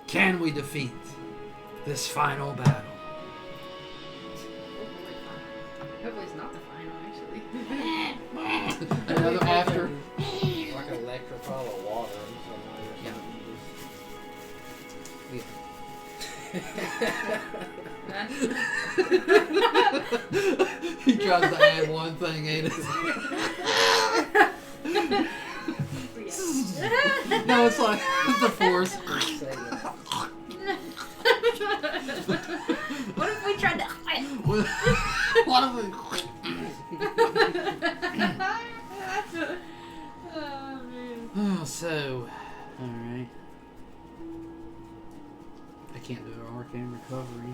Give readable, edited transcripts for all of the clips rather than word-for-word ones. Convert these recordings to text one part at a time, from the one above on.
Can we defeat this final battle? Hopefully it's not the final, actually. Another after. Like an electric bottle of water or He tries to add one thing, ain't it? No, it's like the force. What if we tried to... What if we... Oh, man. Oh, so, alright. I can't do an arcane recovery.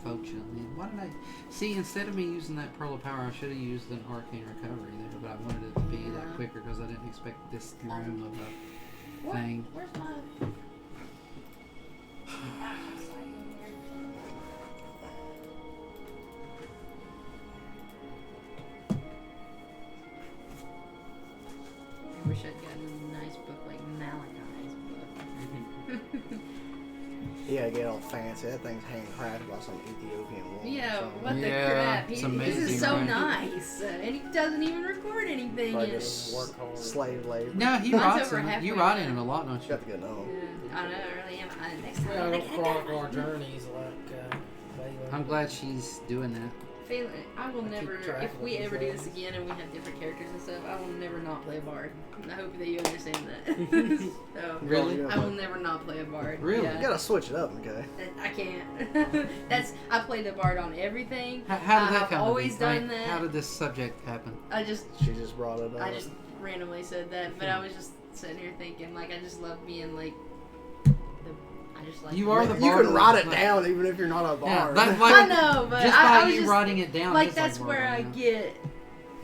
Fortunately. Why did I... See, instead of me using that Pearl of Power, I should have used an arcane recovery there, but I wanted it to be like quicker because I didn't expect this room of a thing. Where's my... I wish I'd gotten a nice book like Malachi's book. Yeah, get all fancy. That thing's handcrafted by some Ethiopian woman. Yeah, or something. what the Yeah, crap? it's This amazing, is so right? nice. And he doesn't even record anything Like in it. just Work hard. slave labor. No, he Mine's writes over in it. halfway You write in done. it a lot, don't You you? got to get home. I know, I really am. Next time Yeah, I'm don't like, chronicle our journeys like Baylor. I'm glad she's doing that. I will never, track if of we these ever do this things. again and we have different characters and stuff, I will never not play a bard. I hope that you understand that. So, Really? I will never not play a bard. Really? Yeah. You got to switch it up, okay? I can't. I play the bard on everything. How did that I've come always to be? done that. How did this subject happen? I just brought it up. I just randomly said that, but I was just sitting here thinking, like, I just love being like I just like You are the You bard can write it like- down even if you're not a Yeah, bard. that, like, I know, but just I by was you just writing it down, like it's that's bard where I now. get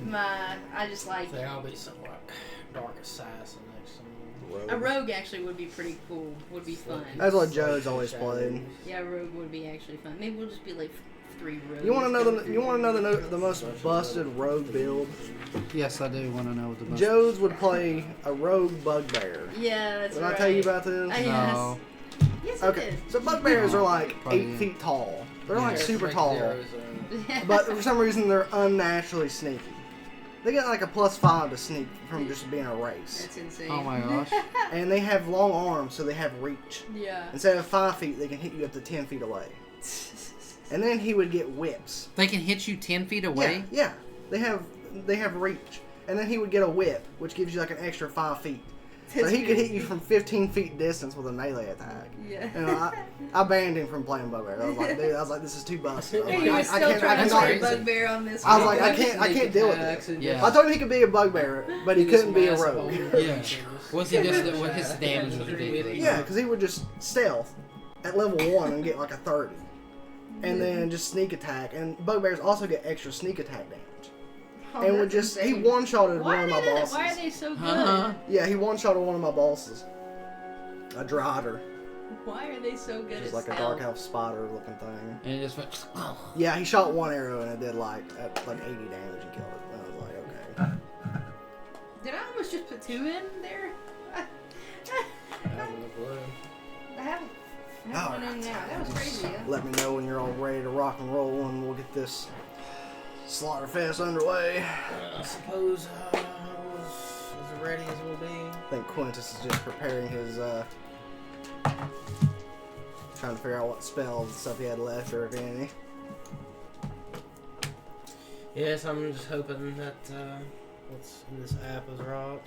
my. I just like They all be something like Dark Assassin next to me. a rogue. Actually, would be pretty cool. Would be fun. That's what Joe's always played. Yeah, rogue would be actually fun. Maybe we'll just be like 3 rogues. You want to know the most busted rogue build? Yes, I do want to know the most. Joe's would play a rogue bugbear. Yeah, that's Did right. I tell you about this? Yes. No. Yes, you Okay, so bugbears are like Probably 8 did. feet tall. They're Yeah. like super tall, did. but for some reason they're unnaturally sneaky. They get like a +5 to sneak from just being a race. That's insane. Oh my gosh. And they have long arms, so they have reach. Yeah. Instead of 5 feet, they can hit you up to 10 feet away. And then he would get whips. They can hit you 10 feet away? Yeah. They have reach. And then he would get a whip, which gives you like an extra 5 feet. So he could hit you from 15 feet distance with a melee attack. Yeah. You know, I banned him from playing bugbear. I was like, dude, this is too busted. I was He like, was still trying to cannot- play bugbear on this I was one. like, I can't deal with it. Yeah. I told him he could be a bugbear, but he couldn't be a rogue. Yeah. Was he just what his damage was ridiculous? Yeah, because he would just stealth at level 1 and get like a 30. And then just sneak attack. And bugbears also get extra sneak attack damage. Oh, And would that's just, he insane. one-shotted Why one of are my they that? bosses. Why are they so good? Uh-huh. Yeah, he one-shotted one of my bosses. A Drider. Why are they so good Just at like a stealth? dark elf spider looking thing. And it just went. Yeah, he shot one arrow and it did like 80 damage and killed it. I was like, okay. Did I almost just put 2 in there? I have one in now. That was crazy. Huh? Let me know when you're all ready to rock and roll and we'll get this Slaughterfest underway. I suppose as ready as we'll be. I think Quintus is just preparing his, trying to figure out what spells and stuff he had left or if any. Yes, I'm just hoping that what's in this app is right.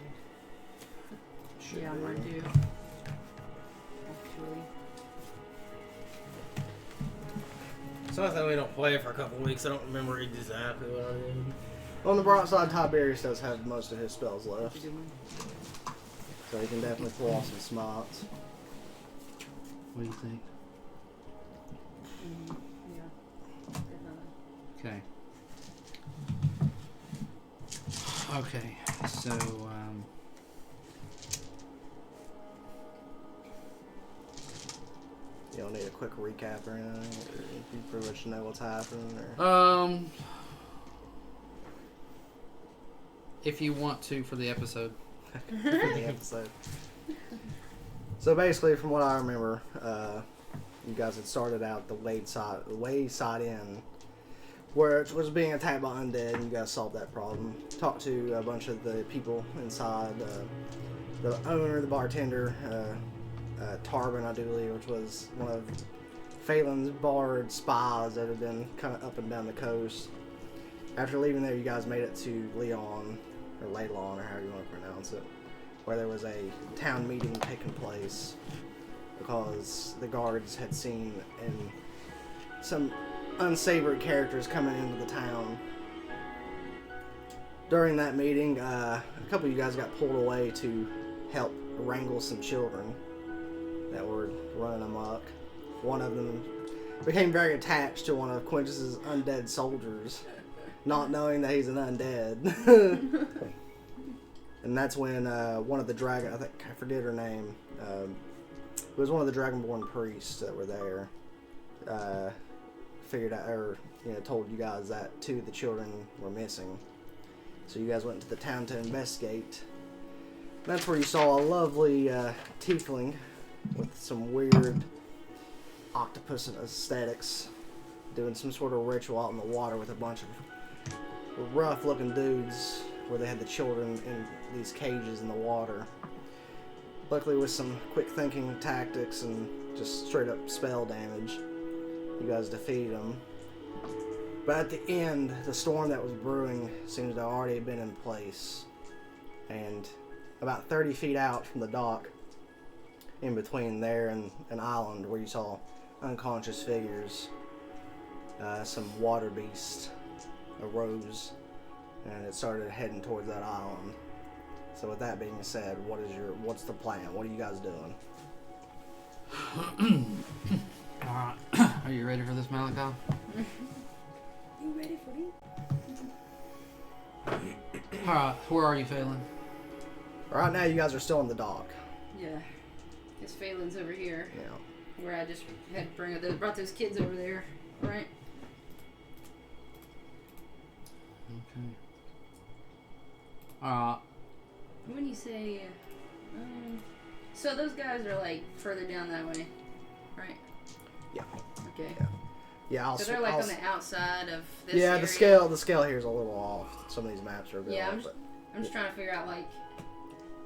Yeah, mine too. Actually. Something we don't play for a couple weeks. I don't remember exactly what I did. On the bright side, Tiberius does have most of his spells left. So he can definitely pull off some smarts. What do you think? Yeah. Okay. Okay, so, You don't need a quick recap or anything? Or you pretty much know what's happening? Or... if you want to for the episode. for the episode. So basically, from what I remember, you guys had started out the Wayside Inn, where it was being attacked by undead, and you guys solved that problem. Talked to a bunch of the people inside, the owner, the bartender, Tarbin, I do believe, which was one of Phelan's barred spies that had been kind of up and down the coast. After leaving there, you guys made it to Leon, or Lelon, or however you want to pronounce it, where there was a town meeting taking place because the guards had seen some unsavory characters coming into the town. During that meeting, a couple of you guys got pulled away to help wrangle some children that were running amok. One of them became very attached to one of Quintus's undead soldiers, not knowing that he's an undead. And that's when one of the dragon, I forget her name, it was one of the Dragonborn priests that were there, figured out, or told you guys that two of the children were missing. So you guys went to the town to investigate. That's where you saw a lovely tiefling with some weird octopus aesthetics doing some sort of ritual out in the water with a bunch of rough looking dudes where they had the children in these cages in the water. Luckily, with some quick thinking tactics and just straight up spell damage, you guys defeated them. But at the end, the storm that was brewing seems to have already been in place. And about 30 feet out from the dock, in between there and an island where you saw unconscious figures, some water beast arose and it started heading towards that island. So with that being said, what's the plan? What are you guys doing? Are you ready for this, Malachi? You ready for me? Alright, where are you, Phelan? Right now, you guys are still in the dock. Yeah. His Phelan's over here. Yeah. Where I just had brought those kids over there, right? Okay. When you say, so those guys are like further down that way, right? Yeah. Okay. Yeah. So they're like on the outside of this. Yeah, area. the scale here is a little off. Some of these maps are a bit Yeah, off. I'm just trying to figure out like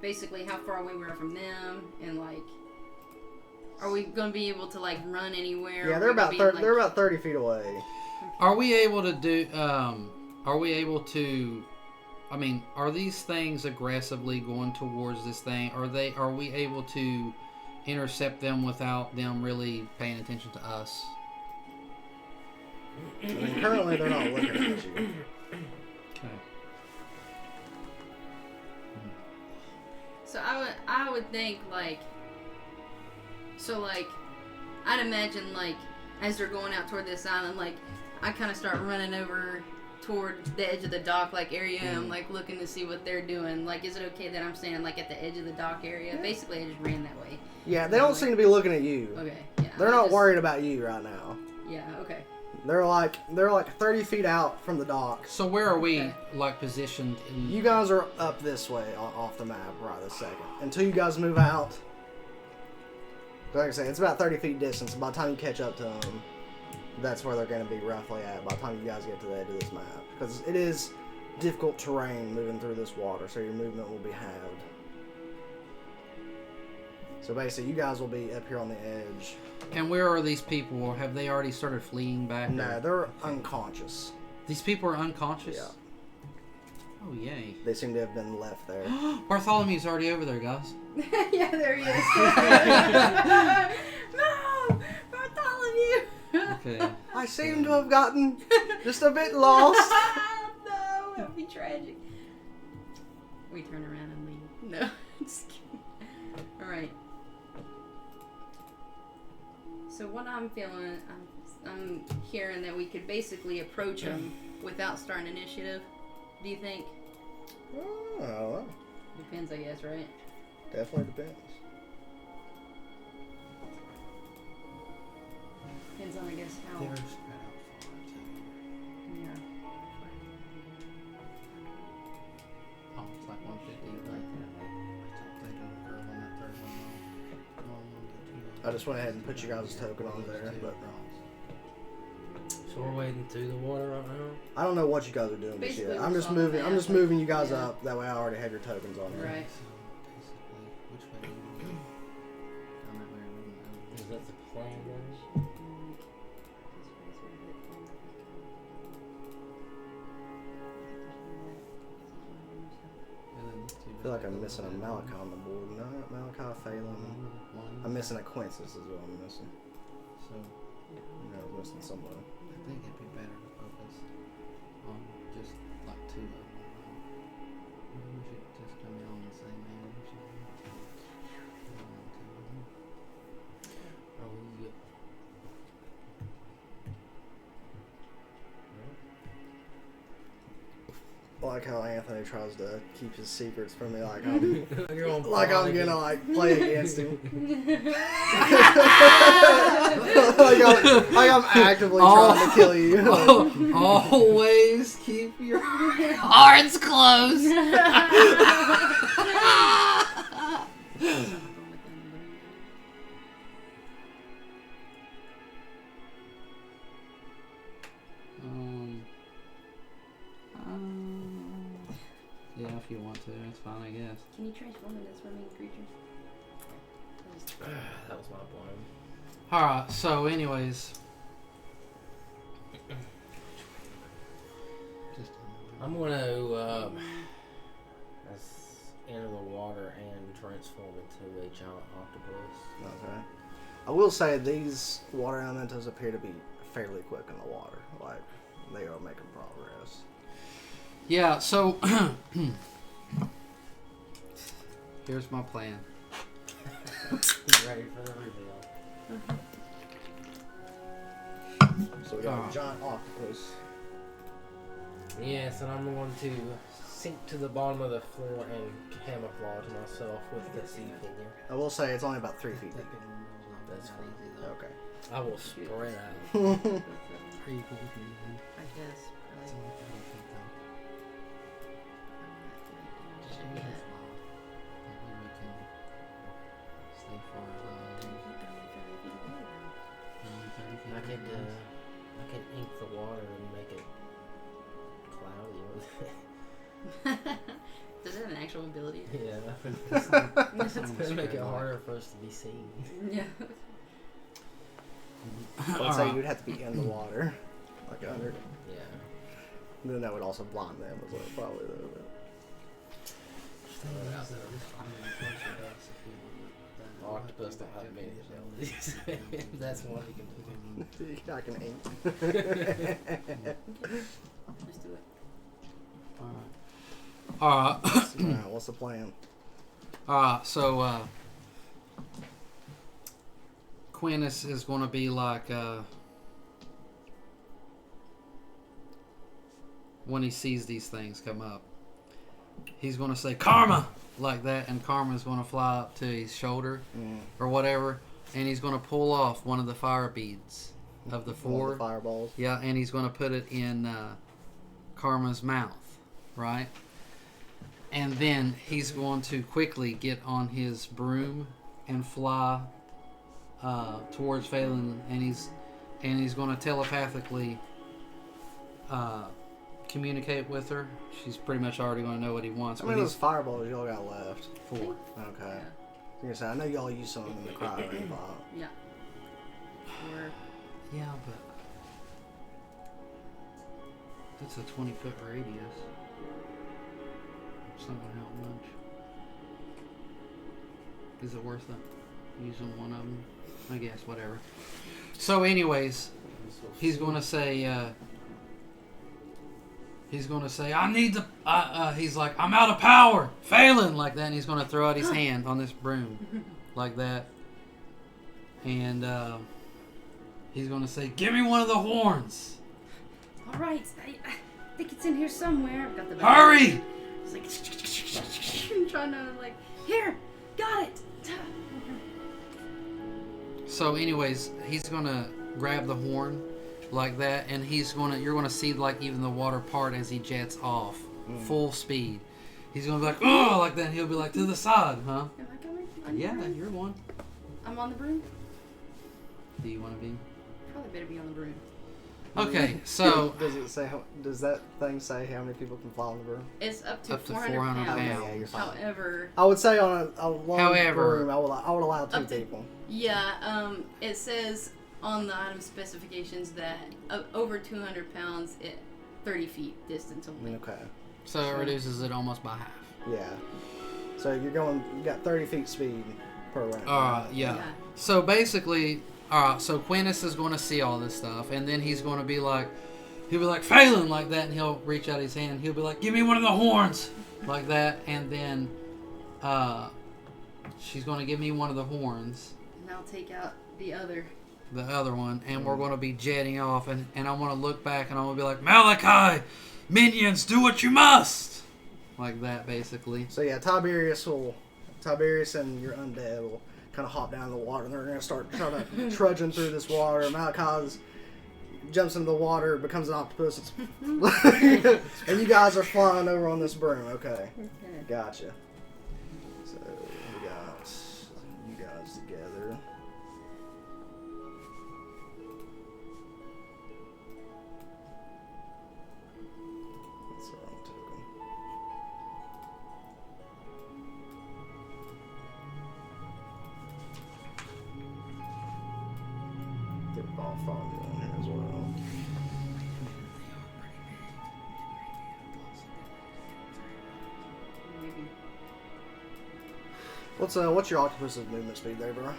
basically how far away we are from them and like. Are we gonna be able to like run anywhere? Yeah, they're about 30. They're about 30 feet away. Okay. Are we able to do? Are we able to? I mean, are these things aggressively going towards this thing? Are we able to intercept them without them really paying attention to us? I mean, currently they're not looking at you. Okay. So I would think like. So like, I'd imagine like as they're going out toward this island, like I kind of start running over toward the edge of the dock like area. I'm like looking to see what they're doing. Like, is it okay that I'm standing like at the edge of the dock area? Basically, I just ran that way. Yeah, they don't seem to be looking at you. Okay. Yeah. They're not worried about you right now. Yeah. Okay. They're like 30 feet out from the dock. So where are we Okay. like positioned? You guys are up this way off the map right this second. Until you guys move out. Like I say, it's about 30 feet distance. By the time you catch up to them, that's where they're going to be roughly at by the time you guys get to the edge of this map. Because it is difficult terrain moving through this water, so your movement will be halved. So basically, you guys will be up here on the edge. And where are these people? Or have they already started fleeing back? No, they're unconscious. These people are unconscious? Yeah. Oh, yay. They seem to have been left there. Bartholomew's already over there, guys. Yeah, there he is. No, Bartholomew. Okay. I seem to have gotten just a bit lost. No, that would be tragic. We turn around and leave. No, just kidding. All right. So what I'm feeling, I'm hearing that we could basically approach them without starting initiative. Do you think? Oh, I don't know. Depends, I guess, right? Definitely depends. Depends on, I guess, how. They're spread out far, too. Yeah. Oh, it's like 150 right there. I thought they did a girl on that third one. I just went ahead and put you guys' token on there, but So we're wading through the water right now. I don't know what you guys are doing just Basically, yet. we're I'm just on the moving. I'm map, just like, moving you guys yeah. up. That way, I already have your tokens on there. Right. So basically, which way do you want to go? Down that way or over there? Is that the plan, guys? And then these two I feel like I'm just missing a go Malachi on the board. No, Malachi, Phelan. one. I'm missing a Quintus is what I'm missing. So I'm missing somebody. I think it'd be better to focus on just like two of them. Maybe we should just come in on the same man or something. Are we? Like how Anthony tries to keep his secrets from me, like I'm, You're on like I'm fire. gonna like play against him. like I'm actively trying to kill you. Always keep your hearts close. Yeah, if you want to, that's fine, I guess. Can you transform into swimming creatures? That was my plan. Alright, so anyways. Just I'm gonna enter the water and transform into a giant octopus. Okay. I will say these water elementals appear to be fairly quick in the water. Like they are making progress. yeah, so here's my plan. Get ready for the reveal. So we got a giant octopus. Yes, and I'm going to sink to the bottom of the floor and camouflage myself with the sea figure. I will say it's only about 3 feet deep. That's fine. Okay. I will spread out. Are you cool with me, man? I guess. It's Probably. only 30 feet though. Just Yeah. move it low. That way we can stay far above. Only 30 feet. I could ink the water and make it cloudy with it. Does it have an actual ability? Yeah. That's It's almost gonna make it spread harder for us to be seen. Yeah. Let's say you'd have to be in the water, like under. Yeah. Then that would also blind them as well, probably though. Octopus don't have many abilities. That's one he can do. But I can ink. Let's do it. Alright. Alright, what's the plan? Alright, so Quintus is going to be like when he sees these things come up, he's going to say Karma like that, and Karma's going to fly up to his shoulder or whatever, and he's going to pull off one of the fire beads of the One four. of the fireballs. Yeah, and he's going to put it in Karma's mouth, right? And then he's going to quickly get on his broom and fly towards Phelan, and he's going to telepathically communicate with her. She's pretty much already going to know what he wants. How but many of he's those fireballs y'all got left? 4. Okay. Yeah. I was gonna say, I know y'all use some in the cryo ring pot. Yeah. Or Yeah, but that's a 20-foot radius. It's not going to help much. Is it worth it? Using one of them? I guess, whatever. So anyways, he's going to say, I need the, he's like, I'm out of power, Phelan, like that, and he's going to throw out his hand on this broom, like that. And he's going to say, give me one of the horns. all right. I think it's in here somewhere. I've got the Hurry! It's like I'm trying to like here, got it. So anyways, he's going to grab the horn like that, and you're going to see like even the water part as he jets off, full speed. He's going to be like, oh, like that, and he'll be like, to the side, huh? Am I coming? Yeah, you're one. I'm on the broom. do you want to be? Probably better be on the broom. Okay, so does it say? Does that thing say how many people can fly on the broom? It's up to Up to 400 400 pounds. pounds. Yeah, you're fine. However, I would say on a long However- broom, I would allow 2 Up to- people. yeah, it says on the item specifications that over 200 pounds at 30 feet distance only. Okay. so it reduces it almost by half. Yeah. So you got 30 feet speed per round. Yeah. Yeah. So basically, so Quintus is going to see all this stuff, and then he'll be like, Phelan, like that, and he'll reach out his hand, and he'll be like, give me one of the horns, like that, and then, she's going to give me one of the horns, And I'll take out the other. one, and we're going to be jetting off, and I want to look back, and I'm going to be like, Malachi, minions, do what you must, like that, basically. So yeah, Tiberius and your undead will kind of hop down in the water, and they're going to start trying to trudging through this water. Malachi jumps into the water, becomes an octopus, and you guys are flying over on this broom. Okay, gotcha. So we got you guys together. That's the wrong token. Get ball fondue on here as well. Maybe. What's your octopus's movement speed there, bro?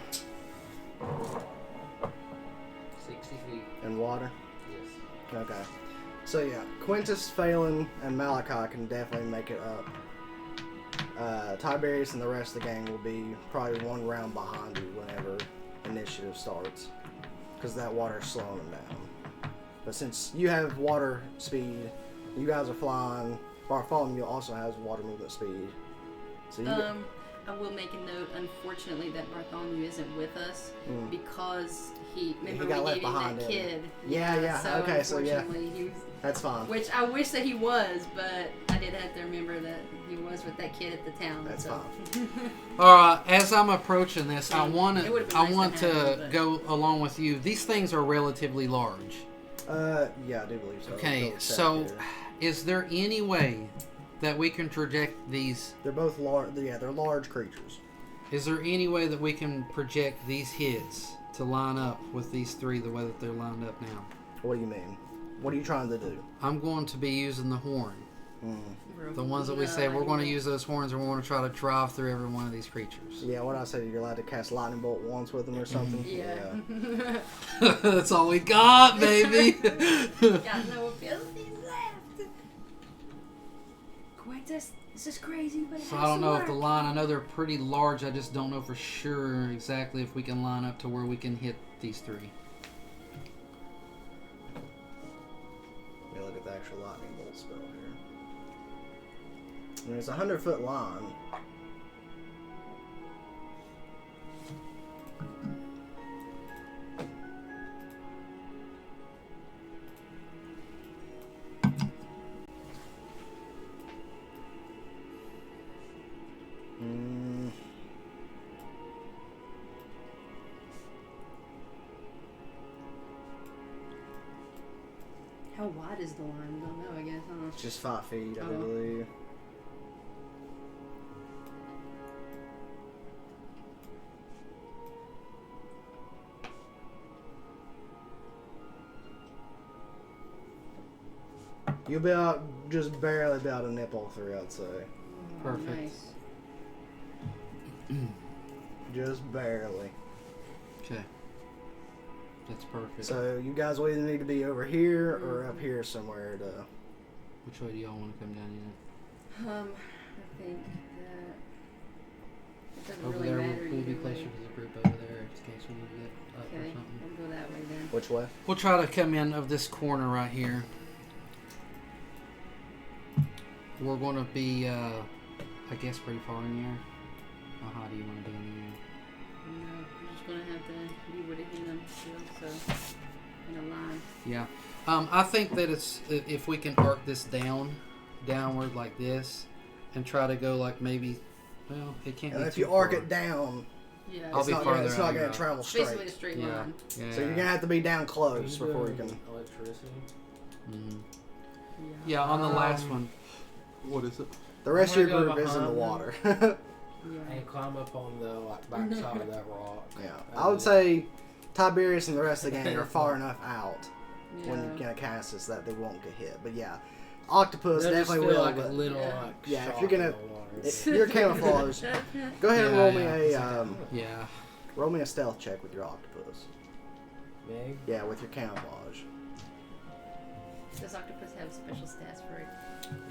60 feet. In water? Yes. Okay. So yeah, Quintus, Phelan, and Malachi can definitely make it up. Tiberius and the rest of the gang will be probably 1 round behind you whenever initiative starts, because that water's slowing them down. But since you have water speed, you guys are flying. Bartholomew also has water movement speed. So you I will make a note, unfortunately, that Bartholomew isn't with us because he got we left gave him behind, that didn't he? kid. Yeah. So Okay, so yeah. unfortunately, he was, that's fine. which I wish that he was, but I did have to remember that he was with that kid at the town. That's so. fine. As I'm approaching this, I It want would've been nice to have him, but- go along with you. These things are relatively large. Yeah, I do believe so. Okay, Double check so here. is there any way that we can project these? They're both large. Yeah, they're large creatures. Is there any way that we can project these hits to line up with these 3 the way that they're lined up now? What do you mean? What are you trying to do? I'm going to be using the horn. The ones that we say we're going to use those horns, and we're going to try to drive through every one of these creatures. Yeah, what I said, you're allowed to cast lightning bolt once with them or something. Yeah. That's all we got, baby. Got no abilities left. Quintus, this is crazy, but it So has I don't to know work. if the line. I know they're pretty large. I just don't know for sure exactly if we can line up to where we can hit these 3. Let me look at the actual lightning bolt spell here. I mean, it's a 100-foot line. How wide is the line? Don't know, I guess. It's just 5 feet, I Oh. believe. You'll be out, just barely be able to nip all 3, I'd say. Perfect. Nice. Just barely. Okay. That's perfect. So you guys will either need to be over here or up here somewhere to... Which way do y'all want to come down in? I think that it doesn't Over really there, matter we'll be either closer way. to the group over there in case we need to get up or Okay, something. we'll go that way then. Which way? We'll try to come in of this corner right here. We're going to be, I guess, pretty far in the air. How high do you want to be in the air? No, we're just gonna have to be where to hit them still, so in a line. Yeah. I think that it's if we can arc this downward like this, and try to go like maybe, well, it can't And be if too you arc far. it down, Yeah. I'll be farther It's not out. going to travel Basically a straight. straight Yeah. line. Yeah. So you're going to have to be down Are close you before you doing can. electricity. Mhm. Yeah. Yeah, on the last one. What is it? The rest of I'm your gonna go group is in the behind water. Yeah. And climb up on the back side of that rock. Yeah. I would say Tiberius and the rest of the gang are far enough out when Yeah. you're going to cast this that they won't get hit. But yeah, octopus They'll just definitely feel will. like a but little Yeah. like Yeah, if shock you're gonna- in the water. if you're camouflaged. Go ahead and Yeah, roll me yeah. a Yeah. roll me a stealth check with your octopus. Big. Yeah, with your camouflage. Does octopus have special stats for it?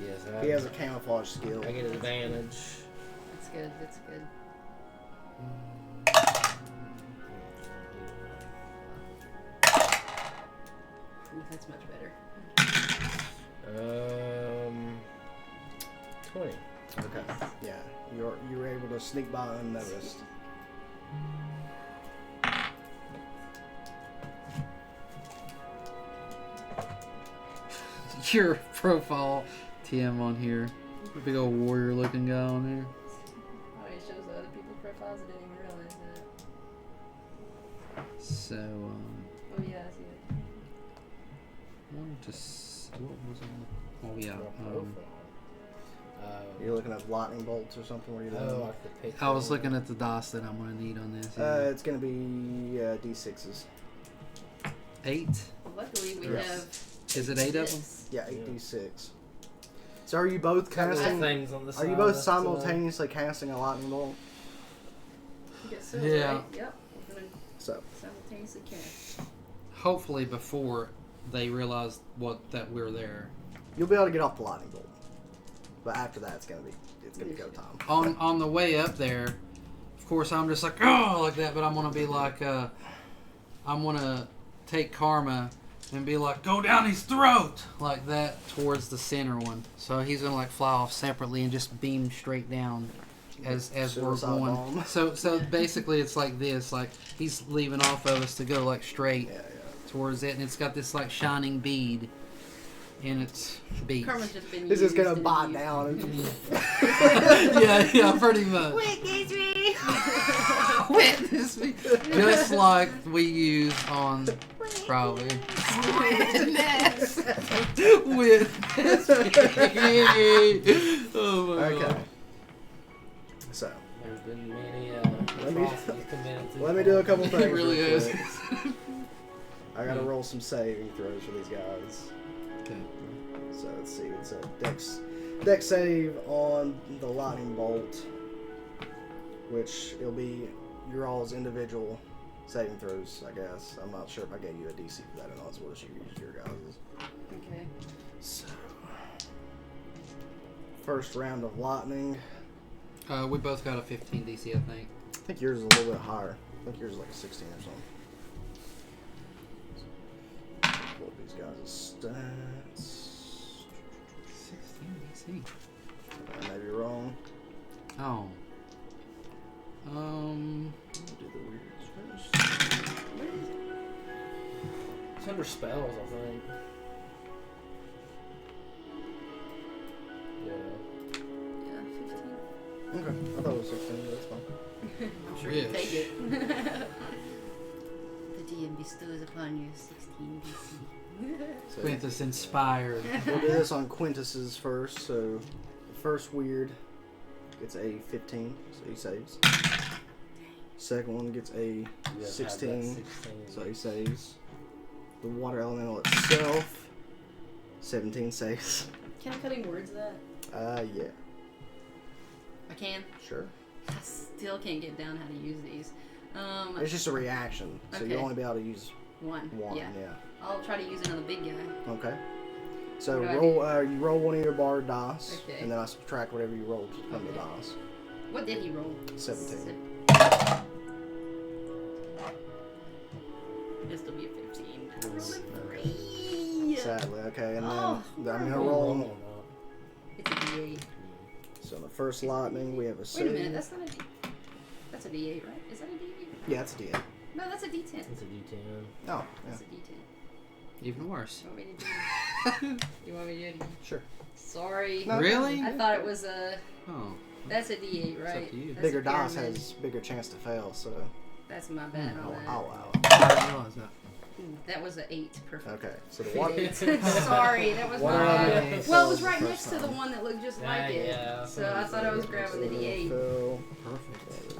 Yes, He has a camouflage skill. I get an advantage. That's good. That's good. Ooh, that's much better. 20. Okay. Yeah, you're able to sneak by unnoticed. Your profile TM on here. Big old warrior looking guy on there. Oh, it shows the other people's profiles. I didn't even realize that. So, Oh yeah, I see it. what was on? Oh yeah. You're looking at lightning bolts or something. What are you doing? Oh, like the picture. I was looking at the DOS that I'm gonna need on this. It's gonna be D6s. 8. Luckily, we Yes. have. Is it 8 of them? this. Yeah, 8d6. So are you both Got little casting? things on the Are side you both that, simultaneously casting a lightning bolt? You got so Yeah. right. Yep. We're gonna So simultaneously cast. Hopefully before they realize that we're there. you'll be able to get off the lightning bolt, but after that, it's gonna be go time. On the way up there, of course I'm just like like that, but I'm gonna be like I'm gonna take Karma and be like, go down his throat like that towards the center one. So he's gonna like fly off separately and just beam straight down as we're Suicide going. bomb. So basically it's like this, like he's leaving off of us to go like straight Yeah, towards it, and it's got this like shining bead in its beak. Karma's just been This used. is gonna and bite used. down. And yeah, pretty much. Witness me. Witness me. Just like we use on probably. Witness. Witness me. Oh my okay. god. So There's been many Let me- atrocities committed to let me do a couple It things. really real is. quick. I gotta roll some saving throws for these guys. Okay. So let's see. It's a dex save on the lightning bolt, which it'll be your all's individual saving throws. I guess I'm not sure if I gave you a DC for that or not. So we'll just use your guys'. Okay. So first round of lightning. We both got a 15 DC, I think. I think yours is a little bit higher. I think yours is like a 16 or something. Pull up these guys' stats. 16 DC. I may be wrong. Oh. We'll do the weirds first. It's under spells, I think. Yeah. Yeah, 15. Okay, I thought it was 16, but that's fine. I'm sure Yes. you take it. The DM bestows upon you 16 DC. So Quintus inspired. we'll do this on Quintus's first. So the first weird gets a 15, so he saves. Second one gets a You guys have that 16, so he saves. The water elemental itself, 17 saves. Can I cut any words of that? Yeah, I can. sure. I still can't get down how to use these. It's just a reaction, so Okay. you'll only be able to use One. one. Yeah. Yeah. I'll try to use it on the big guy. Okay. So What do I roll. You roll one of your barred dice, Okay. and then I subtract whatever you rolled from the Okay. dice. What did he roll? 17. This will be a 15. I rolled a Okay. 3. Sadly, okay, and then Oh, I'm gonna Oh, roll. no. It's a D8. So in the first lightning, we have a Wait save. a minute, that's not a D. That's a D8, right? Is that a D8? Yeah, it's a D8. No, that's a D10. It's a D10. Oh, yeah, That's a D10. Even worse. You want me to do? You want me to do it? sure. Sorry. No. Really? I thought it was a. Oh, That's a D8, It's right? up to you. That's Bigger a dice pyramid. has bigger chance to fail, so That's my bad on that. I'll allow I didn't realize that. Ooh, that was an 8. it. Perfect. Okay, so the water. Sorry, that was Water my elemental bad. Well, it was fails right the next first to the time. one that looked just Yeah, like it. yeah. So I thought I was grabbing the D8. Fail. Perfect.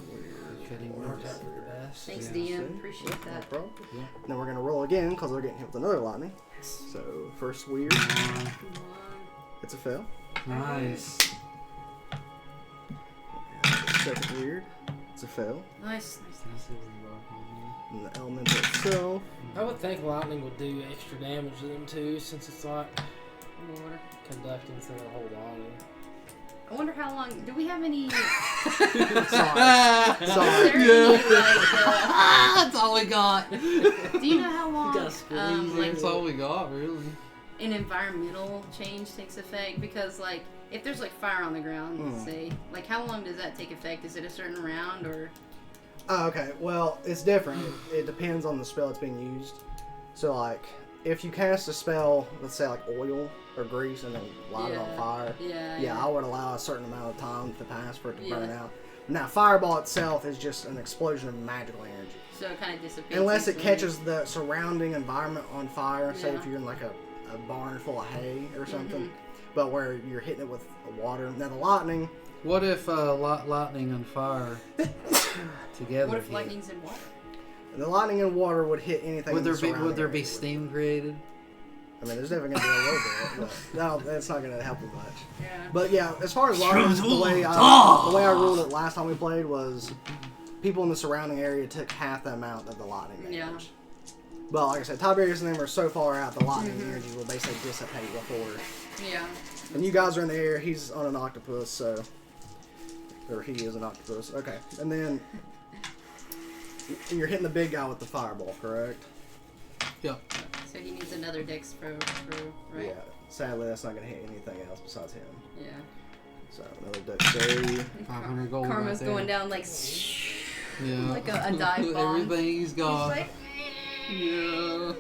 Fitting Worked works. out for the best. Thanks, Yeah. DM. Appreciate No that. problem. Yeah. Then we're gonna roll again because they're getting hit with another lightning. So first weird, Come on. it's a fail. Nice. Second weird, it's a fail. Nice. That's a rock on And the elemental itself, I would think lightning would do extra damage to them too, since it's like Water. conducting through the whole body. I wonder how long. Do we have any? sorry. Is Sorry. there any, like, That's all we got. do you know how long like That's all we got, really. an environmental change takes effect? Because like if there's like fire on the ground, say, like how long does that take effect? Is it a certain round or? Oh, okay, well, it's different. It depends on the spell that's being used. So, like, if you cast a spell, let's say like oil or grease, and then light it on fire, Yeah. I would allow a certain amount of time to pass for it to burn Yeah. out. Now, fireball itself is just an explosion of magical energy. So it kind of dissipates. Unless it easily. catches the surrounding environment on fire, say Yeah. if you're in like a barn full of hay or something, Mhm. but where you're hitting it with water. Now, the lightning, What if lightning and fire together? What if hit? lightning's in water? the lightning and water would hit anything. Would in the there be surrounding area. steam created? I mean, there's definitely gonna be a little bit, but no, that's not gonna help you much. Yeah. But yeah, as far as lightning, the way I ruled it last time we played was people in the surrounding area took half the amount of the lightning damage. Yeah. But like I said, Tiberius and them are so far out, the lightning energy will basically dissipate before. Yeah. And you guys are in the air. He's on an octopus, so or he is an octopus. Okay, and then you're hitting the big guy with the fireball, correct? Yep. So he needs another dex throw, right? Yeah. Sadly, that's not gonna hit anything else besides him. Yeah. So another dexterity. 500 gold. Karma's right there. going down like Yeah. like a dive bomb. Everything he's got. He's like, Yeah.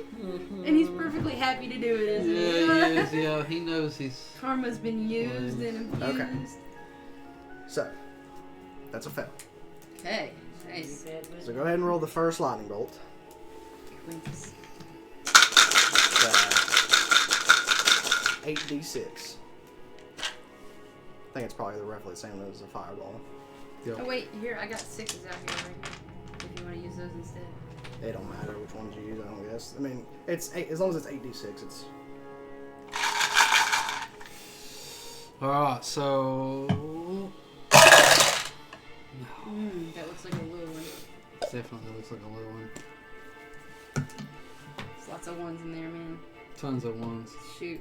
and he's perfectly happy to do it, isn't he? Yeah, he is. Yeah, he knows he's. Karma's been used and abused. Okay. So that's a fail. Okay. Nice. So go ahead and roll the first lightning bolt. Quintus. 8d6. I think it's probably roughly the same as a fireball. Oh wait, here I got 6s out here right here. If you want to use those instead. It don't matter which ones you use, I don't guess. I mean, it's 8, as long as it's 8d6, it's... Alright, so. That looks like a little one. Definitely looks like a little one. There's lots of ones in there, man. Tons of ones. Shoot.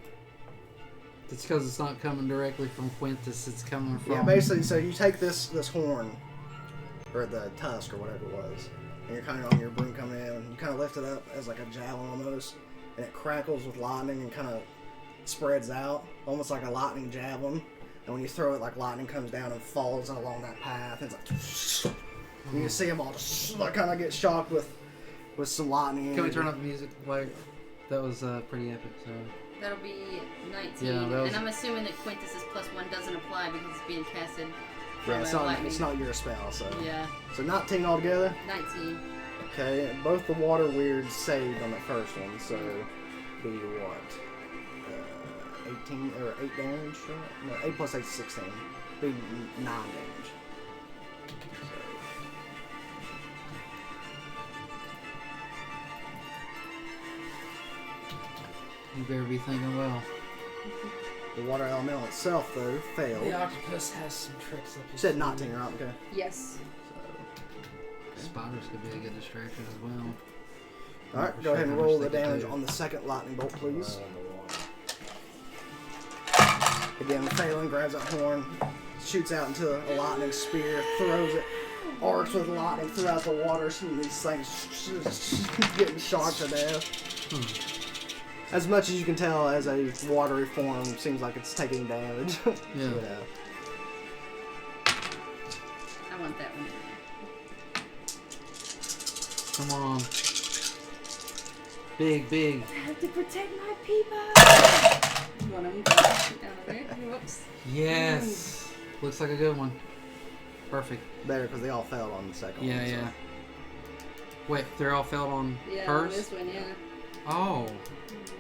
It's because it's not coming directly from Quintus, it's coming from. Yeah, basically, so you take this horn, or the tusk, or whatever it was, and you're kind of on your broom coming in, and you kind of lift it up as like a javelin almost, and it crackles with lightning and kind of spreads out, almost like a lightning javelin. And when you throw it, like lightning comes down and falls along that path. And it's like, you can see them all just like kind of get shocked with some lightning. Can we turn up the music? Like, that was pretty epic. So. That'll be 19. Yeah, that was- And I'm assuming that Quintus's +1 doesn't apply because it's being casted from Yeah, lightning. it's not your spell, so. Yeah, So 19 altogether. 19. Okay, both the water weirds saved on the first one, so be what? 18 or 8 damage? No, 8 plus 8 is 16. Be 9 damage. You better be thinking well. The water elemental itself, though, failed. The octopus has some tricks up You his said sleeve. 19, right? Okay. Yes. Spiders could be a good distraction as well. Alright, Not go sure ahead and how much roll they the could damage do. on the second lightning bolt, please. On the water. Again, failing, grabs that horn, shoots out into a lightning spear, throws it, arcs with lightning throughout the water, so these things getting shot to death. As much as you can tell, as a watery form, seems like it's taking damage. Yeah. You know. I want that one. Come on. Big. I have to protect my people. One of them got out of there. Whoops. Yes. Looks like a good one. Perfect. better because they all failed on the second Yeah, one. so. yeah. Wait, they're all failed on Yeah, hers? this one, yeah. Oh.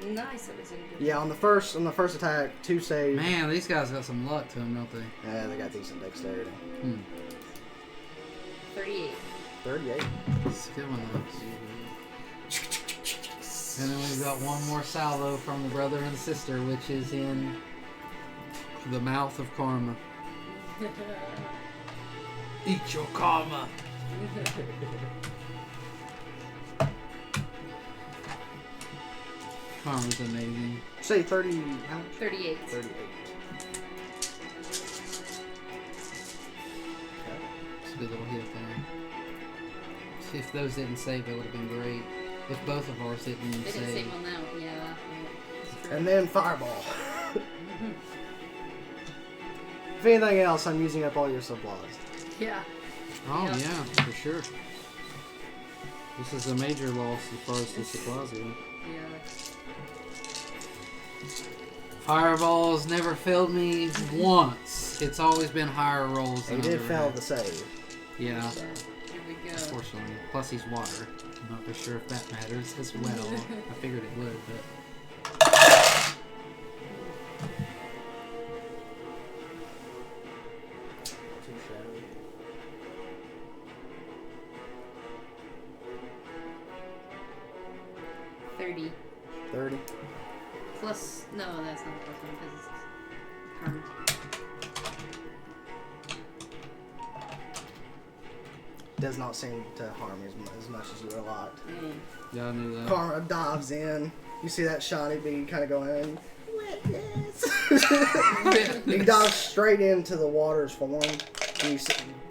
Nice. That was a good Yeah, on the first attack, 2 saves. Man, these guys got some luck to them, don't they? Yeah, they got decent dexterity. 38. 38. It's a good one, though. And then we've got one more salvo from the brother and sister, which is in the mouth of karma. Eat your karma. Karma's amazing. Say 30. How much? 38. 38. It's a good little hit there. If those didn't save, that would have been great. If both of ours didn't They didn't save. save on that one, yeah. That's true. And then fireball. If anything else, I'm using up all your supplies. Yeah. Oh, Yeah. yeah, for sure. This is a major loss as far as the supplies go. Yeah. Fireballs never failed me once. It's always been higher rolls He than did I've ever fail had. the save. Yeah, So, here we go. unfortunately. Plus he's water. I'm not for sure if that matters as well. I figured it would, but... Too shabby. $30. 30. Plus, no, that's not plus one because it's karma. Does not seem to harm you as much as you would have liked. Yeah, I knew that. Karma dives in. You see that shiny bee kind of going in. Witness. He dives straight into the water's form. And he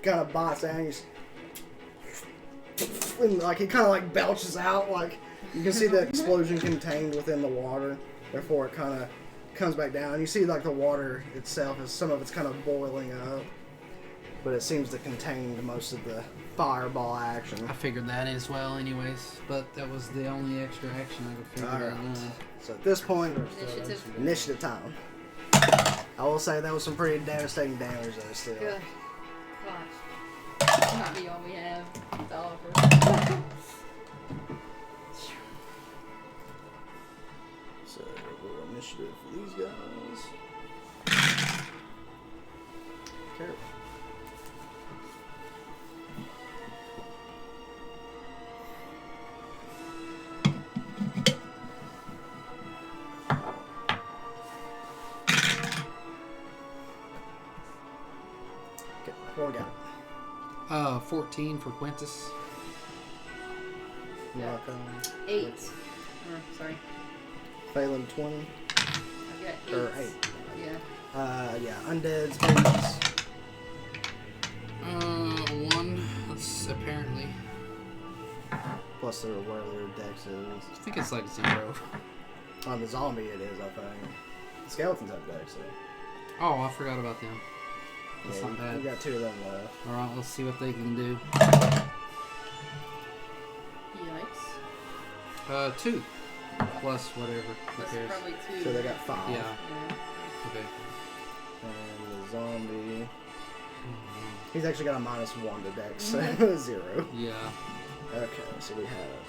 kind of bites down. And like he kind of like belches out. Like you can see the explosion contained within the water. Therefore, it kind of comes back down. You see like the water itself is some of it's kind of boiling up, but it seems to contain most of the fireball action. I figured that as well anyways, but that was the only extra action I could figure out. Alright. So at this point, Initiative. initiative time. I will say that was some pretty devastating damage though still. Good. Gosh. Might be all we have to offer. So a little initiative for these guys. Careful. Okay, what we got? 14 for Quintus. Yeah. Rocco. 8. Or, sorry. Phelan 20. I've got 8. Or 8. Yeah. Yeah, undeads, beasts. 1. That's apparently. Plus their whatever their dex is. I think it's like 0. On the zombie it is, I think. The skeletons have dex though. Oh, I forgot about them. That's Yeah, not bad. we got 2 of them left. Alright, let's see what they can do. Yikes. 2. Plus whatever. Who That's cares? probably 2. So they got 5. Yeah. Yeah. Okay. And the zombie, Oh, he's actually got a -1 to dex, so 0. yeah. Okay, so we have.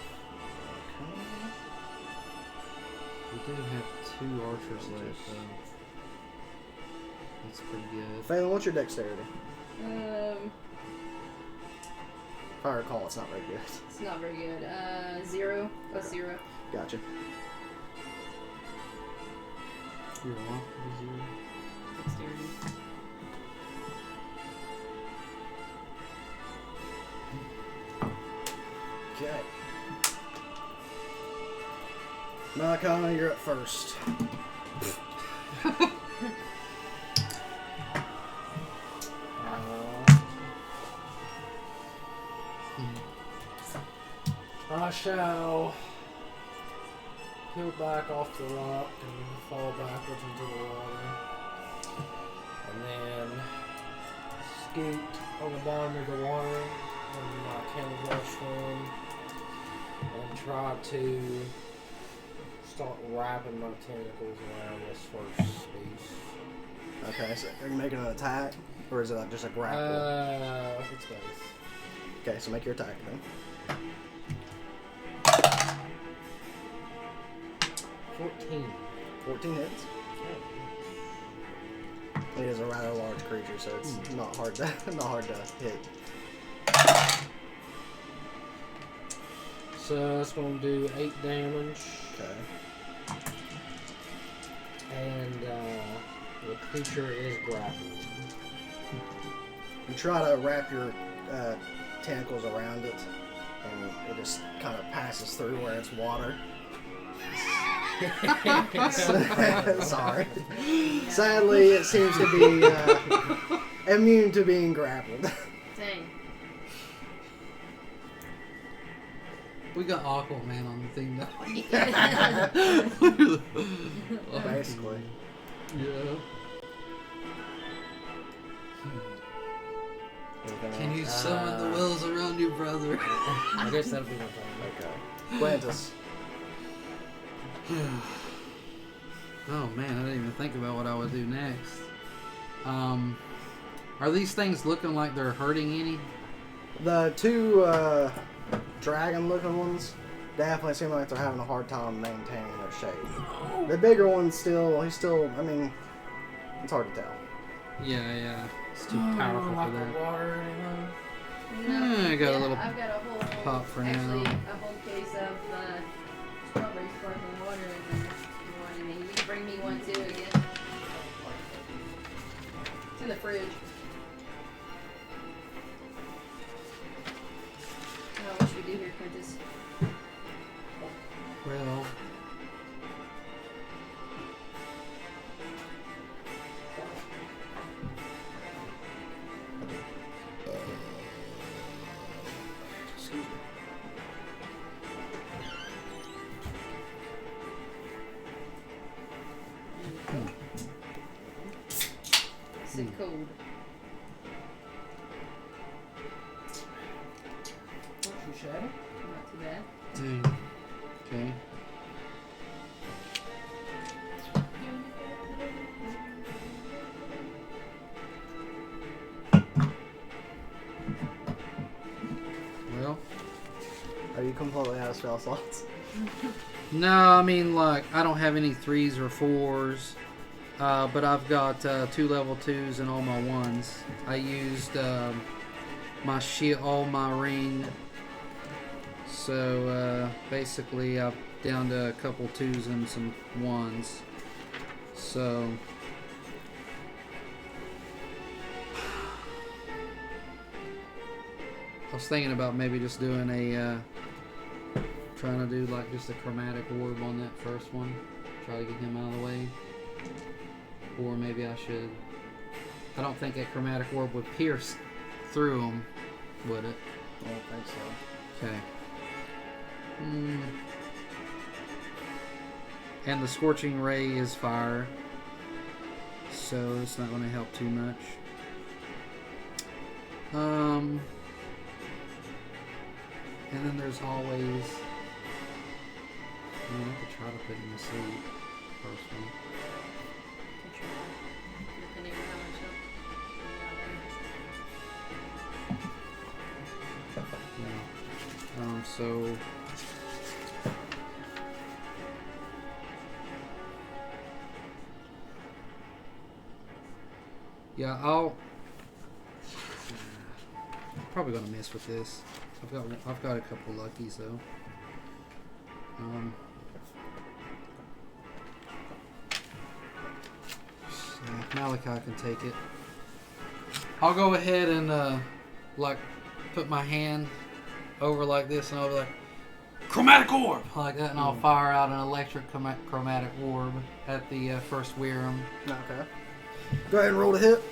We do have 2 archers left, though. That's pretty good. Phelan, what's your dexterity? If I recall, it's not very good. It's not very good. 0 plus 0. Gotcha. You're off for 0. Dexterity. Okay. Malachi, you're up first. I shall peel back off the rock and fall backwards into the water. And then scoot on the bottom of the water in my camouflage form and try to start wrapping my tentacles around this first beast. Okay, so are you making an attack? Or is it just a grapple? It's both. Okay, so make your attack then. 14. 14 hits. It is a rather large creature, so it's not hard to hit. So it's going to do 8 damage. Okay. And the creature is grappled. You try to wrap your tentacles around it, and it just kind of passes through where it's water. Sorry. Sadly, it seems to be immune to being grappled. Dang. We got Aquaman on the thing now. Basically. Yeah. Can you summon the wells around you, brother? I guess that'll be my turn. Okay. Quantus. Oh man, I didn't even think about what I would do next. Are these things looking like they're hurting any? The two dragon-looking ones definitely seem like they're having a hard time maintaining their shape. The bigger one he's still, I mean, it's hard to tell. Yeah. It's too powerful for that. Water or anything? I got a little I've got a whole pop for actually, now. a whole case of strawberry sparkling water in there. If you want any. You can bring me one too again. It's in the fridge. Oh, what should we do here, Quintus? Well, excuse me. Is it cold? She shattered? Not too bad. Dang. Okay. Well, Are you completely out of spell slots? no, I mean, like, I don't have any 3s or 4s, but I've got 2 level 2s and all my 1s. I used my shield, all my ring. So basically, I'm down to a couple 2s and some 1s. So I was thinking about maybe just doing a trying to do like just a chromatic orb on that first one. Try to get him out of the way. Or maybe I should. I don't think that chromatic orb would pierce through him, would it? I don't think so. Okay. And the scorching ray is fire, so it's not going to help too much. And then there's always. I could try to put him to sleep. First one. Depending on how much Yeah. So. Yeah, probably gonna mess with this. I've got a couple luckies though. Malachi can take it. I'll go ahead and like put my hand over like this, and I'll be like, chromatic orb, like that, and I'll fire out an electric chromatic orb at the first Weiram. Okay. Go ahead and roll to hit.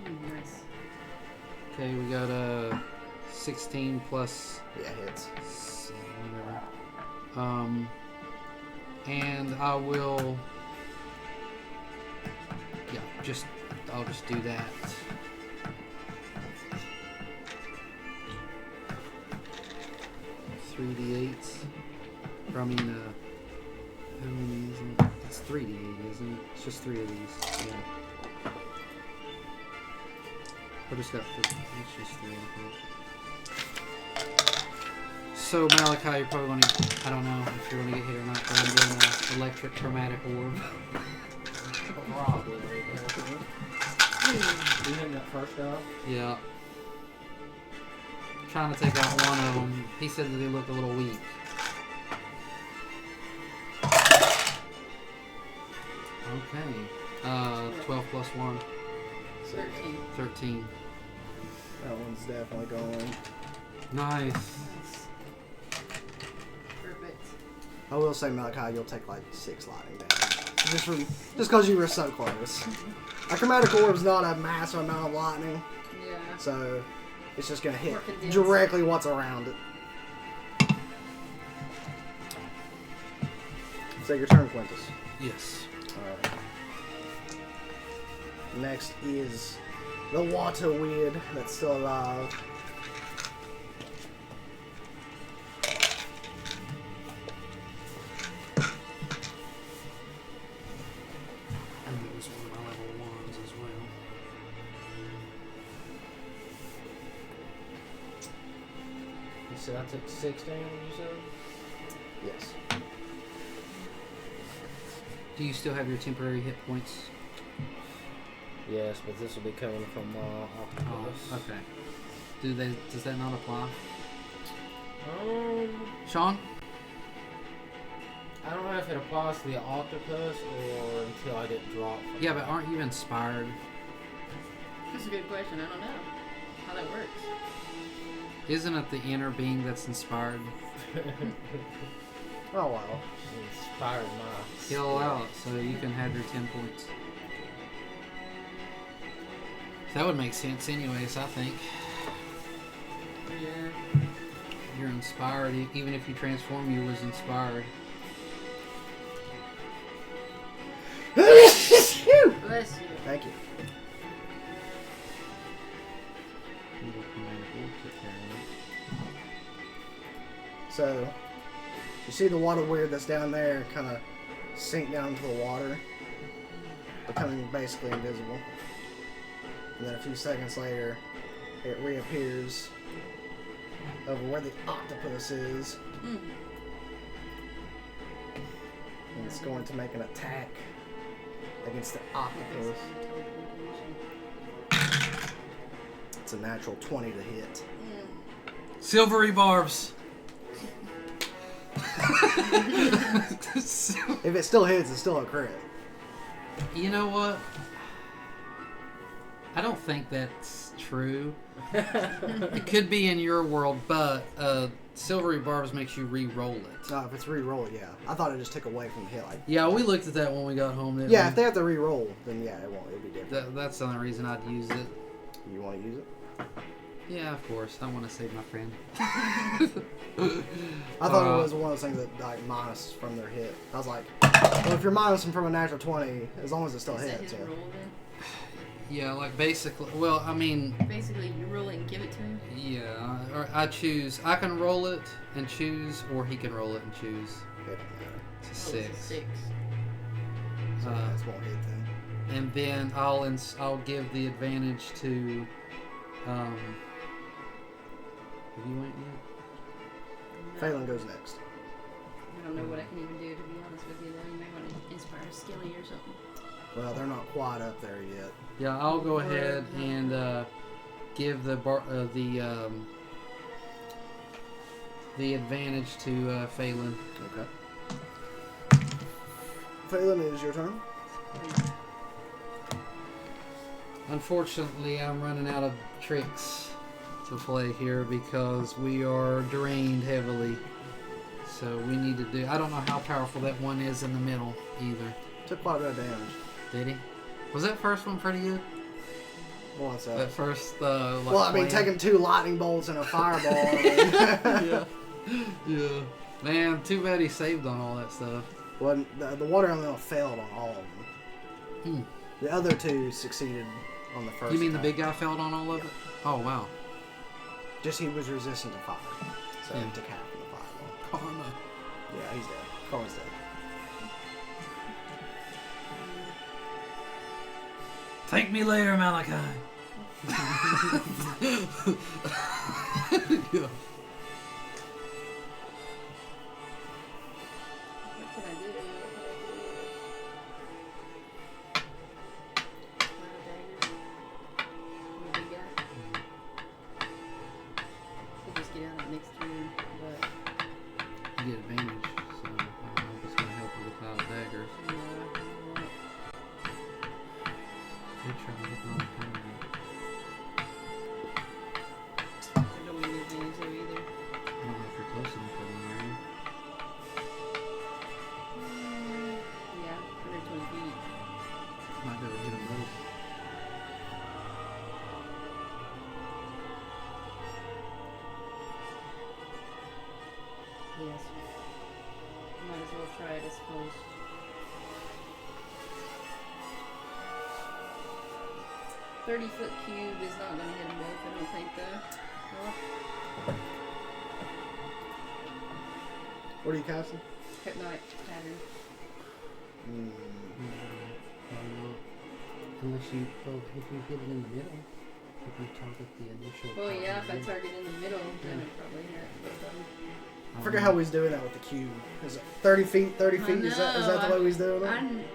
Nice. Okay, we got 16 plus Yeah, hits. whatever. And I will. Yeah, I'll just do that. Three d8s. Or, I mean, how many is it? It's 3d8, isn't it? It's just 3 of these. Yeah. I just got 50. It's just 3 of it. So, Malachi, you're probably going to, I don't know if you're going to get hit or not, but I'm doing an electric chromatic orb. Probably. You hitting that first guy? Yeah. Trying to take out one of them. He said that they look a little weak. Okay. 12 plus 1. 13. 13. That one's definitely going. Nice. Perfect. I will say, Malachi, you'll take like 6 lightning damage. Just because you were so close. A chromatic orb's not a massive amount of lightning, Yeah. so it's just going to hit More condensed. directly what's around it. So your turn, Quintus. Yes. Alright. Next is the water weird that's still alive. And it was one of my level 1s as well. You said I took 16, you said? Yes. Do you still have your temporary hit points? Yes, but this will be coming from octopus. Oh, okay. Does that not apply? Um, Sean? I don't know if it applies to the octopus or until I get dropped. from Yeah, it. but aren't you inspired? That's a good question. I don't know how that works. Isn't it the inner being that's inspired? Oh, wow. Inspired my Heal out so you can have your 10 points. That would make sense anyways, I think. Yeah. You're inspired, even if you transform, you was inspired. Bless you. Thank you. So, you see the water weird that's down there kind of sink down into the water, becoming basically invisible. And then a few seconds later, it reappears over where the octopus is. Mm. And it's going to make an attack against the octopus. It's a natural 20 to hit. Silvery barbs! If it still hits, it's still a crit. You know what? I don't think that's true. It could be in your world, but silvery barbs makes you re-roll it. If it's re-roll, yeah. I thought it just took away from the hit. Like, Yeah, we looked at that when we got home. yeah, if they have to re-roll, then yeah, it won't. It'll be different. That's the only reason I'd use it. You want to use it? Yeah, of course. I want to save my friend. I thought it was one of those things that like minus from their hit. I was like, well, if you're minusing from a natural 20, as long as it still Is that hits. his Yeah. roll then? Yeah, like basically. Well, I mean, Basically, you roll it and give it to him? yeah. Or I choose. I can roll it and choose, or he can roll it and choose. It don't matter. It's a Oh, 6. it's a 6. So yeah, it won't hit then. And then I'll give the advantage to. Have you went yet? Phelan goes next. I don't know what I can even do, to be honest with you, though. You may want to inspire Skilly or something. Well, they're not quite up there yet. Yeah, I'll go ahead and give the advantage to Phelan. Okay. Phelan, it is your turn. Unfortunately, I'm running out of tricks to play here because we are drained heavily. So we need to do... I don't know how powerful that one is in the middle either. Took quite a bit of damage. Did he? Was that first one pretty good? What's That that? first, Well, I mean, taking 2 lightning bolts and a fireball. Yeah. Yeah. Man, too bad he saved on all that stuff. Well, the water elemental failed on all of them. Hmm. The other 2 succeeded on the first. You mean the attack. big guy failed on all of it? Oh, wow. Just he was resistant to fire, so Yeah. he took half of the fireball. Karma. Yeah, he's dead. Colin's dead. Thank me later, Malachi. Yeah. What can I do? Big guy. We'll just get out of that next turn, but You get advantage, so I don't know if it's going to help with the cloud of daggers. Good try to hit my power. I don't need advantage there either. I don't know if you're close enough for them, are you? Yeah, 120 feet. Might be able to hit them both. Yes. Might as well try it, I suppose. $30-foot cube is not going to hit them both, I don't think, though. Well, What are you casting? hypnotic pattern. Unless you, if you hit it in the middle, if you target the initial. Oh yeah, if I target. target in the middle, then it probably hit both of them. I forget how he's doing that with the cube. Is it 30 feet, 30 feet? Is that the way he's doing it?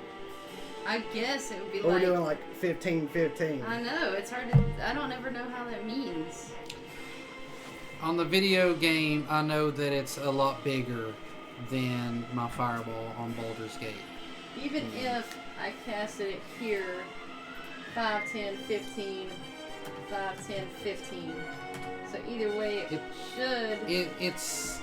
I guess it would be Or we're like. doing like 15, 15. I know, it's hard to. I don't ever know how that means. On the video game, I know that it's a lot bigger than my fireball on Baldur's Gate. Even if I casted it here, 5, 10, 15, 5, 10, 15. So either way, it should. It's.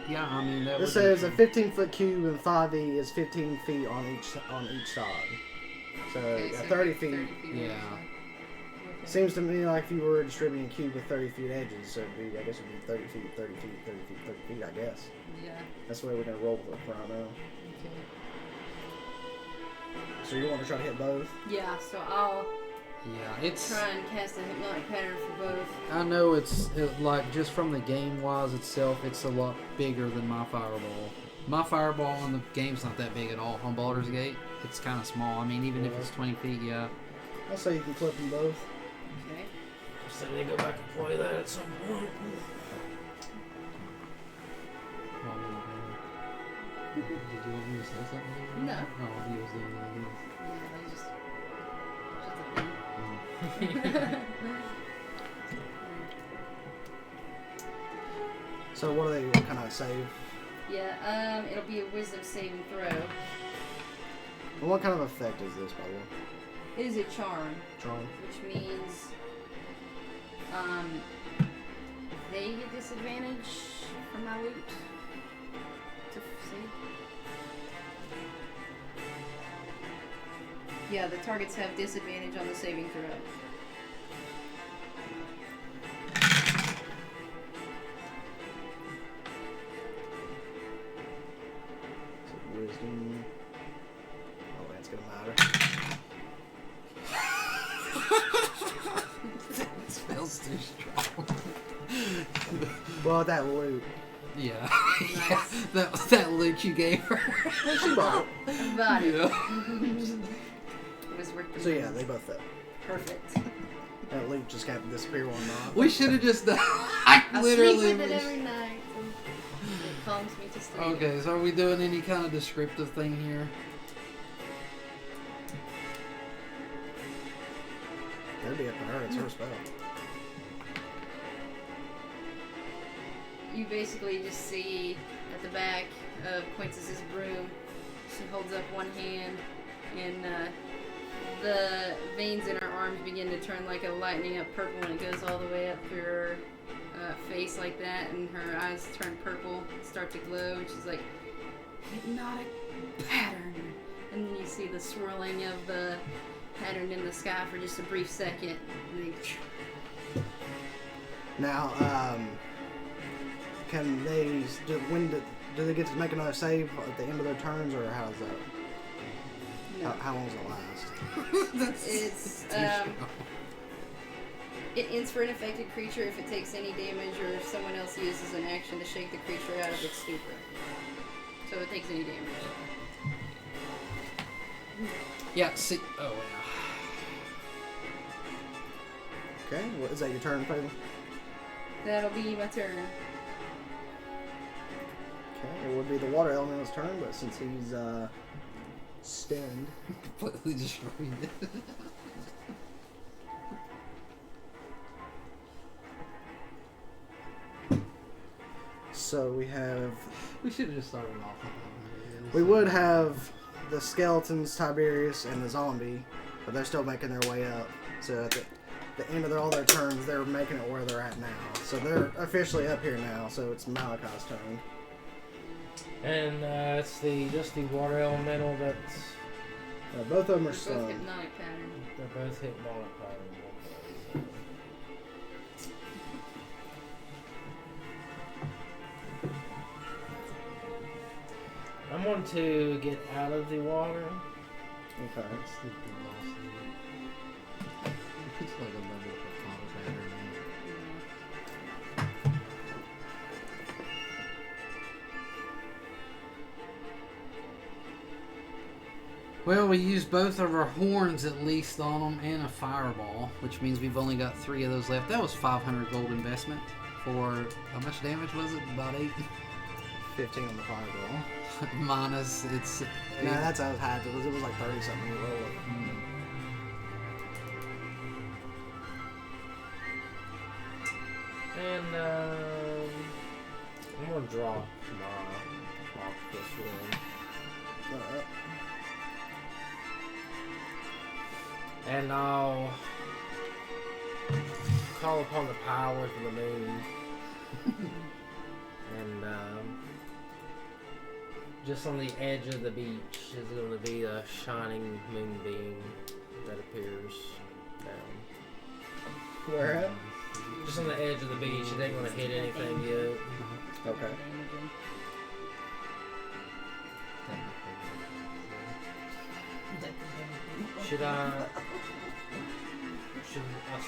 Yeah, I mean that. This says a 15-foot cube and 5e is 15 feet on each side. So, Okay, yeah, so 30 like feet. Yeah. Okay. Seems to me like if you were distributing a cube with 30 feet edges, so it'd be, I guess it'd be 30 feet, 30 feet, 30 feet, 30 feet, I guess. Yeah. That's the way we're going to roll with it right now. Okay. So you want to try to hit both? Yeah, so I'll Yeah, it's. try and cast a hypnotic pattern for both. I know it's like just from the game wise itself, it's a lot bigger than my fireball. My fireball on the game's not that big at all. On Baldur's Gate, it's kind of small. I mean, even if it's 20 feet, yeah. I'll say you can clip them both. Okay. So they go back and play that at some point. Did you want me to say something? No. Oh, he was doing that. Yeah, they just a thing. So what kind of save? Yeah, it'll be a wisdom saving throw. And what kind of effect is this, by the way? It is a charm, Charm? which means they get disadvantage from my loot. To see. Yeah, the targets have disadvantage on the saving throw. So wisdom. Oh, that's gonna matter. It smells too strong. Well, that loot. Yeah. Nice. that loot you gave her. Well, she bought it. Got it. Yeah. It was worth the So yeah, money. they both fit. Perfect. That loot just kind of disappear one night. We should have just done. I I literally. sleep with it every night. And it calms me to sleep. Okay, so are we doing any kind of descriptive thing here? That'd be up to her. It's her spell. You basically just see at the back of Quintus's broom, she holds up one hand, and the veins in her arms begin to turn like a lightning up purple, and it goes all the way up through her face like that, and her eyes turn purple, start to glow, and she's like, hypnotic pattern. And then you see the swirling of the pattern in the sky for just a brief second. And then, Now, can they? Do they get to make another save at the end of their turns, or how does that? no. How long does it last? That's It's too strong. It ends for an affected creature if it takes any damage or if someone else uses an action to shake the creature out of its stupor. So it takes any damage. Yeah, see. Oh, yeah. Okay, is that your turn, Peyton? That'll be my turn. Okay, it would be the water elemental's turn, but since he's stunned. Completely destroyed it. So we have. We should have just started off with that. We would have the skeletons, Tiberius, and the zombie, but they're still making their way up. So at the end of all their turns, they're making it where they're at now. So they're officially up here now. So it's Malachi's turn. And it's just the water elemental that's... Both of them are They're both stunned. hypnotic pattern. They're both hypnotic pattern. I'm going to get out of the water. Okay. It's like a level of combat. Well, we used both of our horns at least on them and a fireball, which means we've only got 3 of those left. That was 500 gold investment for, how much damage was it? About 8? 15 on the fireball. Minus, it's... No, that's how it had. It was like 30 something. You roll it. And I'm going to drop my octopus one. Alright. And I'll call upon the powers of the moon. And just on the edge of the beach is going to be a shining moonbeam that appears down. Where at? Just on the edge of the beach. It ain't going to hit anything yet. Okay. Should I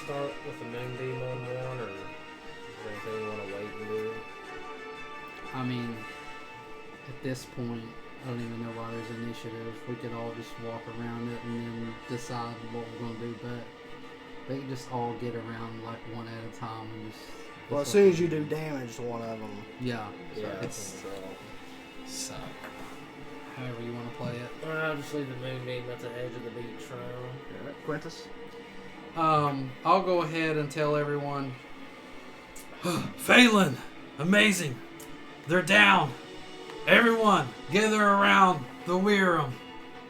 start with the moonbeam on one, or is there anything you want to wait and do? I mean, at this point, I don't even know why there's initiative. We could all just walk around it and then decide what we're going to do, but they can just all get around like one at a time and just... Well, as soon as you do damage to one of them. Yeah. Yeah, It's... So... However you want to play it. I'll just leave the moonbeam at the edge of the beach for now. Alright, Quintus? I'll go ahead and tell everyone... Phelan! Amazing! They're down! Everyone, gather around the Weiram.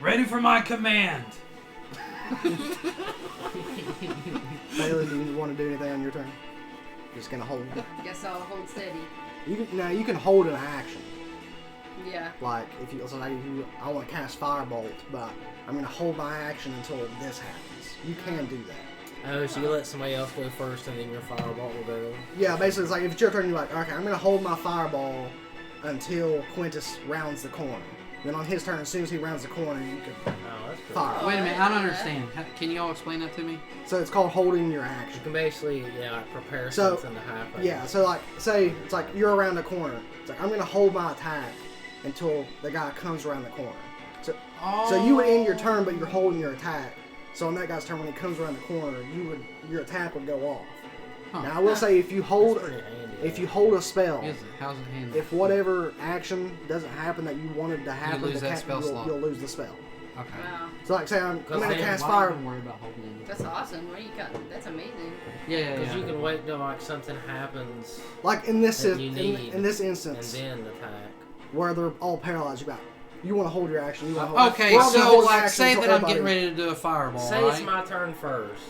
Ready for my command! Bailey, do you want to do anything on your turn? Just gonna hold. Guess I'll hold steady. You can hold an action. Yeah. Like if you, so like if you, I want to cast Firebolt, but I'm gonna hold my action until this happens. You can do that. Oh, so you let somebody else go first and then your fireball will go? Yeah, basically it's like if it's your turn, you're like, okay, I'm gonna hold my Fireball until Quintus rounds the corner. Then on his turn, as soon as he rounds the corner, you can Oh, that's cool. fire. Wait a minute, I don't understand. Can you all explain that to me? So it's called holding your You action. can basically, like, prepare So, something to happen. Yeah, so like, say it's like you're around the corner. It's like I'm gonna hold my attack until the guy comes around the corner. So you would end your turn, but you're holding your attack. So on that guy's turn, when he comes around the corner, your attack would go off. Huh. Now I will say if you hold That's pretty handy. a spell, Is it? How's it handled? if whatever action doesn't happen that you wanted to happen, lose that spell slot. you'll lose the spell. Okay. Wow. So like say I'm Because gonna then cast Why fire. even worry about holding it? That's awesome. What do you got? That's amazing. Yeah, Because yeah. you can wait till, like, something happens Like in this that you need, in this and instance then attack. where they're all paralyzed, you want to hold your action. You want to hold. Okay, we're all gonna so hold like action say until that I'm getting everybody- ready to do a fireball, Say right? it's my turn first,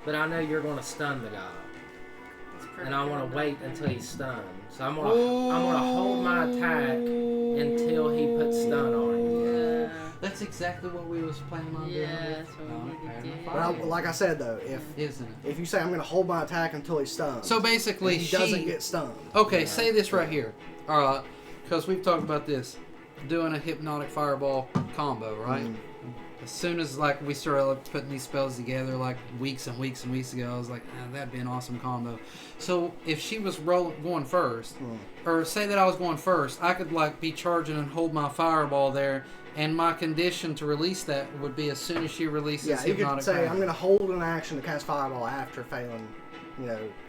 but I know you're going to stun the guy. That's pretty And I want good. to wait until he's stunned. So I'm gonna hold my attack until he puts stun on him. Yeah. That's exactly what we was planning on doing. Yeah, that's what we Okay, did. But like I said though, Isn't it? if you say I'm going to hold my attack until he's stunned, So basically, and he doesn't get stunned. Okay, say this right here. Alright, because we've talked about this. Doing a hypnotic fireball combo, right? Mhm. as soon as like we started like, putting these spells together, like weeks and weeks and weeks ago, I was like, that'd be an awesome combo. So if she was going first, or say that I was going first, I could like be charging and hold my fireball there, and my condition to release that would be as soon as she releases. Yeah, you could hypnotic say power. I'm going to hold an action to cast fireball after failing,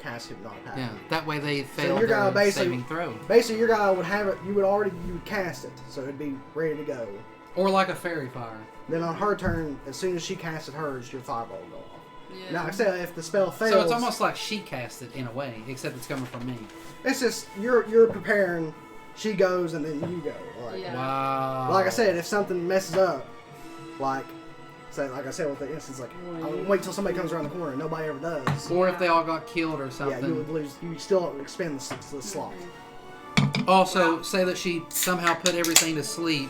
cast hypnotic power. Yeah, that way they fail your guy their saving throw. Basically, your guy would have it. You would cast it, so it'd be ready to go. Or like a fairy fire. Then on her turn, as soon as she casted hers, your fireball will go off. Yeah. Now, like I said, if the spell fails, So it's almost like she cast it in a way, except it's coming from me. it's just you're preparing. She goes and then you go. Like, Yeah. Wow. like I said, if something messes up, like I said with the instance, like I'll wait till somebody comes around the corner. Nobody ever does. Or if they all got killed or something. Yeah, you would lose. You would still expend the slot. Also, say that she somehow put everything to sleep,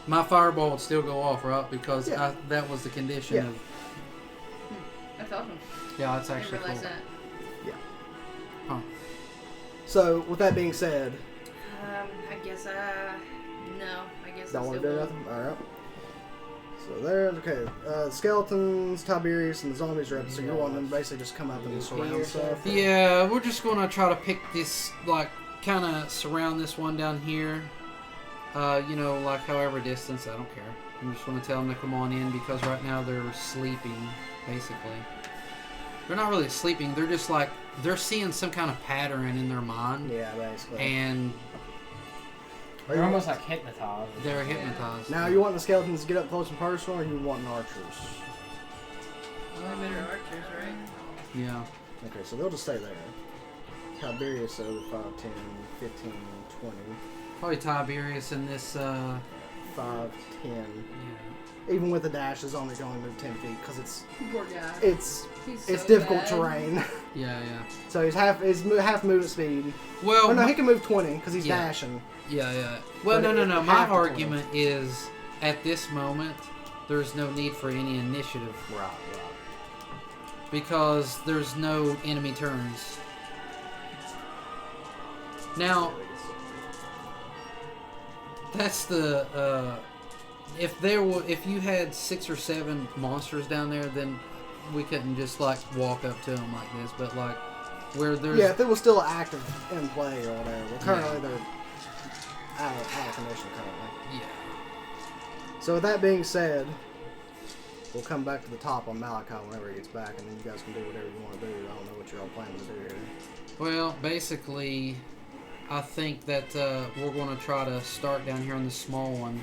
my fireball would still go off, right? Because Yeah. that was the condition Yeah. of... That's awesome. Yeah, that's I actually didn't cool. realize that. Huh. So with that being said, I guess no. I guess don't I want still to do will. nothing. All right. So there, okay. Skeletons, Tiberius, and the zombies are up. So you're wanting them to basically just come up and surround stuff. or- Yeah, we're just going to try to pick this, like, kind of surround this one down here. Like however distance, I don't care. I'm just going to tell them to come on in because right now they're sleeping, basically. They're not really sleeping. They're just like, they're seeing some kind of pattern in their mind. Yeah, basically. And They're almost like hypnotized. they're hypnotized. Now, you want the skeletons to get up close and personal, or you want archers? They're better archers, right? Yeah. Okay, so they'll just stay there. Tiberius over 5, 10, 15, 20, Probably Tiberius in this, 5, 10. yeah. Even with the dash, the zombie can only move 10 feet because Poor guy. it's He's so difficult bad. terrain. Yeah. So he's half movement speed. Well, Oh no, he can move 20 because he's Yeah. dashing. yeah. Well, But no. My half the argument is, at this moment, there's no need for any initiative Right. because there's no enemy turns. Now, that's the if you had 6 or 7 monsters down there, then we couldn't just like walk up to them like this. But like where there's Yeah, if it was still active in play or whatever. But currently they're out of commission currently. yeah. So with that being said, we'll come back to the top on Malachi whenever he gets back, and then you guys can do whatever you want to do. I don't know what you're all planning to do here. Well, basically, I think that we're going to try to start down here on the small one.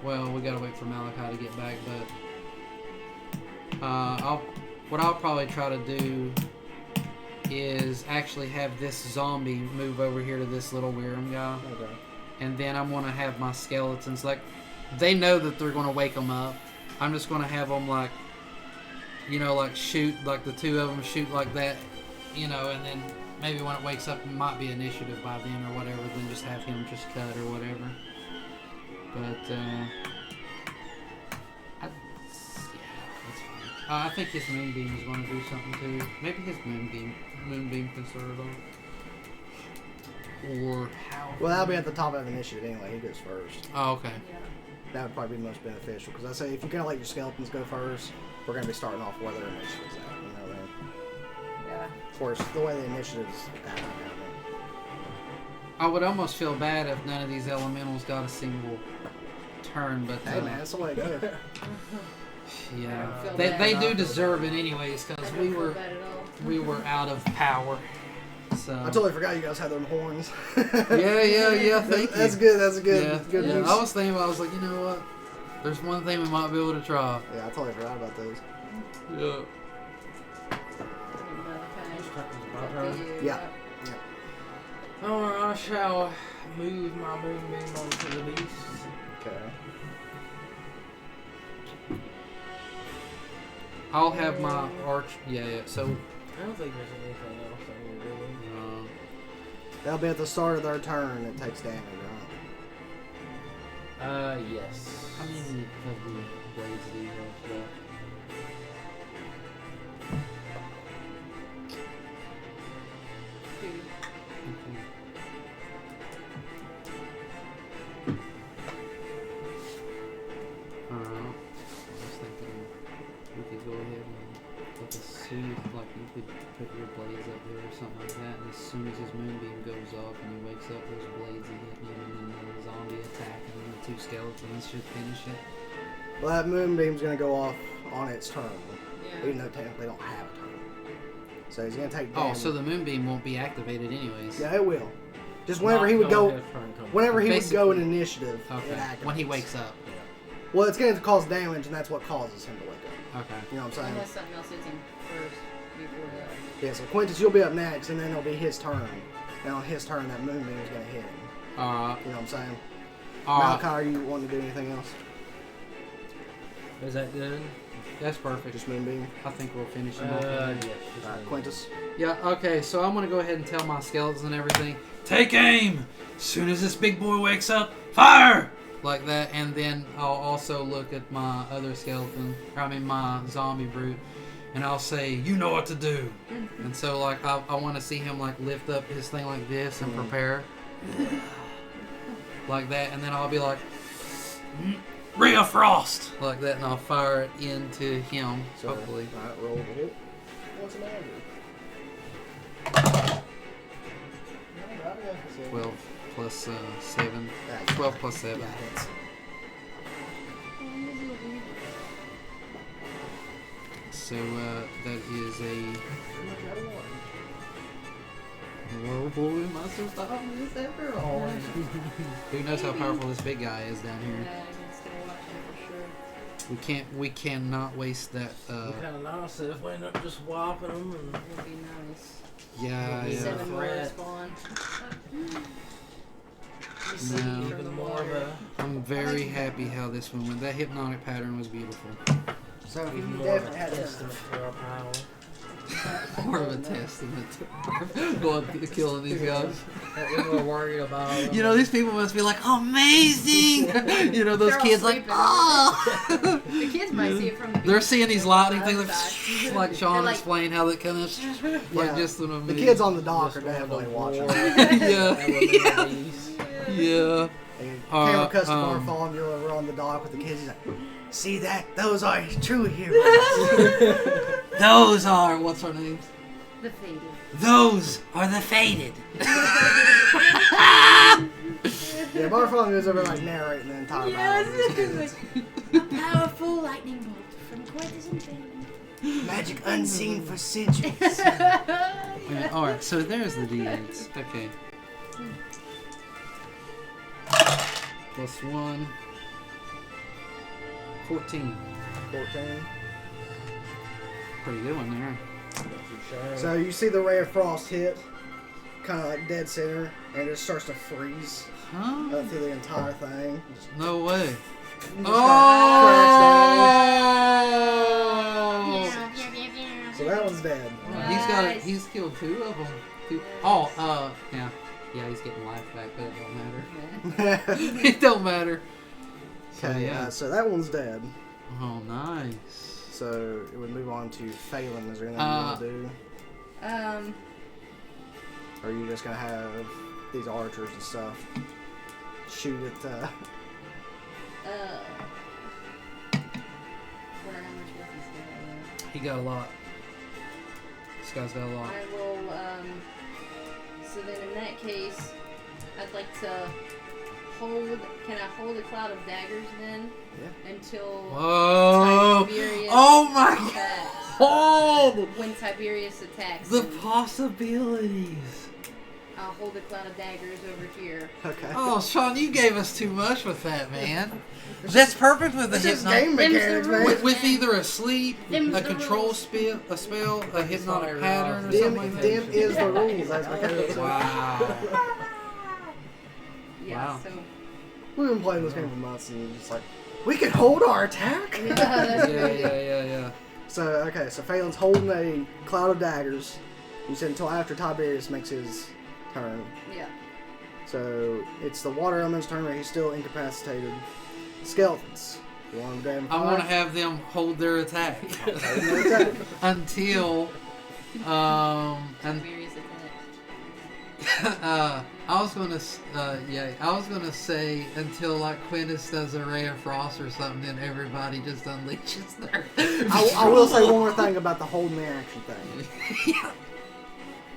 Well, we gotta wait for Malachi to get back, but what I'll probably try to do is actually have this zombie move over here to this little Wyram guy, Okay. and then I'm gonna have my skeletons like they know that they're gonna wake them up. I'm just gonna have them like shoot like the 2 of them shoot like that, and then maybe when it wakes up it might be initiative by then or whatever. Then just have him just cut or whatever. But that's fine. I think his moonbeam is going to do something too. Maybe his moonbeam can start it off. Or how? Well, that'll be at the top of initiative anyway. He goes first. Oh, okay. That would probably be the most beneficial because I say if you're gonna let your skeletons go first, we're gonna be starting off where their initiative's at. You know what I mean? Yeah. Of course, the way the initiative's at. I would almost feel bad if none of these elementals got a single turn, but Hey man, that's the way it goes. yeah, Feel they bad. do deserve it anyways because I don't feel bad at all. we were out of power. So I totally forgot you guys had them horns. yeah. Thank you. That's good. That's good. Yeah, Good yeah. use. I was thinking, I was like, you know what? There's one thing we might be able to try. Yeah, I totally forgot about those. Yeah. Yeah. Alright, I shall move my moonbeam onto the beast. Okay. I'll have my arch. Yeah. So. I don't think there's anything else I need really. That'll be at the start of their turn. It takes damage, right? Yes. How many of the blades do you have left? I was thinking we could go ahead and like a soothe, like you could put your blades up there or something like that, and as soon as his moonbeam goes off and he wakes up, those blades are hitting him, and then the zombie attack, and then the two skeletons should finish it. Well, that moonbeam's gonna go off on its turn, Yeah. even though technically they don't have a turn. So he's gonna take Oh, damage. so the moonbeam won't be activated anyways. Yeah, it will. Just whenever Not he would till go, his turn comes whenever he around. would go in initiative, it Okay. activates. When he wakes up. Well, it's going to cause damage, and that's what causes him to wake up. Okay. You know what I'm saying? Unless something else hits him first before that. Yeah, so Quintus, you'll be up next, and then it'll be his turn. And on his turn, that moonbeam is going to hit him. Alright. You know what I'm saying? Alright. Malachi, are you wanting to do anything else? Is that good? That's perfect. Just moonbeam? I think we'll finish him off. Yes. Alright, Quintus. Yeah, okay, so I'm gonna go ahead and tell my skeletons and everything. Take aim! Soon as this big boy wakes up, fire! Like that, and then I'll also look at my other skeleton, my zombie brute, and I'll say, you know what to do. And so, like, I want to see him, like, lift up his thing like this and prepare. Like that, and then I'll be like, Ray of Frost! like that, and I'll fire it into him, So, hopefully. Alright, roll the hit. What's the matter? 12 plus 7. Yeah, 12 plus 7. Yeah, hits. So, that is a... Whoa, boy, am I so stop this after all? Who knows how powerful this big guy is down Yeah, here? I can still watch him for sure. We cannot waste that. Kind of nice if we end up just whopping them and It'd be nice. Yeah, Yeah. yeah. 7 more Threat. spawn. No. even more of a I'm very happy how this one went. That hypnotic pattern was beautiful. So even you more of a definitely had testament to our power. More of a testament to going killing these guys. That we were worried about. them. You know, these people must be like, amazing! You know, those They're all kids like, sleeping. oh! The kids might see it from the They're seeing these lightning things, outside. like Sean They're like- explained how that kind of, like Yeah. just an The amazing. kids on the dock Just are one of definitely the watching. war Yeah. elements. Yeah. And Uh, camera cuts to um, Bartholomew you over on the dock with the kids. He's like, see that? Those are true heroes. Those are, what's our names? The faded. Those are the faded. Yeah, Bartholomew's over like narrating the entire battle. with his kids. A powerful lightning bolt from Quintus and Faded. Magic unseen for centuries. Alright, so there's the D8s. Okay. Plus 1. 14. 14. Pretty good one there. So you see the ray of frost hit, kind of like dead center, and it just starts to freeze Huh? through the entire thing. Just No way. just cracks Oh! down. So that one's dead. He's got it. Nice. He's killed 2 of them. Oh, yeah. Yeah, he's getting life back, but it don't matter. Okay, It don't matter. So, yeah. so that one's dead. Oh, nice. So it would move on to Phelan. Is there anything you want to do? Or are you just gonna have these archers and stuff shoot at? Where, how much weapons do I have? He got a lot. This guy's got a lot. I will, so then in that case, I'd like to can I hold a cloud of daggers then? Yeah. Until Whoa! Tiberius Oh my god! attacks. Oh! When Tiberius attacks, The then possibilities. I'll hold a cloud of daggers over here. Okay. Oh, Sean, you gave us too much with that, man. That's perfect with the This is hypnotic. game Them's the mechanics, rules. man. With either a sleep, Them's a the control rules. spell, a hypnotic Sorry, pattern, or Ralph. something Them, like them that. is the rules as mechanics. Wow. Yeah, Wow. so We've been playing this game for months, and you're just like, we can hold our attack. yeah, that's Yeah, pretty yeah. So okay, so Phelan's holding a cloud of daggers. You said until after Tiberius makes his turn. Yeah. So it's the water element's turn where he's still incapacitated. Skeletons. You want them to I want to have them hold their attack attack. until, and Tiberius I was gonna say until like Quintus does a ray of frost or something, then everybody just unleashes their. I will say one more thing about the holding the action thing. Yeah.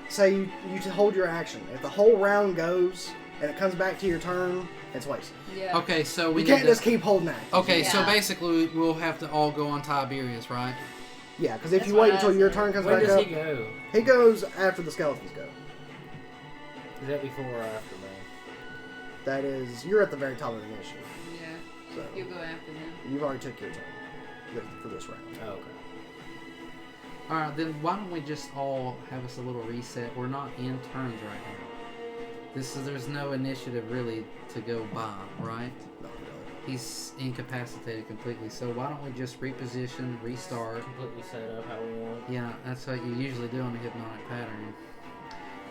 Say you hold your action. If the whole round goes and it comes back to your turn, it's wasted. Yeah. Okay, so we You need can't just keep holding action. Okay, so Yeah. basically we'll have to all go on Tiberius, right? Yeah, because if That's you what wait I until your said. turn comes Where back does up, he go? he goes after the skeletons go. Is that before or after me? That is, you're at the very top of the initiative. Yeah. So You go after them. you've already took your turn for this round. Oh, okay. Alright, then why don't we just all have us a little reset? We're not in turns right now. There's no initiative really to go by, right? No, really. He's incapacitated completely, so why don't we just reposition, restart? Completely set up how we want. Yeah, that's what you usually do on a hypnotic pattern.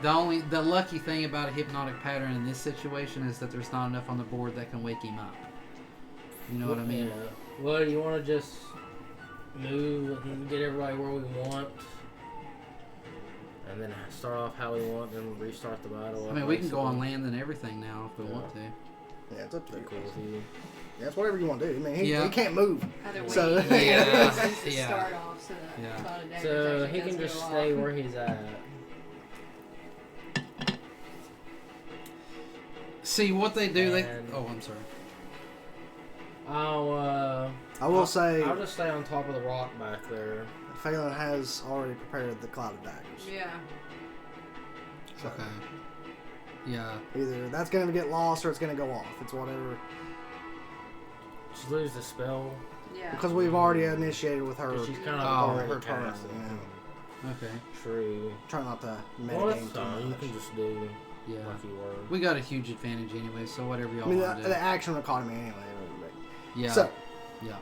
The lucky thing about a hypnotic pattern in this situation is that there's not enough on the board that can wake him up. You know what I mean? Yeah. Well, you want to just move and get everybody where we want, and then start off how we want, then restart the battle. I mean, we can go on land and everything now if we Yeah. want to. Yeah, it's up to you. Cool with you. Yeah, it's whatever you want to do. I mean, he Yeah. can't move. Either way, So- Yeah. just to Yeah. start off so that Yeah. Cloud of Daggers So actually he can does just go stay off. where he's at. See what they do. And- Oh, I'm sorry. I will say, I'll just stay on top of the rock back there. Phelan has already prepared the cloud of daggers. Yeah. So Okay. Yeah. either that's going to get lost or it's going to go off. It's whatever. Just lose the spell. Yeah. Because we've already initiated with her. 'Cause she's kind of Oh, already her turn. cast it. Yeah. Okay. True. Try not to Well, that's metagame too fine. You much. can just do Yeah. like you were. We got a huge advantage anyway, so whatever y'all I mean, want to do. the action economy anyway. Yeah. So, Yeah.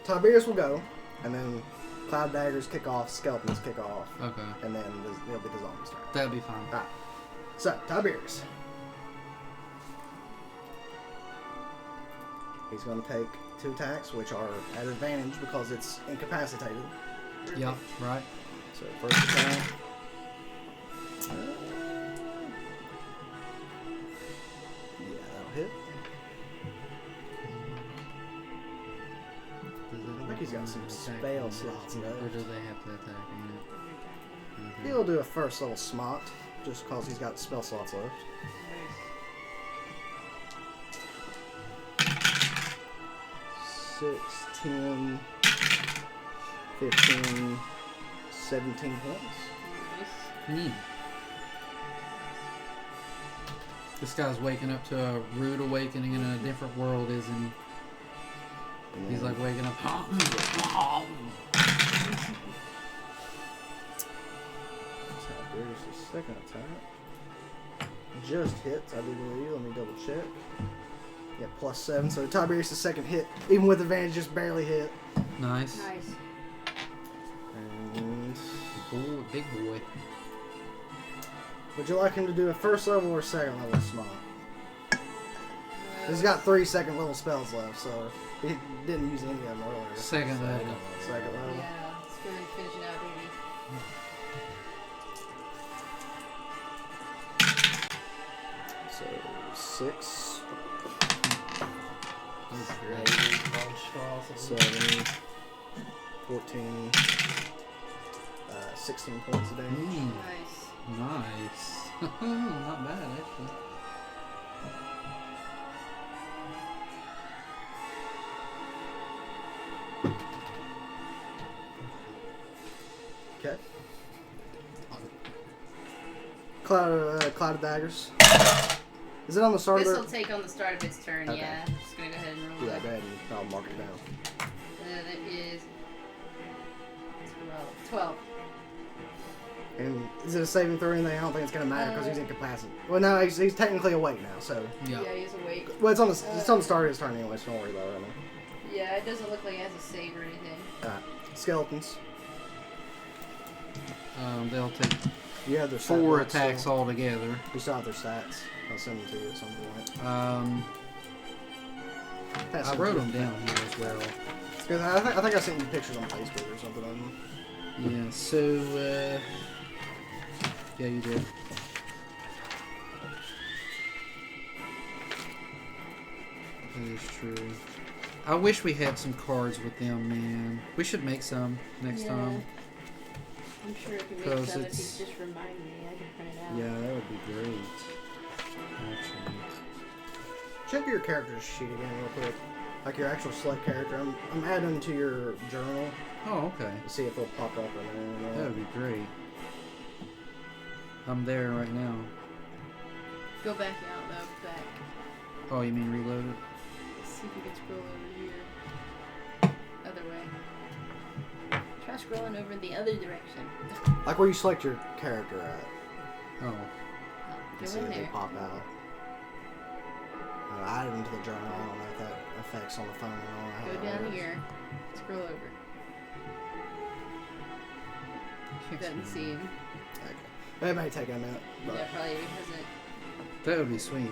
Tiberius will go, and then cloud daggers kick off, skeletons kick off, Okay. and then it'll be the zombies turn. That'd be fine. Alright. So, Tiberius. He's going to take 2 attacks, which are at advantage because it's incapacitated. Yep. Right. So, first attack. Yeah, that'll hit. I think he's got some spell slots Or left. do they have to attack on it? Okay. He'll do a first level smot, just because he's got spell slots left. 6, 10, 15, 17 points. Hmm. This guy's waking up to a rude awakening in a different world, isn't he? And He's then like waking up. Tiberius' second attack. Just hits, I do believe. Let me double check. Yeah, +7. So Tiberius' second hit, even with advantage, just barely hit. Nice. Nice. And Ooh, big boy. would you like him to do a first level or second level smite? He's got 3 second level spells left, so he didn't use any of them earlier. Second level. Second level. Yeah, let's go ahead and finish it out, baby. So 6, So 7, 14, 16 points of damage. Mm, Nice. nice. Not bad, actually. Okay. Cloud of daggers. Is it on the start This of will it? take on the start of its turn, Okay. yeah. Just gonna go ahead and roll Yeah, it. go ahead and I'll mark it down. That is 12. And is it a saving throw or anything? I don't think it's gonna matter because he's incapacitated. Well, no, he's technically awake now, so. Yeah. Yeah, he's awake. Well, it's on the start of his turn anyway, so don't worry about it right now. Yeah, it doesn't look like it has a save or anything. Alright. Skeletons. They'll take You have their stat 4 blocks attacks still. altogether. You still have their stats. I'll send them to you at some point. I wrote them down here as well. Because I think I sent you pictures on Facebook or something of them. Yeah, so, yeah, you did. That is true. I wish we had some cards with them, man. We should make some next time. I'm sure if you make 'Cause some, if it's- you just remind me, I can print it out. Yeah, that would be great. Actually. Check your character's sheet again real quick. Like your actual select character. I'm adding to your journal Oh, okay. to see if it'll pop up in there. That would be great. I'm there right now. Go back out though, back. Oh, you mean reload it? See if you can scroll over here. Other way. Try scrolling over the other direction. Like where you select your character at. Oh. Oh, And see go in if they there. pop out. I added them to the journal. I don't know if that affects on the phone or not. how Go that down works. here. Scroll over. Doesn't see him. Okay. It may take a minute. But Yeah, probably hasn't. That would be sweet.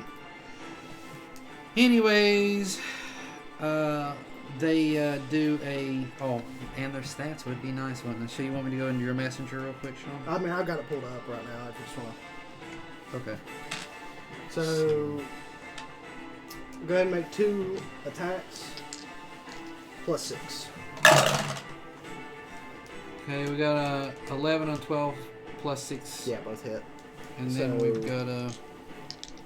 Anyways, they do a... Oh, and their stats would be nice, wouldn't it? So you want me to go into your messenger real quick, Sean? I mean, I've got it pulled up right now if you just want to. Okay. So, go ahead and make 2 attacks plus 6. Okay, we got a 11 and 12 plus 6. Yeah, both hit. And then so- we've got a...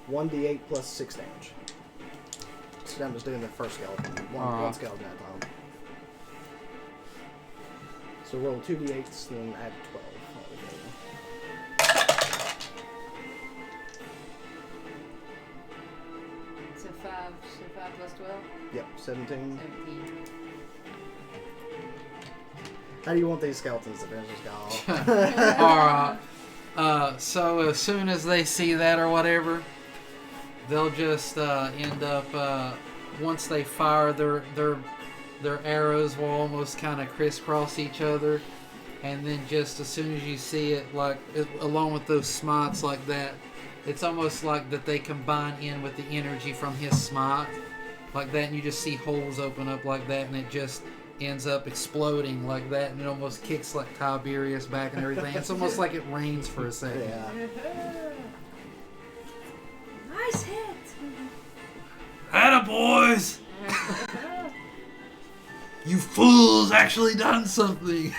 1d8 plus 6 damage. So I'm just doing the first skeleton. One Alright. skeleton at a time. So roll 2d8s, then add 12. So 5 plus 12? Yep, 17. 17. How do you want these skeletons to finish this guy off? Alright. So as soon as they see that or whatever, they'll just end up... once they fire, their arrows will almost kind of crisscross each other. And then just as soon as you see it, like along with those smites like that, it's almost like that they combine in with the energy from his smite. Like that, and you just see holes open up like that, and it just ends up exploding like that, and it almost kicks like Tiberius back and everything. It's almost like it rains for a second. Yeah. Nice hit! Atta boys! You fools actually done something!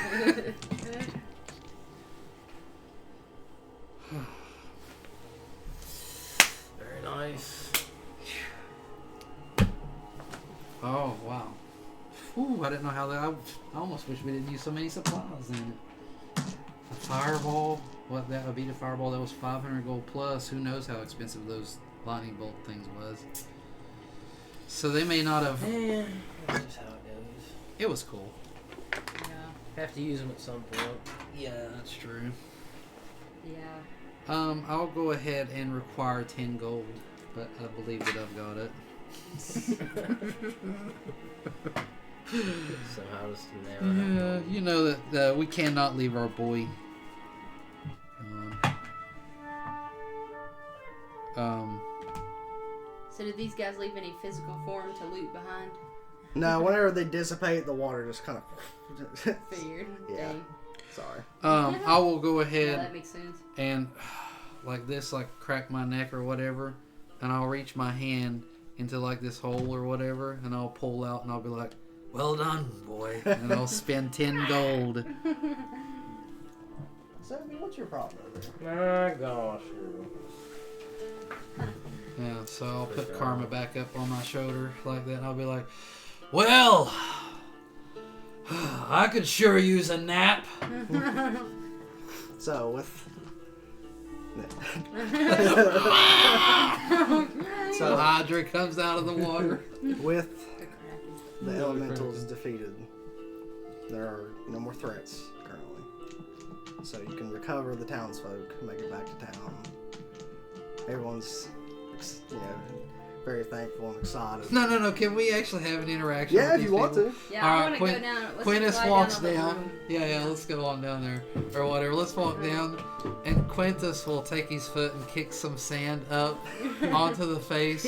Very nice. Oh, wow. Ooh, I didn't know how that... I almost wish we didn't use so many supplies in it. A fireball. What, that would be the fireball. That was 500 gold plus. Who knows how expensive those lightning bolt things was. So they may not have... Yeah, that's just how it goes. It was cool. Yeah. Have to use them at some point. Yeah, that's true. Yeah. I'll go ahead and require 10 gold. But I believe that I've got it. Somehow just never. Yeah, you know that we cannot leave our boy. So did these guys leave any physical form to loot behind? No, whenever they dissipate, the water just kind of... Figured. Yeah. Dang. Sorry. I will go Yeah, ahead that makes sense. and like this, like crack my neck or whatever, and I'll reach my hand into like this hole or whatever, and I'll pull out and I'll be like, "Well done, boy," and I'll spend 10 gold. So, I mean, what's your problem over there? My gosh. Yeah, so I'll put Karma back up on my shoulder like that, and I'll be like, "Well, I could sure use a nap." So, with... So Hydra comes out of the water. With the elementals defeated, there are no more threats currently. So you can recover the townsfolk, make it back to town. Everyone's, very thankful and excited. No. Can we actually have an interaction? Yeah, with if you these want people? to. Yeah, All I right, want to go down. Let's Quintus fly walks down. down. On the room. Yeah, let's go on down there or whatever. Let's walk down, and Quintus will take his foot and kick some sand up onto the face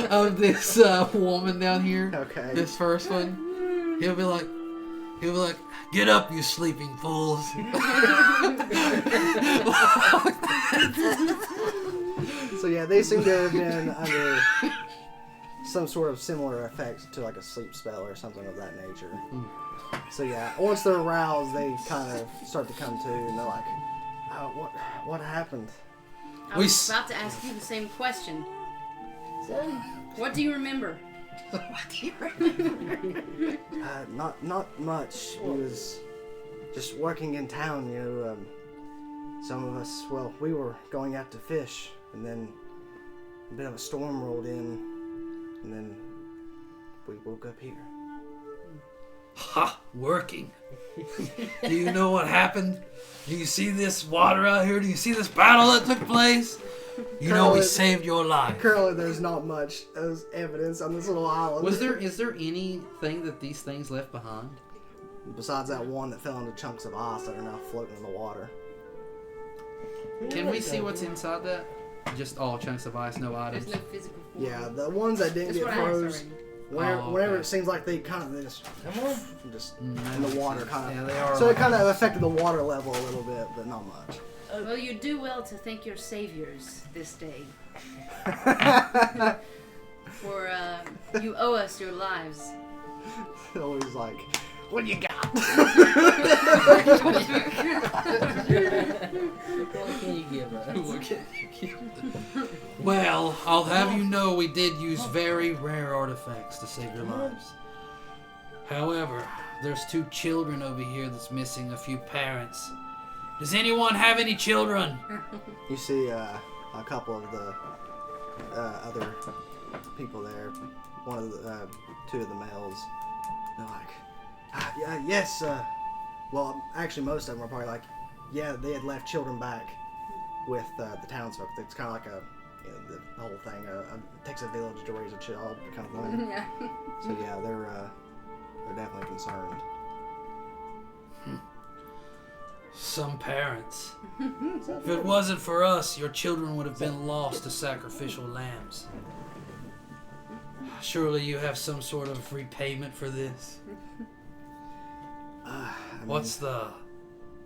of this woman down here. Okay. This first one. He'll be like, "Get up, you sleeping fools!" So yeah, they seem to have been under some sort of similar effects to like a sleep spell or something of that nature. So yeah, once they're aroused, they kind of start to come to, and they're like, what happened? I was about to ask you the same question. What do you remember? Not much. We was just working in town, you know. Some of us, well, we were going out to fish, and then a bit of a storm rolled in, and then we woke up here. Ha! Working. Do you know what happened? Do you see this water out here? Do you see this battle that took place? You know we saved your life. Currently, there's not much as evidence on this little island. Is there anything that these things left behind? Besides that one that fell into chunks of ice that are now floating in the water. Can we see what's inside that? Just all chunks of ice, no items. There's no physical form. Yeah, the ones that didn't That's get what I asked froze. already. Whenever okay. it seems like they just in the water kind of. Yeah, they are. So it kind of affected the water level a little bit, but not much. Well, you do well to thank your saviors this day. For you owe us your lives. Always like, what you got? What can you give us? Well, I'll have you know we did use very rare artifacts to save your lives. However, there's 2 children over here that's missing a few parents. Does anyone have any children? You see a couple of the other people there. One of the 2 of the males. They're like, yeah, yes. Well, actually, most of them are probably like, yeah, they had left children back with the townsfolk. It's kind of like the whole thing. It takes a village to raise a child, kind of thing. Yeah. So yeah, they're definitely concerned. Some parents. If it wasn't for us, your children would have been lost to sacrificial lambs. Surely you have some sort of repayment for this. What's the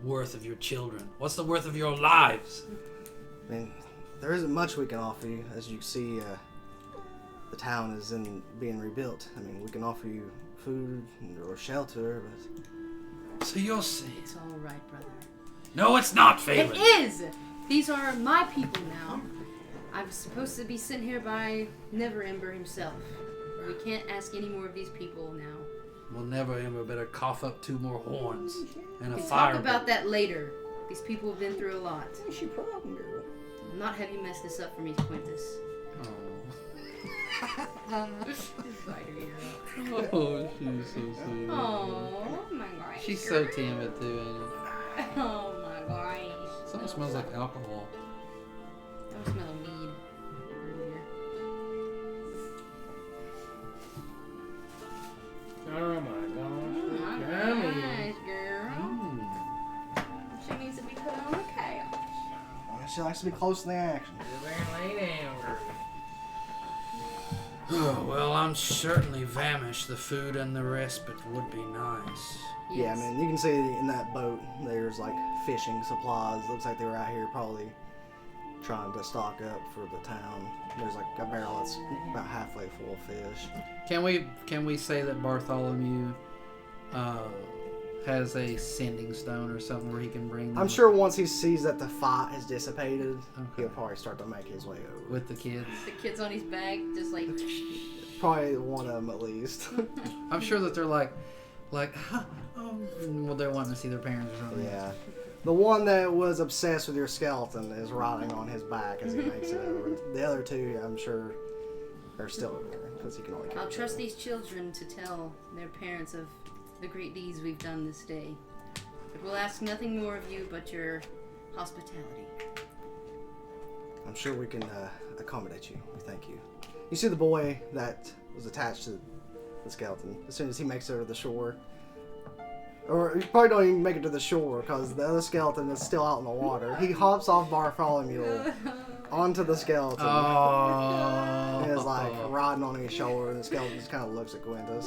worth of your children? What's the worth of your lives? I mean, there isn't much we can offer you. As you see, the town is being rebuilt. I mean, we can offer you food or shelter, but... So you'll see. It's all right, brother. No, it's not, Phelan. It is! These are my people now. I'm supposed to be sent here by Never Ember himself. We can't ask any more of these people now. We'll never ever better cough up 2 more horns and a We'll fire. talk about that later. These people have been through a lot. What's your problem, girl? I'll not have you mess this up for me, Quintus. Oh, she's so sweet. Oh my gosh. She's so timid too, ain't it? Oh my gosh. Something smells like alcohol. I smell weed earlier. Oh my gosh. Oh my Yummy. gosh, girl. She needs to be put on the couch. She likes to be close to the action. Lay down, girl. Oh, well, I'm certainly famished. The food and the respite would be nice. Yeah, I mean, you can see in that boat, there's like fishing supplies. Looks like they were out here probably trying to stock up for the town. There's like a barrel that's about halfway full of fish. Can we say that Bartholomew has a sending stone or something where he can bring them I'm sure once he sees that the fight has dissipated, Okay. he'll probably start to make his way over. with the kids? The kids on his back, just like. Probably one of them at least. I'm sure that they're like, well, they're wanting to see their parents or something. Yeah. The one that was obsessed with your skeleton is riding on his back as he makes it over. The other 2, I'm sure, are still over there because he can only carry I'll trust two. these children to tell their parents of the great deeds we've done this day. But we'll ask nothing more of you but your hospitality. I'm sure we can accommodate you. We thank you. You see the boy that was attached to the skeleton. As soon as he makes it over the shore, or you probably don't even make it to the shore because the other skeleton is still out in the water. He hops off Bartholomew onto the skeleton. Oh. And is like riding on his shoulder, and the skeleton just kind of looks at Quintus.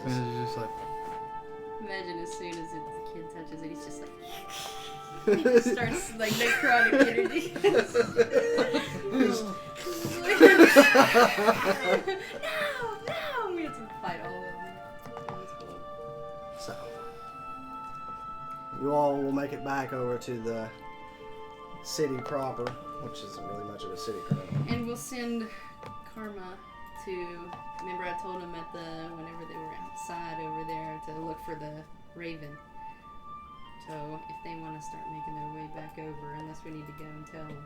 And it's just like, Imagine as soon as the kid touches it, he's just like. He just starts like necrotic energy. No! We have to fight all of them. That's cool. So, you all will make it back over to the city proper, which isn't really much of a city currently. And we'll send Karma to. Remember, I told him whenever they were outside over there to look for the Raven. So if they want to start making their way back over, unless we need to go and tell them.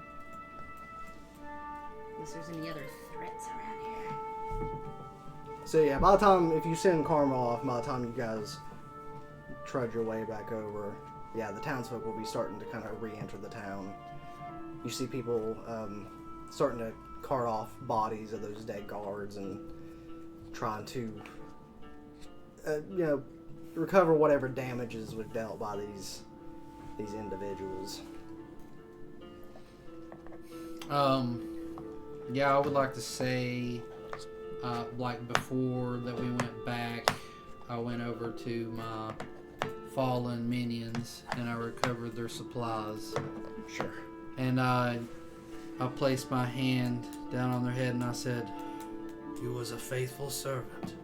Unless there's any other threats around here. So yeah, by the time, if you send Karma off, by the time you guys trudge your way back over, yeah, the townsfolk will be starting to kind of re-enter the town. You see people starting to cart off bodies of those dead guards and trying to, recover whatever damages was dealt by these individuals. Yeah, I would like to say, like before that we went back, I went over to my fallen minions and I recovered their supplies. Sure. And I placed my hand down on their head and I said, "You was a faithful servant.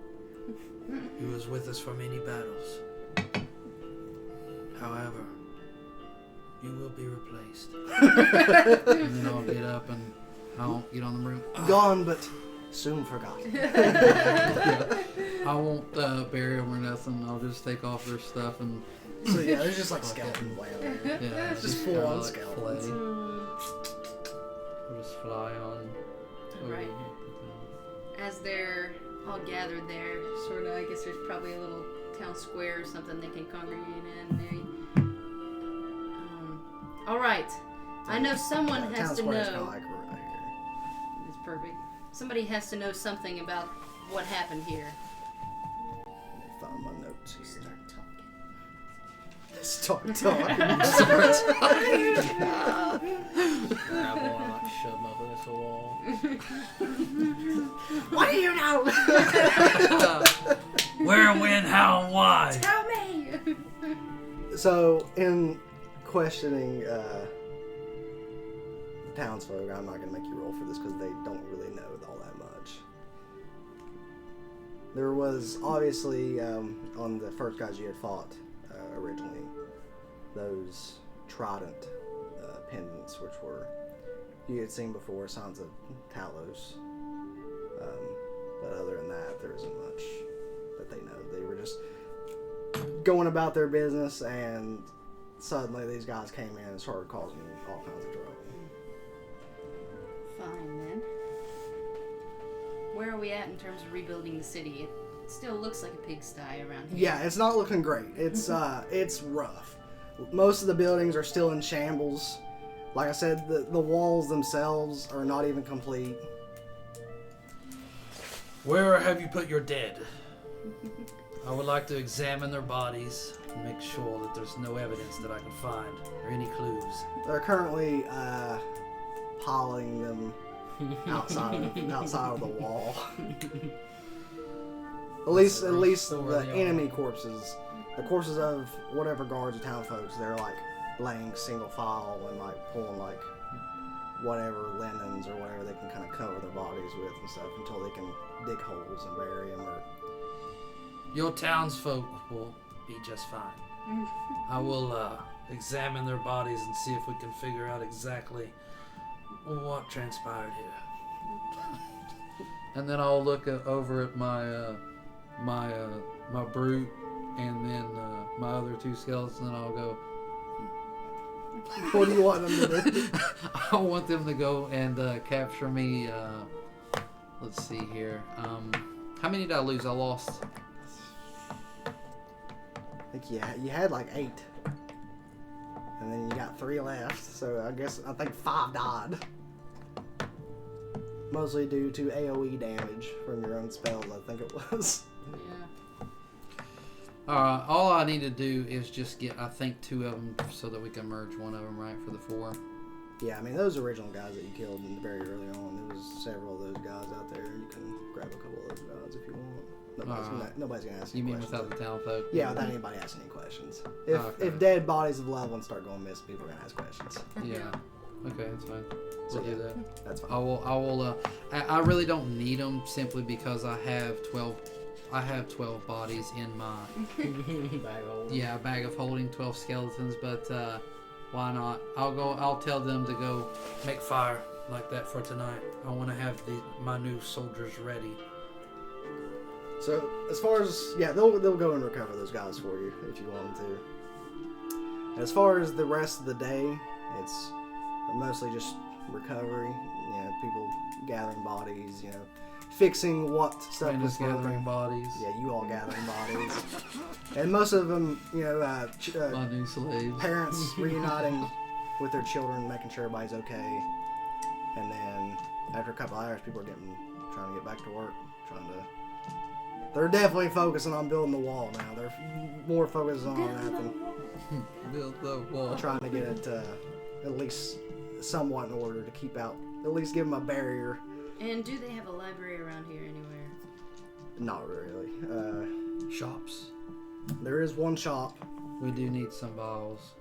You was with us for many battles. However, you will be replaced." And then I'll get up and I'll get on the roof. Gone, but soon forgot. I won't bury them or nothing. I'll just take off their stuff and So yeah, there's just like skeletons laying there. yeah, Just kinda full on like skeletons. flay. I'll just fly on. Right. As they're all gathered there, sort of, I guess there's probably a little town square or something they can congregate in. All right. I know someone has Town to square is kinda know. like right here. It's perfect. Somebody has to know something about what happened here. Let me find my notes here. Start talking. Start talking. Grab one and like shove him up against the wall. What do you know? Where, when, how, and why? Tell me. So, in questioning townsfolk, I'm not going to make you roll for this because they don't really know all that much. There was obviously, on the first guys you had fought originally, those trident pendants, which were, you had seen before, signs of Talos. But other than that, there isn't much that they know. They were just going about their business, and suddenly these guys came in and started causing all kinds of trouble. Fine then. Where are we at in terms of rebuilding the city? It still looks like a pigsty around here. Yeah, it's not looking great. It's it's rough. Most of the buildings are still in shambles. Like I said, the walls themselves are not even complete. Where have you put your dead? I would like to examine their bodies and make sure that there's no evidence that I can find or any clues. They're currently piling them outside of the wall. At least the enemy corpses, the corpses of whatever guards or town folks, they're like laying single file and like pulling like whatever linens or whatever they can kind of cover their bodies with and stuff until they can dig holes and bury them. Or Your townsfolk will be just fine. I will examine their bodies and see if we can figure out exactly what transpired here. And then I'll look over at my brute and then my other two skeletons, and I'll go, what do you want them to do? I want them to go and capture me. Let's see here. How many did I lose? I lost. I think you had like 8, and then you got 3 left. So I think 5 died, mostly due to AOE damage from your own spells. I think it was. Yeah. All I need to do is just get, I think, 2 of them so that we can merge one of them, right, for the 4. Yeah, I mean, those original guys that you killed very early on, there was several of those guys out there. You can grab a couple of those guys if you want. nobody's gonna ask any You mean questions. without the town folk? Yeah, without anybody asking any questions. If Okay. if dead bodies of loved ones start going missing, people are gonna ask questions. Yeah. Okay, that's fine. So, We'll do yeah. that. That's fine. I will. I really don't need them simply because I have 12. I have 12 bodies in my bag of holding 12 skeletons. But why not? I'll tell them to go. Make fire like that for tonight. I want to have my new soldiers ready. So as far as they'll go and recover those guys for you if you want them to. As far as the rest of the day, it's mostly just recovery. You know, people gathering bodies. You know, fixing what stuff I'm was just gathering broken. bodies. Yeah, you all gathering bodies, and most of them, you know, My new slaves. parents reuniting with their children, making sure everybody's okay, and then after a couple hours, people are trying to get back to work, They're definitely focusing on building the wall now. They're more focused on that than Build the wall. trying to get it at least somewhat in order to keep out, at least give them a barrier. And do they have a library around here anywhere? Not really. Shops. There is one shop. We do need some balls.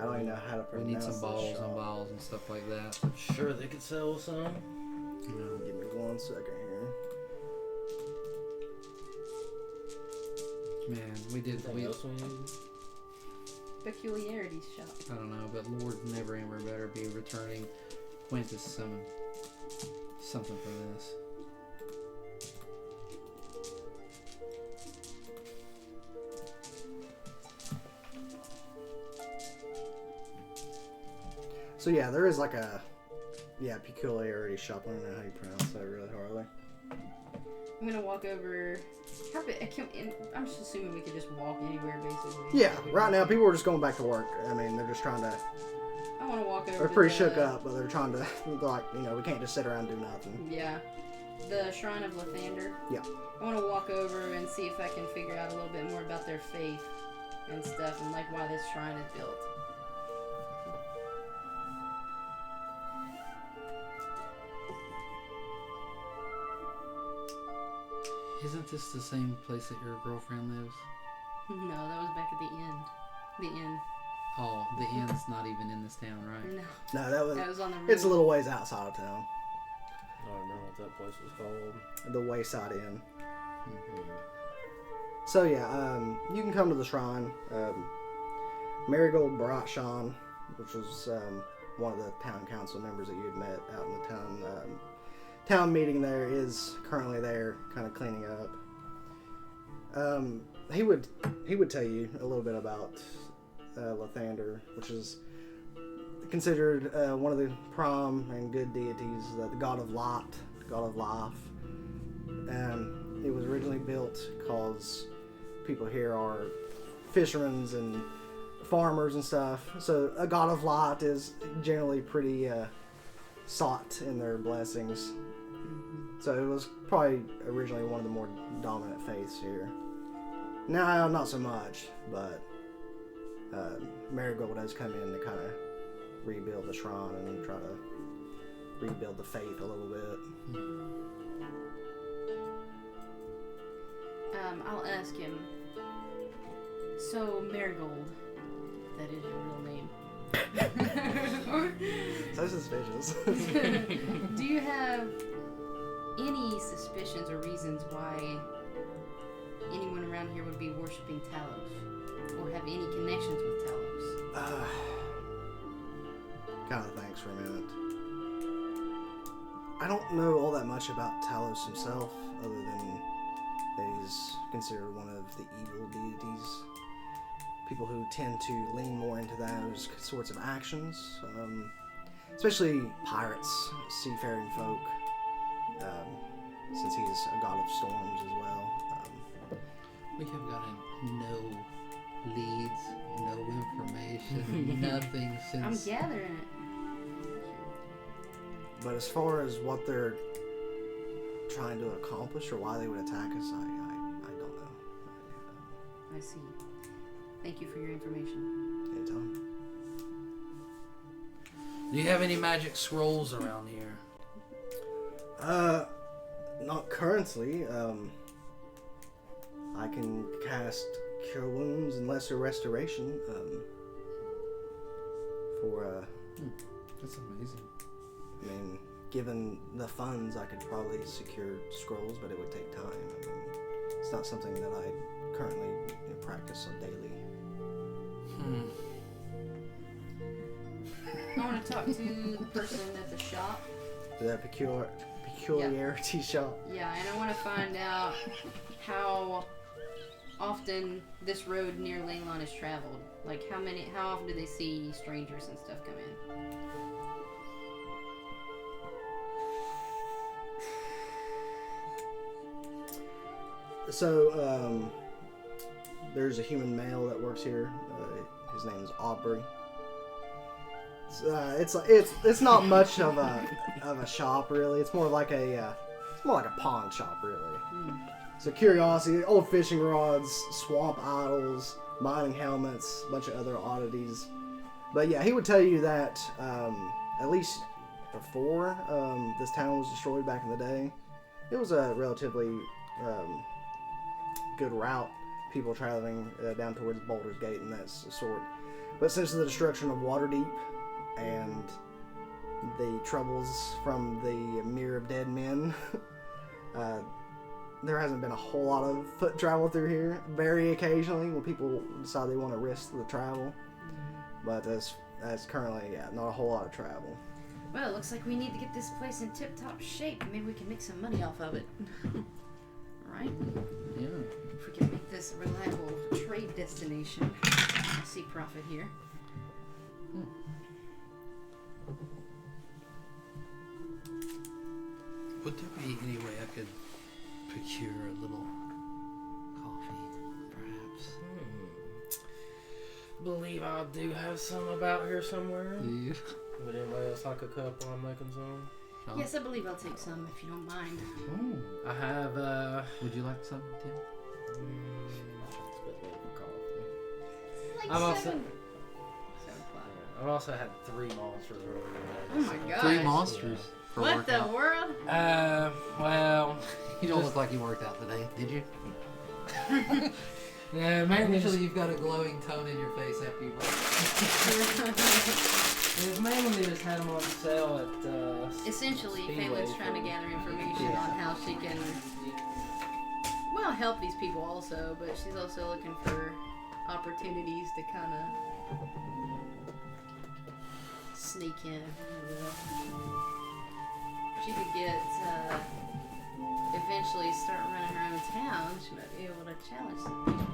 I don't even know how to We pronounce need some this balls shop. and balls and stuff like that. Sure, they could sell some. Give me 1 second here. Man, we did. Anything else we need? Peculiarities shop. I don't know, but Lord Neverember better be returning Quintus something for this. So yeah, there is like a peculiarity shop. I don't know how you pronounce that really hardly. I'm gonna walk over. I'm just assuming we could just walk anywhere, basically. Yeah, right now people are just going back to work. I mean, they're just trying to. I want to walk over. They're to pretty the- shook up, but they're trying to like, you know, we can't just sit around and do nothing. Yeah, the Shrine of Lathander. Yeah. I want to walk over and see if I can figure out a little bit more about their faith and stuff, and like why this shrine is built. Isn't this the same place that your girlfriend lives? No, that was back at the inn. The inn. Oh, the inn's not even in this town, right? No, No, that that was on the road. it's a little ways outside of town. I don't remember what that place was called. The Wayside Inn. Mm-hmm. So yeah, you can come to the shrine. Marigold Barat-Shan, which was one of the town council members that you had met out in the town meeting there, is currently there, kind of cleaning up. He would tell you a little bit about Lathander, which is considered one of the prime and good deities, the god of light, god of life. It was originally built because people here are fishermen and farmers and stuff. So a god of light is generally pretty sought in their blessings. So it was probably originally one of the more dominant faiths here. Now, not so much, but Marigold has come in to kind of rebuild the shrine and try to rebuild the faith a little bit. I'll ask him. So, Marigold, that is your real name. So suspicious. Do you have any suspicions or reasons why anyone around here would be worshipping Talos? Or have any connections with Talos? Kind of thanks for a minute. I don't know all that much about Talos himself, other than that he's considered one of the evil deities. People who tend to lean more into those sorts of actions, especially pirates, seafaring folk, since he's a god of storms as well. We have gotten no leads, no information, nothing since. I'm gathering it. But as far as what they're trying to accomplish or why they would attack us, I don't know. I see. Thank you for your information. Anytime. Do you have any magic scrolls around here? Not currently. I can cast Cure Wounds and Lesser Restoration. For That's amazing. I mean, given the funds, I could probably secure scrolls, but it would take time. I mean, it's not something that I currently practice on daily. I want to talk to the person at the shop. The peculiarity shop. Yeah, and I want to find out how often this road near Lelion is traveled. Like, how often do they see strangers and stuff come in? So, there's a human male that works here. His name is Aubrey. It's not much of a shop really. It's more like a pawn shop really. So curiosity, old fishing rods, swamp idols, mining helmets, a bunch of other oddities. But yeah, he would tell you that at least before this town was destroyed back in the day, it was a relatively good route. People traveling down towards Boulder's Gate and that sort. But since the destruction of Waterdeep and the troubles from the Mirror of Dead Men, there hasn't been a whole lot of foot travel through here. Very occasionally when people decide they want to risk the travel. But as currently, not a whole lot of travel. Well, it looks like we need to get this place in tip-top shape. Maybe we can make some money off of it. Right? Yeah. If we can make this a reliable trade destination, I see profit here. Would there be any way I could procure a little coffee, perhaps? Believe I do have some about here somewhere. Yeah. Would anybody else like a cup while I'm making some? Oh. Yes, I believe I'll take some if you don't mind. Ooh. I have, Would you like some, Tim? Like I'm also- 7 o'clock. I've also had 3 monsters earlier. Oh my gosh. 3 monsters. For What the workout. world? Well, You don't look like you worked out today, did you? yeah, mainly Usually you've got a glowing tone in your face after you mainly just had them on sale at, Essentially, Speedway Phelan's trying to gather information on how she can, well, help these people also, but she's also looking for opportunities to kind of sneak in, if you will. She could get, eventually start running her own town. She might be able to challenge some people.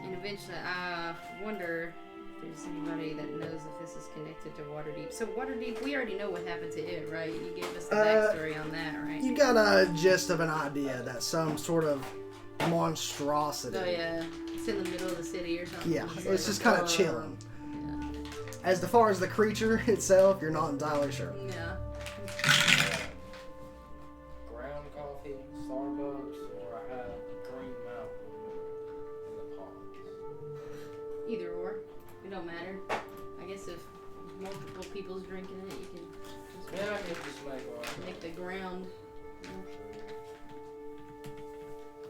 And eventually, I wonder if there's anybody that knows if this is connected to Waterdeep. So Waterdeep, we already know what happened to it, right? You gave us the backstory on that, right? You got a gist of an idea that some sort of monstrosity. Oh yeah, it's in the middle of the city or something. Yeah, it's just kind of chilling. Yeah. As far as the creature itself, you're not entirely sure. Yeah. ground coffee, Starbucks, or I have Green Mountain in the ponds. Either or, it don't matter. I guess if multiple people's drinking it, you can just Yeah, I can just make one. make the ground. You know.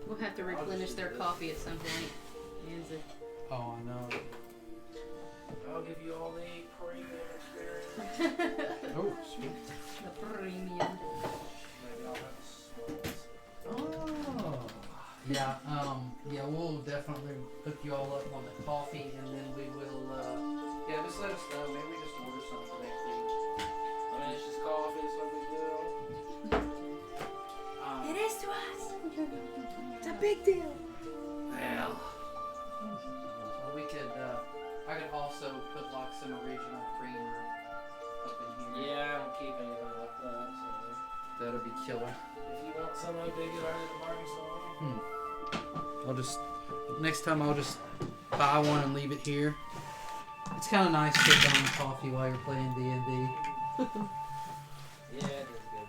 We'll have to replenish their coffee at some point. Anza. Oh, I know. I'll give you all the premium experience. Oh, sweet. The premium. Maybe I'll have Oh. Yeah, we'll definitely hook you all up on the coffee, and then we will, just let us know. Maybe we just order some for next week. I mean, it's just coffee, it's no big deal. It is to us. It's a big deal. Well, we could, I could also put like some original creamer up in here. Yeah, I don't keep anything like that, so That'll be killer. if you want some, I'll dig it out of the bring some. Next time I'll just buy one and leave it here. It's kind of nice sipping on coffee while you're playing D&D. Yeah, it is good.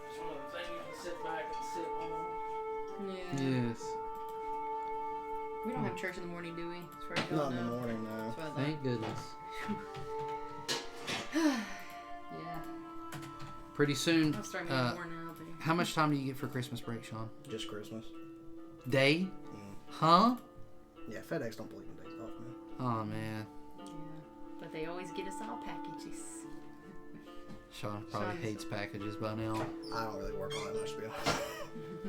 It's one of the things you can sit back and sip on. Yeah. Yes. We don't have church in the morning, do we? As far as y'all Not in the know. morning, no. That's what I thought. Thank goodness. Yeah. Pretty soon. I'm starting to get worn out. But... How much time do you get for Christmas break, Sean? Just Christmas. Day? Mm. Huh? Yeah, FedEx don't believe in days off, man. Oh man. Yeah. But they always get us all packages. Sean probably Sean's- hates packages by now. I don't really work all that much, to be honest.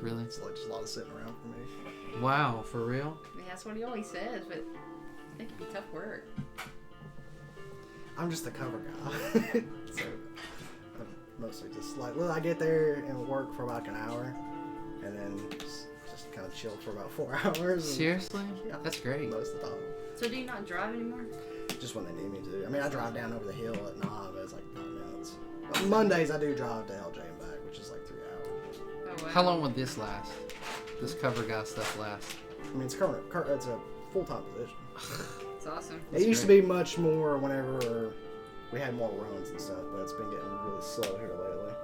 Really? It's like just a lot of sitting around for me. Wow, for real? Yeah, that's what he always says, but I think it'd be tough work. I'm just the cover guy. So I'm mostly just like, well, I get there and work for about an hour, and then just kind of chill for about 4 hours. And Seriously? Yeah. That's great. most of the time. So do you not drive anymore? Just when they need me to. I mean, I drive down over the hill at 9, but it's like 9 minutes. But Mondays, I do drive to LJ and back, which is like 3 hours. Oh, wow. How long would this last? This cover guy stuff last? I mean, it's it's a full-time position. It's awesome. It used to be much more whenever we had more runs and stuff, but it's been getting really slow here lately.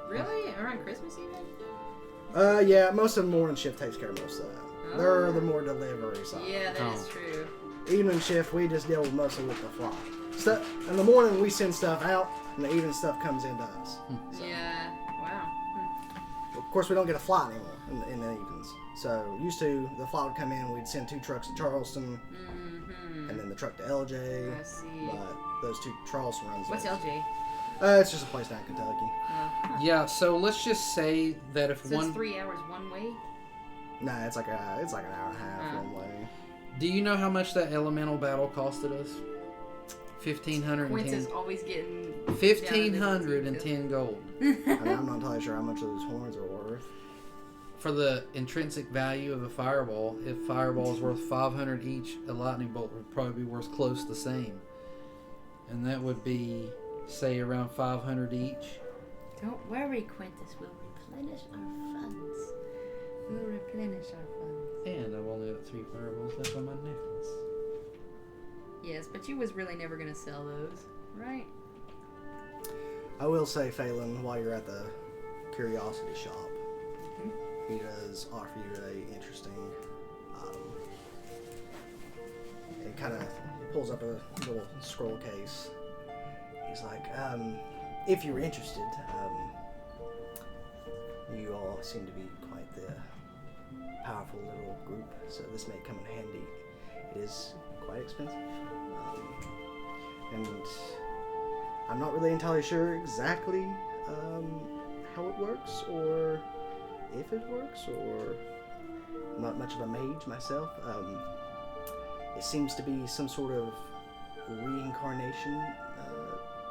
Really? Around Christmas even? Yeah, most of the morning shift takes care of most of that. Oh. They're the more delivery side. Yeah, that is Oh. true. Evening shift, we just deal mostly with the fly. In the morning, we send stuff out, and the evening stuff comes into us. So, Yeah. Wow. of course, we don't get a flight anymore in the evenings. So, used to, the flight would come in, we'd send 2 trucks to Charleston, Mm-hmm. and then the truck to LJ. I see. But those 2 Charleston runs. What's LJ? It's just a place down in Kentucky. Huh. Yeah, so let's just say that if So one... it's 3 hours one way? Nah, it's like an hour and a half Oh. one way. Do you know how much that elemental battle costed us? 1,510. Quince is always getting 1,510 gold. I mean, I'm not entirely sure how much those horns are worth. For the intrinsic value of a fireball, if fireball is worth 500 each, a lightning bolt would probably be worth close to the same. And that would be, say, around 500 each. Don't worry, Quintus. We'll replenish our funds. We'll replenish our funds. And I've only got 3 fireballs left on my necklace. Yes, but you was really never gonna sell those, right? I will say, Phelan, while you're at the curiosity shop, he does offer you a interesting. It kind of pulls up a little scroll case. He's like, if you're interested, you all seem to be quite the powerful little group, so this may come in handy. It is quite expensive, and I'm not really entirely sure exactly how it works or if it works, or I'm not much of a mage myself. It seems to be some sort of reincarnation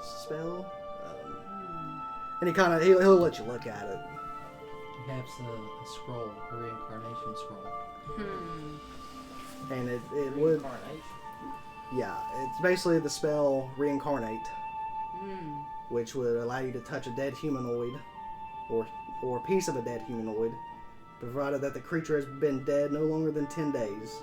spell, and he'll let you look at it. Perhaps a scroll, a reincarnation scroll. And it would, Reincarnation. yeah, it's basically the spell reincarnate, Hmm. which would allow you to touch a dead humanoid or a piece of a dead humanoid, provided that the creature has been dead no longer than 10 days.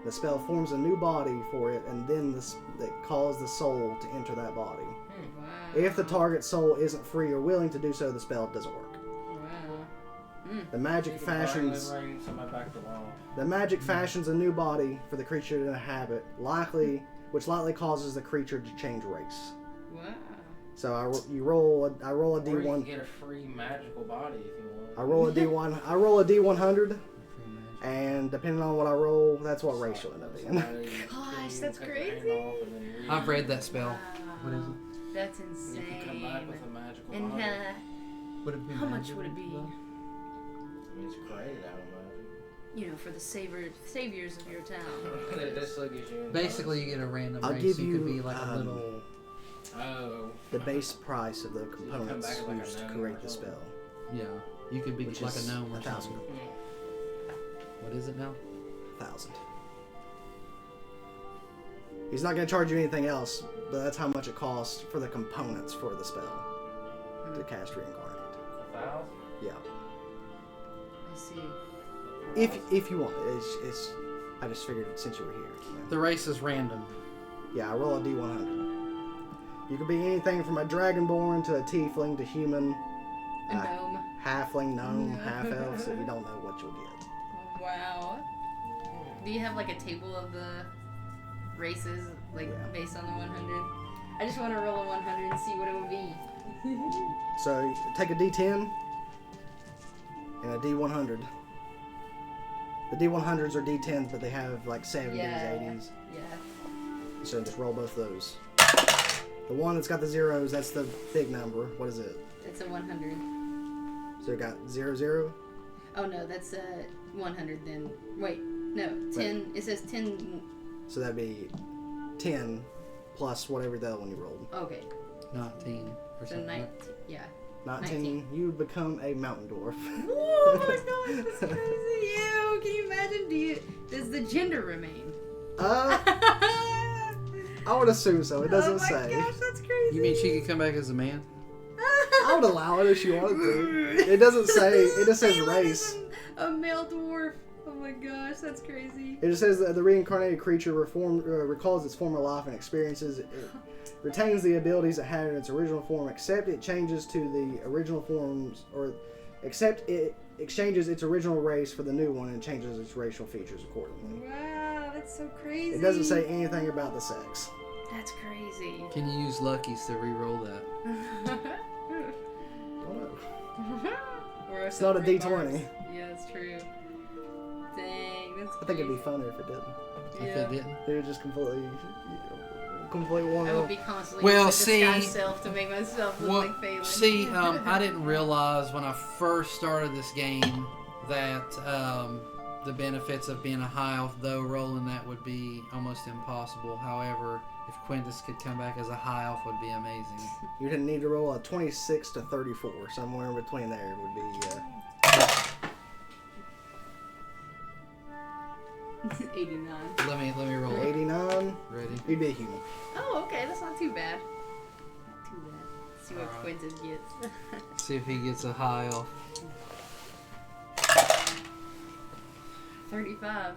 The spell forms a new body for it, and then that calls the soul to enter that body. Wow. If the target soul isn't free or willing to do so, the spell doesn't work. Wow. The magic You can fashions bring somebody back to life. the magic fashions a new body for the creature to inhabit, which likely causes the creature to change race. Wow. So I roll a Or you can D1. get a free magical body if you want. I roll a D1. I roll a D100, and depending on what I roll, that's what race you'll end up being. Gosh, that's crazy. I've read that spell. What is it? That's You insane. can come back with a magical And body. Would it be how much magic would it be? though? It's created out of magic. You know, for the saviors of your town. It just gives you Basically, you get a random I'll race. give You could you, be like a little. Oh. The base price of the come components back like a used to gnome create or the something. spell, Yeah, you could be which like is a gnome or 1,000. something. What is it now? 1,000. He's not going to charge you anything else, but that's how much it costs for the components for the spell to cast reincarnate. 1,000? Yeah, I see. if you want, it's. I just figured since you were here. Yeah. The race is random. Yeah, I roll a D100. You could be anything from a dragonborn to a tiefling to human, A gnome. halfling, gnome, half elf, so you don't know what you'll get. Wow. do you have like a table of the races, like Yeah. based on the 100? I just want to roll a 100 and see what it would be. So you take a D10 and a D100. The D100s are D10s, but they have like 70s, Yeah. 80s. Yeah. So just roll both those. The one that's got the zeros, that's the big number. What is it? It's a 100. So it got 0, 0. Oh no, that's a 100 then. Wait, no, 10. It says 10. So that'd be 10 plus whatever the other one you rolled. Okay, 19 or so something. 19. Yeah. 19. You become a mountain dwarf. Oh my gosh, that's crazy. Ew, can you imagine? Does the gender remain? I would assume so. It doesn't say. Oh my gosh, that's crazy. You mean she could come back as a man? I would allow it if she wanted to. It doesn't say. It just says race. A male dwarf. Oh my gosh, that's crazy. It just says that the reincarnated creature recalls its former life and experiences. It retains the abilities it had in its original form, except it changes to the original forms, or except it exchanges its original race for the new one and changes its racial features accordingly. Wow, that's so crazy. It doesn't say anything about the sex. That's crazy. Can you use Lucky's to re-roll that? Or It's not a separate D20. bars. Yeah, that's true. Dang, that's I think it'd be funner if it didn't. If it didn't. It would just completely one. I would be constantly Well, using see- disguise self to make myself look like Phelan. See, I didn't realize when I first started this game that the benefits of being a high elf, though rolling that would be almost impossible. However, if Quintus could come back as a high elf, would be amazing. You didn't need to roll a 26 to 34. Somewhere in between there would be. 89. Let me roll it. 89. Ready? You'd be a human. Oh, okay, that's not too bad. Not too bad. Let's see what Alright. Quintus gets. See if he gets a high elf. 35.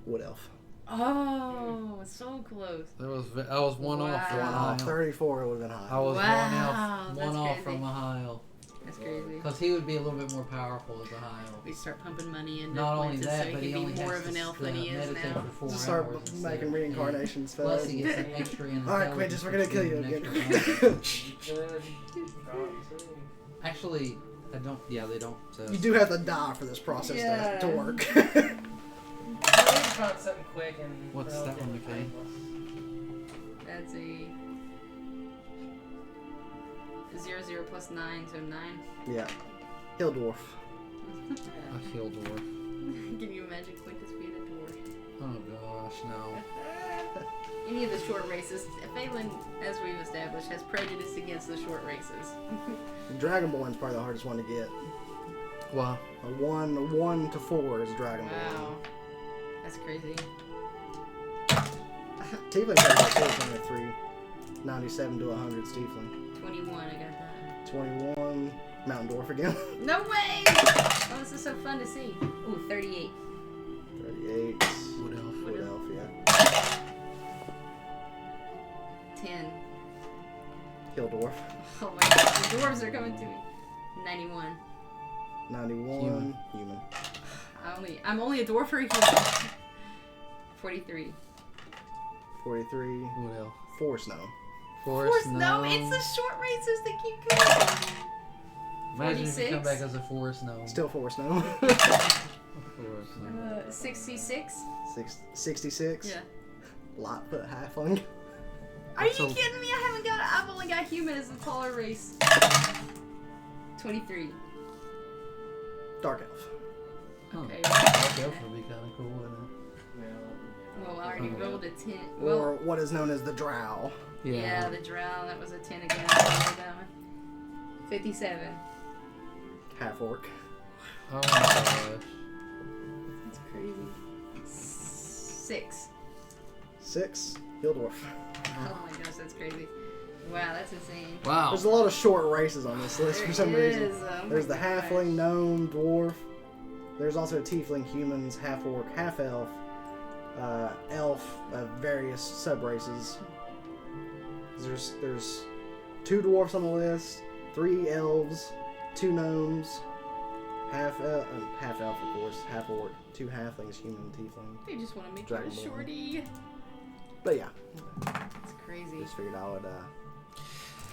Wood elf. Oh, so close. I was one off from a Wow. high elf. 34 would have been I high. was Wow, one that's off crazy. from a high elf. That's crazy. Because he would be a little bit more powerful as a high elf. We start pumping money into Not only Quintus that, so but he he can only be more has of an to elf than he is meditate now. for 4 Just start hours instead. making reincarnations, Plus fellas. he gets an extra in Alright, Quintus, we're gonna kill you intelligence, again. Actually, I don't. Yeah, they don't. You do have to die for this process Yeah. to work. Find something quick and What's that one, McKay? That's a 0 plus 9, so 9. Yeah. Hill dwarf. A hill dwarf. Can you imagine Quintus being a dwarf? Oh gosh, no. Any of the short races, Phelan, as we've established, has prejudice against the short races. Dragonborn's probably the hardest one to get. Wow. A 1 to 4 is Dragonborn. Wow. That's crazy. Tiefling has like 3, 97 to 100 Tiefling. 21, I got that. 21 Mountain Dwarf again. No way! Oh, this is so fun to see. Ooh, 38. 38. Wood elf. Wood elf, yeah. 10. Hill dwarf. Oh my god, the dwarves are coming to me. 91. 91 human. I'm only a dwarf for a human. 43. 43 Wood elf. Forest gnome. Forest gnome. It's the short races that keep coming. Imagine if you come 46. back as a forest gnome. Still forest gnome. Forest gnome. 66. 66. Yeah. Lightfoot halfling. Are you So- kidding me? I've only got human as the taller race. 23. Dark elf. Okay. Dark elf would be kind of cool, wouldn't Well, I already Oh. rolled a 10. Or Well, what is known as the drow. it? yeah, the drow, that was a 10 again. I rolled that one. 57. Half orc. Oh my gosh. That's crazy. 6. 6. Hill dwarf. Oh my gosh, that's crazy. Wow, that's insane. Wow. There's a lot of short races on this list for some There reason. is, oh There's my the gosh. halfling, gnome, dwarf. There's also tiefling, humans, half orc, half elf, elf, various sub races. There's 2 dwarfs on the list, 3 elves, 2 gnomes, half elf, of course, half orc, 2 halflings, human, tiefling. They just want to make Dragon you a Ball. shorty. But yeah, It's crazy. just figured I would.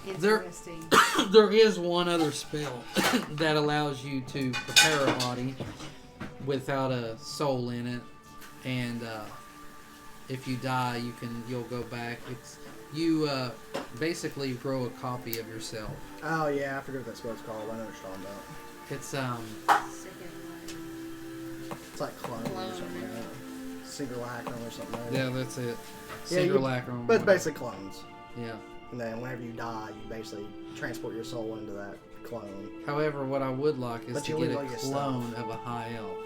Interesting. There is one other spell that allows you to prepare a body without a soul in it, and if you die, you'll go back. You basically grow a copy of yourself. Oh yeah, I forget what that spell's called. I know what you're talking about. It's Second It's like clone or Clone, something like that. Synchro-lacron or something like that. yeah, that's it. Yeah, you- Synchro-lacron. But it's basically clones. Yeah. And then whenever you die, you basically transport your soul into that clone. However, what I would like is But to you get leave a all your clone stuff. of a high elf.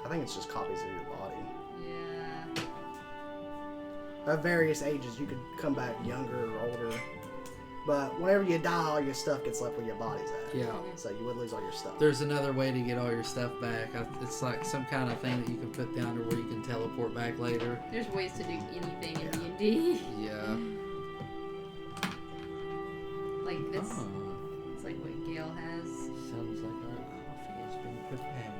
I think it's just copies of your body. Yeah. At various ages, you could come back younger or older. But whenever you die, all your stuff gets left where your body's at. Yeah. So you would lose all your stuff. There's another way to get all your stuff back. It's like some kind of thing that you can put down to where you can teleport back later. There's ways to do anything in D&D. Yeah. Like this. Oh, It's like what Gale has. Sounds like our coffee has been prepared.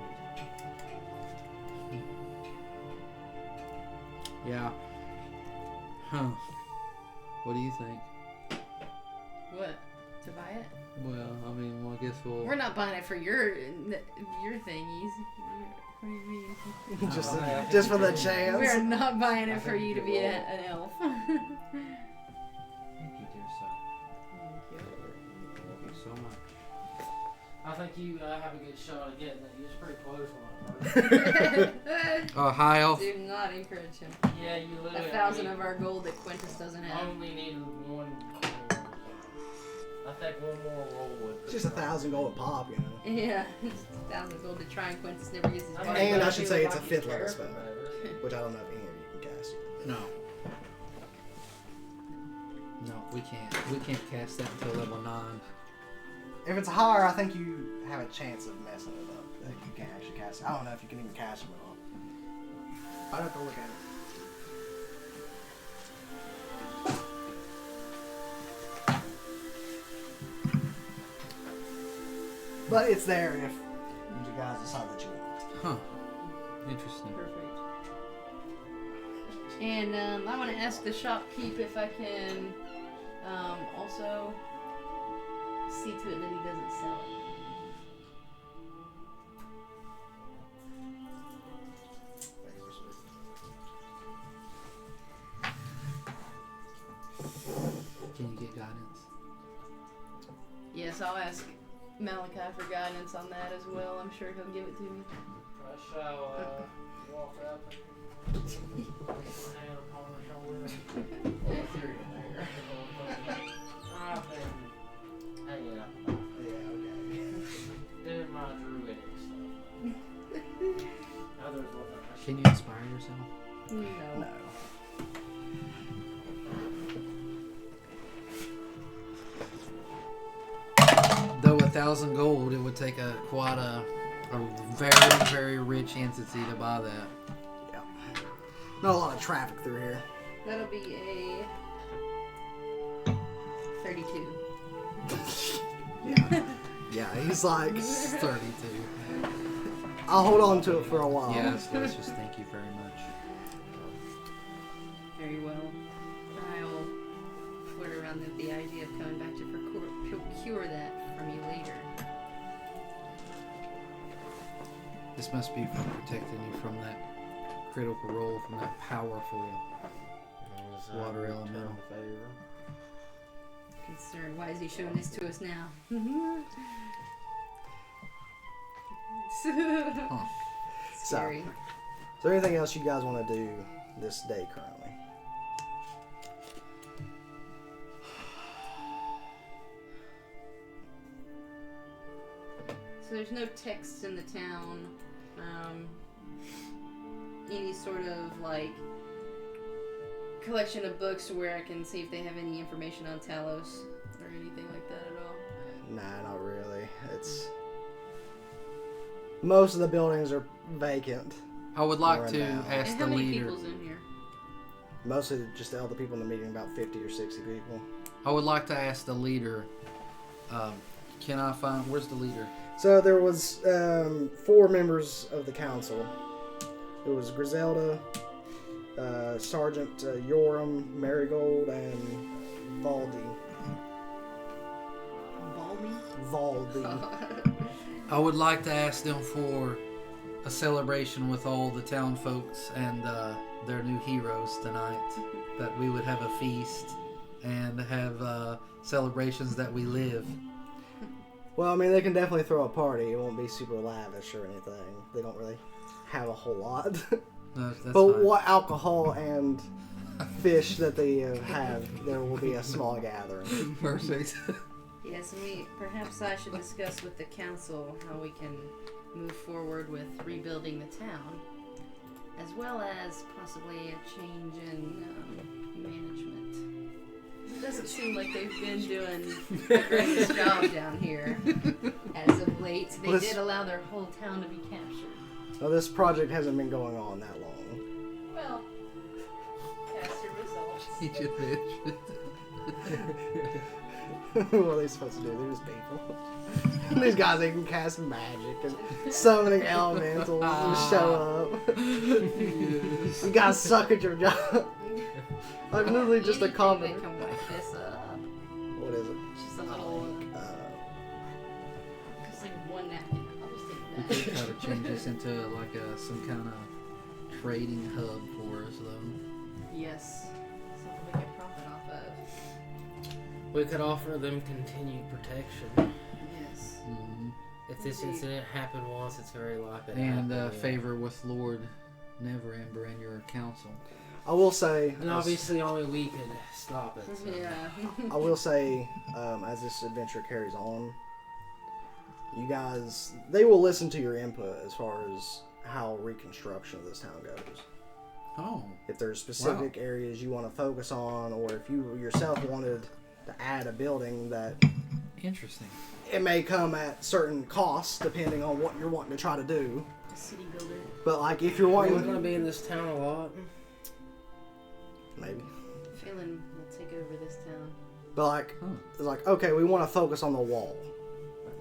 yeah. Huh. What do you think? What? To buy it? Well, I mean, I guess we'll. We're not buying it for your thingies. What do you mean? just, yeah. just for the chance. We're not buying it for you to be an elf. Thank you, dear sir. Thank you so much. I think you have a good shot at getting it. You was pretty close on it. Oh, high elf. Do not encourage him. Yeah, you literally 1,000 of our gold that Quintus doesn't have. only need one. I think one more roll would. It's just 1,000 gold a pop, you know. Yeah, just 1,000 gold to try and Quintus never gets his I body. mean, And I but should feel say it's a like 5th he's level careful spell. about it. Which I don't know if any of you can cast. No. No, we can't. We can't cast that until level 9. If it's higher, I think you have a chance of messing it up. That you can actually cast it. I don't know if you can even cast them at all. I'd have to look at it. But it's there if you guys decide that you want. Huh. Interesting. Perfect. And I want to ask the shopkeep if I can also see to it that he doesn't sell it. Can you get guidance? Yes, I'll ask Malachi for guidance on that as well. I'm sure he'll give it to me. I shall walk up and put my hand upon her shoulder. I've been hanging out Yeah, okay. doing my druidic stuff. Others look like Can you inspire yourself? No. No. Though 1,000 gold, it would take quite a very, very rich entity to buy that. Yeah. Not a lot of traffic through here. That'll be a 32. Yeah. Yeah, he's like, It's 32. I'll hold on to it for a while. Yes, let's just thank you very much. Very well. I'll flirt around with the idea of coming back to procure that from you later. This must be from protecting you from that critical roll from that powerful. Water elemental. Concerned. Why is he showing this to us now? Huh. Scary. Is there anything else you guys want to do this day currently? So there's no text in the town. Any sort of like collection of books where I can see if they have any information on Talos or anything like that at all. Nah, not really. It's most of the buildings are vacant. I would like Run to down. ask And the how many leader. people's in here? Mostly just the other people in the meeting, about 50 or 60 people. I would like to ask the leader. Can I find? Where's the leader? So there was 4 members of the council. It was Griselda, Sergeant Yoram, Marigold, and Valdi. Valdi. I would like to ask them for a celebration with all the town folks and their new heroes tonight. That we would have a feast and have celebrations that we live. Well, I mean, they can definitely throw a party. It won't be super lavish or anything. They don't really have a whole lot. That's but fine. what alcohol and fish that they have, there will be a small gathering. Perfect. Yes, and perhaps I should discuss with the council how we can move forward with rebuilding the town, as well as possibly a change in management. It doesn't seem like they've been doing the greatest job down here as of late. They did allow their whole town to be captured. Well, this project hasn't been going on that long. Well, cast your results. Each bitch. What are they supposed to do? They're just people. These guys, they can cast magic and summoning elementals and show up. You guys suck at your job. I'm literally just a Anything common. that can wipe this up. What is it? Just a little, just like one napkin. I'll just We take could that. try to change this into like some kind of trading hub for us, though. Yes, something we can profit off of. We could offer them continued protection. Yes. Mm-hmm. If this incident happened once, it's very likely to And happen again. favor with Lord Neverember and your council. I will say, And obviously only we could stop it. So. Yeah. I will say, as this adventure carries on, you guys, they will listen to your input as far as how reconstruction of this town goes. Oh. If there's specific areas you want to focus on, or if you yourself wanted to add a building that Interesting. it may come at certain costs depending on what you're wanting to try to do. A city builder. But like if you're Are we wanting, going to be in this town a lot? maybe. Phelan will take over this town. But like, Huh. it's like okay, we want to focus on the wall.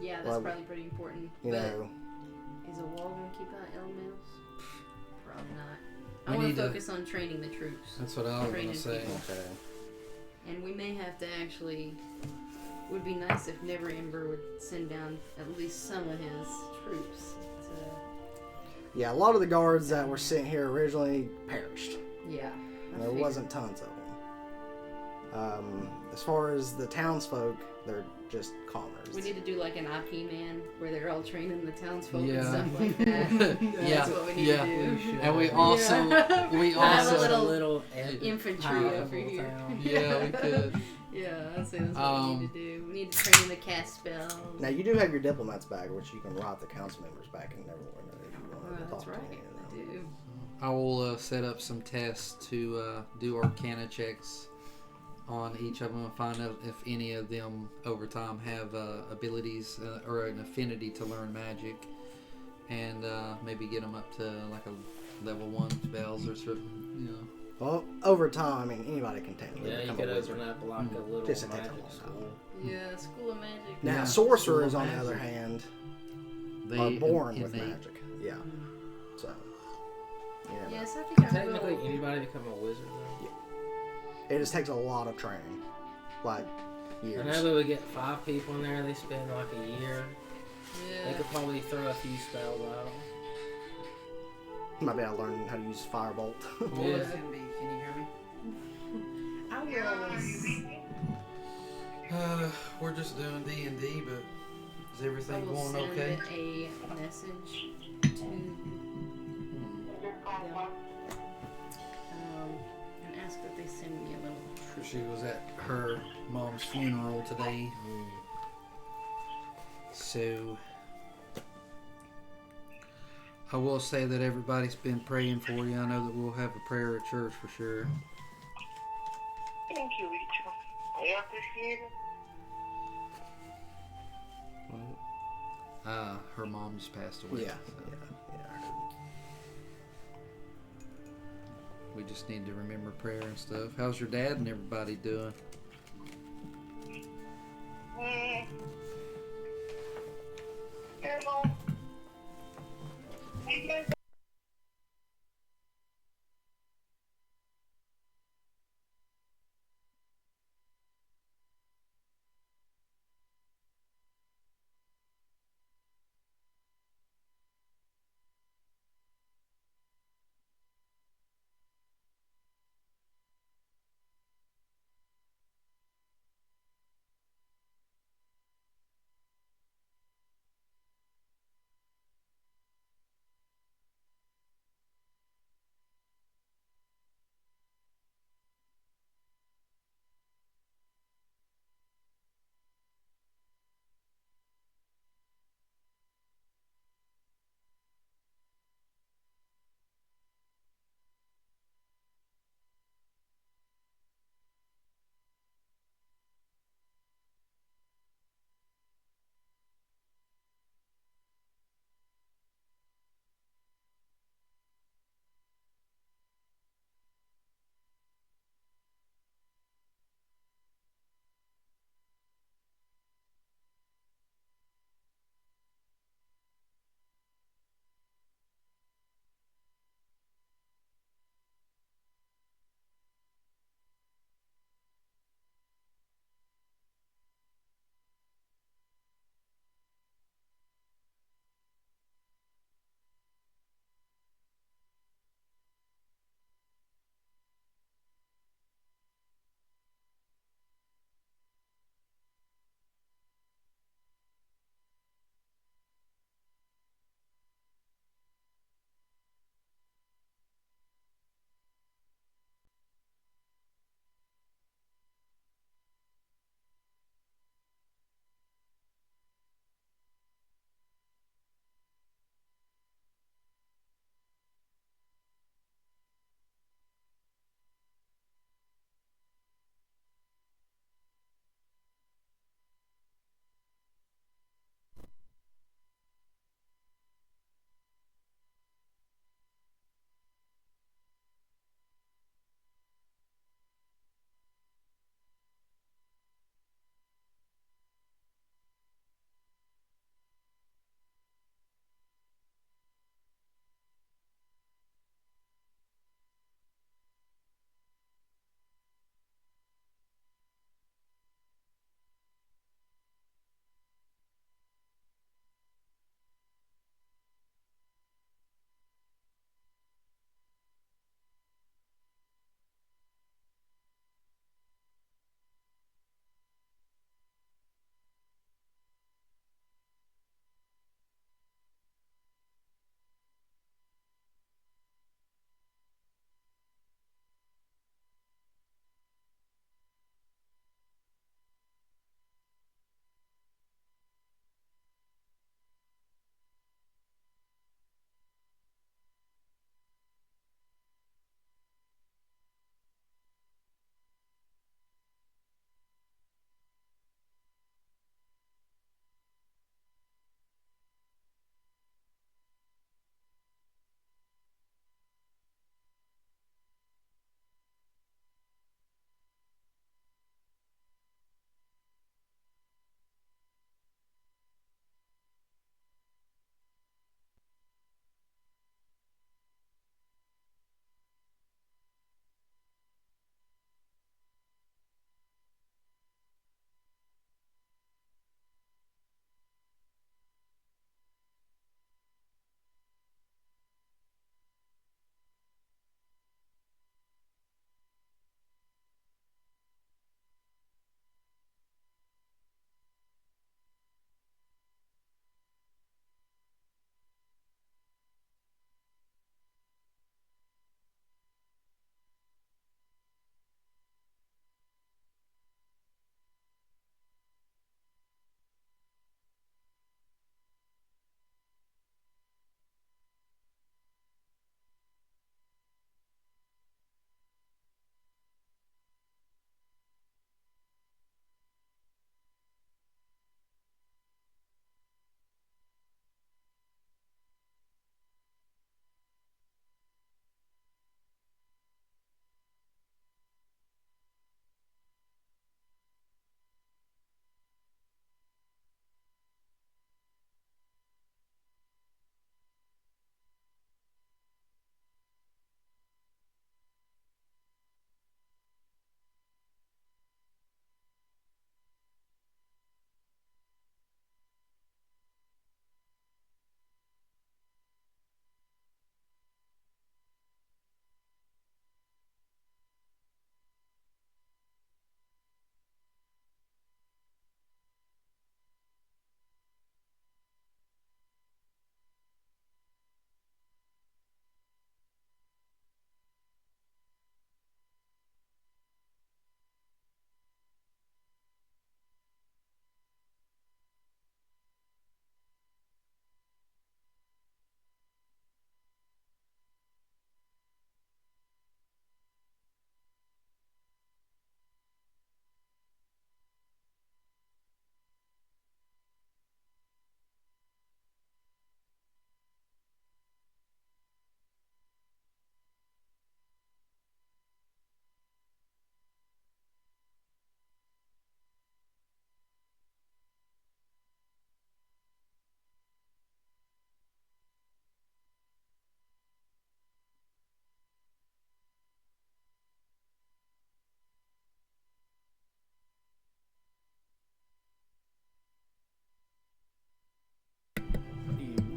Yeah, that's Well, probably pretty important. You but know, is a wall going to keep out elementals? Probably not. We I want need to to- focus on training the troops. That's what I was Training going to say. people. okay. And we may have to actually. Would be nice if Never Ember would send down at least some of his troops to. Yeah, a lot of the guards that were sent here originally perished. Yeah. I There figured. wasn't tons of them. As far as the townsfolk, they're just commoners. We need to do like an IP man where they're all training the townsfolk and Yeah. stuff like that. Yeah, That's what we need yeah. to do. And we also, Yeah. we I have a also, little ed- infantry powerful over here. town. yeah, we could. Yeah, that's what we need to do. We need to train them to cast spells. Now you do have your diplomats back, which you can write the council members back in Neverwinter if you want to That's talk right. to any of them. I do. I will set up some tests to do Arcana checks on each of them and find out if any of them over time have abilities or an affinity to learn magic, and maybe get them up to like a level 1 spells or something. You know. Well, over time, I mean, anybody can technically Yeah, you become could a wizard. open up like a little Just a take a magic long time. school. Yeah, School of Magic. Now, Yeah. sorcerers, School on of the other magic. hand, They are born innate. with magic. Yeah. So, yeah. Yes, I think I Technically, will. anybody become a wizard though. It just takes a lot of training, like I years. know that we get 5 people in there. They spend like a year. They Yeah. could probably throw a few spells out. Might be able to learn how to use firebolt. Yeah. Can you hear me? I will. We're just doing D&D, but is I everything will going send okay? a message to them and ask that they send me a little. She was at her mom's funeral today, so I will say that everybody's been praying for you. I know that we'll have a prayer at church for sure. Thank you, Rachel. I appreciate it. Her mom just passed away. Yeah. so Yeah. we just need to remember prayer and stuff. How's your dad and everybody doing? Hello. Hey, guys.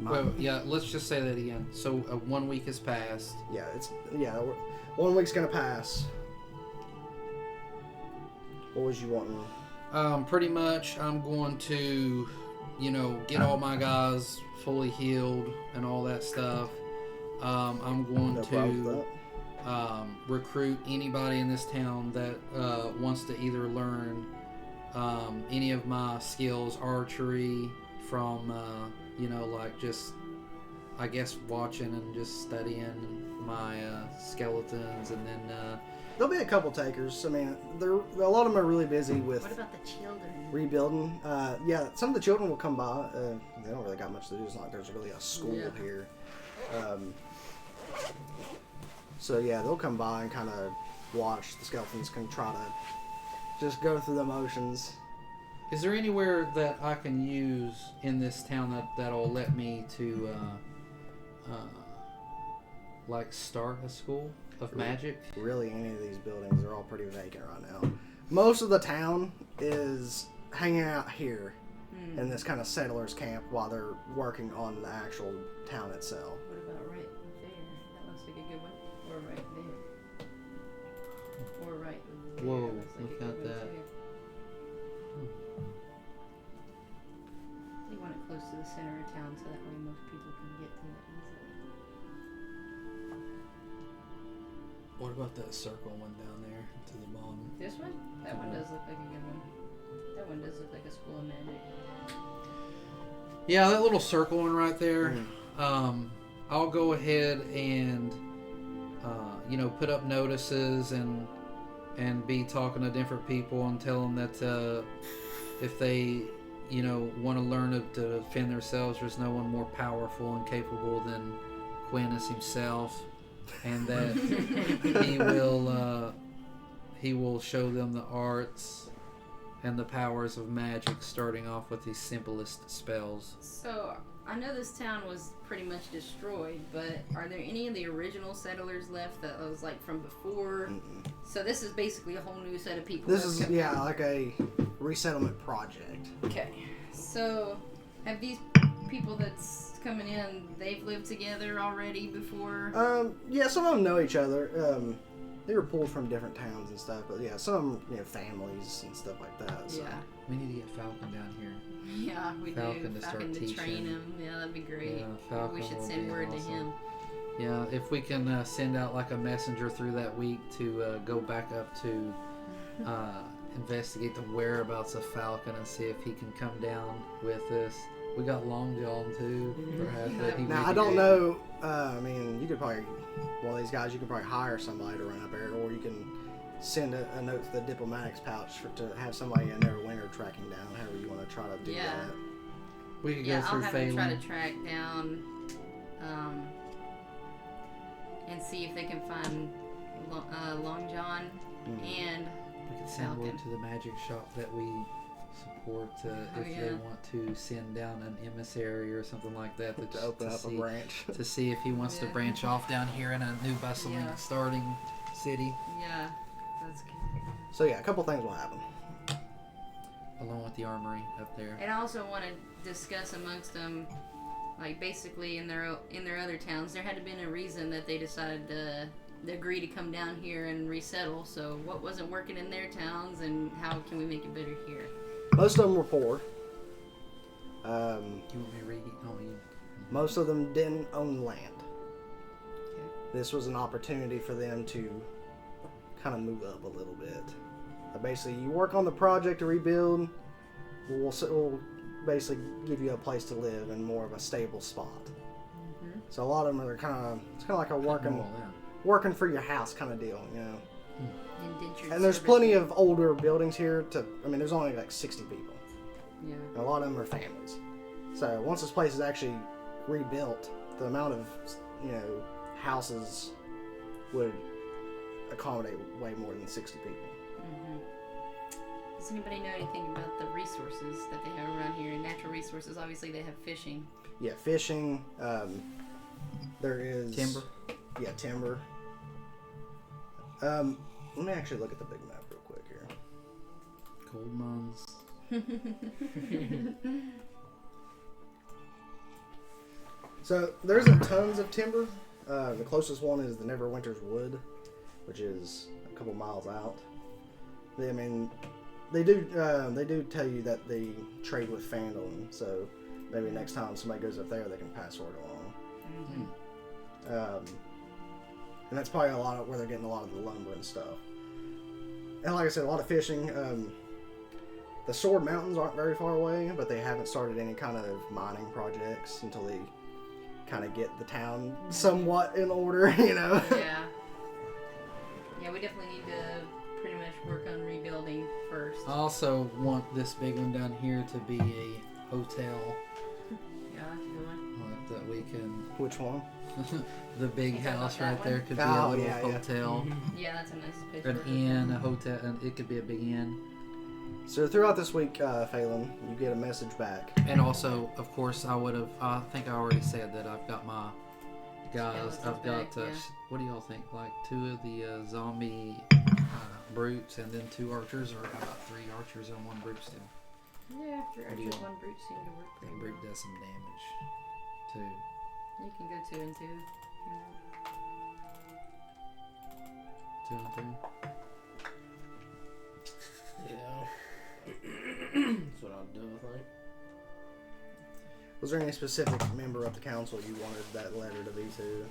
Well, yeah, let's just say that again. So 1 week has passed. Yeah, 1 week's gonna pass. What was you wanting? Pretty much, I'm going to, get all my guys fully healed and all that stuff. I'm going No problem with to recruit anybody in this town that wants to either learn any of my skills, archery, from like just, I guess, watching and just studying my skeletons, and then There'll be a couple takers. I mean, a lot of them are really busy with What about the children? rebuilding. Yeah, some of the children will come by. They don't really got much to do. It's not like there's really a school here. So yeah, they'll come by and kind of watch the skeletons, can try to just go through the motions. Is there anywhere that I can use in this town that'll let me to like start a school of magic? Really, any of these buildings are all pretty vacant right now. Most of the town is hanging out here in this kind of settlers camp while they're working on the actual town itself. What about right there? That looks like a good one. Or right there. Or right there. Whoa, Looks like look a at good one that. too. You want it close to the center of town so that way most people can get to it easily. What about that circle one down there to the bottom? This one? That one does look like a good one. That one does look like a school of magic. Yeah, that little circle one right there. I'll go ahead and put up notices and be talking to different people and tell them that if they want to learn to defend themselves, there's no one more powerful and capable than Quintus himself, and that he will show them the arts and the powers of magic, starting off with the simplest spells. So, I know this town was pretty much destroyed, but are there any of the original settlers left that was like from before? So this is basically a whole new set of people. This is like a resettlement project. Okay. So, have these people that's coming in, they've lived together already before? Yeah, some of them know each other. They were pulled from different towns and stuff, but yeah, some families and stuff like that. So. Yeah. We need to get Falcon down here. Yeah, we Falcon do. to start Falcon to teaching. train him. Yeah, that'd be great. Yeah, Falcon We should will send be word to awesome. him. Yeah, if we can send out like a messenger through that week to go back up to investigate the whereabouts of Falcon and see if he can come down with us. We got Long John too. Perhaps that he Now, would I be don't able- know. I mean, you could probably, one of these guys, you could probably hire somebody to run up there, or you can send a note to the diplomatics pouch to have somebody in there winter tracking down, however you want to try to do Yeah. that. We could Yeah, go I'll through have him try Phelan. to track down and see if they can find Long John and We could send word Falcon. to the magic shop that we support if yeah. they want to send down an emissary or something like that To open up a see, branch. to see if he wants to Yeah. branch off down here in a new bustling Yeah. starting city, yeah, that's good. So yeah, a couple things will happen. along with the armory up there. And I also want to discuss amongst them, like basically in their other towns, there had to been a reason that they decided to agree to come down here and resettle. So what wasn't working in their towns, and how can we make it better here? Most of them were poor. You want me to read it? Oh, you. Most of them didn't own land. This was an opportunity for them to kind of move up a little bit. Basically, you work on the project to rebuild, we'll basically give you a place to live in more of a stable spot. So a lot of them are it's kind of like a working for your house kind of deal, Indentured And there's servitude. plenty of older buildings here there's only like 60 people. Yeah. And a lot of them are families. So once this place is actually rebuilt, the amount of, houses would accommodate way more than 60 people. Does anybody know anything about the resources that they have around here? Natural resources, obviously they have fishing. Yeah, fishing. There is Timber. Yeah, timber. Let me actually look at the big map real quick here. Gold mines. So there isn't tons of timber. The closest one is the Neverwinter's Wood, which is a couple miles out. They do tell you that they trade with Phandalin, so maybe next time somebody goes up there, they can pass word along. Mm-hmm. And that's probably a lot of where they're getting a lot of the lumber and stuff. And like I said, a lot of fishing. The Sword Mountains aren't very far away, but they haven't started any kind of mining projects until they kind of get the town somewhat in order, you know? Yeah. Yeah, we definitely need to pretty much work on rebuilding first. I also want this big one down here to be a hotel Yeah, that's a good one. that we can. Which one? The big You talking house about that right there one? could be a Oh, little yeah, yeah. hotel, Yeah, that's a nice picture. an inn, a hotel, and it could be a big inn. So throughout this week, Phelan, you get a message back. And also, of course, I think I already said that I've got my guys. Skeletons I've got. back, yeah. What do y'all think? Like 2 of the zombie brutes, and then 2 archers, or how about 3 archers and 1 brute still? Yeah, three What do you archers, want? 1 brute seem to work I pretty think well. brute does some damage too. You can go 2 and 2. 2 and 2. Yeah. That's what I'll do, I think. Was there any specific member of the council you wanted that letter to be to?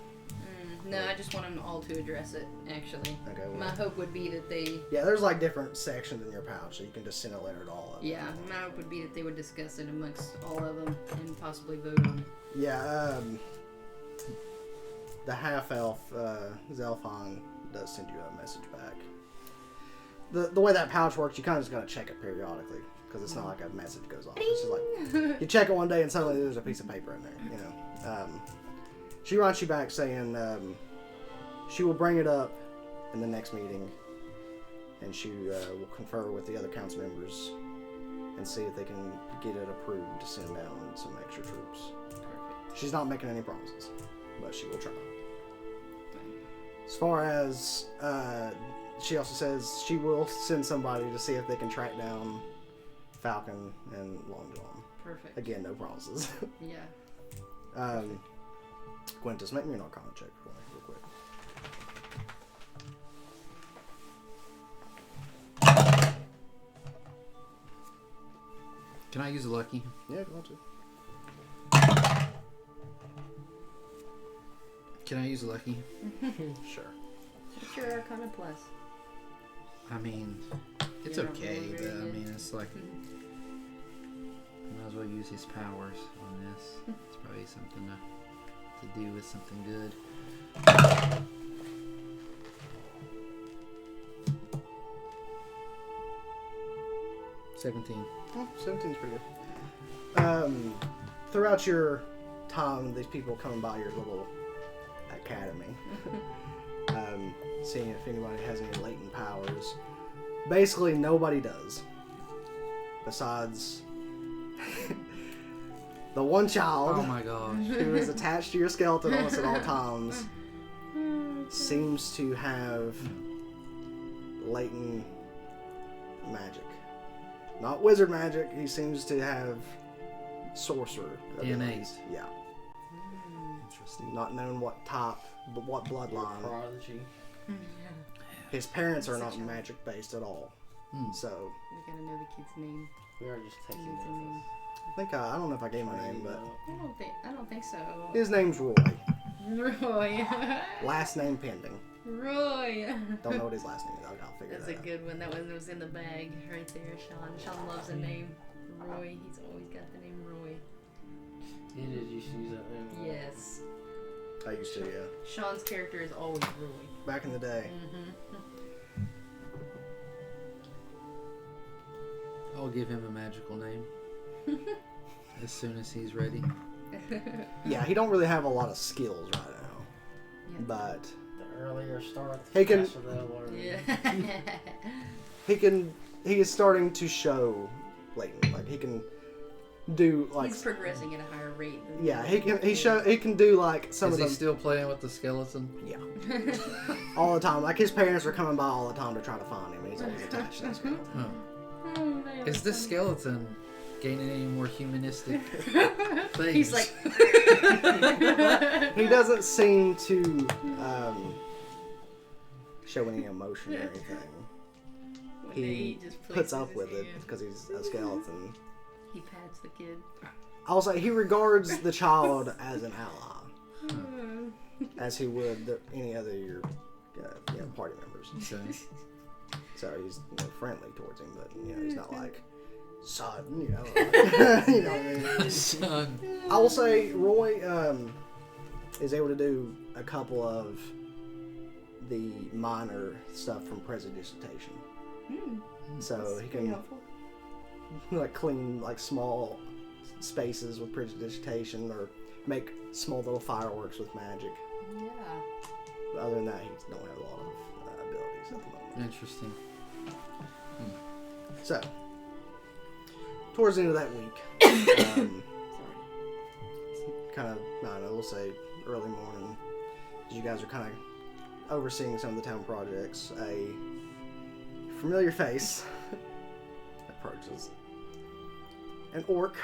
No, I just want them all to address it, actually. Okay, well, My hope would be that they... yeah, there's like different sections in your pouch, so you can just send a letter to all of them. Yeah, my hope would be that they would discuss it amongst all of them and possibly vote on it. Yeah, the half-elf, Zelfon, does send you a message back. The way that pouch works, you kind of just gotta check it periodically, because it's not like a message goes off. It's just like, you check it one day and suddenly there's a piece of paper in there, you know. She writes you back saying she will bring it up in the next meeting, and she will confer with the other council members and see if they can get it approved to send down some extra troops. Perfect. She's not making any promises, but she will try. As far as, she also says she will send somebody to see if they can track down Falcon and Long John. Perfect. Again, no promises. Yeah. Quintus, make me an Arcana check for me, real quick. Can I use a lucky? Yeah, if you want to. Can I use a lucky? Sure. Sure, Arcana Plus. I mean, it's You're not okay, really but very I good. mean, it's like might as well use his powers on this. It's probably something to do with something good. $17. Oh, 17's pretty good. Throughout your time, these people coming by your little academy, seeing if anybody has any latent powers. Basically, nobody does. Besides the one child Oh my gosh. who is attached to your skeleton almost at all times seems to have latent magic. Not wizard magic, he seems to have sorcerer abilities. Yeah. Interesting. Not knowing what type, but what bloodline. Prodigy. His parents are not Such a- magic based at all. Hmm. So, We gotta know the kid's name. We are just He taking needs a that. name. I think, I don't know if I gave my name, but I don't think so. his name's Roy. Roy. Last name pending. Roy. Don't know what his last name is. I'll figure That's that a out. good one. That one was in the bag right there, Sean. Sean loves a name. Roy. He's always got the name Roy. He did used to use that name. Yes. I used to, yeah. Sean's character is always Roy. Back in the day. Mm-hmm. I'll give him a magical name as soon as he's ready. Yeah, he don't really have a lot of skills right now. Yeah. But The earlier start, He can- the faster they'll learn. Yeah. he is starting to show latent. Like he can do like He's progressing at a higher rate. Than yeah, he can do like some Is of he them still playing with the skeleton? yeah. All the time. Like his parents are coming by all the time to try to find him and he's always attached to that skeleton. Huh. Oh, man, Is this funny. skeleton gaining any more humanistic things. He's like, He doesn't seem to show any emotion or anything. He just puts places up his with it hand. because he's a skeleton. He pats the kid. I'll say he regards the child as an ally, as he would any other of your party members. Okay. So he's friendly towards him, but he's not like son. You know what I mean? Son. I will say Roy is able to do a couple of the minor stuff from prestidigitation. So he can clean small spaces with prestidigitation or make small little fireworks with magic. Yeah. But other than that, he don't have a lot of abilities at the moment. Interesting. So, towards the end of that week, kind of, I don't know, we'll say early morning, as you guys are kind of overseeing some of the town projects, a familiar face approaches. An orc.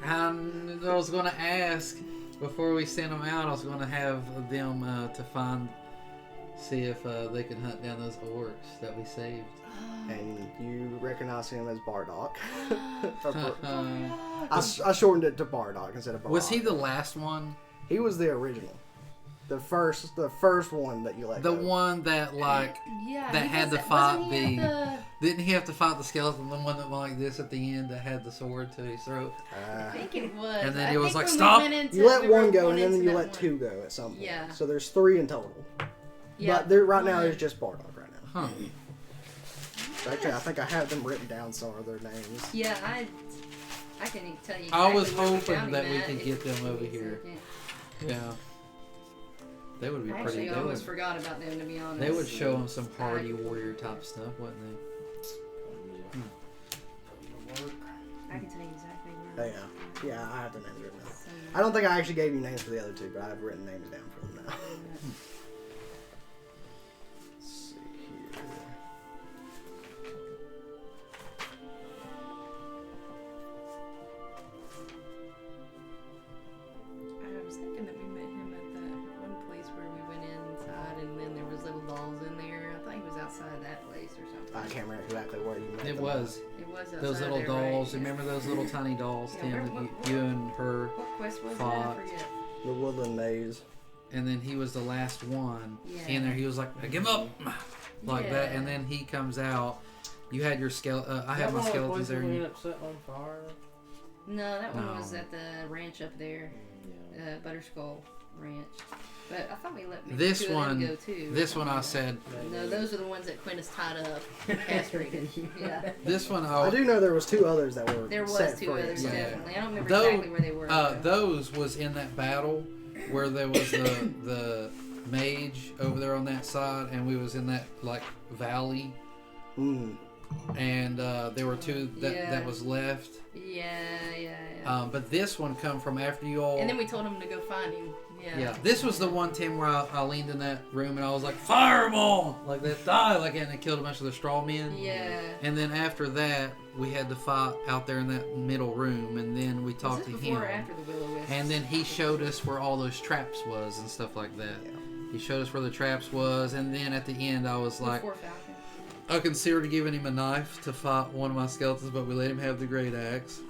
I was going to ask, before we sent them out, I was going to have them to see if they could hunt down those orcs that we saved. And you recognize him as Bardock. I shortened it to Bardock instead of Bardock. Was he the last one? He was the original. The first one that you let The go. one that that had to fight Didn't he have to fight the skeleton, the one that went like this at the end that had the sword to his throat? I think it was. And then I he was think like, when we "Stop!" went into- You let we one were go, going and then into you that let one. two go at some point. Yeah. So there's 3 in total. Yeah. But there right now is just Bardock right now. Huh. Actually, I think I have them written down, so are their names. Yeah, I can tell you. I was exactly where hoping found that him we at. could get them over It's here. okay. Yeah. They would be I pretty. actually They almost would, forgot about them, to be honest. they would show him some hardy warrior type stuff, wouldn't they? I can tell you exactly Oh, where. yeah, I have the names written down. So, I don't think I actually gave you names for the other 2, but I have written names down for them now. Let's see here. I was thinking that we met him at that one place where we went inside, and then there was little dolls in there. I thought he was outside that place or something. I can't remember exactly where you met It them. was. It was outside Those little there, dolls. Right? Remember those little tiny dolls, Yeah, Tim, where- that what- you and her, What quest was fought. that? I forget. The Woodland Maze. and then he was the last one Yeah. in there. He was like, "I give up," like that, Yeah. and then he comes out. You had your I had my skeletons there. and We you- ended up setting on fire. No, that one No. was at the ranch up there, Yeah. Butterskull Ranch. But I thought we let maybe This 2 of them one- go too. This one I said. No, those are the ones that Quintus tied up, castrated. Yeah, This one I do know there was 2 others that were there was set 2 free. others Yeah. definitely. I don't remember Though, exactly where they were. though. Those was in that battle where there was the mage over there on that side, and we was in that valley, Mm. and there were 2 that Yeah. was left. Yeah. But this one come from after you all. And then we told him to go find him. Yeah, this was the one, Tim, where I leaned in that room and I was like, "Fireball!" Like that, die! Like that, and it killed a bunch of the straw men. Yeah. And then after that, we had to fight out there in that middle room, and then we Was talked this to before him. or after the Will-O-Wisp? And then he showed us where all those traps was and stuff like that. Yeah. He showed us where the traps was, and then at the end, I was like, Before Falcon. I considered giving him a knife to fight one of my skeletons, but we let him have the great axe.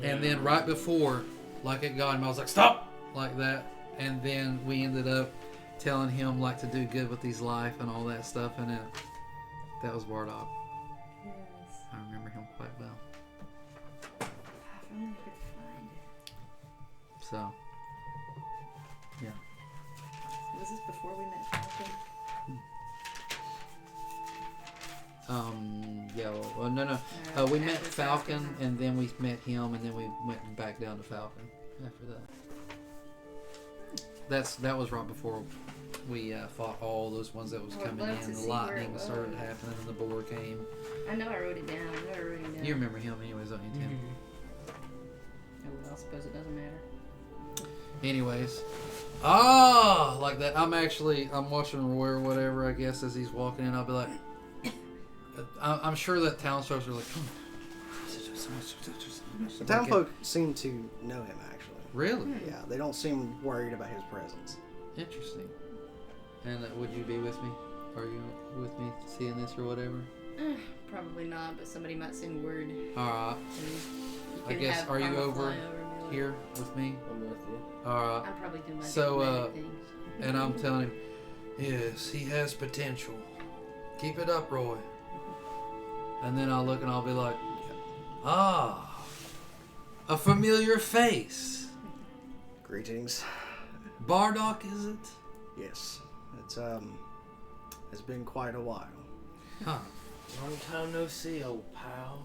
And then right before, it got him, I was like, "Stop!" Like that. And then we ended up telling him to do good with his life and all that stuff, and that was Bardock. Yes. I remember him quite well. If only I could find it. So, Was this before we met Falcon? yeah, well, no. We met Falcon, and then we met him, and then we went back down to Falcon after that. That was right before we fought all those ones that was Well, I'd coming love to in. The see where lightning it started was. happening, and the boar came. I know I wrote it down. You remember him anyways, don't you, Tim? Oh, well, I suppose it doesn't matter. Anyways. Like that. I'm watching Roy or whatever, I guess, as he's walking in. I'll be like, I'm sure that townsfolk are like, "Oh, The town folk seem to know him, actually. Really? Yeah, they don't seem worried about his presence. Interesting. And would you be with me? Are you with me seeing this or whatever? Probably not, but somebody might send word. Alright. You I can guess, have are you Karma over fly over me, here with me? I'm with you. Alright. I'm probably doing my So, diplomatic things. And I'm telling him, Yes, he has potential. Keep it up, Roy. and then I'll look and I'll be like, Ah, a familiar face. Greetings. Bardock, is it? Yes, it's been quite a while. Huh. Long time no see, old pal.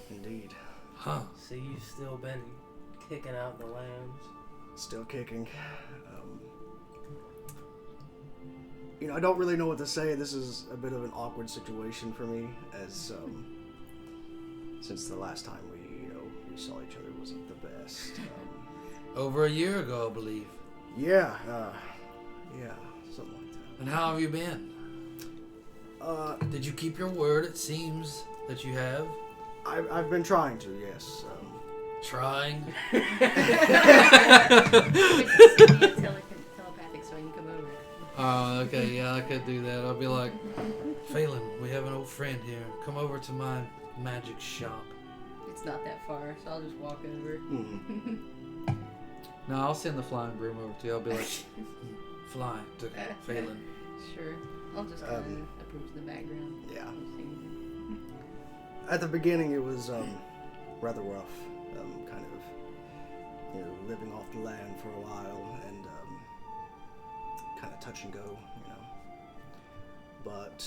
Indeed. Huh. See, you've still been kicking out the lambs. Still kicking. I don't really know what to say. This is a bit of an awkward situation for me, as since the last time we saw each other wasn't the best. Over a year ago, I believe. Yeah, something like that. And how have you been? Did you keep your word? It seems that you have. I've been trying to, yes. Trying. Telepathic, so I can come over. oh, okay, yeah, I could do that. I'll be like, Phelan, we have an old friend here. Come over to my magic shop. It's not that far, so I'll just walk over. no, I'll send the flying broom over to you. I'll be like, Fly to Phelan. Sure. I'll just kind of approach the background. Yeah. I'll see. At the beginning, it was rather rough. Kind of, living off the land for a while and kind of touch and go, But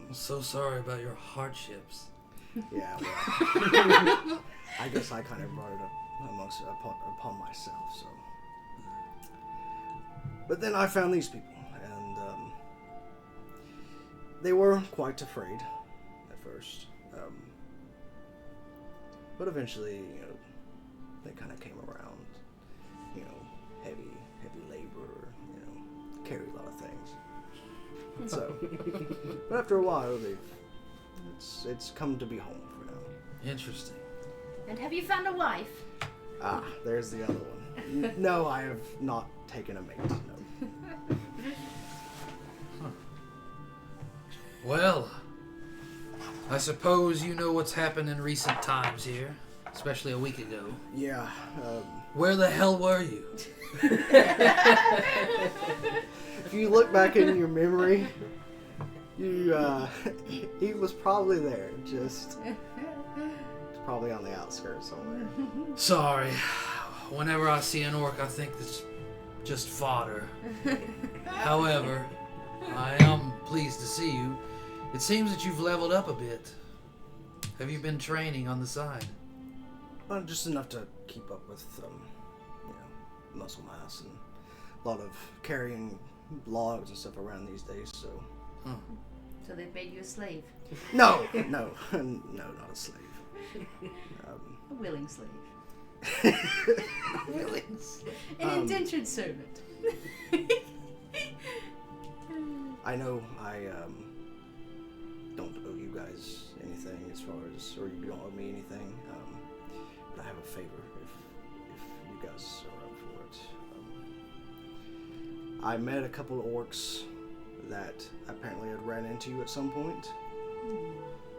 I'm so sorry about your hardships. yeah, well, I guess I kind of brought it up upon myself. So, but then I found these people, and they were quite afraid at first. But eventually, they kind of came around. Heavy labor, carry a lot of things. So, but after a while, it's come to be home for now. Interesting. And have you found a wife? Ah, there's the other one. No, I have not taken a mate. No. Well, I suppose you know what's happened in recent times here, especially a week ago. Yeah. Where the hell were you? If you look back in your memory, he was probably there. Just probably on the outskirts somewhere. Sorry. Whenever I see an orc, I think it's just fodder. However, I am pleased to see you. It seems that you've leveled up a bit. Have you been training on the side? Just enough to keep up with, muscle mass and a lot of carrying logs and stuff around these days. So. So they've made you a slave. No, not a slave. A willing slave. Willing. An indentured servant. I know I don't owe you guys anything or you don't owe me anything. But I have a favor if you guys are up for it. I met a couple of orcs that apparently had ran into you at some point.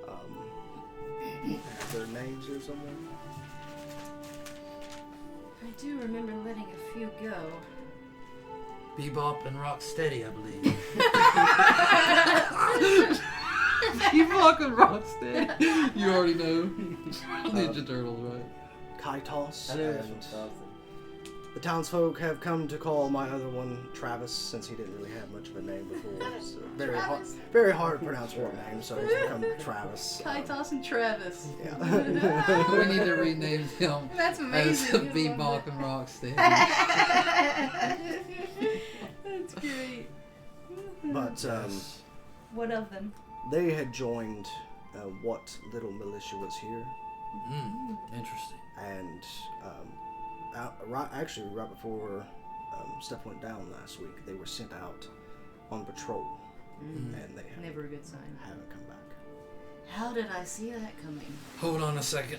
Have their names here somewhere? I do remember letting a few go. Bebop and Rocksteady, I believe. you fucking Rocksteady. You already know. Ninja Turtles, right? Kaitos I knew this and from something. the townsfolk have come to call my other one Travis, since he didn't really have much of a name before. So very hard to pronounce one name, so he's become Travis. Kaitos and Travis. Yeah. we need to rename him That's as amazing. Bebop and Rocksteady. That's great. But What of them? they had joined what little militia was here, Interesting. and right before stuff went down last week, they were sent out on patrol, and they Never a good sign. haven't come back. How did I see that coming? Hold on a second.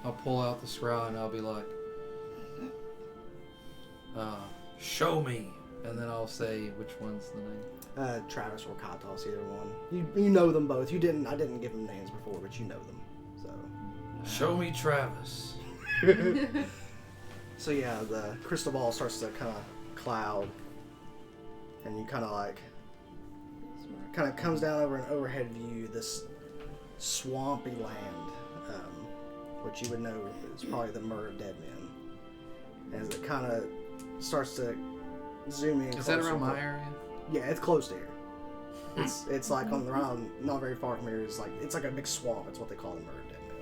I'll pull out the scroll and I'll be like, Show me. and then I'll say which one's the name. Travis or Kaitos, either one. You know them both. I didn't give them names before, but you know them. So. Show me Travis. So yeah, the crystal ball starts to kind of cloud, and you kind of comes down over an overhead view, this swampy land, which you would know is probably the Mur of Dead Men. As it kind of starts to zoom in. Is that around my area? Yeah, it's close to here. It's like on the ground, not very far from here. It's like a big swamp. It's what they call the Mur of Dead Men.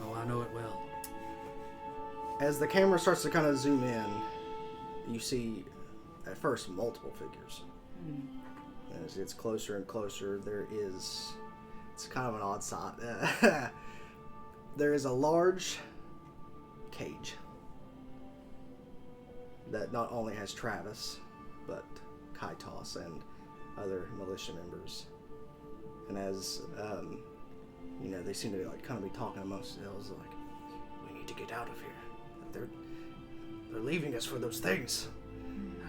Oh, I know it well. As the camera starts to kind of zoom in, you see at first multiple figures. As it gets closer and closer, it's kind of an odd sight. There is a large cage that not only has Travis, but Kaitos and other militia members. And as, they seem to kind of be talking amongst themselves, like, we need to get out of here. They're leaving us for those things.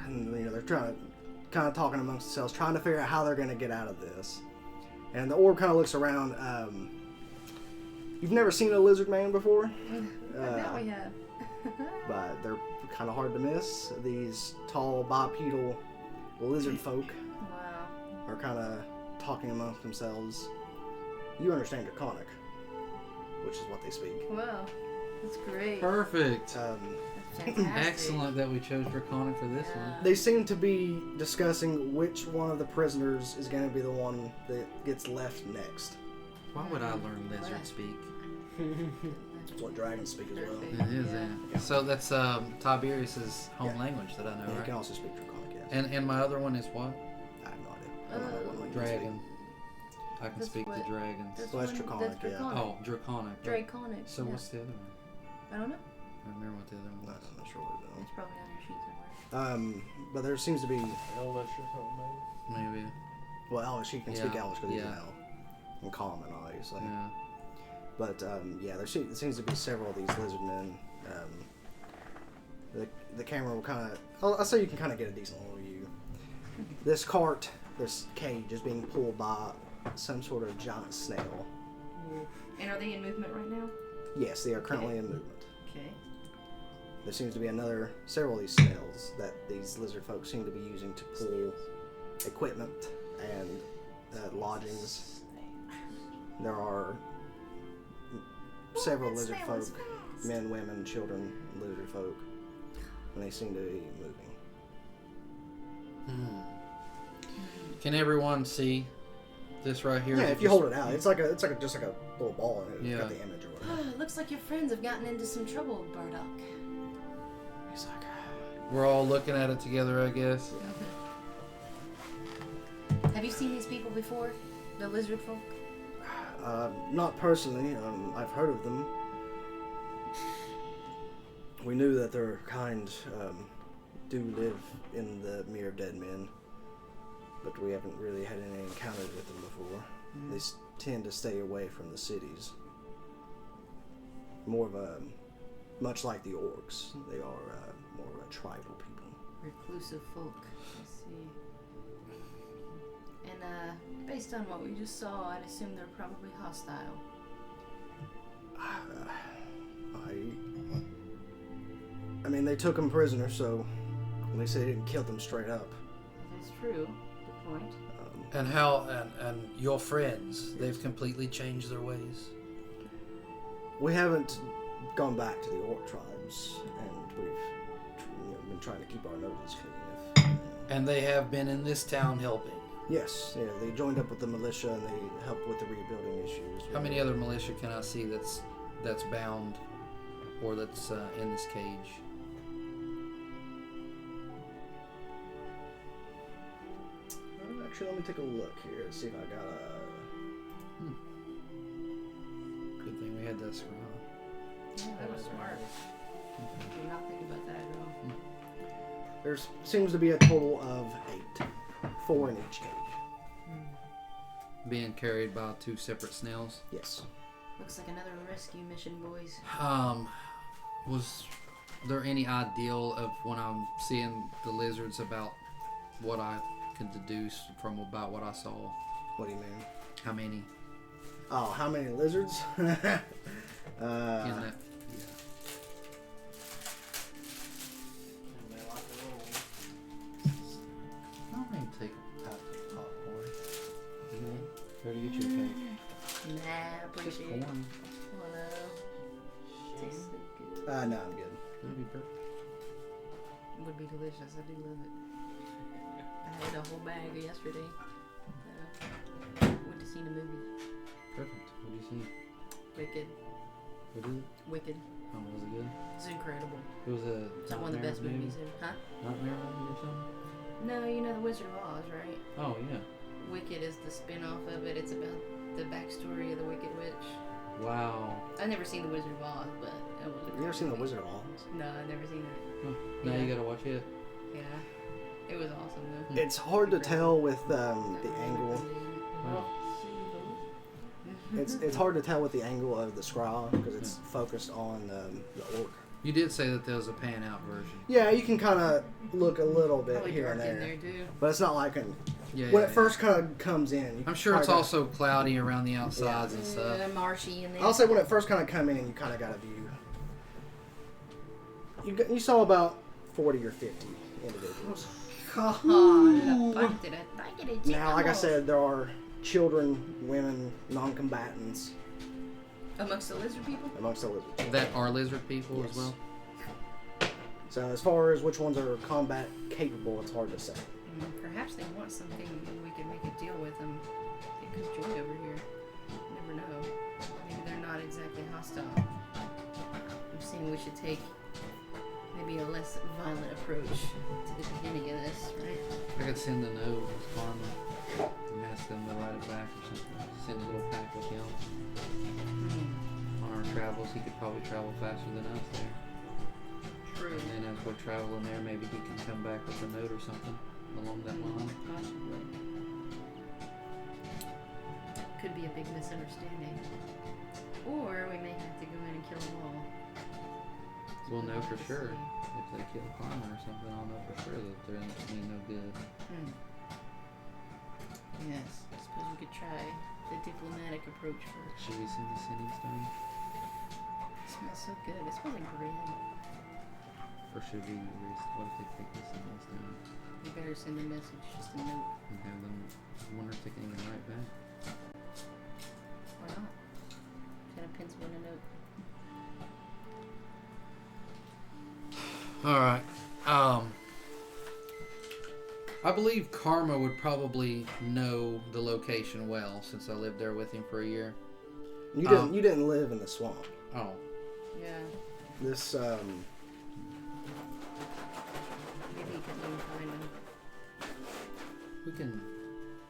And, they're kind of talking amongst themselves, trying to figure out how they're going to get out of this. And the orb kind of looks around. You've never seen a lizard man before? Now we have. But they're kind of hard to miss. These tall, bipedal lizard folk Wow. are kind of talking amongst themselves. You understand Draconic, which is what they speak. Wow. That's great. Perfect. That's fantastic. Excellent that we chose Draconic for this one. They seem to be discussing which one of the prisoners is going to be the one that gets left next. Why would I learn lizard speak? That's what dragons speak as well. It is, yeah. So that's Tiberius's home language that I know, And you right? can also speak Draconic, yes. And my other one is what? I have no idea. I don't know what language you Dragon. I can That's speak what- to dragons. That's Well, that's one- Draconic, that's yeah. Draconic. Oh, Draconic. Draconic. So yeah. what's the other one? I don't know. I don't remember what the other one speak. was. I'm not sure what it It's probably on your sheet somewhere. is. But there seems to be, Elvish or something, maybe. Maybe. well, Elvish, he can speak Yeah, Elvish because he's yeah. an elf. And common, obviously. Yeah. But, there seems to be several of these lizard men. The camera will kind of, I'll say you can kind of get a decent overview. This cart, this cage is being pulled by some sort of giant snail. And are they in movement right now? Yes, they are currently in movement. Okay. There seems to be several of these snails that these lizard folk seem to be using to pull equipment and lodgings. There are several lizard folk, men, women, children, lizard folk, and they seem to be moving. Can everyone see this right here? Yeah, Is if it you just- hold it out, it's just like a little ball, and it's got Yeah. the image or whatever. Looks like your friends have gotten into some trouble, Bardock. He's like, We're all looking at it together, I guess. Have you seen these people before? The lizard folk? not personally. I've heard of them. We knew that their kind do live in the Mere of Dead Men, but we haven't really had any encounters with them before. They tend to stay away from the cities. More of a, much like the orcs, they are more of a tribal people. Reclusive folk. I see. And based on what we just saw, I'd assume they're probably hostile. I mean, they took them prisoner, so at least they didn't kill them straight up. That's true. Good point. And how, and your friends, they've completely changed their ways. We haven't gone back to the orc tribes, and we've been trying to keep our noses clean. And they have been in this town helping. Yes, yeah, they joined up with the militia and they helped with the rebuilding issues. How many other militia can I see that's bound or that's in this cage? Actually, let me take a look here and see if I got a. Good thing we had that scroll. Yeah, that was smart. Did not think about that at all. There seems to be a total of 8, 4 in each cage. being carried by 2 separate snails. Yes. Looks like another rescue mission, boys. Was there any ideal of when I'm seeing the lizards about what I can deduce from about what I saw? What do you mean? How many? Oh, how many lizards? In that? Yeah. I'm going to take a pack of popcorn. Where do you get your cake? Nah, It's just appreciate it. corn. Oh no. Tastes so good. No, I'm good. It'd be perfect. It would be delicious. I do love it. I had a whole bag yesterday. Went to see the movie. Perfect. What do you see? Wicked. What is it? Wicked. Oh, was it good? It's incredible. It was a It's like one of the best movies ever. Huh? Nightmare movie or something? No, you know The Wizard of Oz, right? Oh, yeah. Wicked is the spin-off of it. It's about the backstory of the Wicked Witch. Wow. I've never seen The Wizard of Oz, but it was. You ever seen The Wizard of Oz? No, I've never seen it. Huh. Now Yeah. you gotta watch it. Yeah, it was awesome though. It's hard to tell with the angle. Wow. It's hard to tell with the angle of the scroll because it's focused on the orc. You did say that there was a pan-out version. Yeah, you can kind of look a little bit Probably here dark and in there, there too. but it's not like Yeah. when it first kind of comes in. you I'm sure it's probably also cloudy around the outsides and stuff. Yeah, marshy in there. I'll say when it first kind of come in, you kind of got a view. You saw about 40 or 50 individuals. Now, like I said, there are children, women, non-combatants amongst the lizard people. amongst the lizards. That are lizard people Yes. as well. So as far as which ones are combat capable, it's hard to say. Perhaps they want something and we could make a deal with them. They could join over here. You never know. Maybe they're not exactly hostile. I'm saying we should take maybe a less violent approach to the beginning of this, right? I could send a note with Karma and ask them to write it back or something. Send a little pack with him. On our travels, he could probably travel faster than us there. True. And then as we're traveling there, maybe he can come back with a note or something along that line. Possibly. Could be a big misunderstanding. Or we may have to go in and kill them all. We'll know for sure. If they kill Karma or something, I'll know for sure that they're mean no good. Yes. I suppose we could try the diplomatic approach first. Should we send the sending stone? It smells so good. It smells like bread. Or should we what if they take the sending stone You better send a message, just a note. and have them, I wonder if they can even write back? Why not? Got a pencil and a note. Alright. I believe Karma would probably know the location well since I lived there with him for a year. You didn't live in the swamp. Oh. Yeah. This Maybe you could find him. We can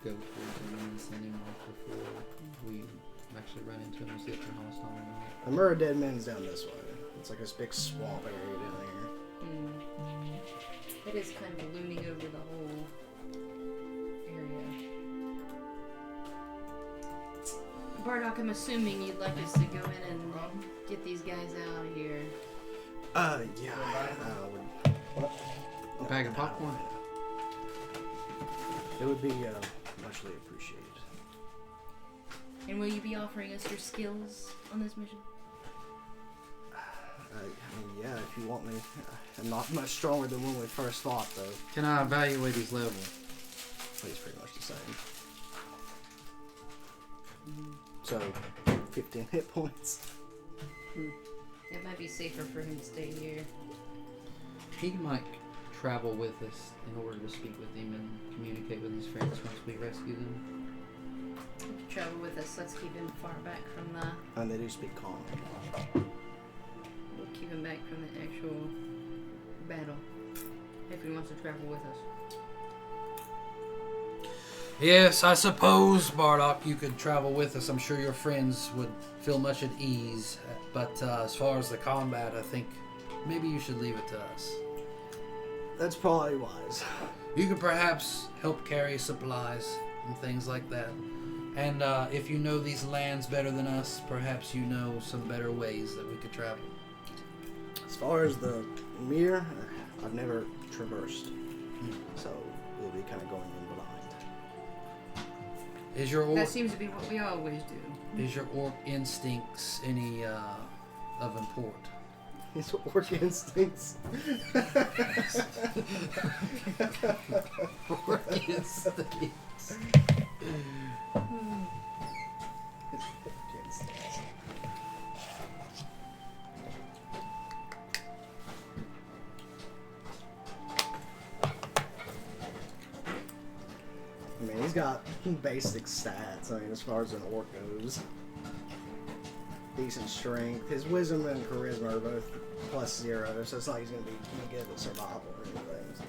go towards him and send him off before we actually run into him and see if they're hostile or not. the Murder Dead Men's down this way. It's like this big swamp area down here. It is kind of looming over the whole area. Bardock, I'm assuming you'd like us to go in and get these guys out of here. Yeah. A bag of popcorn? It would be muchly appreciated. And will you be offering us your skills on this mission? I mean, yeah, if you want me. I'm not much stronger than when we first fought, though. Can I evaluate his level? But it's pretty much the same. So, 15 hit points. It might be safer for him to stay here. He might travel with us in order to speak with him and communicate with his friends once we rescue them. If you travel with us, let's keep him far back from the... And they do speak common. We'll keep him back from the actual battle. If he wants to travel with us. Yes, I suppose, Bardock, you could travel with us. I'm sure your friends would feel much at ease. But as far as the combat, I think maybe you should leave it to us. That's probably wise. You could perhaps help carry supplies and things like that. And if you know these lands better than us, perhaps you know some better ways that we could travel. As far as the mirror, I've never traversed, so we'll be kind of going in blind. Is your orc, That seems to be what we always do. is your orc instincts any of import? His orc instincts. Orc instincts. I mean, he's got basic stats. I mean, as far as an orc goes, decent strength. His wisdom and charisma are both +0, so it's not like he's gonna be good at survival or anything. So.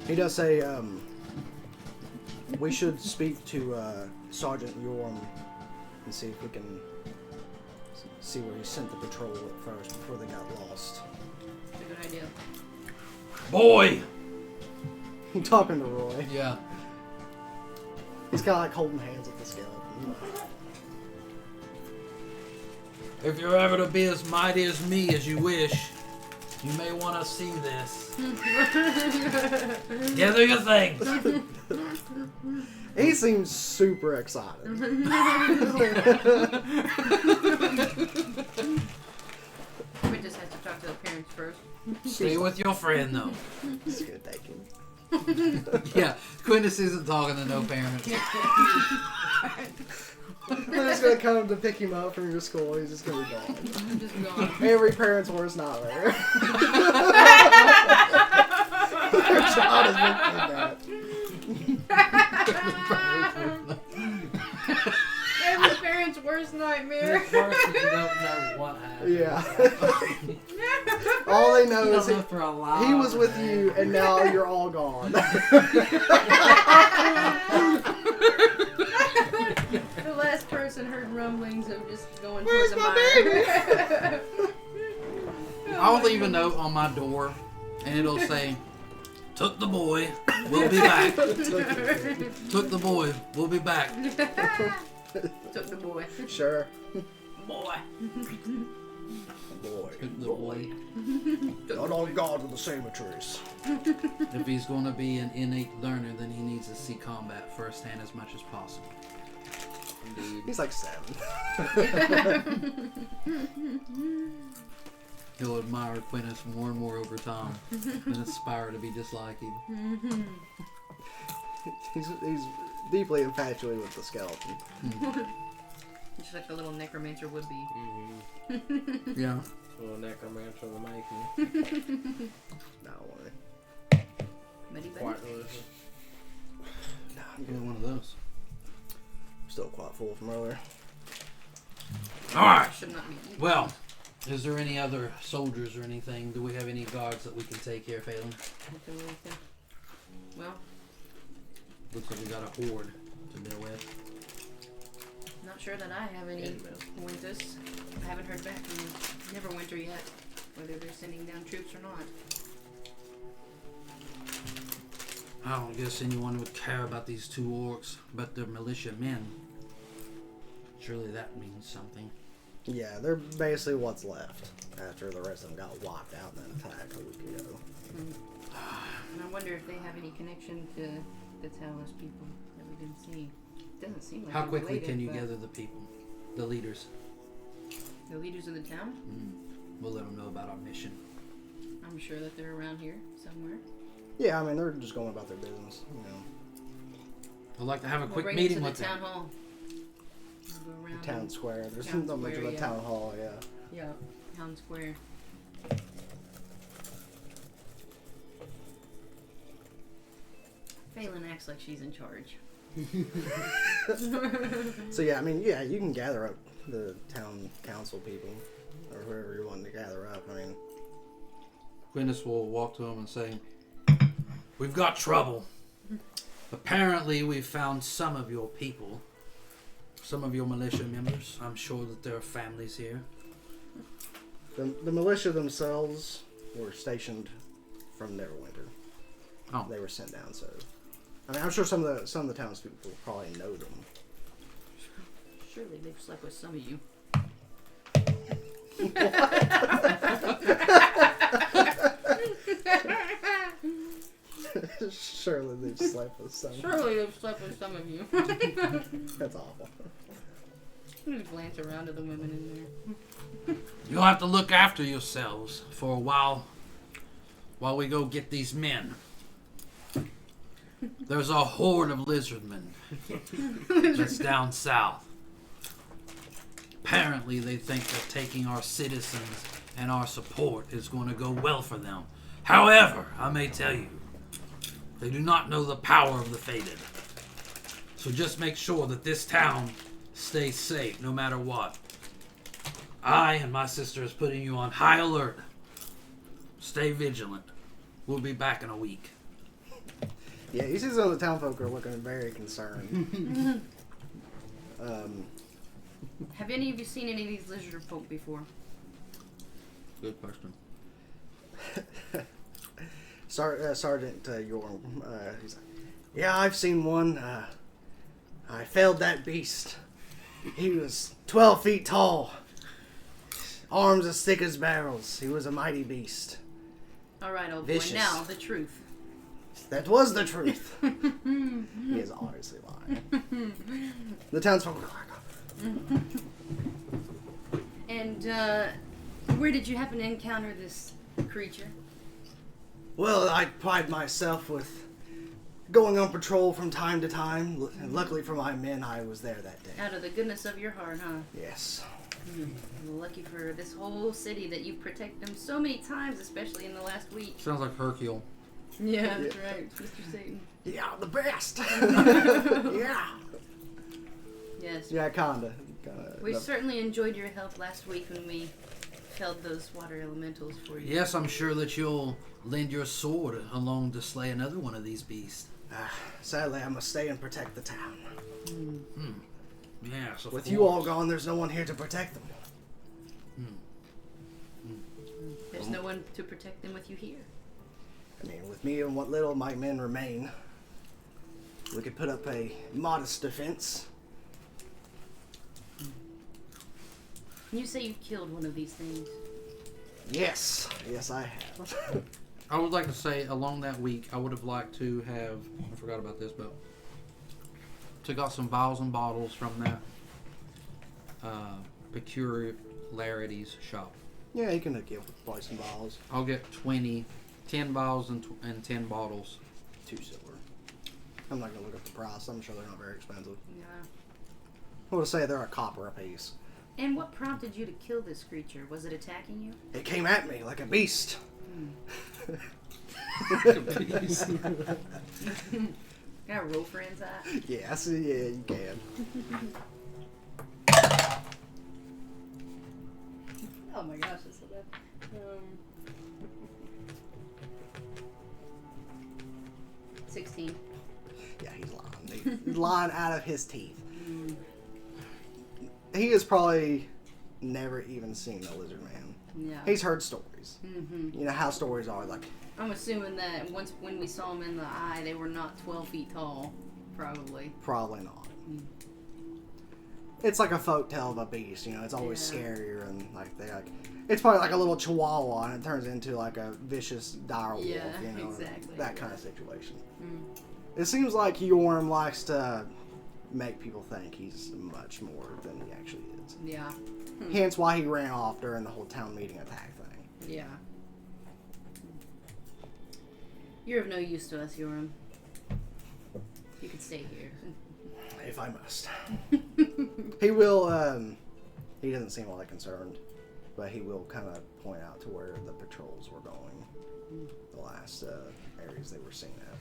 He does say we should speak to Sergeant Yorm and see if we can see where he sent the patrol at first before they got lost. That's a good idea. Boy! You talking to Roy? Yeah. He's kind of like holding hands with the skeleton. If you're ever to be as mighty as me as you wish, you may want to see this. Gather your things. He seems super excited. We just have to talk to the parents first. Stay with your friend, though. He's gonna take him. Yeah, Quintus isn't talking to no parents. They're just gonna come to pick him up from your school. He's just gonna be gone. I'm just gone. Every parent's worst nightmare. Their child has been kidnapped. Every parent's worst nightmare. First, if you don't know what happened. Yeah. All they know You is don't know for a while. he was with you, and now you're all gone. The last person heard rumblings of just going Where's towards the my mire. I'll leave a note on my door, and it'll say, Took the boy. We'll be back. "Took the boy. We'll be back." Took the boy. Sure. Boy. Boy. Took the boy. Not all God with the cemeteries. If he's going to be an innate learner, then he needs to see combat firsthand as much as possible. Indeed. He's like 7. He'll admire Quintus more and more over time and aspire to be just like him. He's deeply infatuated with the skeleton. Just like a little necromancer would be. Yeah. Little necromancer in the making. Not one. Buddy, buddy. Quite delicious. Nah, I'm getting one of those. still quite full from earlier. Alright. Should not be eaten. Well, is there any other soldiers or anything? Do we have any guards that we can take care of, Phelan? Well, Looks like we got a horde to deal with. not sure that I have any Wintus. I haven't heard back from Neverwinter yet, whether they're sending down troops or not. I don't guess anyone would care about these two orcs, but they're militia men. Surely that means something. Yeah, they're basically what's left after the rest of them got wiped out in that attack a week ago. And I wonder if they have any connection to the Talos people that we didn't see. Doesn't seem like How they're quickly related, can you but gather the people? The leaders. the leaders of the town? We'll let them know about our mission. I'm sure that they're around here somewhere. Yeah, I mean, they're just going about their business, you know. I'd like to have a We'll quick bring meeting them to with the town them. hall. We'll go around Town and- square. There's Town not much of square, a yeah. town hall, yeah. Yeah, town square. Phelan acts like she's in charge. So yeah, I mean, yeah, you can gather up the town council people, or whoever you want to gather up. I mean, Quintus will walk to him and say, We've got trouble. apparently we've found some of your people some of your militia members. I'm sure that there are families here. The militia themselves were stationed from Neverwinter. Oh. They were sent down, so I mean, I'm sure some of the townspeople probably know them. Surely they've slept with some of you. Surely they've slept with some. Surely they've slept with some of you. That's awful. Just glance around at the women in there. You'll have to look after yourselves for a while we go get these men. There's a horde of lizardmen that's down south. Apparently they think that taking our citizens and our support is going to go well for them. However, I may tell you, they do not know the power of the Fated. So just make sure that this town stays safe no matter what. I and my sister is putting you on high alert. Stay vigilant. We'll be back in a week. Yeah, you see some of the townfolk are looking very concerned. Have any of you seen any of these lizard folk before? Good question. Sergeant Yorm, he's like, yeah, I've seen one. I felled that beast. He was 12 feet tall. Arms as thick as barrels. He was a mighty beast. All right, old Vicious. boy. Now the truth. That was the truth. He is obviously lying. The townsfolk are like, And where did you happen to encounter this creature? well, I pride myself with going on patrol from time to time. And luckily for my men, I was there that day. Out of the goodness of your heart, huh? Yes. Lucky for this whole city that you've protected them so many times, especially in the last week. Sounds like Hercule. Yeah, that's right, Mr. Satan. Yeah, the best. Yeah. Yes. Yeah, kinda. We certainly enjoyed your help last week when we felled those water elementals for you. Yes, I'm sure that you'll lend your sword along to slay another one of these beasts. Sadly, I must stay and protect the town. Yes, of With course. you all gone, there's no one here to protect them. There's no one to protect them with you here. I mean, with me and what little my men remain, we could put up a modest defense. You say you killed one of these things. Yes. Yes, I have. I would like to say, along that week, I would have liked to have, I forgot about this, but took out some vials and bottles from that peculiarities shop. Yeah, you can hook you up with probably some bottles. I'll get 10 vials and 10 bottles. 2 silver. I'm not gonna look up the price. I'm sure they're not very expensive. Yeah. I would say they're a copper a piece. And what prompted you to kill this creature? Was it attacking you? It came at me like a beast. Can I roll for insight? Yes, yeah, you can. Oh my gosh, that's so bad. 16. Yeah, he's lying. He's lying out of his teeth. He has probably never even seen a lizard man. Yeah. He's heard stories. Mm-hmm. You know how stories are, like, I'm assuming that when we saw them in the eye, they were not 12 feet tall, probably. probably not. It's like a folk tale of a beast, you know, it's always Yeah. scarier and it's probably like a little chihuahua and it turns into like a vicious dire wolf, Yeah, you know, exactly, that yeah. kind of situation. Mm. It seems like Yorm likes to make people think he's much more than he actually is. Yeah. Hence why he ran off during the whole town meeting attack thing. Yeah. You're of no use to us, Yoram. You could stay here. If I must. He will, he doesn't seem all that concerned, but he will kind of point out to where the patrols were going, the last areas they were seen at,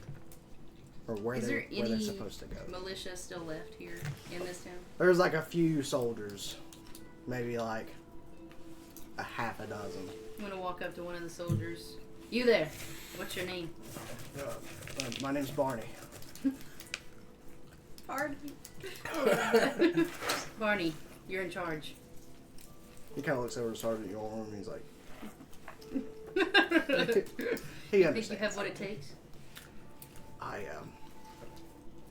or where Is there where they're any supposed to go. militia still left here in this town? There's like a few soldiers, maybe like a half a dozen. I'm gonna walk up to one of the soldiers. You there? What's your name? My name's Barney. Barney. Barney, you're in charge. He kind of looks over to Sergeant Yorm and he's like, he You think understands. you have what it takes?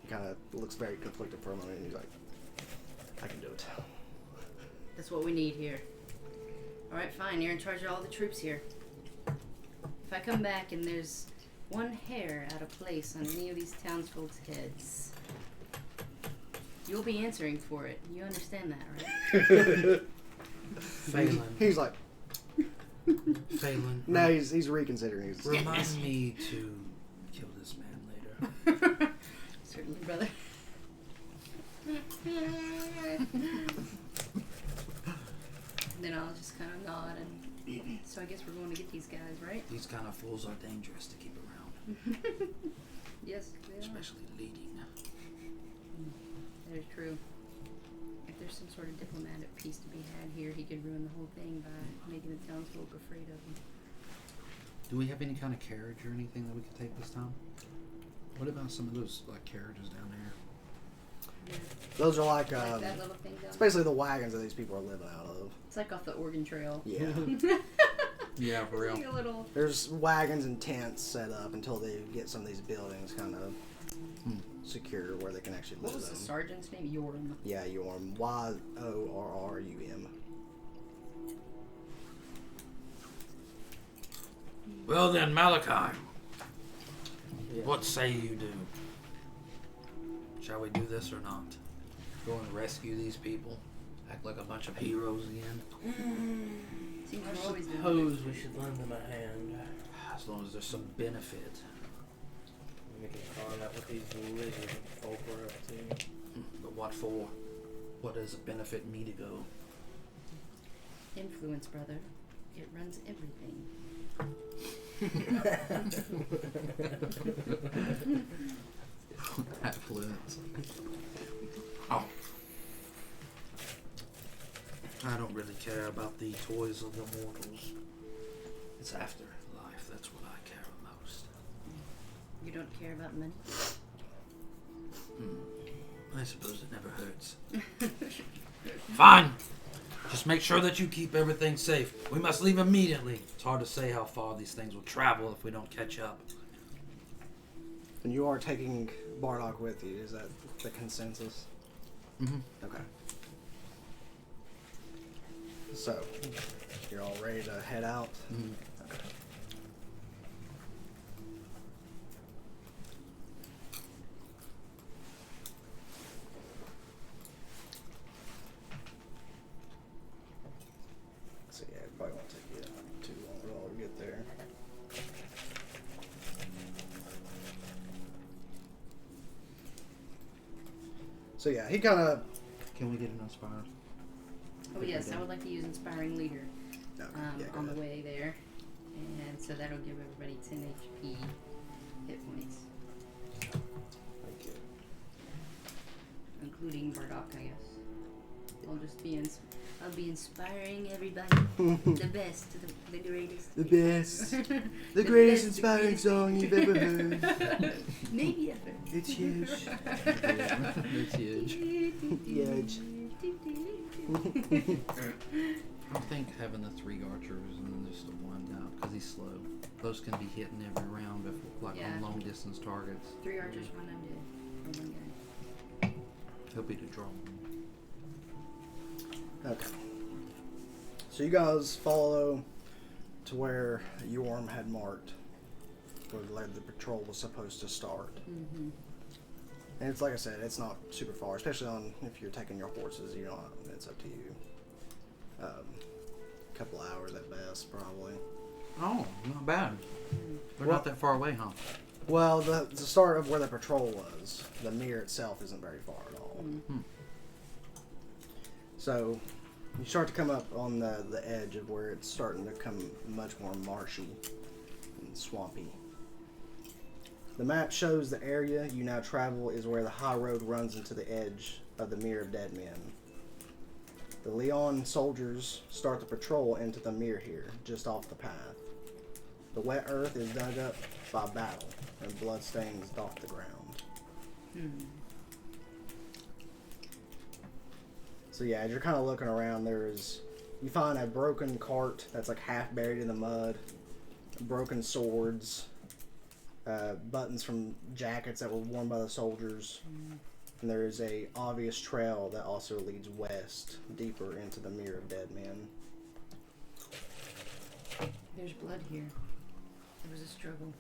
He kind of looks very conflicted for a moment and he's like, I can do it. That's what we need here. Alright, fine. You're in charge of all the troops here. If I come back and there's one hair out of place on any of these townsfolk's heads, you'll be answering for it. You understand that, right? Phelan. He's like, Phelan. no, he's reconsidering. He's Remind me to kill this man later. Certainly, brother. Then I'll just kind of nod and... So I guess we're going to get these guys, right? These kind of fools are dangerous to keep around, Yes, they are. especially leading. That is true. If there's some sort of diplomatic peace to be had here, he could ruin the whole thing by making the townsfolk afraid of him. Do we have any kind of carriage or anything that we could take this time? What about some of those like carriages down there? Yeah. those are like, Like that little thing down it's there. basically the wagons that these people are living out of. It's like off the Oregon Trail. Yeah. Yeah, for real. Like a little... There's wagons and tents set up until they get some of these buildings kind of secure where they can actually live What was the in. sergeant's name? Yorm. Yeah, Yorm. Yorrum. Well then, Malachi, Yeah. what say you do? Shall we do this or not? Go and rescue these people? Act like a bunch of heroes again? Seems I we're always doing suppose we should lend them a hand. As long as there's some benefit. We can find out what these lizard folk are up to. But what for? What does it benefit me to go? influence, brother. It runs everything. Affluence. Oh. I don't really care about the toys of the mortals. It's afterlife, that's what I care most. You don't care about money? I suppose it never hurts. Fine. Just make sure that you keep everything safe. We must leave immediately. It's hard to say how far these things will travel if we don't catch up. And you are taking Bardock with you. Is that the consensus? Mm-hmm. Okay. So, you're all ready to head out? Mm-hmm. Okay. So yeah, it probably won't take you too long at all to get there. So yeah, he kind of... Can we get an inspired? Oh yes, I would like to use Inspiring Leader Okay, yeah, go on the ahead. way there. And so that'll give everybody 10 HP hit points. Thank you. Including Bardock, I guess. I'll just be I'll be inspiring everybody. The best, the greatest. The best. The The greatest best, the inspiring greatest. song you've ever heard. Maybe ever. It's huge. It's huge. Huge. I think having the 3 archers and then just the one now, because he's slow. Those can be hitting every round before, like Yeah. on long distance targets. 3 archers, 1 undead. Or 1 guy. He'll be to draw them. Okay. So you guys follow to where Yorm had marked where the patrol was supposed to start. Mm-hmm. And it's like I said, it's not super far, especially on if you're taking your horses. You know, it's up to you. A couple hours at best, probably. Oh, not bad. They're Well- not that far away, huh? Well, the start of where the patrol was, the mere itself isn't very far at all. Mm-hmm. So you start to come up on the edge of where it's starting to come much more marshy and swampy. The map shows the area you now travel is where the high road runs into the edge of the Mere of Dead Men. The Leon soldiers start the patrol into the Mere here, just off the path. The wet earth is dug up by battle, and bloodstains dot the ground. So yeah, as you're kind of looking around, you find a broken cart that's like half buried in the mud, broken swords, buttons from jackets that were worn by the soldiers, and there is a obvious trail that also leads west, deeper into the Mirror of Dead Men. There's blood here. There was a struggle.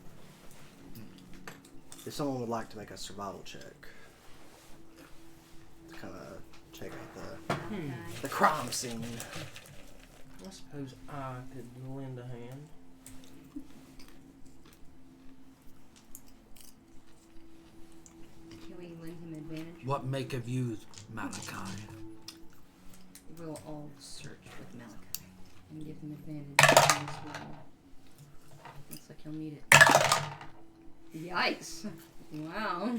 If someone would like to make a survival check to kind of check out the crime scene. I suppose I could lend a hand. Can we lend him advantage? What make of you, Malachi? We'll all search with Malachi and give him advantage on this roll. Looks like he'll need it. Yikes! Wow.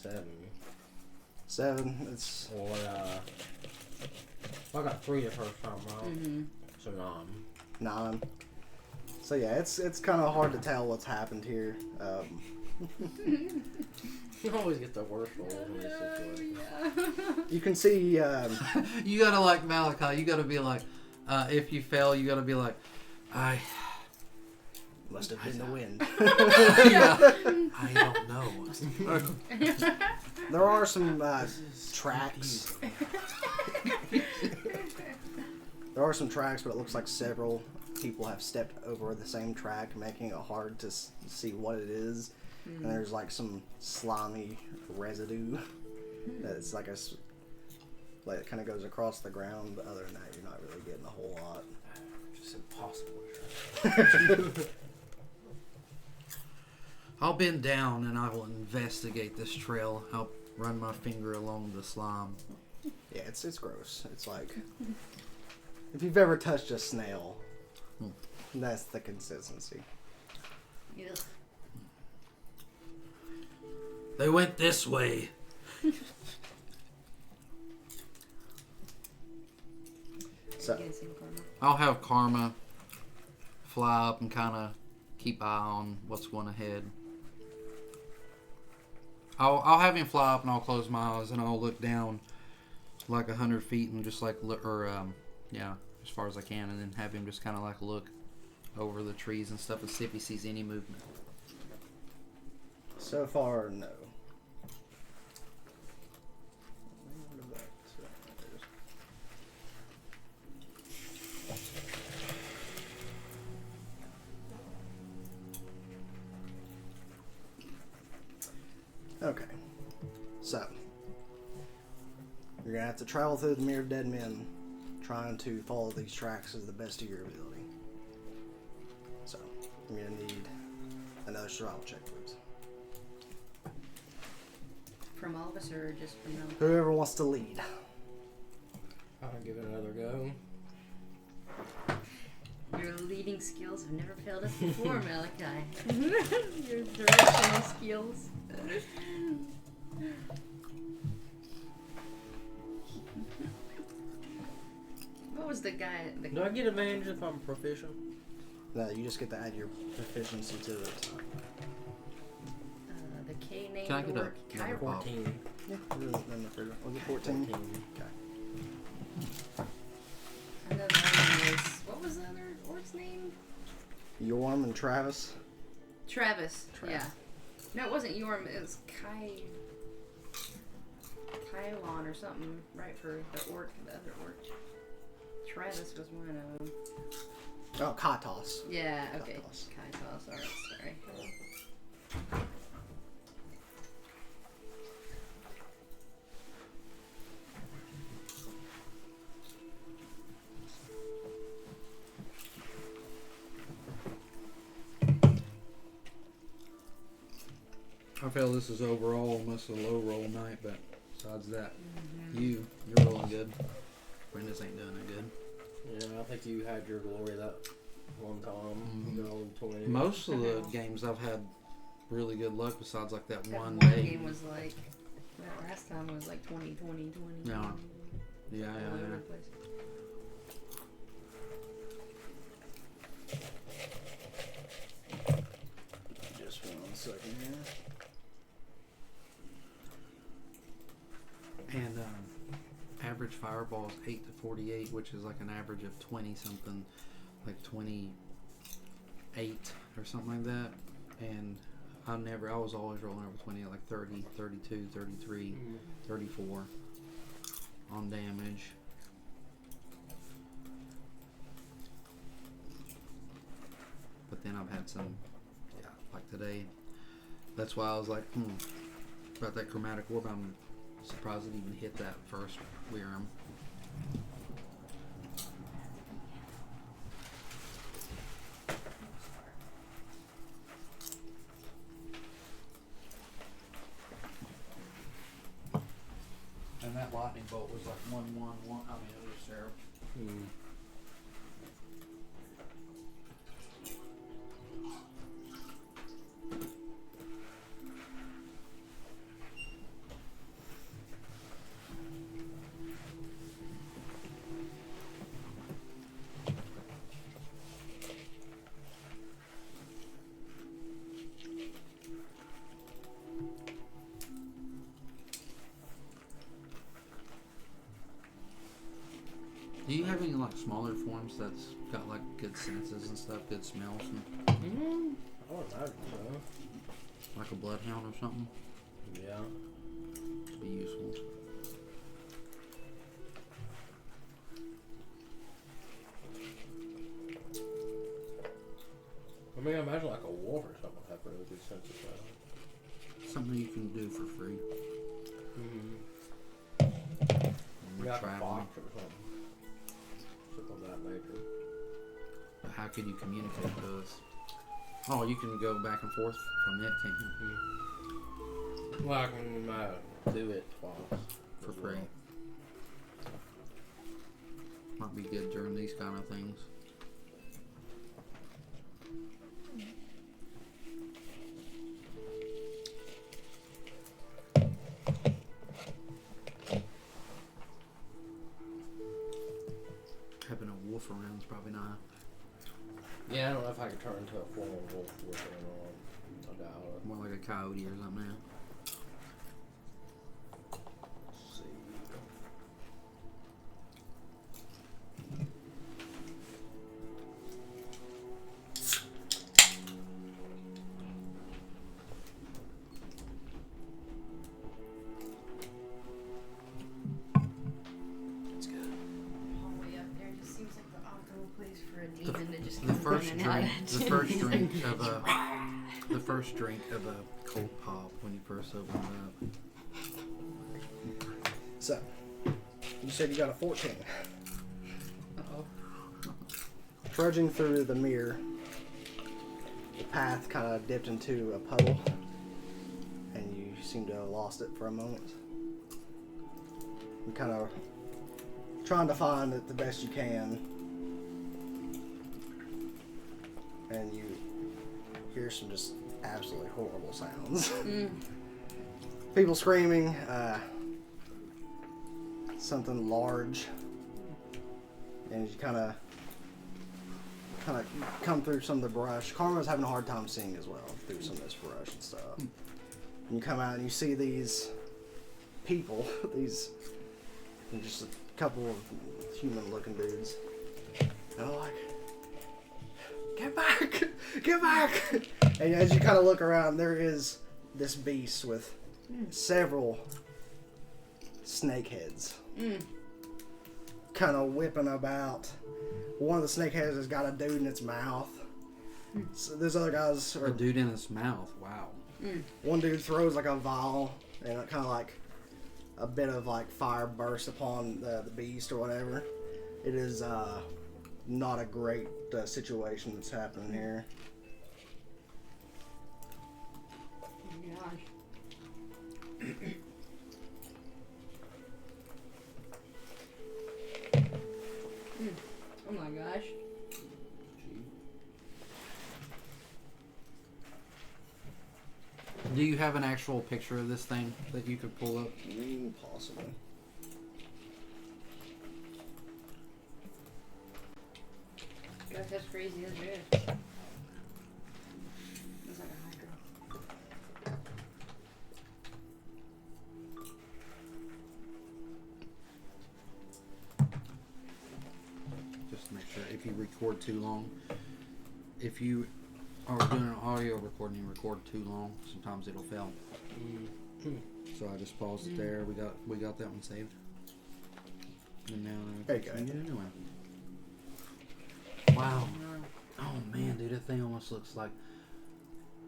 7. 7. It's Or, I got 3 the first time, right? Mm-hmm. So 9. 9. So yeah, it's kind of hard to tell what's happened here. You always get the worst rolls in this situation. You can see. You gotta like Malachi. You gotta be like, if you fail, you gotta be like, I Must have been the wind. I don't know. There are some tracks. There are some tracks, but it looks like several people have stepped over the same track, making it hard to see what it is. And there's like some slimy residue that's like like it kind of goes across the ground. But other than that, you're not really getting a whole lot. Just impossible. I'll bend down and I will investigate this trail. I'll run my finger along the slime. Yeah, it's gross. It's like if you've ever touched a snail, that's the consistency. Ugh. They went this way. So You guys seen Karma? I'll have Karma fly up and kind of keep eye on what's going ahead. I'll have him fly up and I'll close my eyes and I'll look down like 100 feet and just like look, as far as I can, and then have him just kind of like look over the trees and stuff and see if he sees any movement. so far, no. Okay, so you're gonna have to travel through the Mirror of Dead Men, trying to follow these tracks to the best of your ability. So you're gonna need another survival check, please. From all of us or just from Malachi? Whoever wants to lead. I'll give it another go. Your leading skills have never failed us before, Malachi. Your directional skills. What was the guy? Do I get advantage if I'm proficient? No, you just get to add your proficiency to it. The K name Can I get a or number? Kyra? 14. Yeah, was it 14? 14. Okay. Another one was, what was the other orc's name? Yorm and Travis. Travis. Travis. Yeah. No, it wasn't Yorm. It was Kylon or something, right? For the orc, the other orc. Travis was one of them. Oh, Katos. Yeah. Okay. Kaitos. Kaitos. All right. Sorry. I feel this is overall almost a low roll night, but besides that, you're rolling good. Brenda's ain't doing it good. Yeah, I think you had your glory that one time. You rolled 20. Most of the games I've had really good luck besides like that That one one day. game was like, that last time was like 20, 20, 20. Yeah. Yeah, All over yeah. the place. Just 1 second here. And Powerball is 8 to 48, which is like an average of 20 something, like 28 or something like that. And I was always rolling over 20 at like 30, 32, 33, 34 on damage. But then I've had some, like today. That's why I was like, about that chromatic orb. I'm surprised it even hit that first Lyrium. And that lightning bolt was like 1-1-1. I mean, it was terrible. Do you have any like smaller forms that's got like good senses and stuff, good smells, and I would imagine so. like a bloodhound or something? Yeah. It'd be useful. I mean, I imagine like a wolf or something would have really good sense of smell. Something you can do for free. When Like a traveling. fox or something. Something of that nature. But how could you communicate with us? Oh, you can go back and forth from it, can't you? Well, I can do it twice. For as free. well. Might be good during these kind of things. Having a wolf around is probably not. Yeah, I don't know if I could turn into a formal wolf with it or not. I doubt it. More like a coyote or something now. Let's see. Hallway up there just seems like the optimal place for a demon to just The come first in and out. drink, the first drink of a, the first drink of a cold pop when you first open it up. So, you said you got a 14. Uh-oh. Trudging through the mirror, the path kind of dipped into a puddle, and you seem to have lost it for a moment. You're kind of trying to find it the best you can, and you hear some just absolutely horrible sounds. People screaming, something large, and you kind of come through some of the brush. Karma's having a hard time seeing as well through some of this brush and stuff. And you come out and you see these people, these just a couple of human-looking dudes. And they're like, "Get back! Get back!" And as you kind of look around, there is this beast with several snake heads, kind of whipping about. One of the snake heads has got a dude in its mouth. So these other guys A are. dude in his mouth. Wow. One dude throws like a vial, and it kind of like a bit of like fire bursts upon the beast or whatever. It is not a great situation that's happening here. Oh my gosh. Oh my gosh. Do you have an actual picture of this thing that you could pull up? Possibly. Gosh, that's crazy as it is. It's like a hydra. Make sure if you record too long, if you are doing an audio recording and you record too long, sometimes it'll fail. So I just paused it there. We got that one saved. And now There you go. get a new one. Wow. Oh man, dude, that thing almost looks like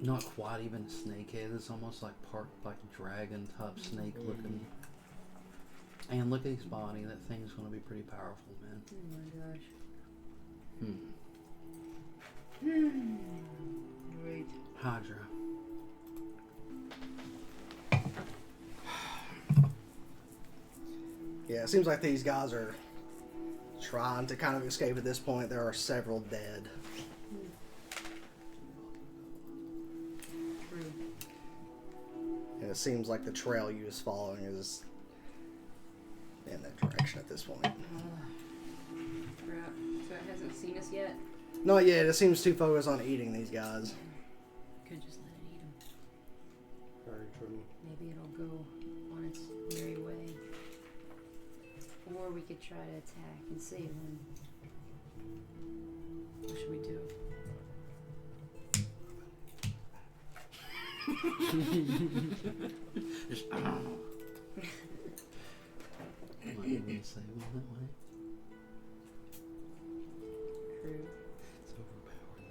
not quite even a snake head. It's almost like part like dragon type snake looking. And look at his body. That thing's gonna be pretty powerful, man. Oh my gosh. Great. Hydra. Yeah, it seems like these guys are trying to kind of escape at this point. There are several dead. True. And it seems like the trail you was following is in that direction at this point. Crap. So it hasn't seen us yet? Not yet. It seems too focused on eating these guys. Could just let it eat them. Very true. Maybe it'll go on its merry way. Or we could try to attack and save him. What should we do? Just, I don't know. Might be able to save him that way. True. It's overpowered.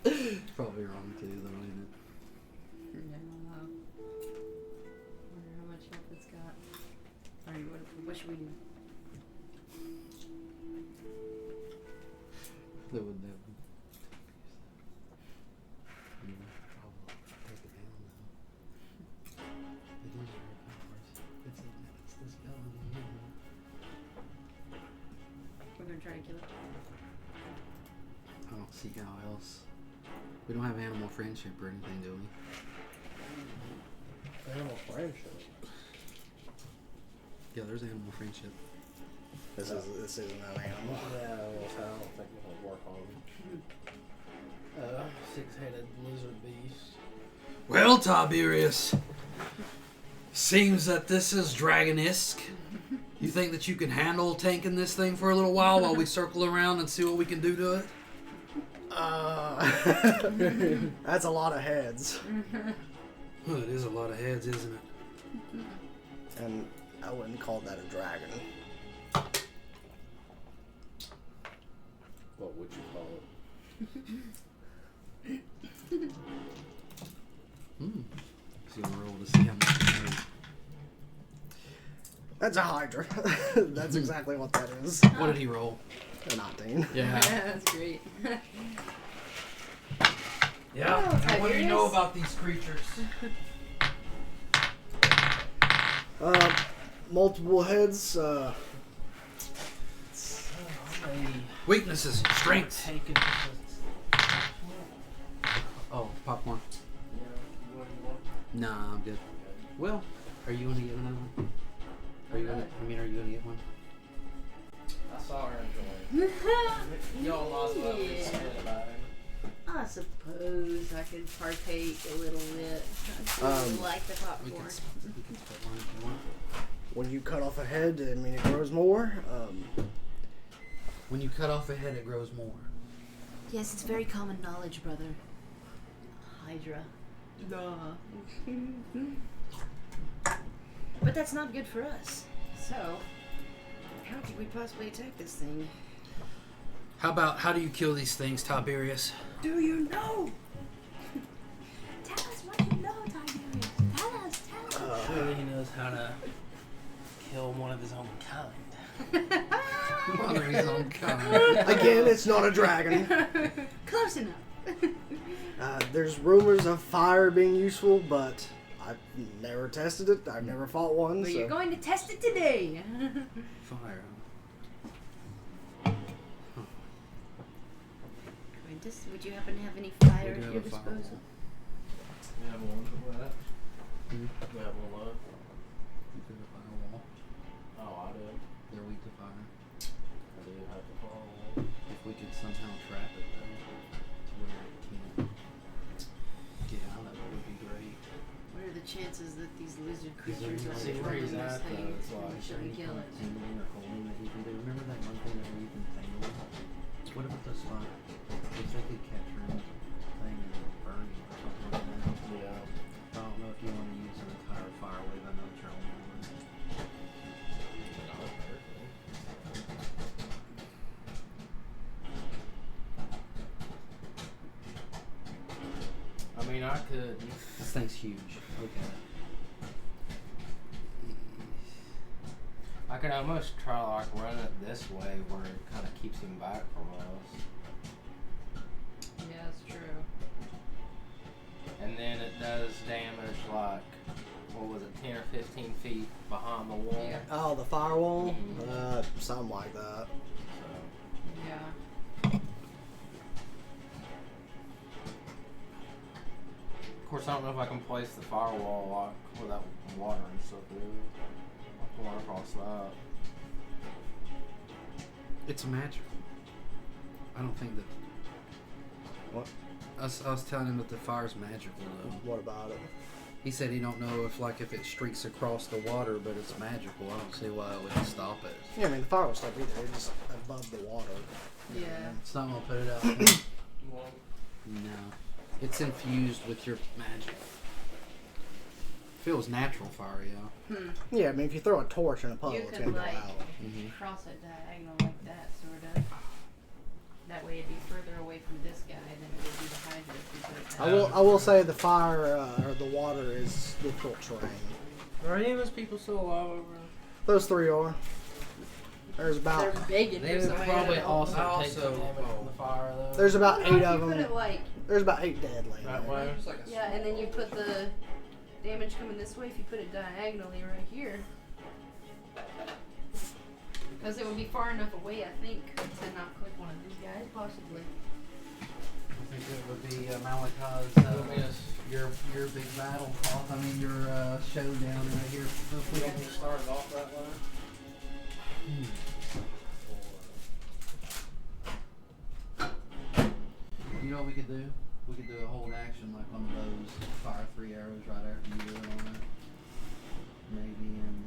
That's probably wrong too, though, ain't it? Yeah. Wonder how much health it's got. Alright, what should we do? That would never. Probably take it down though. It is very powers. It's this villain here. We're gonna try to kill it. I don't see how else. We don't have animal friendship or anything, do we? Animal friendship. Yeah, there's animal friendship. This isn't an animal. Yeah, well, I don't think it'll work on six-headed lizard beast. Well, Tiberius, seems that this is Dragon-esque. You think that you can handle tanking this thing for a little while we circle around and see what we can do to it? That's a lot of heads. Well, it is a lot of heads, isn't it? And I wouldn't call that a dragon. What would you call it? So you want to roll to see how much it knows. That's a hydra. That's exactly what that is. What did he roll? A 19. Yeah. That's great. Yeah. Oh, and what do you know Tiberius? about these creatures? Multiple heads. Weaknesses, strengths. Taken. Oh, popcorn. Nah, I'm good. Well, are you gonna get another one? Are you gonna get one? I saw her enjoy it. Y'all lost about this Yeah. shit about it. I suppose I could partake a little bit. I do like the We popcorn. can split one if you want. When you cut off a head, I mean, it grows more. When you cut off a head, it grows more. Yes, it's very common knowledge, brother. Hydra. Duh. But that's not good for us. So, how could we possibly attack this thing? How do you kill these things, Tiberius? Do you know? Tell us what you know, Tiberius. Tell us. Clearly he knows how to kill one of his own kind. One of his own kind. Again, it's not a dragon. Close enough. There's rumors of fire being useful, but I've never tested it. I've never fought one. But So. you're going to test it today. Fire. Quintus, would you happen to have any fire We do at have your a fire. disposal? We have one left. Hmm? We have one left. You could have firewall. Oh, I do. They're weak to fire. I do have to follow. If we could somehow trap it though, to where it can't get out of it, would be great. What are the chances chances that these lizard Is there creatures are See where he's controlling this at, though, thing? it's like- We shouldn't kill it. Tingling or holding that you can do. Remember that one thing that you can tangle? What about the spot? If they could catch her in the thing and burn you or something like that. Yeah. I don't know if you want to use an entire fire wave. I know it's your only one. I mean, I could. This thing's huge. Look at it. I could almost try to like run it this way where it kind of keeps him back from us. Yeah, that's true. And then it does damage like, what was it, 10 or 15 feet behind the wall. Yeah. Oh, the firewall? Mhm. Something like that. So, Yeah. of course, I don't know if I can place the firewall like without water and stuff. I'll come across that. It's magical. I don't think that. What? I was telling him that the fire's magical though. What about it? He said he don't know if it streaks across the water, but it's magical. I don't see why it would stop it. Yeah, I mean, the fire will stop either. It's just above the water. Yeah. It's not gonna put it out. No, it's infused with your magic. Feels natural fire, yeah. Yeah, I mean, if you throw a torch in a puddle, You it's could going to go like out. cross it diagonal like that, sort of. That way it'd be further away from this guy than it would be the hydrant if you put it down. I will say the fire or the water is difficult terrain. Are any of those people still alive over there? Those three are. There's about They're begging They for would somebody probably to help also them. take the damage from the fire though. there's about What 8 if of you put them. it like, There's about 8 dead laying That there. way. yeah, and then you put the damage coming this way if you put it diagonally right here. Because it would be far enough away, I think, to not click one of these guys, possibly. I think it would be Malachi's, your big battle. Your showdown right here. If we don't start it off that way. You know what we could do? We could do a hold action like on the bows. Fire 3 arrows right after you do it on it. Maybe in.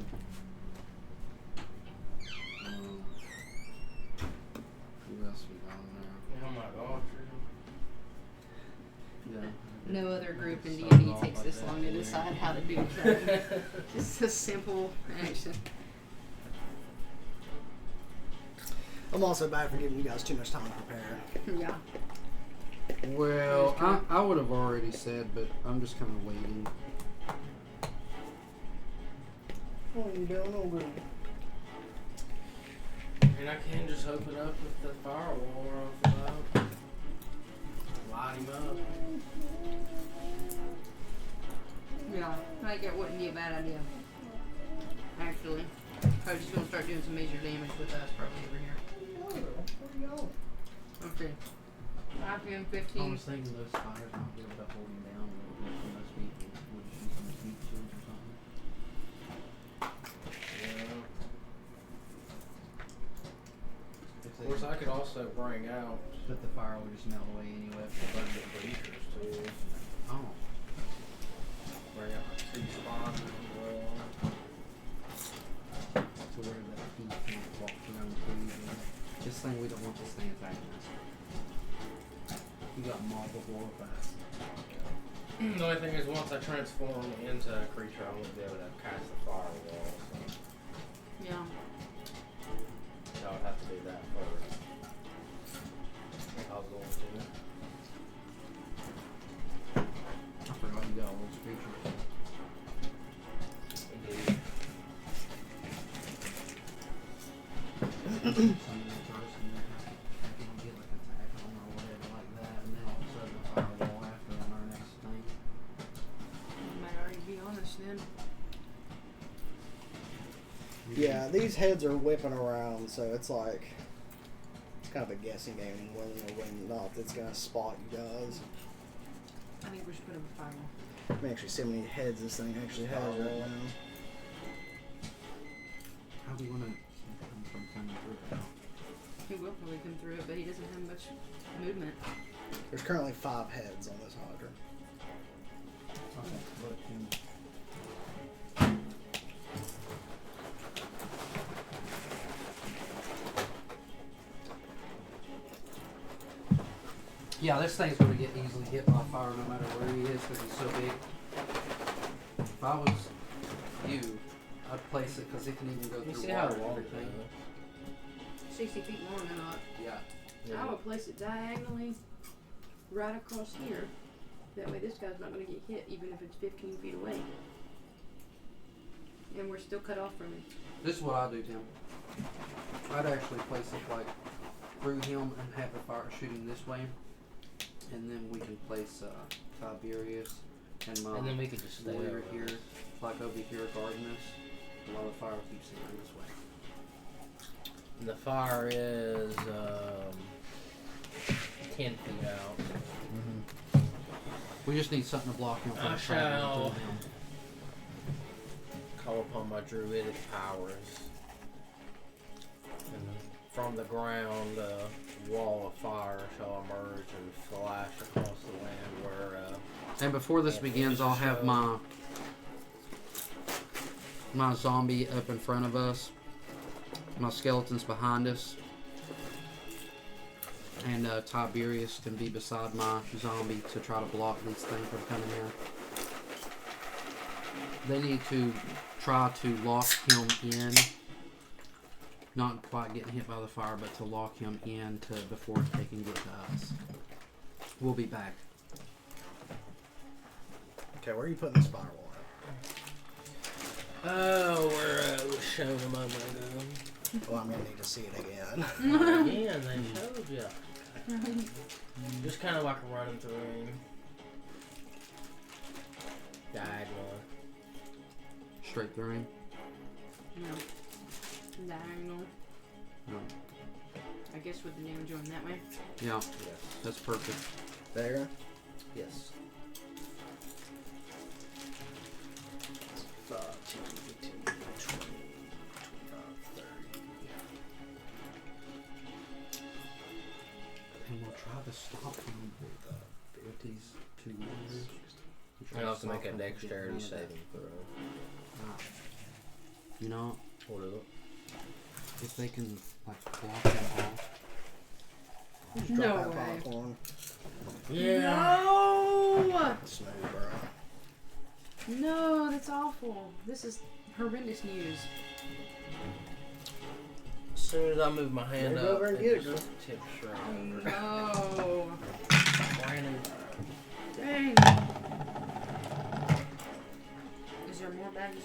Who else we got on Oh my gosh. there? Yeah. No other group in Start it D&D off takes like this that. long to decide how to do something. Just a simple action. I'm also bad for giving you guys too much time to prepare. Yeah. Well, I would have already said, but I'm just kind of waiting. What are you doing over? And I can just open up with the firewall off the top. Light him up. Yeah, like it wouldn't be a bad idea. Actually. I was just gonna start doing some major damage with us probably over here. Okay. 5 p.m. I 15. was thinking those fires might be able to hold him down a little bit from those people. Would you shoot some heat shields or something? Yeah. If Of course, I could also bring out But the fire will just melt away anyway. the bleachers too. Oh. Bring out my 2 spawns as well. So where that heat can't walk around too. Just saying we don't want this thing attacking us. You got marble war fast. The only thing is, once I transform into a creature, I won't be able to cast the firewall. So Yeah. I would have to do that first. If I was going to. I forgot you got all those creatures. Indeed. Some of them first and then I can get like an attack on or whatever like that, and then all of a sudden a firewall after on our next thing. Might already be on us then. Yeah, these heads are whipping around, so it's like it's kind of a guessing game when or when not that's gonna spot you guys. I think we should put him in firewall. Let me actually see how many heads this thing actually has right now. How do you want to keep him from coming through? He will probably come through it, but he doesn't have much movement. There's currently 5 heads on this hydrant. Okay, let him Yeah, this thing's going to get easily hit by fire no matter where he is because he's so big. If I was you, I'd place it because it can even go You through see how water and long everything. 60 feet long or not. Yeah. I would place it diagonally right across here. That way this guy's not going to get hit even if it's 15 feet away. And we're still cut off from him. This is what I do, Tim. I'd actually place it like through him and have the fire shooting this way. And then we can place Tiberius and my And then we can just stay warrior over here, this. like over here guarding us, while the fire keeps going this way. And the fire is 10 feet out. We just need something to block him from I traveling shall through him. call upon my druidic powers. And from the ground, a wall of fire shall emerge and flash across the land where... And before this begins, I'll have my zombie up in front of us, my skeletons behind us, and Tiberius can be beside my zombie to try to block these things from coming in. They need to try to lock him in, not quite getting hit by the fire, but to lock him in before they can get to us. We'll be back. Okay, where are you putting this firewall at? Oh, where was shown a moment ago. Well, I'm gonna need to see it again. Again, they showed you. Just kind of like running through him. Diagonal. Straight through him. No. Diagonal. No. I guess with the nail joint that way. Yeah, Yes. that's perfect. There. Yes. 5, 10, 15, 20, 25, 30. And we'll try to stop him with these two warriors. I'll have to make a dexterity saving throw. You know, What is it? if they can like block him off. Just No drop that way. popcorn. No! Smooth, bro. No, that's awful. This is horrendous news. As soon as I move my hand Go up, over and it get it, just girl. tips right over. No. Brandon. Dang. Is there more bags?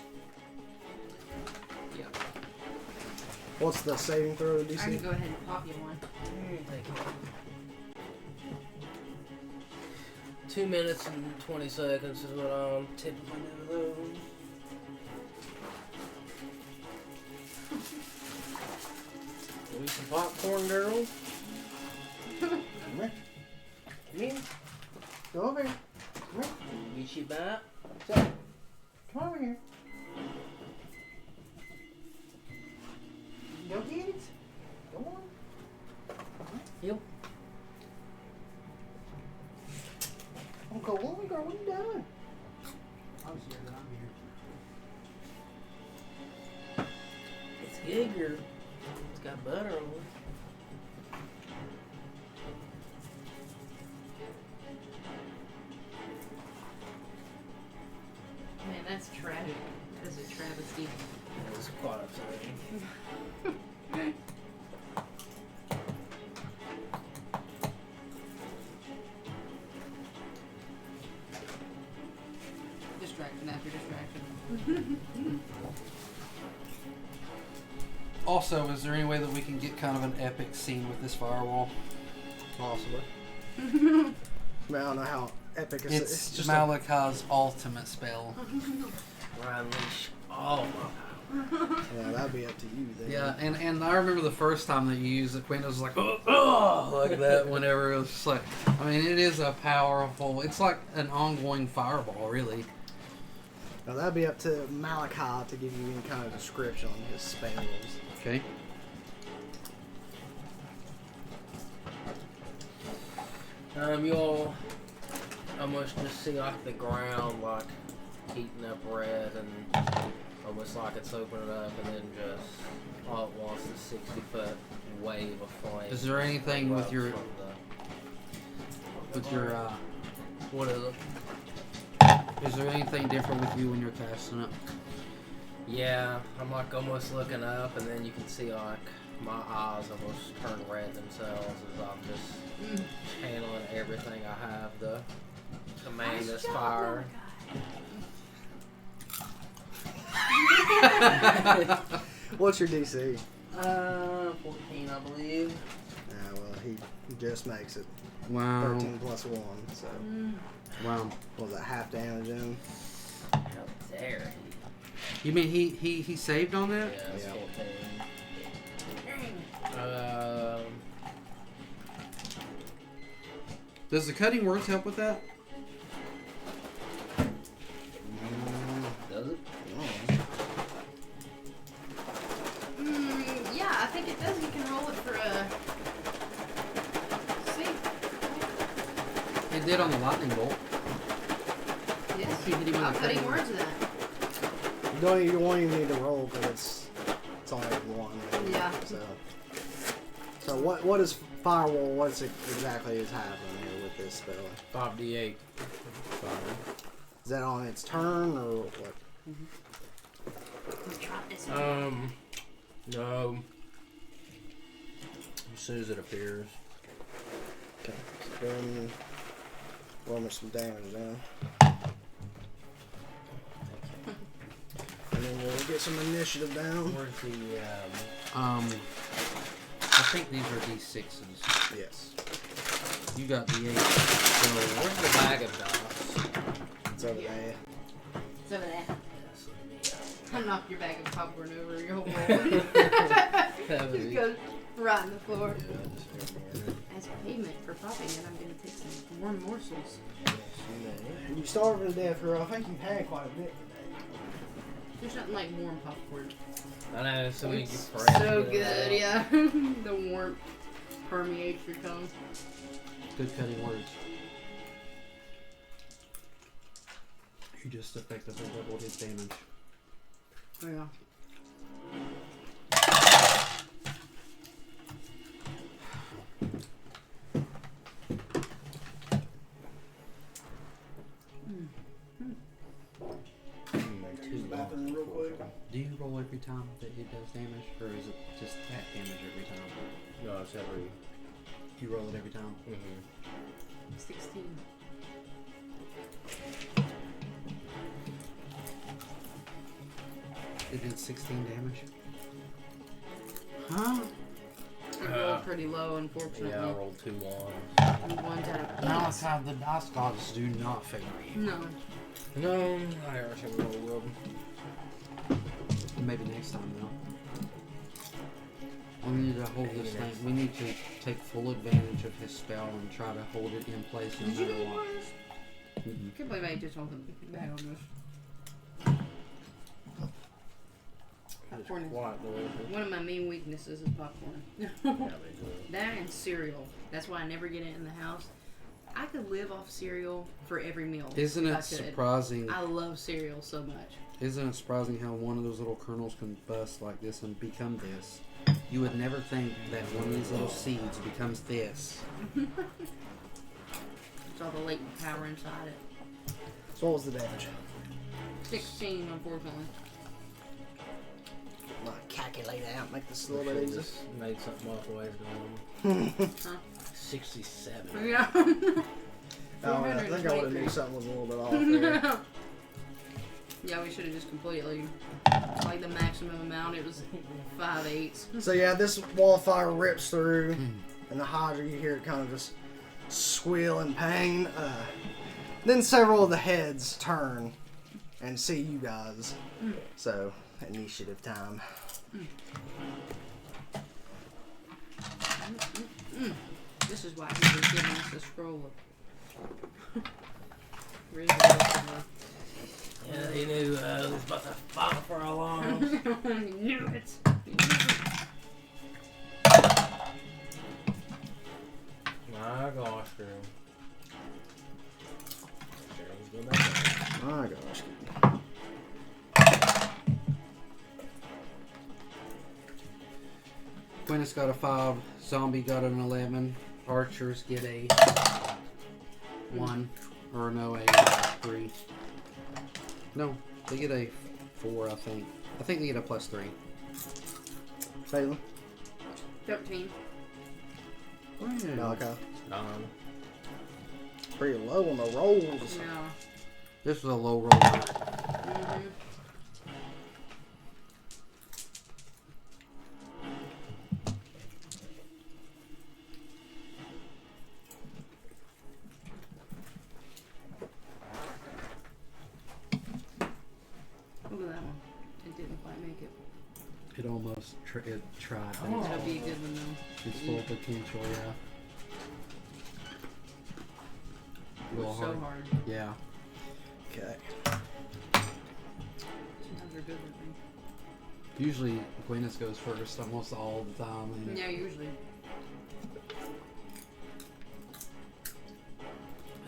Yeah. What's the saving throw, I can DC? go ahead and pop you one. Thank you. 2 minutes and 20 seconds is what I'm typically do those. Give me some popcorn, girl. Come here. Come here. Go over here. Come here. Get you back. Come over here. Go get it. Go on. Yep. Oh, go on, girl. What are you doing? I'm scared that I'm here. It's Giger. It's got butter on it. Man, that's tragic. That is a travesty. It's quite upsetting. Distraction after distraction. Also, is there any way that we can get kind of an epic scene with this firewall? Possibly. I mean, I don't know how epic It's just Malachi's ultimate spell. Where I unleash all my power. yeah, that'd be up to you then. Yeah, and I remember the first time that you used it, Quinn was like, oh, like that whenever it was just like, I mean, it is a powerful, it's like an ongoing fireball, really. Now that'd be up to Malachi to give you any kind of description on his spells. Okay. You all almost just see like the ground like heating up red and almost like it's opening up and then just all at once a 60-foot wave of flame. Is there anything with erupts your- from with your, What is it? is there anything different with you when you're casting it? Yeah, I'm like almost looking up, and then you can see like my eyes almost turn red themselves as I'm just channeling everything I have to command this fire. What's your DC? 14, I believe. Well, he just makes it. Wow. 13 plus 1, so. Wow. What was that, half damage in? How dare You mean he saved on he? that? Yeah, it's Yeah. 14. Does the cutting words help with that? Does it? Yeah, I think it does. You can roll it for a. See? It did on the lightning bolt. Yes. You hit him with How a cutting cutting words of that? You won't even need to roll because it's only one. Yeah. So what is firewall? What's it exactly is happening here with this spell? 5d8. Is that on its turn or what? Let's try this one. No. As soon as it appears. Okay. So then roll me some damage then. And then we'll get some initiative down. Where's the I think these are D6s. Yes. You got D8. where's the bag of dice? It's over there. Some of that. I knocked your bag of popcorn over your whole That was Just easy. goes right in the floor. Yeah, just here. As payment for popping it, I'm gonna take some warm morsels. And you starving to death, girl. I think you've had quite a bit today. There's nothing like warm popcorn. I know, so we can It's fresh so it good, out. yeah. The warmth permeates your tongue. Good cutting words. You just effectively doubled his damage. Oh, yeah. Bathroom real quick. Do you roll every time that it does damage, or is it just that damage every time? No, it's every. You roll it every time. 16. It did 16 damage. Huh? I rolled pretty low, unfortunately. Yeah, I rolled 2 ones. Ones out of eight. Malachi, the dice gods do not favor you. No. No, I never should roll them. Maybe next time, though. We need to hold this thing. We need to take full advantage of his spell and try to hold it in place no Did you matter get what. one? Mm-mm. Can't believe I just opened the bag on this. Popcorn is Quite delicious. one of my main weaknesses is popcorn. Yeah, they do. That and cereal. That's why I never get it in the house. I could live off cereal for every meal. Isn't if I it could. surprising? I love cereal so much. Isn't it surprising how one of those little kernels can bust like this and become this? You would never think that one of these little seeds becomes this. It's all the latent power inside it. So what was the damage? 16, unfortunately. I'm gonna calculate it out, make this a little Should've bit easier. just made something up while he's going. 67. Yeah. Oh, I think I would have knew something was a little bit off there. Yeah, we should have just completely, like the maximum amount, it was 5/8. So yeah, this wall of fire rips through, and the Hydra, you hear it kind of just squeal in pain. Then several of the heads turn and see you guys. So, initiative time. This is why he was giving us a scroll of resurrection. Yeah, he knew he was about to fight for a long He knew it. My gosh, girl. Cheryl's going back up. My gosh. Quintus got a 5, Zombie got an 11, Archers get a 1. Or no, a 3. No, they get a 4, I think. I think they get a +3. Salem? 13. Malachi? Um, Pretty low on the rolls. No. This was a low roll. Mm-hmm. Look at that one. It didn't quite make it. It almost it tried. Oh. But It'll be a good one though. it's full of potential, yeah. A little So hard. Yeah. Okay. Sometimes they're good with me. Usually Gwyneth goes first almost all the time. And Yeah, usually.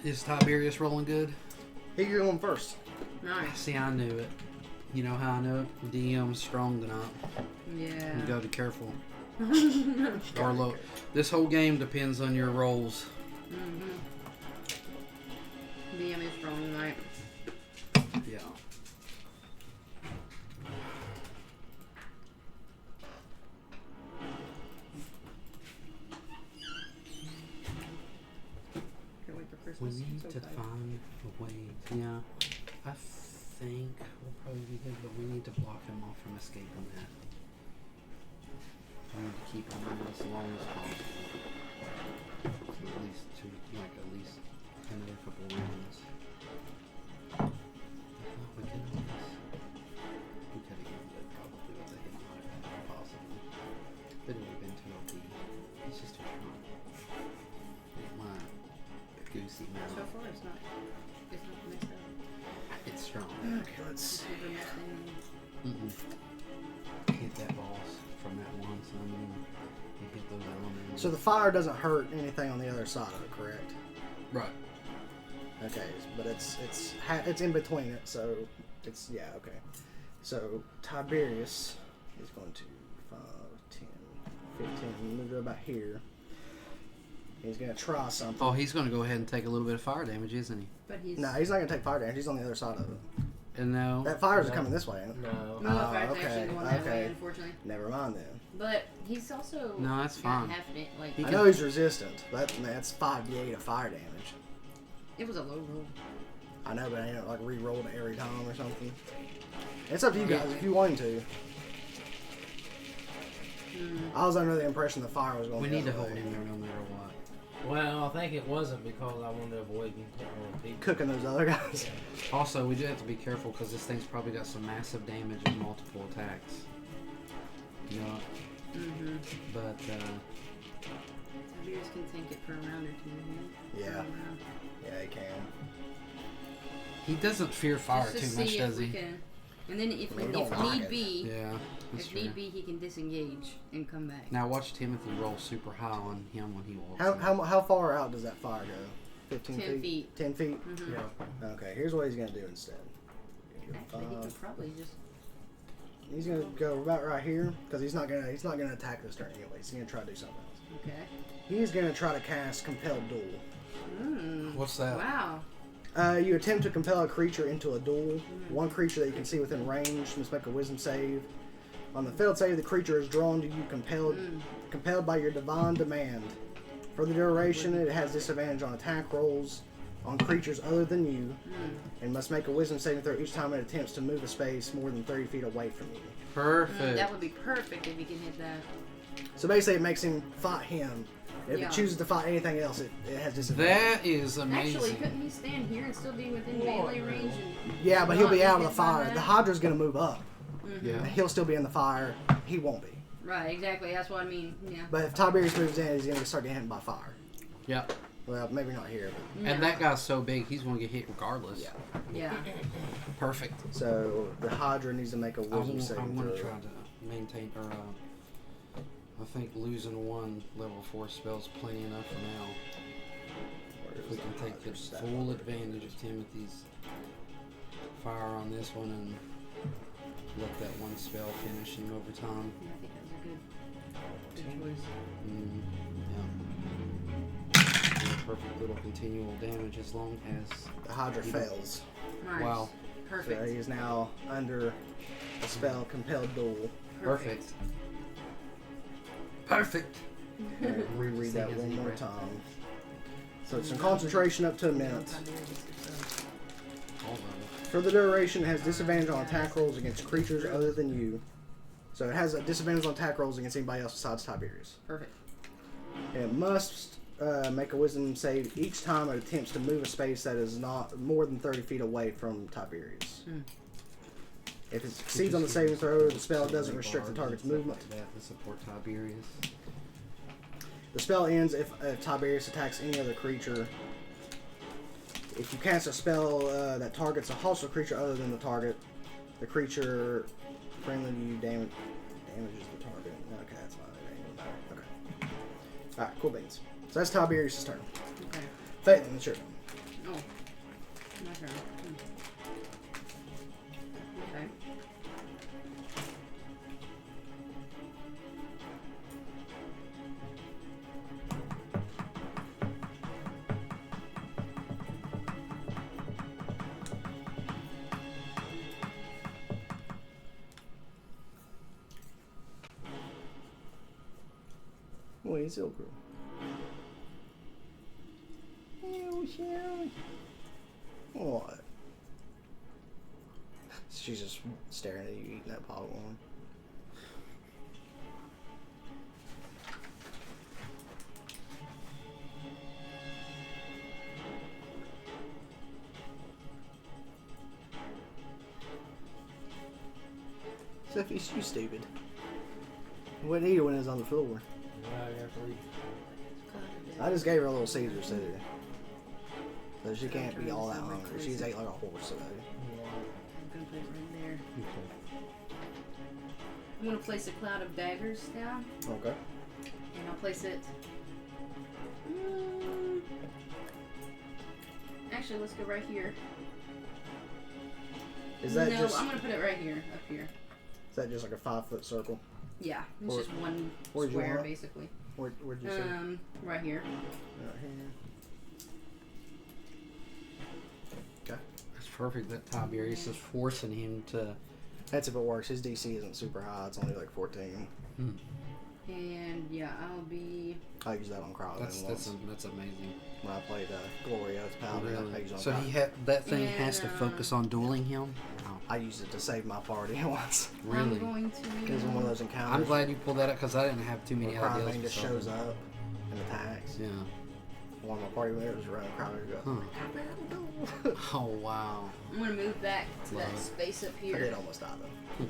Is Tiberius rolling good? Here you're going first. Nice. See, I knew it. You know how I know it? DM's strong tonight. Yeah. You gotta be careful. Or low. This whole game depends on your rolls. Mm-hmm. DM is strong tonight. Yeah. Can't wait for We Christmas. need So to excited. find a way. Yeah. I think we'll probably be good, but we need to block him off from escaping that. I need to keep him in as long as possible. So at least another couple of rounds. Well, we could have given it probably with the hypnotic if possible. But it would have been too OP. He's just too strong. My goosey mouth. So far, it's not mixed up. It's strong. Okay, let's It's see. super mixed in. Hit that boss from that one summon. You hit those elements. So the fire doesn't hurt anything on the other side of it, correct? Right. Okay, but it's in between it, so it's okay. So Tiberius is going to 5, 10, 15. Move it about here. He's going to try something. Oh, he's going to go ahead and take a little bit of fire damage, isn't he? But he's. No, he's not going to take fire damage. He's on the other side of it. And now. That fire's No. coming this way, ain't it? no. No, the fire's okay, actually going that way, okay. unfortunately. Never mind then. But he's also. No, that's got fine. half it, like, He I can- know he's resistant, but that's 5d8 of fire damage. it was a low roll. I know, but I ain't like re-rolled it every time or something. It's up to you guys if you want to. I was under the impression the fire was going We the need to other hold way. him there no matter what. Well, I think it wasn't because I wanted to avoid people. Cooking those other guys. Also, we do have to be careful because this thing's probably got some massive damage and multiple attacks. You know? Mm-hmm. But, Tiberius can tank it for a round or two. Yeah. Yeah, he can. he doesn't fear fire Just to too see much, if does we he? can. And then if I mean, he don't like need it. be, Yeah, that's if true. need be, he can disengage and come back. Now watch Timothy roll super high on him when he walks in. How far out does that fire go? 15 10 feet. 10 feet? Mm-hmm. Yeah. Okay, here's what he's going to do instead. Actually, he could probably just. He's going to go about right here because he's not going to attack this turn anyway. He's going to try to do something else. Okay. He's going to try to cast Compelled Duel. What's that? Wow. You attempt to compel a creature into a duel. One creature that you can see within range must make a wisdom save. On the failed save, the creature is drawn to you compelled by your divine demand. For the duration, it has disadvantage on attack rolls on creatures other than you, and must make a wisdom saving throw each time it attempts to move a space more than 30 feet away from you. Perfect. That would be perfect if he can hit that. So basically, it makes him fight him. If Yeah. it chooses to fight anything else, it has disadvantage. That is amazing. Actually, couldn't he stand here and still be within melee range? And Yeah, but he'll be not out of the hit by fire. that? The Hydra's going to move up. Yeah. He'll still be in the fire. He won't be. Right, exactly. That's what I mean. Yeah. But if Tiberius moves in, he's going to start getting hit by fire. Yep. Well, maybe not here. But. And that guy's so big, he's going to get hit regardless. Yeah. Yeah. Perfect. So the Hydra needs to make a I wisdom want saving to throw. try to maintain, or I think losing one level 4 spell's plenty enough for now. Where If is we the can take Hydra the stat? full advantage of Timothy's fire on this one and let that one spell finish him over time. Yeah, I think that was a good choice. Yeah. perfect little continual damage as long as The Hydra fails. Nice. Wow. Perfect. So he is now under a spell compelled duel. perfect. Perfect. Reread that Sing as one he more read. time. So it's some concentration up to a minute. All of it. For the duration, it has disadvantage on attack rolls against creatures other than you. So it has a disadvantage on attack rolls against anybody else besides Tiberius. Perfect. And it must make a wisdom save each time it attempts to move a space that is not more than 30 feet away from Tiberius. If it succeeds on the saving throw, the spell doesn't restrict the target's movement. Like that to support Tiberius. The spell ends if Tiberius attacks any other creature. If you cast a spell that targets a hostile creature other than the target, the creature friendly to you damages the target. Okay, that's fine. It ain't gonna matter. Okay. Alright, cool beans. So that's Tiberius' turn. Okay. Phaeton, it's your turn. Oh. My turn. Okay. Wait, Zilgru. What? She's just staring at you eating that pot of worm. Sophie's you stupid. You wouldn't eat it when it was on the floor. Yeah, you have to leave. I just gave her a little Caesar too. So she can't be all that hungry. She's ate like a horse today. I'm gonna put it right there. I'm gonna place a cloud of daggers down, Okay. and I'll place it. Actually, let's go right here. Is that no, just I'm gonna put it right here, up here. is that just like a 5-foot circle? Yeah, it's Or- just one where'd you square want it? basically. Where'd you say? Right here. Right here. Okay. It's perfect that Tiberius is forcing him to. That's if it works. His DC isn't super high. It's only like 14. And yeah, I'll be. I used that on Crowley That's once amazing. when I played Gloria as Paladin. I used it on So Crowley. he that thing has to And, focus on dueling him. Oh, I used it to save my party once. really? I'm going to. It was one of those encounters. I'm glad you pulled that up because I didn't have too many where ideas. Crowley just for shows something. up and attacks. Yeah. One of my party members was running Crowley. Huh. Oh wow. I'm gonna move back to Love that it. space up I here. did almost die though.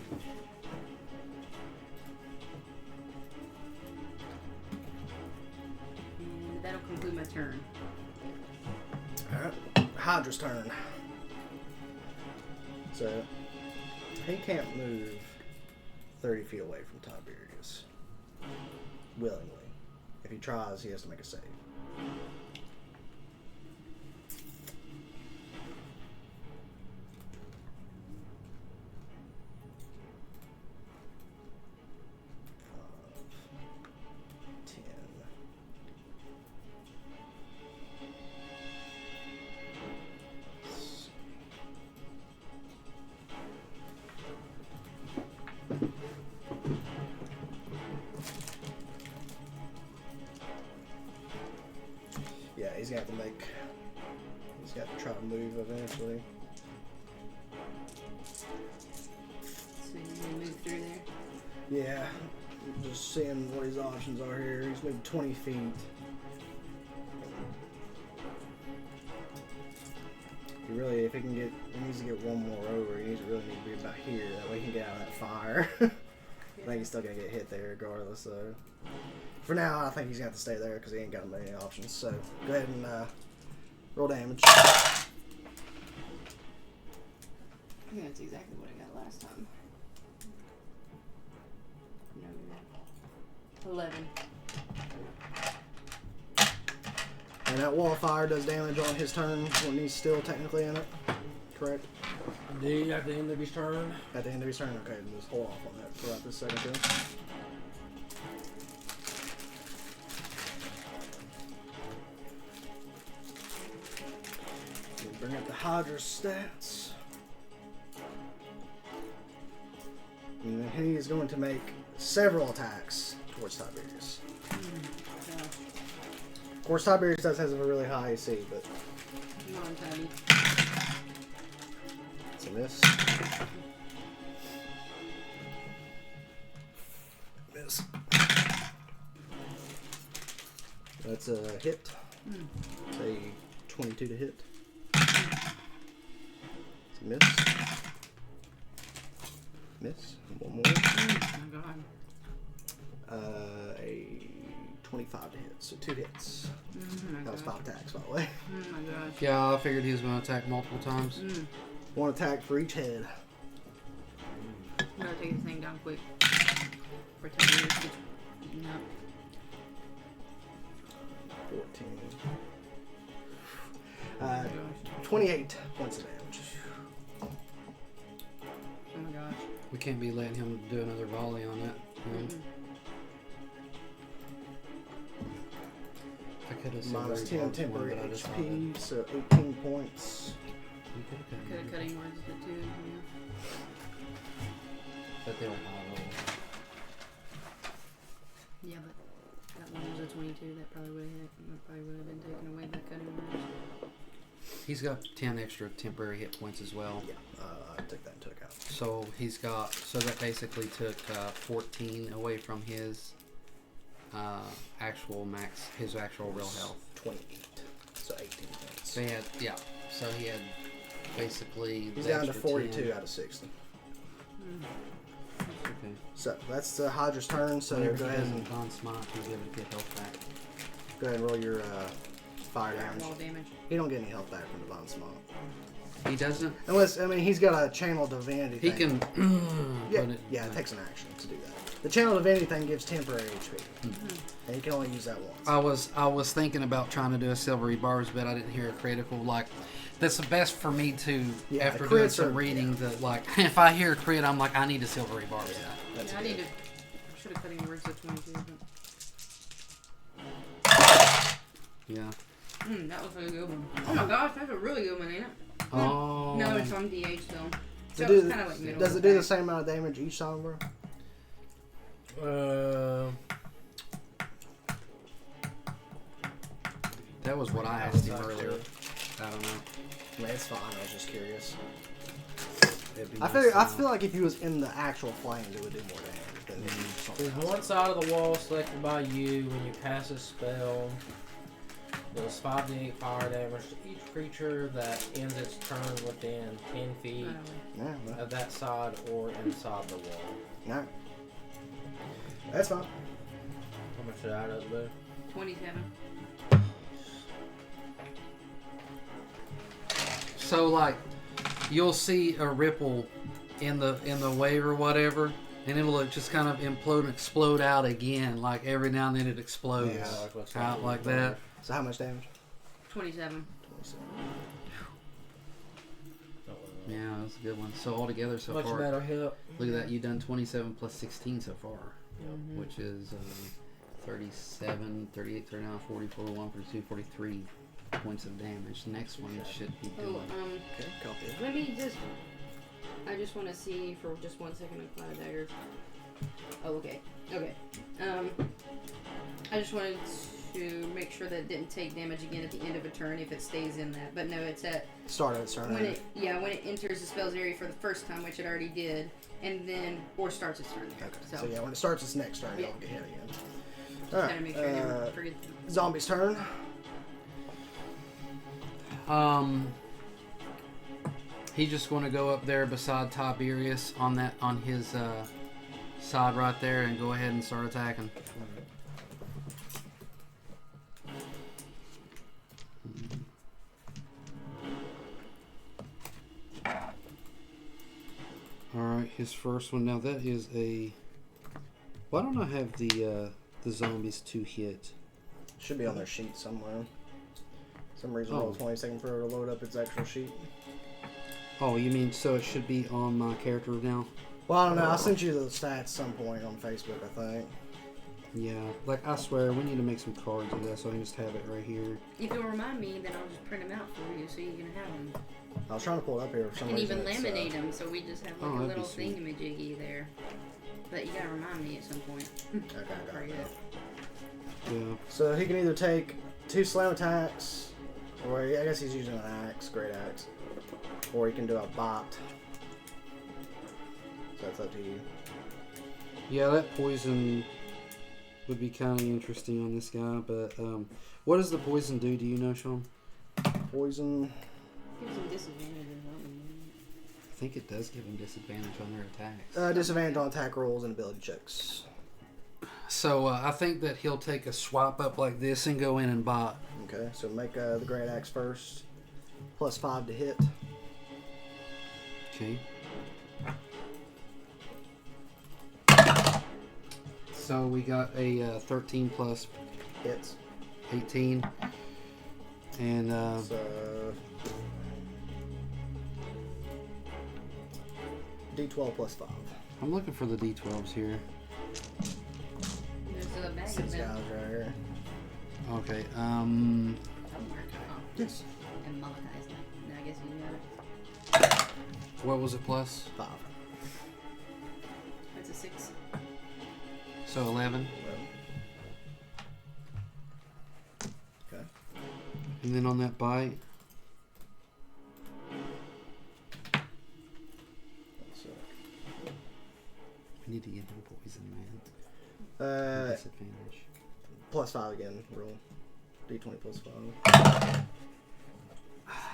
And that'll conclude my turn. Alright. Hydra's turn. So, he can't move 30 feet away from Tiberius. Willingly. If he tries, he has to make a save. Yeah, he's gonna have to make. He's got to try to move eventually. So you're gonna move through there. Yeah, just seeing what his options are here. He's moved 20 feet. He really, if he can get, he needs to get one more over. He really needs to be about here. That way he can get out of that fire. I think he's still gonna get hit there regardless. So for now, I think he's gonna have to stay there because he ain't got many options. So go ahead and roll damage. I think that's exactly what I got last time. No. 11. And that wall of fire does damage on his turn when he's still technically in it. Correct? Indeed, at the end of his turn. At the end of his turn. Okay, just hold off on that for about this second too. Hydra's stats. And then he is going to make several attacks towards Tiberius. Of course, Tiberius does have a really high AC, but Come on, Teddy. it's a miss. Miss. That's a hit. It's a 22 to hit. It's a miss. Miss. One more. Oh my god. A 25 to hit, so 2 hits. Oh my That was gosh. 5 attacks, by the way. Oh my gosh. Yeah, I figured he was going to attack multiple times. One attack for each head. Gotta take this thing down quick. For Teddy to get eaten up. 14. Oh my gosh. 28 points of damage. Oh my gosh. We can't be letting him do another volley on that. I could have Minus 10 temporary but I just thought HP, so 18 points. Could have cutting words the two. Yeah. But they were high roll. Yeah, but that one was a 22. That probably would have hit. That probably would have been taken away by cutting words. He's got 10 extra temporary hit points as well. Yeah, I took that into account. So he's got, so that basically took 14 away from his actual max, his actual real health. 28, so 18 points. So he had, yeah, so he had basically. He's the down to extra 42 10. out of 60. Okay. So that's the Hydra's turn. So Whenever go he ahead doesn't and Don Smite, he's able to get health back. go ahead and roll your fire damage. Fireball damage. He don't get any health back from the Divine Smite. He doesn't. Unless, I mean, he's got a Channel Divinity He thing. can. Yeah, put it, it takes an action to do that. The Channel Divinity thing gives temporary HP. And you can only use that once. I was thinking about trying to do a silvery barbs, but I didn't hear a critical. Like, that's the best for me to Yeah, after the doing crits some are- reading. That like, if I hear a crit, I'm like, I need a silvery barbs. That's Yeah, I good. need to. I should have cutting words at 22. But... Yeah. that was a really good one. Oh my gosh, that's a really good one, ain't it? Oh. No, it's on DH though. So Does it it's do- kind of like middle. Does of it do the pack. same amount of damage each time, bro? That was what I asked him earlier. I don't know. I mean, it's fine. I was just curious. It'd be I nice feel, to I know. feel like if he was in the actual flames, it would do more damage than if you There's something one else. side of the wall selected by you when you cast a spell. Does 5d8 fire damage to each creature that ends its turn within 10 feet I don't know. Yeah, of that side or inside the wall. no. That's fine. How much did I add up to do? 27. So like, you'll see a ripple in the wave or whatever, and it'll just kind of implode and explode out again. Like every now and then it explodes Yeah, like what's out like that. So how much damage? 27. 27. Yeah, that's a good one. So altogether so Much far, better hit. look at that. You've done 27 plus 16 so far, Mm-hmm. which is 37, 38, 39, 40, 41, 42, 43 points of damage. The next one should be Oh, doing. Okay, copy it. let me just. I just want to see for just 1 second of Cloud Daggers. Oh, okay. Okay. I just wanted to make sure that it didn't take damage again at the end of a turn if it stays in that. But no, it's at Start at turn. when it when it enters the spell's area for the first time, which it already did, and then or starts its turn there. Okay. So yeah, when it starts its next turn, it'll get hit again. Just All gotta right. make sure I never forget. Zombie's turn. He's just going to go up there beside Tiberius on his side right there and go ahead and start attacking. All right, his first one. Now that is a. Why don't I have the zombies to hit? Should be on their sheet somewhere. Some reason, Oh. roll 20 seconds for it to load up its actual sheet. Oh, you mean so it should be on my character now? Well, I don't know. I sent you the stats some point on Facebook, I think. Yeah, like I swear we need to make some cards of that so I can just have it right here. If you'll remind me, then I'll just print them out for you so you can have them. I was trying to pull it up here for some And reason. even laminate them, so we just have like Oh, a that'd little be sweet. thingamajiggy there. But you gotta remind me at some point. Okay, I got Hurry it. up. Yeah. So he can either take 2 slam attacks, or I guess he's using an axe, great axe, or he can do a bot. So that's up to you. Yeah, that poison would be kind of interesting on this guy, but what does the poison do? Do you know, Sean? Poison. Gives them disadvantage or something. I think it does give him disadvantage on their attacks. Disadvantage on attack rolls and ability checks. So I think that he'll take a swap up like this and go in and bot. Okay, so make the great axe first. +5 to hit. Okay. So we got a 13 plus Hits. 18. And So D12 +5. I'm looking for the D12s here. There's a bag These of guys them. right here. Okay. Somewhere. Oh, Yes. and Malachi's like, no, I guess you got it. What was it plus? 5. That's a 6. So 11. Okay. And then on that bite, So, we need to get him poison, man. disadvantage. +5 again. Roll. D20 +5.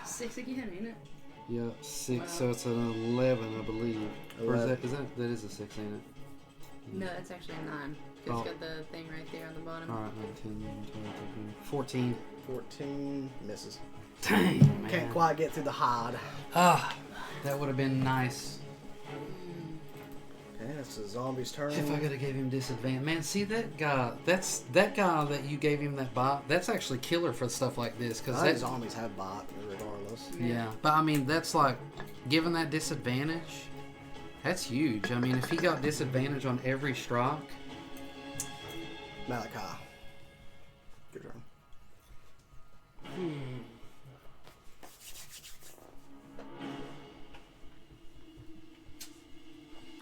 6 again, ain't it? Yeah, 6. Wow. So it's an 11, I believe. Or is 11. that is a 6, ain't it? No, it's actually 9. It's Oh. got the thing right there on the bottom. All right, 19, 20, 21, 14. 14 misses. Dang, man. Can't quite get through the hide. Ah, that would have been nice. Okay, it's the zombie's turn. If I could have gave him disadvantage, man. See that guy? That's that guy that you gave him that bot. That's actually killer for stuff like this, I because think that. zombies have bot regardless. Yeah, but I mean that's like given that disadvantage. That's huge. I mean, if he got disadvantage on every strike. Malachi. Good turn.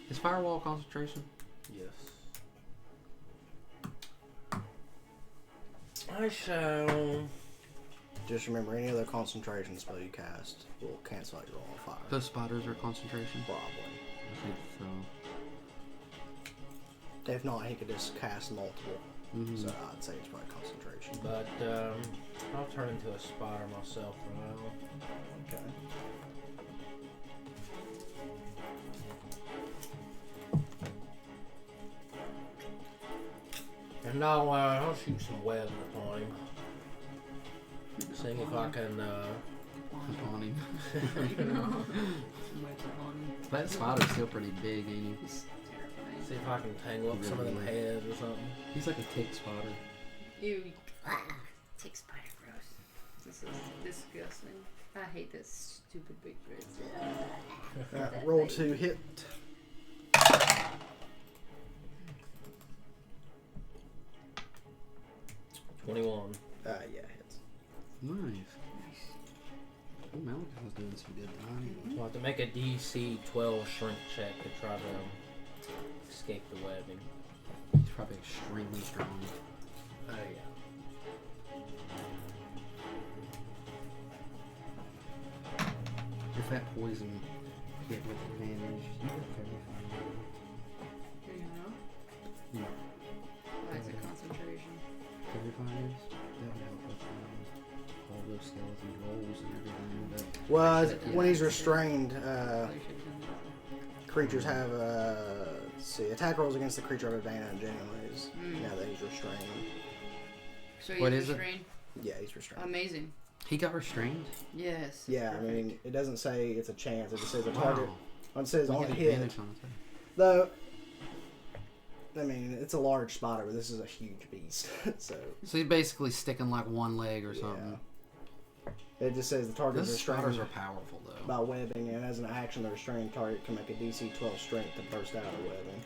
Is firewall concentration? Yes. I shall. Just remember, any other concentration spell you cast will cancel out your roll on fire. Those spiders are concentration. Probably. I think so. If not, he could just cast multiple. Mhm. So I'd say it's probably concentration. But I'll turn into a spider myself for now. Okay. And I'll shoot some webs upon him. Seeing if I can. Upon him. Webs upon him. That spider's still pretty big, ain't he? It's terrifying. See if I can tangle up some of them heads or something. He's like a tick spider. Ew. Tick spider gross. This is disgusting. I hate this stupid big birds. Roll to hit. $21. Yeah, hits. Nice. Oh, Malachi's doing some good time. We'll have to make a DC 12 shrink check to try to escape the webbing. He's probably extremely strong. Oh yeah. If that poison hit with advantage, you would Do you know? Yeah. Why is it concentration? 35 is? That would help with all those skeleton rolls and everything. But Well, Yeah. when he's restrained, Probably should've done that. creatures have let's see, attack rolls against the creature of advantage anyways. Mm. Now that he's restrained. So What he's is it? restrained? Yeah, he's restrained. Amazing. he got restrained? Yes. Yeah, I mean, it doesn't say it's a chance. It just says a target. Wow. It says He on got hit. advantage on attack. Though, I mean, it's a large spider, but this is a huge beast. So, So he's basically sticking like one leg or something. yeah. It just says the target is Those spiders restrained are powerful though. by webbing, and as an action, the restrained target can make a DC 12 strength to burst out of the webbing.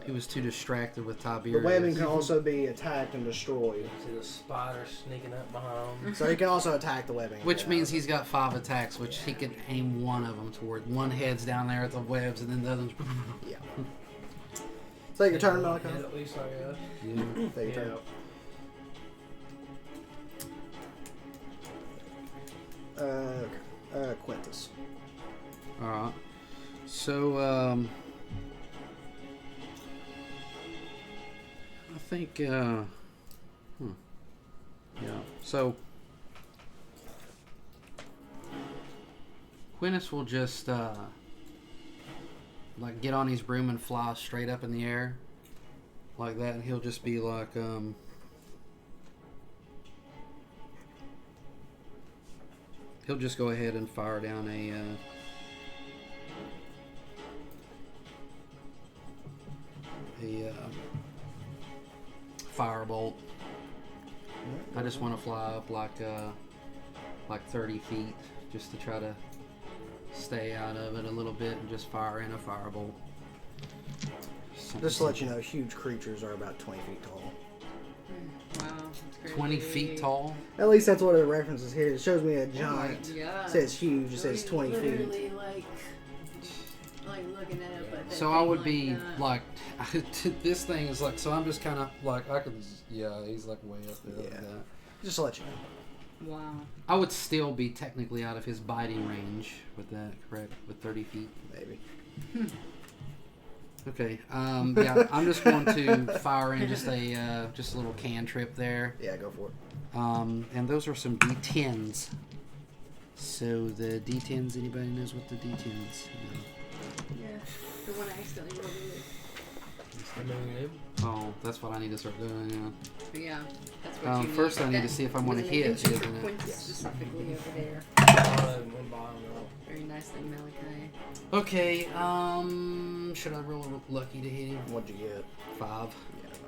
He was too distracted with The Tiberius. webbing can also be attacked and destroyed. See the spider sneaking up behind him. So he can also attack the webbing. Which Yeah. means he's got 5 attacks, which he can aim one of them toward. One head's down there at the webs, and then the other's. Yeah. Take your turn, Malachi. Yeah, at least I guess. Yeah. Take your turn. Okay. Quintus. Alright. So, I think, yeah. So, Quintus will just, like, get on his broom and fly straight up in the air. Like that, and he'll just be like, he'll just go ahead and fire down a, firebolt. I just want to fly up like 30 feet just to try to stay out of it a little bit and just fire in a firebolt. Just to let you know, huge creatures are about 20 feet tall. Wow, that's crazy. 20 feet tall? At least that's what it references here. It shows me a giant. Yeah. It says huge. It says 20 feet. Literally, like looking at it, but that So I thing would be that. like, this thing is like, so I'm just kind of like, I could, yeah, he's like way up there. Like Yeah. that. Just to let you know. Wow. I would still be technically out of his biting range with that, correct? With 30 feet. Maybe. Okay. Yeah, I'm just going to fire in just a little cantrip there. Yeah, go for it. And those are some D10s. So the D10s, anybody knows what the D10s? No. Yeah. The one I accidentally rolled it. Oh, that's what I need to start doing. Yeah. But yeah, that's what you First, need. I need to That see if I'm going to was an hit, invention isn't for it? Quintus Yes. specifically over there. Well, Very nicely, Malachi. Okay. Should I roll a lucky to hit him? What'd you get? 5. Yeah, I'm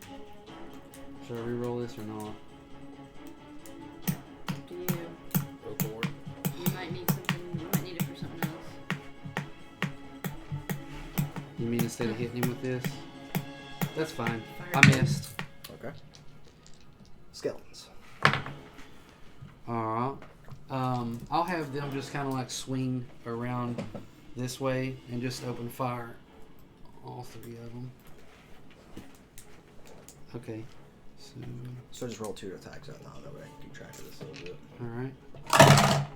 not Should I re-roll this or not? Do you? go for it. You might need something. You might need it for something else. You mean instead of hitting him with this? That's fine. I Fire. missed. Okay. Skeletons. Alright. I'll have them just kind of like swing around this way and just open fire. All 3 of them. Okay. So just roll 2 attacks out now. That way I can keep track of this a little bit. Alright.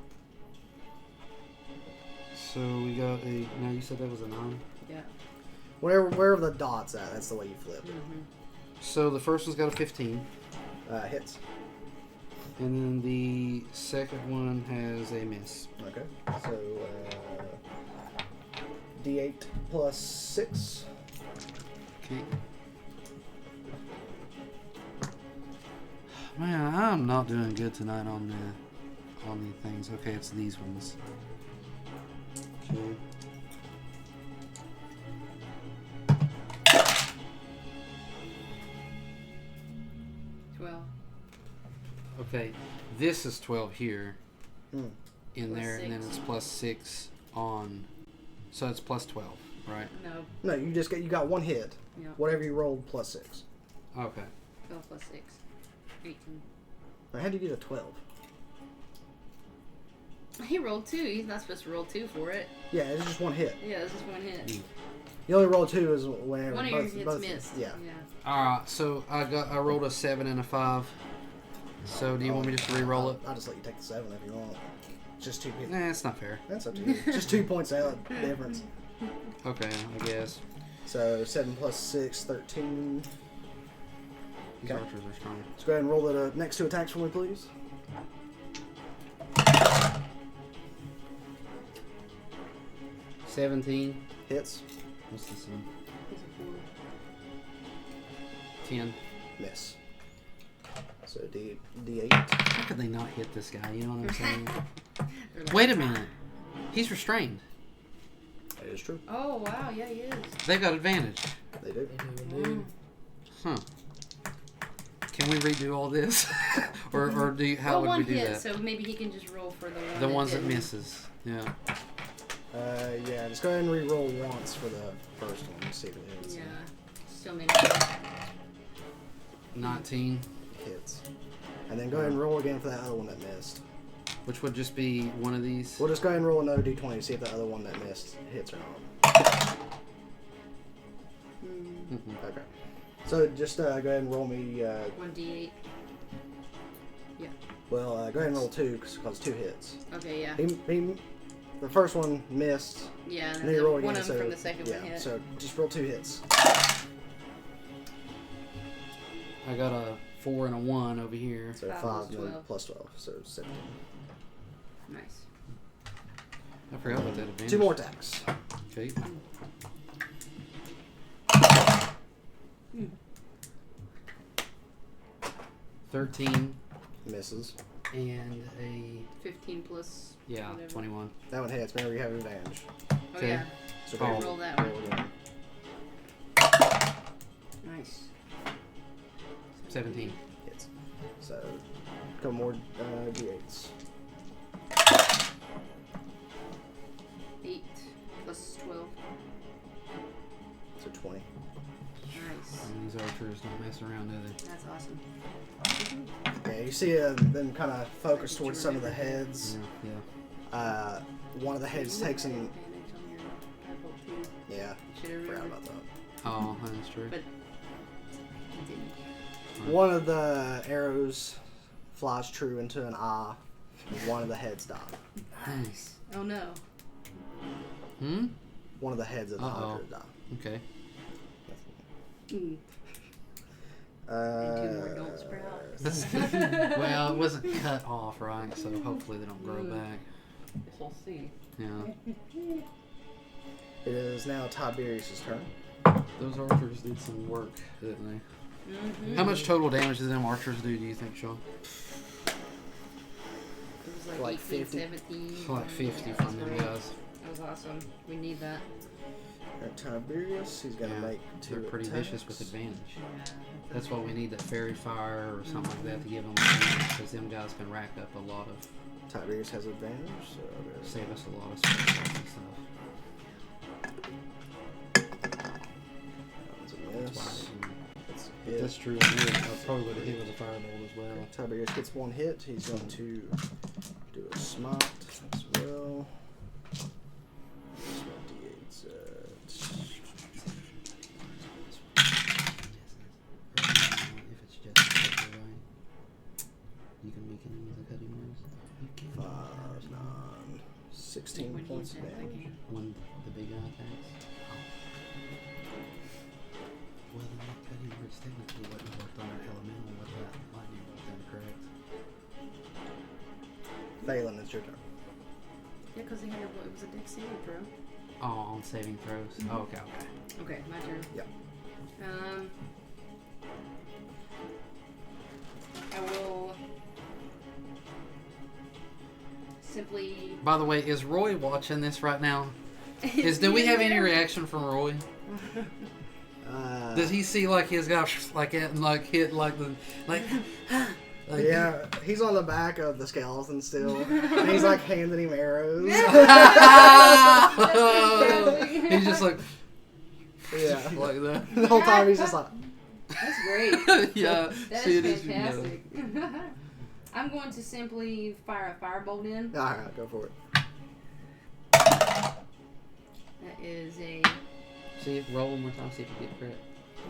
So we got a. Now you said that was a 9? Yeah. Wherever the dot's at, that's the way you flip it. Mm-hmm. So the first one's got a 15. Hits. And then the second one has a miss. Okay. So, D8 plus 6. Okay. Man, I'm not doing good tonight on the things. Okay, it's these ones. Okay. Okay, this is 12 here Hmm. in Plus there, and then 6. it's plus 6 on. So it's plus 12, right? No. No, you got 1 hit. Yeah. Whatever you rolled plus 6. Okay. 12 plus 6. 18. Now, how'd you get a 12? He rolled 2. He's not supposed to roll 2 for it. Yeah, it's just 1 hit. Yeah, this is 1 hit. You only roll 2 is whenever One of your both, hits both missed. Yeah. Alright, so I rolled a 7 and a 5. So do you want me just to re-roll it? I'll just let you take the 7 if you want. It's just 2 hits. Nah, it's not fair. That's up to you. Just 2 points out difference. Okay, I guess. So 7 plus 6, 13. These Okay. archers are strong. Let's go ahead and roll the next 2 attacks for me, please. $17. Hits. What's this one? He's a 10. Miss. So D8. How could they not hit this guy? You know what I'm saying? 4. They're like, Wait a minute. He's restrained. That is true. oh, wow. Yeah, he is. They've got advantage. They do. Huh. Can we redo all this? or do you, how well, would one we do hit, that? so maybe he can just roll for the one The ones that didn't. misses. Yeah. Yeah, just go ahead and re-roll once for the first one and see if it hits. Yeah. Still made 19, Hits. And then go ahead and roll again for that other one that missed. which would just be one of these. We'll just go ahead and roll another d20 to see if the other one that missed hits or not. Okay. So just go ahead and roll me. 1d8. Well, go ahead and roll 2 because 2 hits. Okay, yeah. The first one missed. Yeah, And and then you then roll one again. of them So from the second yeah, one hit. so just roll 2 hits. I got a 4 and a 1 over here. So 5 5 plus and then 12. plus 12, so 17. Nice. I forgot about that advantage. 2 more attacks. Okay. Mm. 13 Misses. and a 15 plus. yeah whatever. 21. That one hits. Remember, you have advantage. Oh, Okay. yeah. So Oh. go ahead Roll and that one. roll again. Nice. 17. Hits. So, a couple more d8s. 8 plus 12. So 20. Nice. And these archers don't mess around, do they? That's awesome. Yeah, you see them kind of focus towards some of the heads. Yeah. One of the heads takes an. Advantage on your catapult too. Yeah, Should have forgot remembered. about that. Oh, that's true. But continue. One of the arrows flies true into an eye. And one of the heads die. Nice. Oh no. One of the heads of the Uh-oh. hunter die. Okay. Mm. And 2 more don't sprout. Well, it wasn't cut off, right? So hopefully they don't grow back. We'll see. Yeah. It is now Tiberius' turn. Those archers did some work, didn't they? Mm-hmm. How much total damage did them archers do you think, Sean? It was like, Like 18, 50. 17. Like 50 Yeah, from that's them great. guys. That was awesome. We need that. At Tiberius, he's going to Yeah, make 2 they're pretty attacks. vicious with advantage. Yeah. That's why we need that fairy fire or something like that to give them advantage, because them guys can rack up a lot of, Tiberius has advantage, so there's save us a lot of spell shots and stuff. that's a That's why I miss. didn't- That's a But hit. that's true. I probably would have hit with a firebolt as well. Tiberius gets 1 hit. He's going to do a smite as well. Smite d8s. If it's just a right, you can make any of the cutting moves. You can. 5, 9, 16 When points you of attack, damage. When the big guy attacks. Well, then that cutting works technically wouldn't have worked on our elemental with that lightning bolt then, correct? Phelan, it's your turn. Yeah, because they had it was a dex saving throw. Oh, on saving throws. Oh, okay, okay. Okay, my turn. Yep. I will simply. By the way, is Roy watching this right now? Do we have any reaction from Roy? Does he see like his guy like it and like hit like the like? Like, Yeah, he's on the back of the skeleton still. And he's like handing him arrows. He's just like Yeah. like that. The whole time he's just like, That's great. Yeah, That see, is it is, you know. fantastic. I'm going to simply fire a firebolt in. alright, go for it. That is a. See, roll one more time, see if you get credit.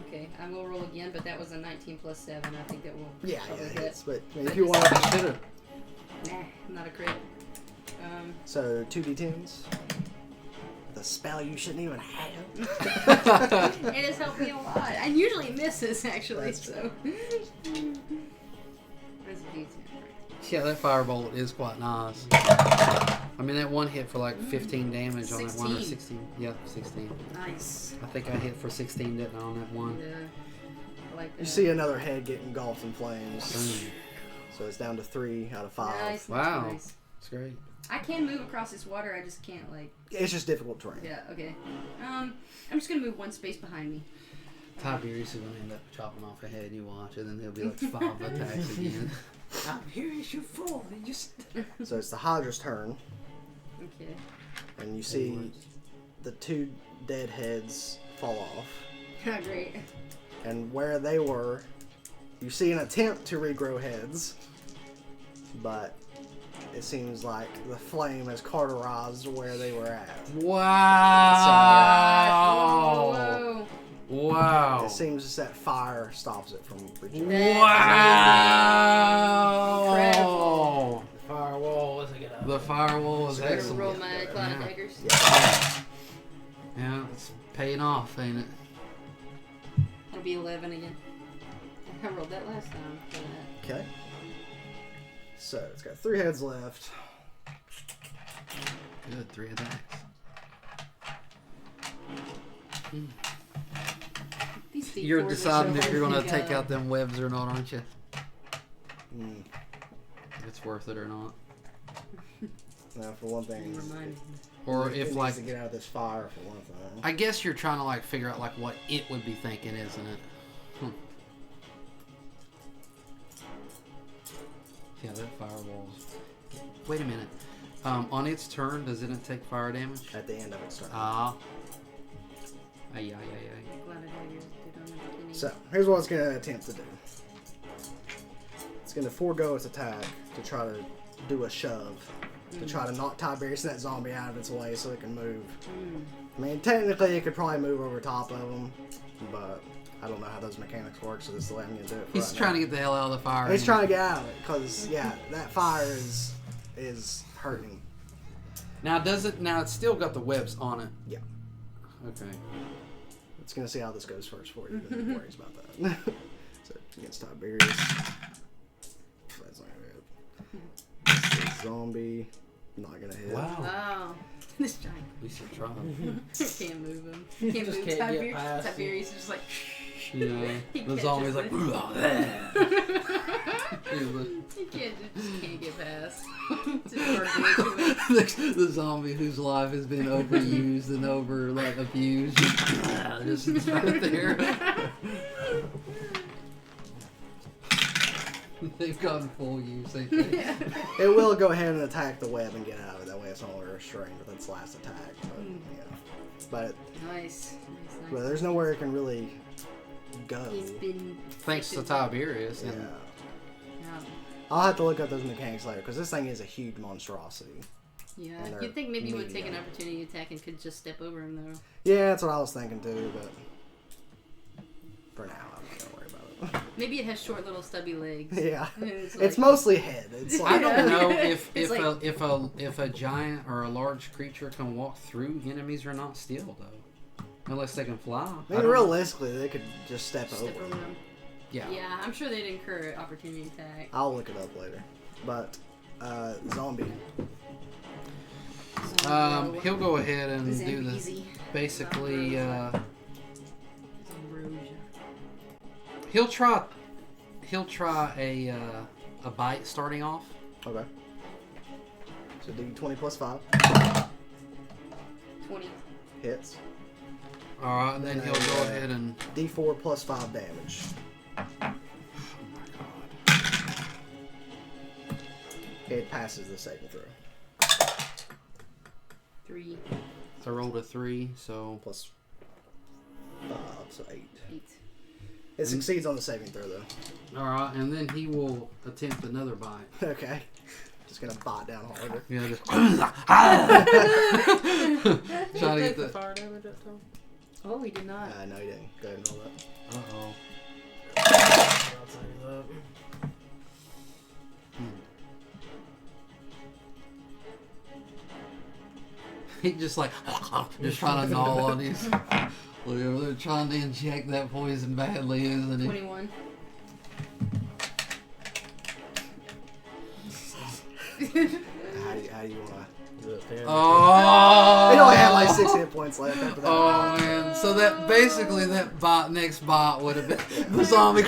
Okay, I will roll again, but that was a 19 plus 7. I think that will. Yeah, probably yeah, hit. hits. But I mean, But if you it's- want to. I should have. Nah, not a crit. So, 2d10s. The spell you shouldn't even have. It has helped me a lot. And usually it misses, actually, That's so. That's a D10. Yeah, that firebolt is quite nice. I mean, that one hit for like 15 damage on that one, or 16. 16. Yep, 16. Nice. I think I hit for 16, didn't I, on that one? Yeah. I like that. You see another head get engulfed in flames. Mm, So it's down to 3 out of 5. Nice, Wow. nice. it's great. I can move across this water, I just can't, like. It's just difficult terrain. Yeah, okay. I'm just gonna move one space behind me. Tiberius is going to end up chopping off a head, you watch, and then there'll be like 5 attacks again. I'm here as you fool. You just So it's the Hydra's turn. Okay. and you see the 2 dead heads fall off. Great. And where they were, you see an attempt to regrow heads, but it seems like the flame has cauterized where they were at. Wow! Wow! It seems that fire stops it from regenerating. Wow! The firewall wasn't gonna. The firewall was Roll excellent. my cloud of daggers. Yeah, it's paying off, ain't it? It'll be 11 again. I rolled that last time for that. Okay. So it's got 3 heads left. Good, 3 attacks. These You're D4s are deciding so if you're hard going to to take pick up. out them webs or not, aren't you? Mm. If it's worth it or not. Now, for one thing, Remind me. Or it if, needs like, to get out of this fire for one thing. I guess you're trying to, like, figure out, like, what it would be thinking, isn't it? Yeah, that firewall's... Wait a minute. On its turn, doesn't it take fire damage? At the end of its turn. Ah. Ay. Cloud of daggers. They don't have any. So here's what it's gonna attempt to do. It's gonna forego its attack to try to do a shove. To try to knock Tiberius and that zombie out of its way so it can move. I mean, technically it could probably move over top of him, but I don't know how those mechanics work, so this is the way I'm gonna do it for He's right trying now. to get the hell out of the fire. He's trying to get out of it, because, yeah, that fire is hurting. Now, it's still got the webs on it. Yeah. Okay. It's gonna see how this goes first for you, then worries about that. So, against Tiberius. That's not gonna hit. Zombie. Not gonna hit. Wow. Wow. This giant. At least you're trying. Can't move him. Can't Just move can't get Tiberius. past him. Tiberius is just like. Yeah. He The catches zombie's like... it. He's like- You just can't get past. It's just hard to the zombie whose life has been overused and abused. Just right there. They've gone full use, ain't they? Yeah. It will go ahead and attack the web and get out of it. That way it's no longer restrained with its last attack. But, but Nice. there's nowhere it can really go. He's been. Thanks to Tiberius. Yeah. And Yeah. I'll have to look up those mechanics later, because this thing is a huge monstrosity. Yeah. And they're You'd think maybe you would take an medium. opportunity attack and could just step over him though. Yeah, that's what I was thinking too, but for now, I'm not going to worry about Maybe it has short little stubby legs. it. Yeah. And it's It's like- mostly head. It's I like, don't know if It's if a giant or a large creature can walk through enemies or not still though, unless they can fly. I I mean, don't know. realistically, they could just step Step over. over him. Yeah. Yeah, I'm sure they'd incur opportunity attack. I'll look it up later. But, zombie. He'll go ahead and do the Zambezi. basically. Zambrosia. He'll try a bite starting off. Okay. So D20 plus 5 20. hits. All right, and then he'll go ahead and. D4 plus 5 damage. Oh my god. It passes the saving throw. 3. So I rolled a 3, so Plus 5, so 8. 8. It succeeds on the saving throw, though. all right, and then he will attempt another bite. Okay. Just gonna bite down harder. Yeah, just trying to get the. fire damage that time. Oh, he did not. No, he didn't. Go ahead and roll that. Uh-oh. I'll tell you that. He just like just trying to gnaw on these. Whatever, they're trying to inject that poison badly, isn't it? 21. How do you want Is it 10? Oh! They only have like 6 hit points left after that. Oh man! So that basically that next bite would have been the zombie.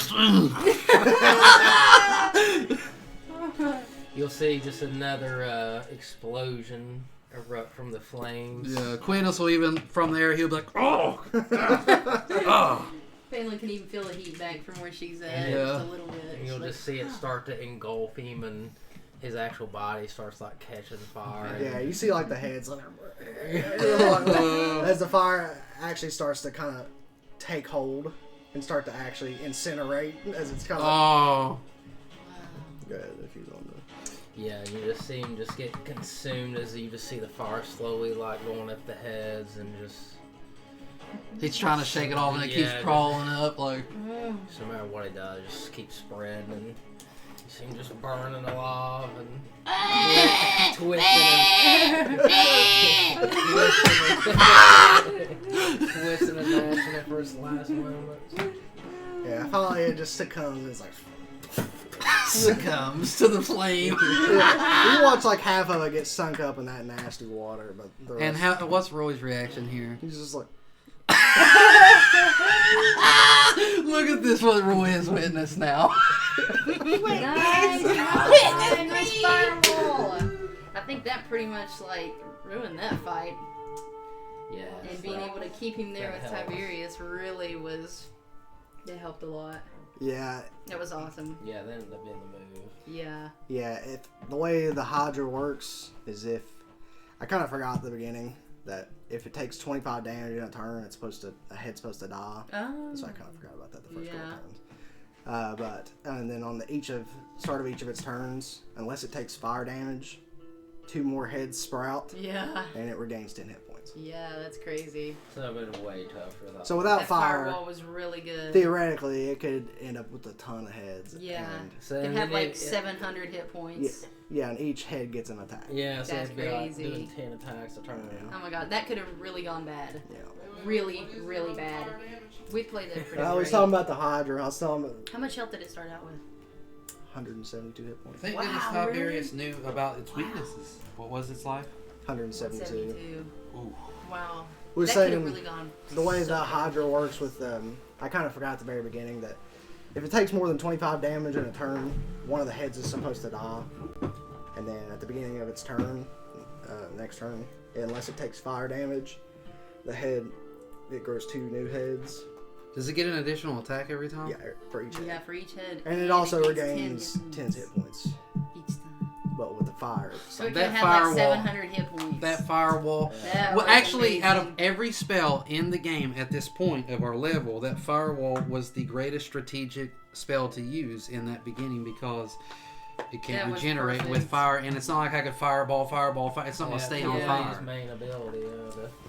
You'll see just another explosion erupt from the flames. Yeah, Quintus will even from there he'll be like, oh, oh. Phelan can even feel the heat back from where she's at. Yeah. Just a little bit. And you'll She's just see it start to engulf him, and his actual body starts like catching fire. Yeah, you see like the heads like, as the fire actually starts to kind of take hold and start to actually incinerate as it's kind of. Oh. Go ahead if he's on the. Yeah, and you just see him just get consumed as you just see the fire slowly like going up the heads and just. He's trying to shake it off and it keeps crawling up like. So no matter what he does, it just keeps spreading and you see him just burning alive and twisting and mashing it for his last moments. Yeah, finally it just succumbs and it's like. Succumbs to the flame. Yeah, you watch like half of it get sunk up in that nasty water, but the rest, And what's Roy's reaction here? he's just like. Look at this, what Roy has witnessed now. Nice! Nice fireball! I think that pretty much like ruined that fight. Yeah. And being able to keep him there That with helps. Tiberius really was. That helped a lot. Yeah, That was awesome. Yeah, that ended up being the move. Yeah. yeah. If the way the Hydra works is if I kind of forgot at the beginning that if it takes 25 damage in a turn, a head's supposed to die. Oh. So I kind of forgot about that the first couple Yeah. turns. And then on the start of each of its turns, unless it takes fire damage, 2 more heads sprout Yeah. and it regains 10 hit points. Yeah, that's crazy. So that would have been way tougher. Though. So without That fire, firewall was really good. theoretically, it could end up with a ton of heads. Yeah. And, so It then had like it- 700 hit points. yeah, and each head gets an attack. Yeah, so That's it'd be like crazy. doing 10 attacks a turn. Oh my god, that could have really gone bad. Yeah. Really, really bad. We played that pretty I was great. talking about the Hydra. I was telling him How much health did it start out with? 172 hit points. Thank Wow, goodness Tiberius knew about its weaknesses. What was its life? 172. 72. Ooh. Wow. We were That could have saying really gone. the way so the bad. Hydra works with I kind of forgot at the very beginning that if it takes more than 25 damage in a turn, one of the heads is supposed to die. And then at the beginning of its turn, next turn, unless it takes fire damage, it grows 2 new heads. Does it get an additional attack every time? Yeah, for each head. Yeah, for each head. And it also gets regains 10 hit points, each time. but with the fire. So it That could have like firewall- 700 hit points. That firewall. That Well, was actually, out of amazing. every spell in the game at this point of our level, that firewall was the greatest strategic spell to use in that beginning because it can That was regenerate with perfect. fire, and it's not like I could fireball. It's not going to stay on His fire. main ability.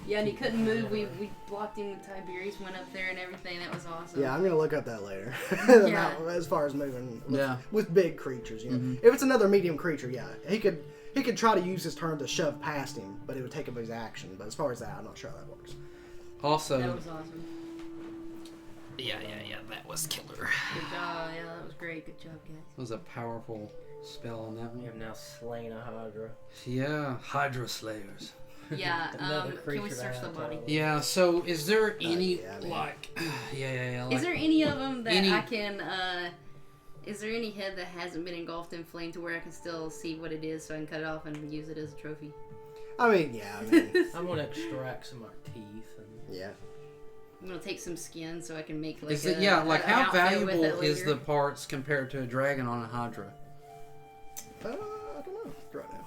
Yeah, and he couldn't move. We blocked him with Tiberius, went up there and everything. That was awesome. Yeah, I'm gonna look up that later. Yeah. As far as moving Yeah. with big creatures, you know. If it's another medium creature, yeah, he could try to use his turn to shove past him, but it would take up his action. But as far as that, I'm not sure how that works. Also, That was awesome. yeah, that was killer. Good job. Yeah, that was great. Good job, guys. That was a powerful spell on that We one. have now slain a Hydra. Yeah, Hydra Slayers. Yeah, Another can creature we search the that body? Yeah, so is there any, yeah, I mean- like, yeah, like, Is there any of them that any- I can, is there any head that hasn't been engulfed in flame to where I can still see what it is so I can cut it off and use it as a trophy? I mean, yeah, I mean, I'm gonna extract some of our teeth and yeah. I'm gonna take some skin so I can make like is it, yeah, like an how outfit with valuable it is later. the parts compared to a dragon on a Hydra? I don't know right now.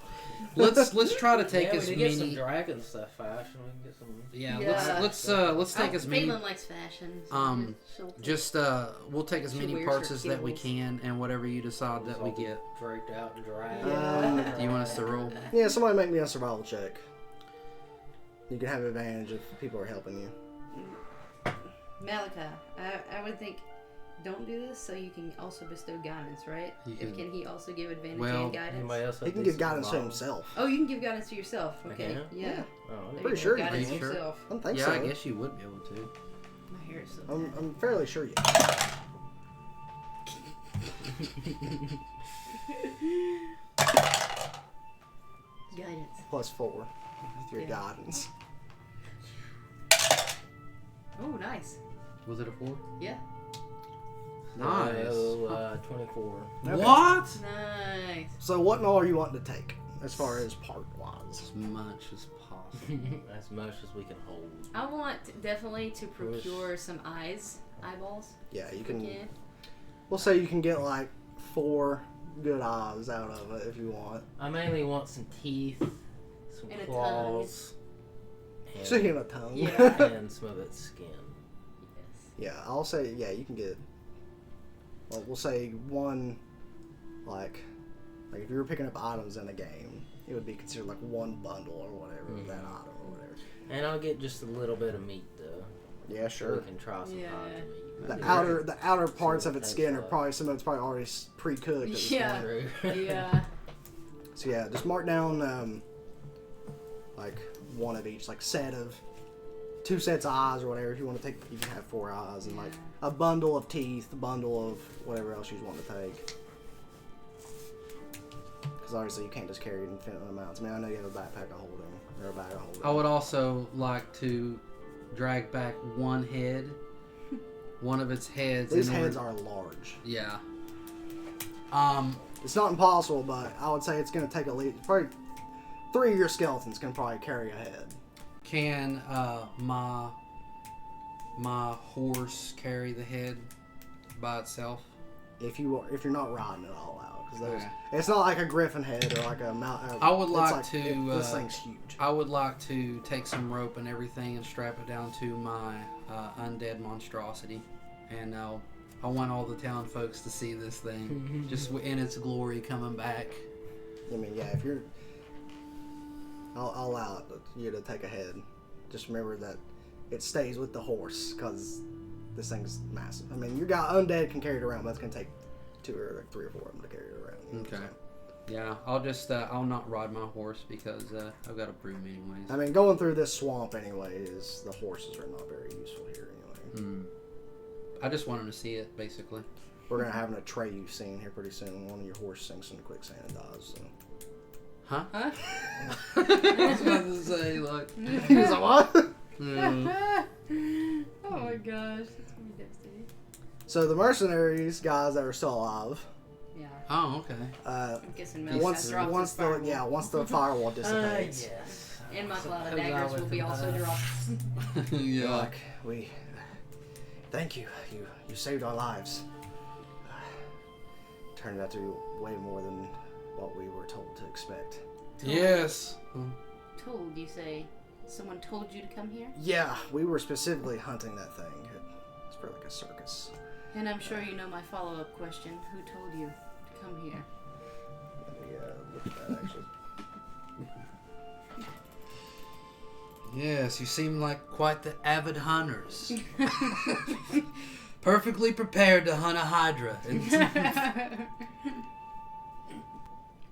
Let's try to take yeah, as we can get some many. dragon stuff fashion. We can get some. Yeah, Yeah. let's take as many. Phelan likes fashion. So she'll take- Just we'll take as She many wears parts her as that we kills. can, and whatever you decide that we get. Draped out and dry. Yeah. Do you want us to roll? Yeah, somebody make me a survival check. You can have advantage if people are helping you. Malachi, I would think don't do this so you can also bestow guidance, right? You Can can- he also give advantage Well, and guidance? Anybody else? He have can give decent guidance to survival? himself. Oh, you can give guidance to yourself. I Okay. can? Yeah. Oh, There Pretty you sure go. you Guidance can. to yourself. I don't think Yeah, so. I guess you would be able to. My hair is so I'm fairly sure you. Guidance. +4 with your Yeah. guidance. Oh, nice. Was it a 4? Yeah. Nice. 24. Okay. What? Nice. So what all are you wanting to take as far as part wise? As much as possible. As much as we can hold. I want definitely to procure some eyeballs. Yeah, you if we can. can. We'll say you can get like 4 good eyes out of it if you want. I mainly want some teeth, some And a claws, So you have a tongue. Yeah. and some of its skin. Yes. Yeah, I'll say, yeah, you can get, well, we'll say one, like if you were picking up items in a game, it would be considered like one bundle or whatever of that item or whatever. And I'll get just a little bit of meat though. Yeah, So sure. we can try some Yeah. hot meat. The outer parts of its tastes skin are like. probably, some of it's probably already pre-cooked at this Yeah. point. True. Yeah. So yeah, just mark down, like one of each, like set of 2 sets of eyes or whatever. If you want to take, you can have 4 eyes and like a bundle of teeth, a bundle of whatever else you want to take. Because obviously you can't just carry infinite amounts. I mean, I know you have a backpack of holding or a bag of holding. I would also like to drag back one head. One of its heads. These in order- heads are large. Yeah. It's not impossible, but I would say it's going to take at least probably 3 of your skeletons can probably carry a head. Can my horse carry the head by itself? If you're not riding it all out, because Okay. it's not like a griffin head or like a mount. I would it's like to, this thing's huge. I would like to take some rope and everything and strap it down to my undead monstrosity, and I want all the town folks to see this thing just in its glory coming back. I mean, yeah, if you're, I'll allow you to take a head. Just remember that it stays with the horse because this thing's massive. I mean, your guy undead can carry it around, but it's gonna take 2 or 3 or 4 of them to carry it around. You know, Okay. so. Yeah, I'll just I'll not ride my horse because I've got a broom anyways. I mean, going through this swamp anyway is the horses are not very useful here anyway. I just wanted to see it basically. We're gonna have an Atreyu scene here pretty soon. One of your horse sinks in the quicksand and dies. So. Huh? Huh? I was about to say like. He's like, what? Oh my gosh, that's gonna be devastating. So the mercenaries, guys that are still alive, Yeah. Oh, okay. I'm guessing Mel's once dropped once his the firewall. once the firewall dissipates, Yes. And my cloud of Suppose I daggers will would be also have- dropped. you're Yeah. like, we thank you, you saved our lives. Turned out to be way more than what we were told to expect. Yes. Told, you say? Someone told you to come here? Yeah, we were specifically hunting that thing. It's for like a circus. And I'm sure you know my follow-up question. Who told you to come here? Let me look at that actually. Yes, you seem like quite the avid hunters. Perfectly prepared to hunt a hydra.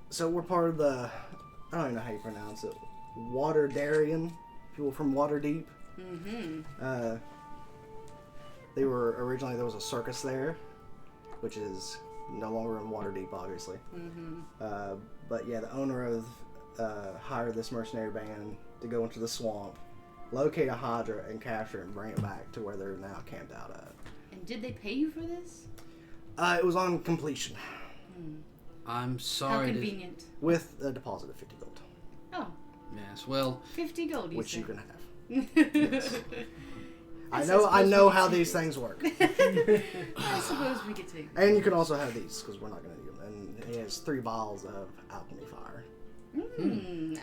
So we're part of the, I don't even know how you pronounce it, Waterdarian, people from Waterdeep. Mm-hmm. They were originally, there was a circus there, which is no longer in Waterdeep, obviously. Mm-hmm. But yeah, the owner of hired this mercenary band to go into the swamp, locate a hydra, and capture it and bring it back to where they're now camped out at. And did they pay you for this? It was on completion I'm How sorry to... convenient. with a deposit of 50 gold, Oh, Yes, well, 50 gold, you which say? you can have. I suppose know we how could these take- things work. I suppose we could take. And you can also have these, because we're not going to need them. And he has 3 vials of alchemy fire.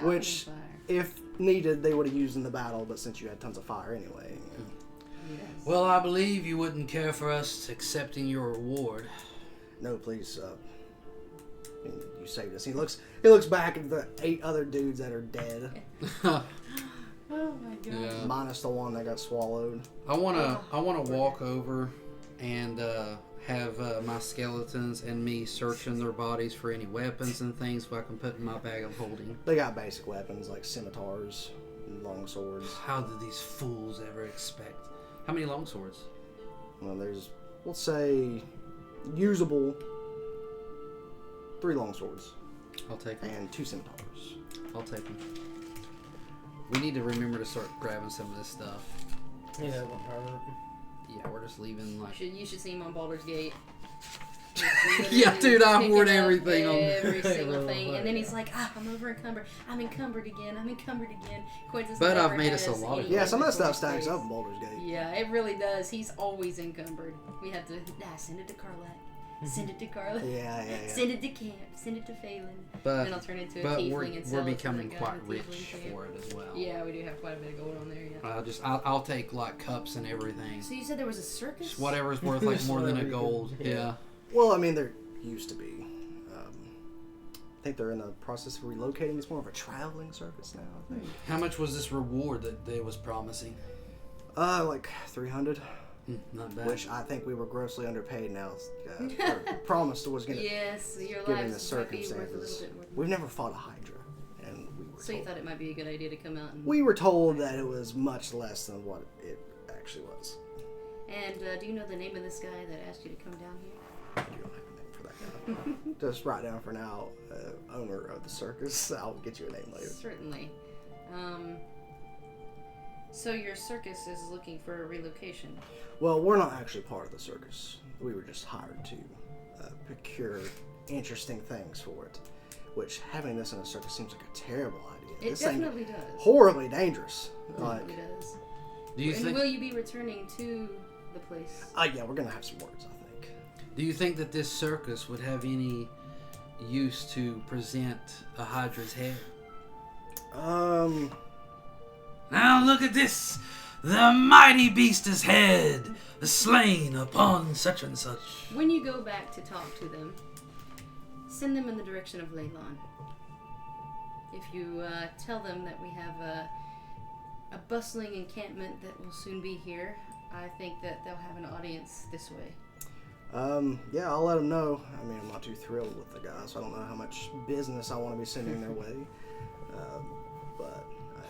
Which, Fire. if needed, they would have used in the battle, but since you had tons of fire anyway. Yes. Well, I believe you wouldn't care for us accepting your reward. No, please, you saved us. He looks back at the 8 other dudes that are dead, Oh my god. yeah. minus the one that got swallowed. I wanna walk over and have my skeletons and me searching their bodies for any weapons and things so I can put in my bag of holding. They got basic weapons like scimitars and long swords. How did these fools ever expect? How many long swords? Well, there's, let's say, usable 3 long swords I'll take them. and 2 scimitars. I'll take them. We need to remember to start grabbing some of this stuff. Yeah, that won't hurt. Yeah, we're just leaving like... You should see him on Baldur's Gate. Yeah, dude, I Picking hoard up everything on every there. single thing, and then he's like, I'm over encumbered. I'm encumbered again. Quintus But never I've made us a has lot of any Yeah, some of that stuff inventory stacks space. up in Baldur's Gate. Yeah, it really does. He's always encumbered. We have to send it to Carlac. Send it to Carla. Yeah. Send it to Camp. Send it to Phelan. But And I'll turn it into a but tiefling and sell we're it to the becoming guy quite with the rich tiefling camp. for it as well. Yeah, we do have quite a bit of gold on there. Yeah. I'll take like cups and everything. So you said there was a circus? Just whatever's worth like more than a gold. Yeah. Well, I mean, there used to be. I think they're in the process of relocating. It's more of a traveling circus now, I think. How much was this reward that they was promising? Like 300. Not bad. Which I think we were grossly underpaid now. Promised was going to, Yes, your given the lives might be worth a little circumstances. bit more. We've never fought a Hydra. And we were So you told, thought it might be a good idea to come out and... we were told that it was much less than what it actually was. And do you know the name of this guy that asked you to come down here? I don't have a name for that guy. Just write down for now, owner of the circus. I'll get you a name later. Certainly. So your circus is looking for a relocation. Well, we're not actually part of the circus. We were just hired to procure interesting things for it. Which, having this in a circus seems like a terrible idea. It This thing definitely does. horribly dangerous. It Like, definitely does. Do you And think? will you be returning to the place? yeah, we're gonna have some words, I think. Do you think that this circus would have any use to present a Hydra's head? Now look at this! The mighty beast's head, slain upon such and such. When you go back to talk to them, send them in the direction of Lelion. If you tell them that we have a bustling encampment that will soon be here, I think that they'll have an audience this way. Yeah, I'll let them know. I mean, I'm not too thrilled with the guy, so I don't know how much business I want to be sending their way. But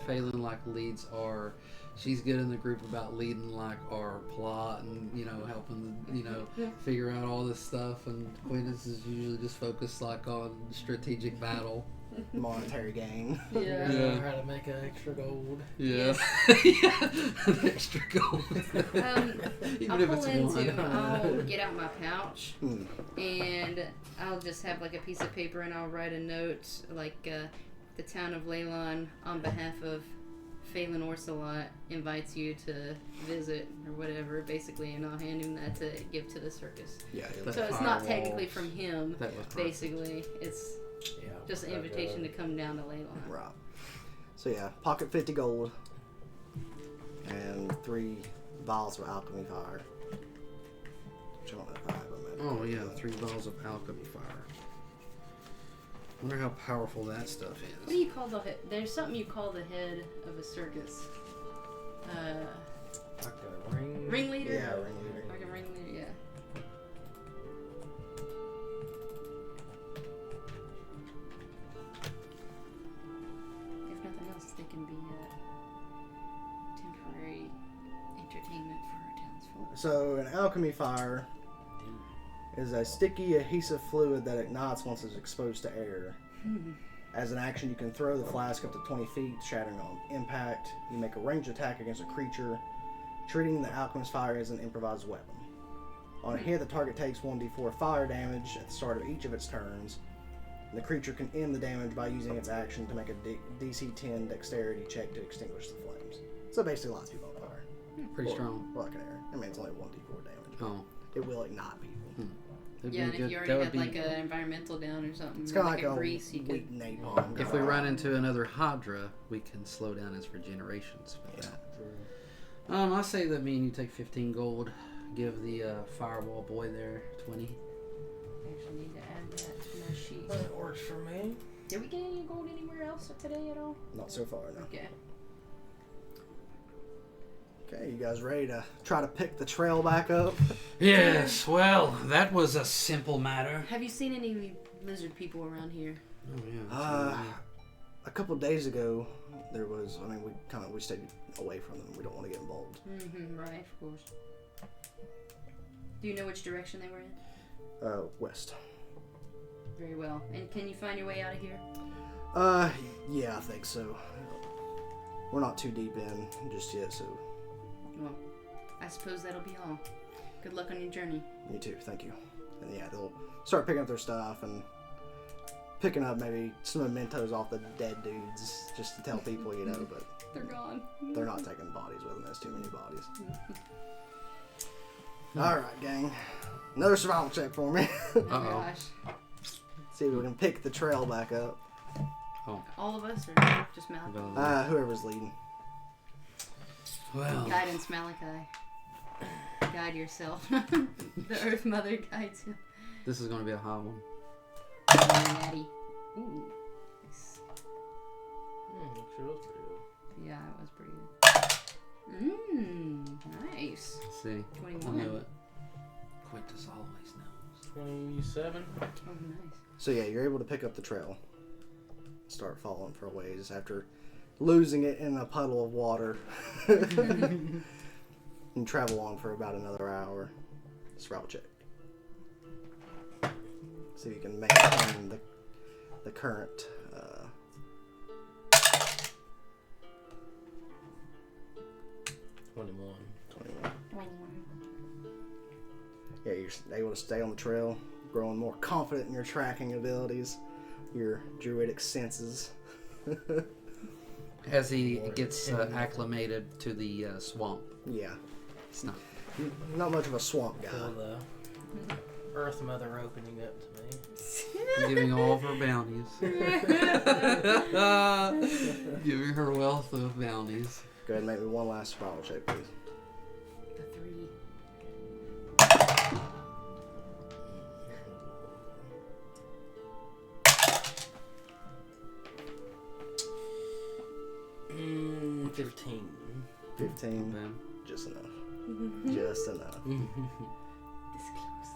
Phelan like leads our. She's good in the group about leading like our plot and helping figure out all this stuff. And Quintus is usually just focused like on strategic battle. monetary gain. Yeah. Yeah. How to make an extra gold. Yeah, an extra gold. Even I'll if pull it's into, one. I'll get out my pouch Hmm. and I'll just have like a piece of paper and I'll write a note like the town of Lelion on behalf of Phelan Orsolot invites you to visit or whatever, basically, and I'll hand him that to give to the circus. Yeah. The So it's not firewalls. technically from him, That was perfect. basically. It's Yeah. just an invitation to come down to Lelion. Right. So yeah, pocket 50 gold and 3 vials of alchemy fire. Which I don't know if I have them. Oh yeah, 3 vials of alchemy fire. Wonder how powerful that stuff What do is. you call the head? There's something you call the head of a circus. Like a ring. Ringleader? Yeah, ringleader. Like a ringleader, yeah. If nothing else, they can be temporary entertainment for our townsfolk. So an alchemy fire is a sticky adhesive fluid that ignites once it's exposed to air. As an action, you can throw the flask up to 20 feet, shattering on impact. You make a ranged attack against a creature, treating the alchemist fire as an improvised weapon. On a hit, the target takes 1d4 fire damage at the start of each of its turns. And the creature can end the damage by using its action to make a DC 10 dexterity check to extinguish the flames. So basically lights people on fire. Pretty Or- strong. or like an arrow. I mean, it's only 1d4 damage. Oh, It will ignite people. that'd Yeah, be and good. if you that already would had be. like an environmental down or something, It's or kind of like like a a grease, you weak could. napalm. If we run into another Hydra, we can slow down his regenerations with that. I say that me and you take 15 gold, give the firewall boy there 20. Actually need to add that to my sheet. That works for me. Did we get any gold anywhere else today at all? Not so far, no. Okay. Okay, you guys ready to try to pick the trail back up? Yes, well, that was a simple matter. Have you seen any lizard people around here? Oh yeah. that's right. A couple of days ago, there was. I mean, we stayed away from them. We don't want to get involved. Mm-hmm, right, of course. Do you know which direction they were in? West. Very well. And can you find your way out of here? Yeah, I think so. We're not too deep in just yet, so Well, I suppose that'll be all. Good luck on your journey. me too. Thank you. And yeah, they'll start picking up their stuff and picking up maybe some mementos off the dead dudes just to tell people, but They're gone. they're not taking bodies with them. There's too many bodies. Alright, gang. Another survival check for me. Oh Uh-oh. gosh. See if we can pick the trail back up. All of us or just Malachi? Whoever's leading. Well, Guidance, Malachi. Guide yourself. The Earth Mother guides you. This is going to be a high one. Natty. Ooh. Nice. Sure was pretty good. Yeah, it was pretty good. Nice. Let's see. 21. I knew it. Quintus always knows. 27. Oh, nice. So yeah, you're able to pick up the trail. Start following for a ways after losing it in a puddle of water. And travel on for about another hour. Survival check. See if you can maintain the current. 21. 21. 21. Yeah, you're able to stay on the trail, growing more confident in your tracking abilities, your druidic senses. As he gets acclimated to the swamp. Yeah, It's not. not much of a swamp guy. Feel the Earth Mother opening up to me. Giving all of her bounties. Giving her wealth of bounties. Go ahead and make me one last survival check, please. The 3. 15. 15, Man. just enough. Just enough. This close.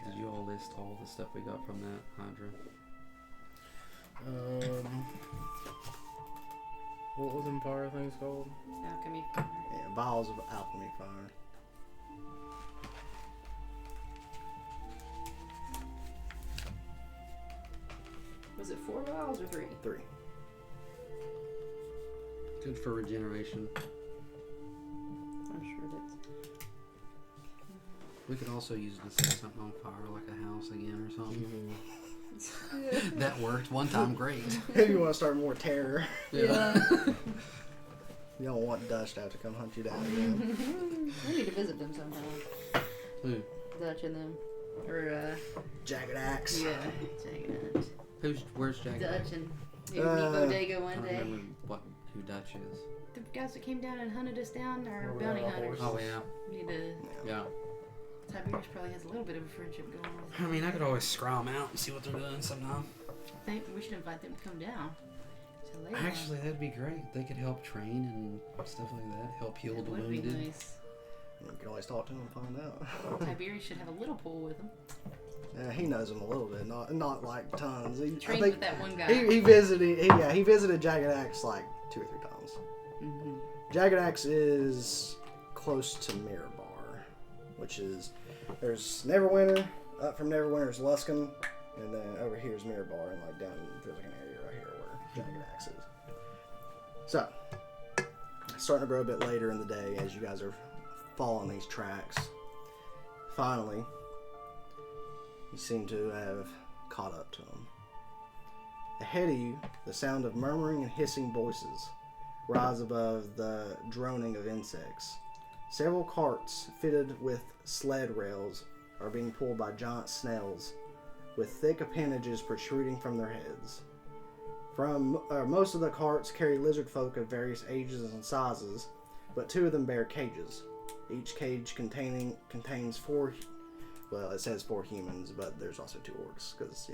Did you all list all the stuff we got from that Hydra? What was them fire things called? Alchemy. Yeah, vials of alchemy fire. Was it 4 vials or 3? 3. Good for regeneration. I'm sure that's. We could also use it to set something on fire, like a house again or something. Mm-hmm. That worked one time, great. If you want to start more terror, Yeah. you don't want Dutch to have to come hunt you down again. We need to visit them sometime. Who? Dutch and them. Or, Jagged axe. yeah. Check it out. Where's Jack? Dutch and maybe meet Bodega I one don't day. remember who Dutch is. The guys that came down and hunted us down are Were we bounty on a hunters. horse? Oh yeah, We need to. yeah. Tiberius probably has a little bit of a friendship going on with I mean, I could always scroll them out and see what they're doing sometime. I think we should invite them to come down. To Leyland. Actually, that'd be great. They could help train and stuff like that. Help heal It the would be wounded. nice. You can always talk to him and find out. Tiberius should have a little pool with him. He knows him a little bit, not like tons. He, I Trained think with that one guy. he visited Jagged Axe like 2 or 3 times. Mm-hmm. Jagged Axe is close to Mirabar, which is there's Neverwinter. Up from Neverwinter is Luskan, and then over here is Mirabar, and like down there's like an area right here where Jagged Axe is. So, it's starting to grow a bit later in the day as you guys are following these tracks. Finally, you seem to have caught up to them. Ahead of you, the sound of murmuring and hissing voices rise above the droning of insects. Several carts fitted with sled rails are being pulled by giant snails with thick appendages protruding from their heads. Most of the carts carry lizard folk of various ages and sizes, but 2 of them bear cages. Each cage contains 4. Well, it says 4 humans, but there's also 2 orcs because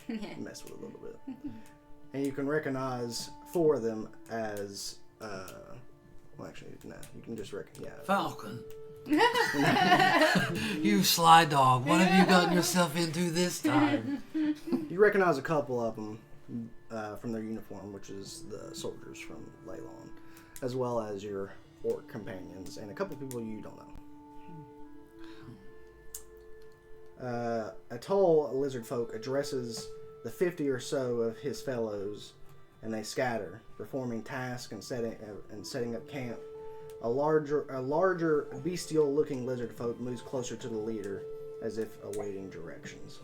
I've messed with it a little bit. And you can recognize 4 of them as well, actually, no, you can just Falcon. You sly dog. What have you gotten yourself into this time? You recognize a couple of them from their uniform, which is the soldiers from Lelion, as well as your orc companions and a couple people you don't know. A tall lizard folk addresses the 50 or so of his fellows, and they scatter, performing tasks and setting up camp. A larger bestial-looking lizard folk moves closer to the leader, as if awaiting directions.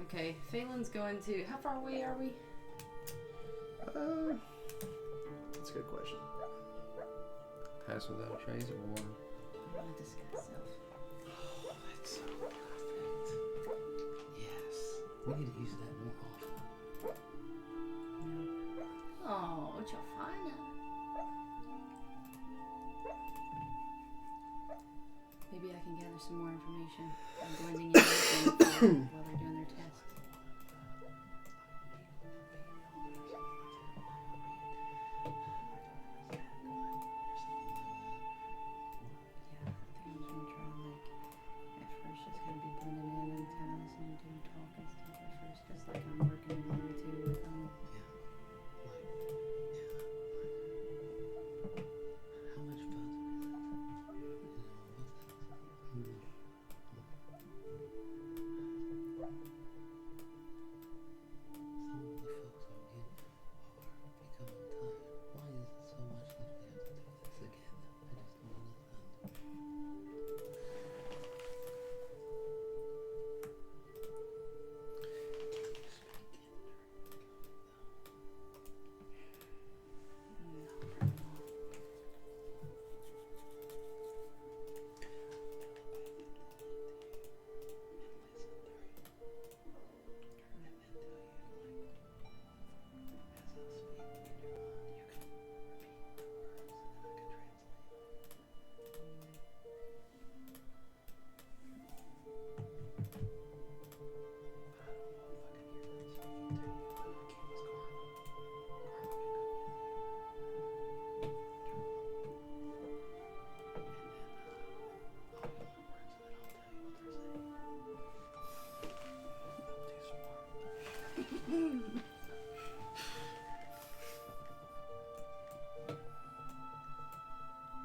Okay, Phelan's going to. How far away are we? That's a good question. Pass without a trace or water? I want to disguise self. Oh, that's so perfect. Yes. We need to use that more often. Oh, what y'all find? Maybe I can gather some more information by blending in with them while they're doing their tasks. Yeah, I think I'm just gonna try and at first just kind of be blending in and kind of listening to them talk and stuff at first, because I'm working in there too with them. How much further is it? Some of the folks I'm in are becoming tired. Why is it so much that we have to do this again? I just don't understand.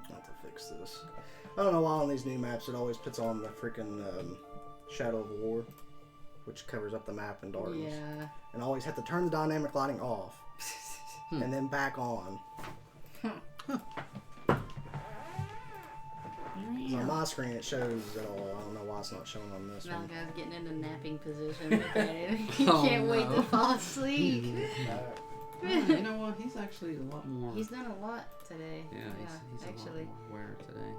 Not to fix this. I don't know why on these new maps it always puts on the freaking Shadow of War, which covers up the map in darkness. Yeah. And I always have to turn the dynamic lighting off and then back on. 'Cause on my screen it shows it all. I don't know why it's not showing on this one. Malachi's getting into napping position. Look at it. He Oh, can't wait no. to fall asleep. You know what? He's actually a lot more. He's done a lot today. Yeah, he's actually. a lot more aware today.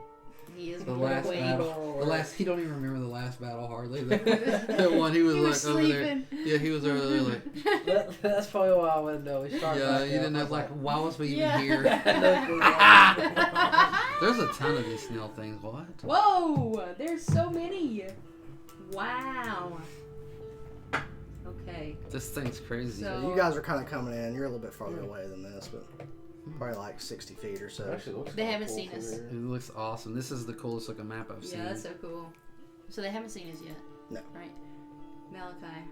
He is The more last awake. battle, he don't even remember the last battle hardly. The one he was He like was over sleeping. there. Yeah, he was over there like. That's probably why I wouldn't know. Yeah, you didn't have like, why was we even Yeah. here? No clue why. There's a ton of these snail things. What? Whoa! There's so many. Wow. Okay. This thing's crazy. So- You guys are kind of coming in. You're a little bit farther away than this, but probably like 60 feet or so. Actually, looks They kinda haven't cool seen through us. here. It looks awesome. This is the coolest looking map I've seen. Yeah, that's so cool. So they haven't seen us yet. No. Right. Malachi.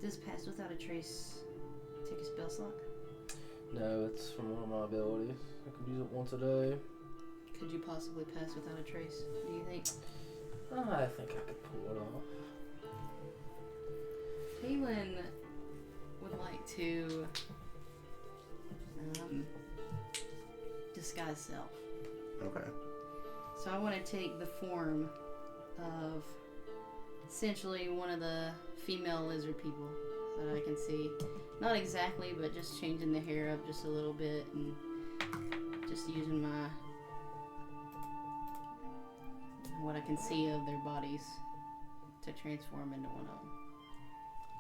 Does pass without a trace take a spell slot? No, it's from one of my abilities. I could use it once a day. Could you possibly pass without a trace? Do you think? I think I could pull it off. Kaylin would like to disguise self. Okay. So I want to take the form of essentially one of the female lizard people that I can see. Not exactly, but just changing the hair up just a little bit and just using my what I can see of their bodies to transform into one of them.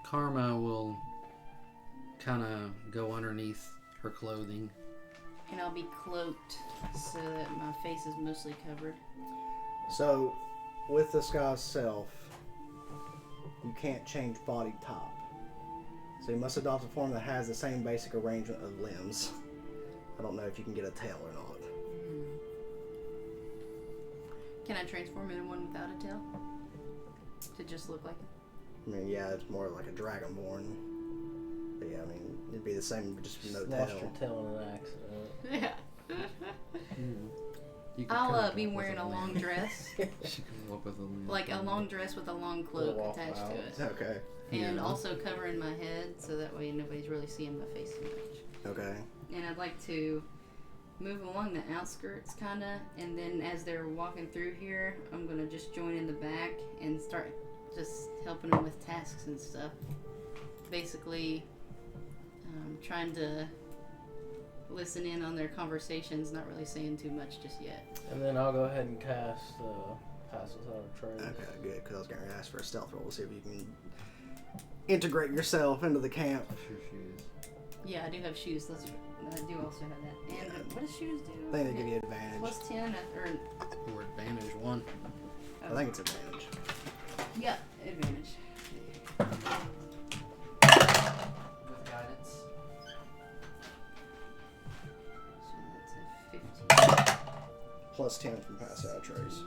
Karma will kind of go underneath her clothing. And I'll be cloaked so that my face is mostly covered. So, with this guy's self, you can't change body type. So you must adopt a form that has the same basic arrangement of limbs. I don't know if you can get a tail or not. Can I transform into one without a tail? To just look like it? I mean, yeah, it's more like a dragonborn. But yeah, I mean, it'd be the same, but just no Lost tail. your tail in an accident. Yeah. You could I'll kinda be walk wearing with a long limb. dress. She could walk with a limb. Like a long dress with a long cloak Little attached to it. waffle Okay. And Yeah. also covering my head so that way nobody's really seeing my face too much. Okay. And I'd like to move along the outskirts kind of, and then as they're walking through here, I'm going to just join in the back and start just helping them with tasks and stuff. Basically, Trying to listen in on their conversations, not really saying too much just yet. And then I'll go ahead and cast Pass Without a Trace. Okay, good, because I was going to ask for a stealth roll to see if you can integrate yourself into the camp. Sure shoes. Yeah, I do have shoes. I do also have that. And what does shoes do? I think they give you advantage. Plus 10 Or advantage 1. I think it's advantage. Yeah, advantage. With guidance. So that's a 15. Plus 10 from Pass Out Trace. 26.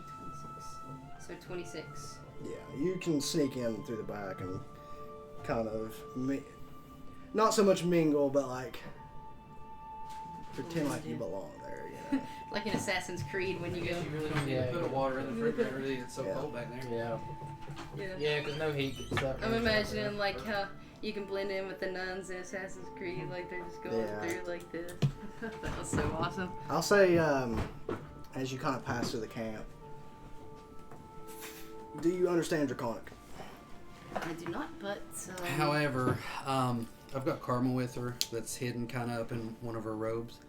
So 26. Yeah, you can sneak in through the back and kind of, not so much mingle, but like pretend like you belong there, you know. Like in Assassin's Creed when you go. You really don't need to put a water in the refrigerator. It's so cold back there. Yeah. Yeah. Yeah, because no heat gets stuck. I'm imagining like how you can blend in with the nuns in Assassin's Creed, like they're just going through like this. That was so awesome. I'll say, as you kind of pass through the camp, do you understand Draconic? I do not, but. However, I've got Karma with her that's hidden kind of up in one of her robes.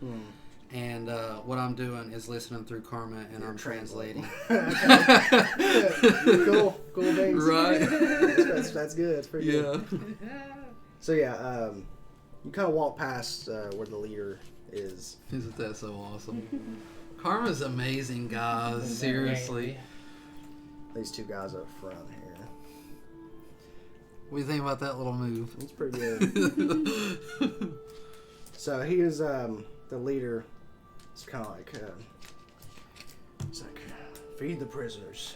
And what I'm doing is listening through Karma and I'm translating. Cool things. Right. That's good. It's pretty good. So yeah, you kind of walk past where the leader is. Isn't that so awesome? Karma's amazing, guys. Seriously. These two guys up front here. What do you think about that little move? It's pretty good. So he is the leader. It's kind of like it's like feed the prisoners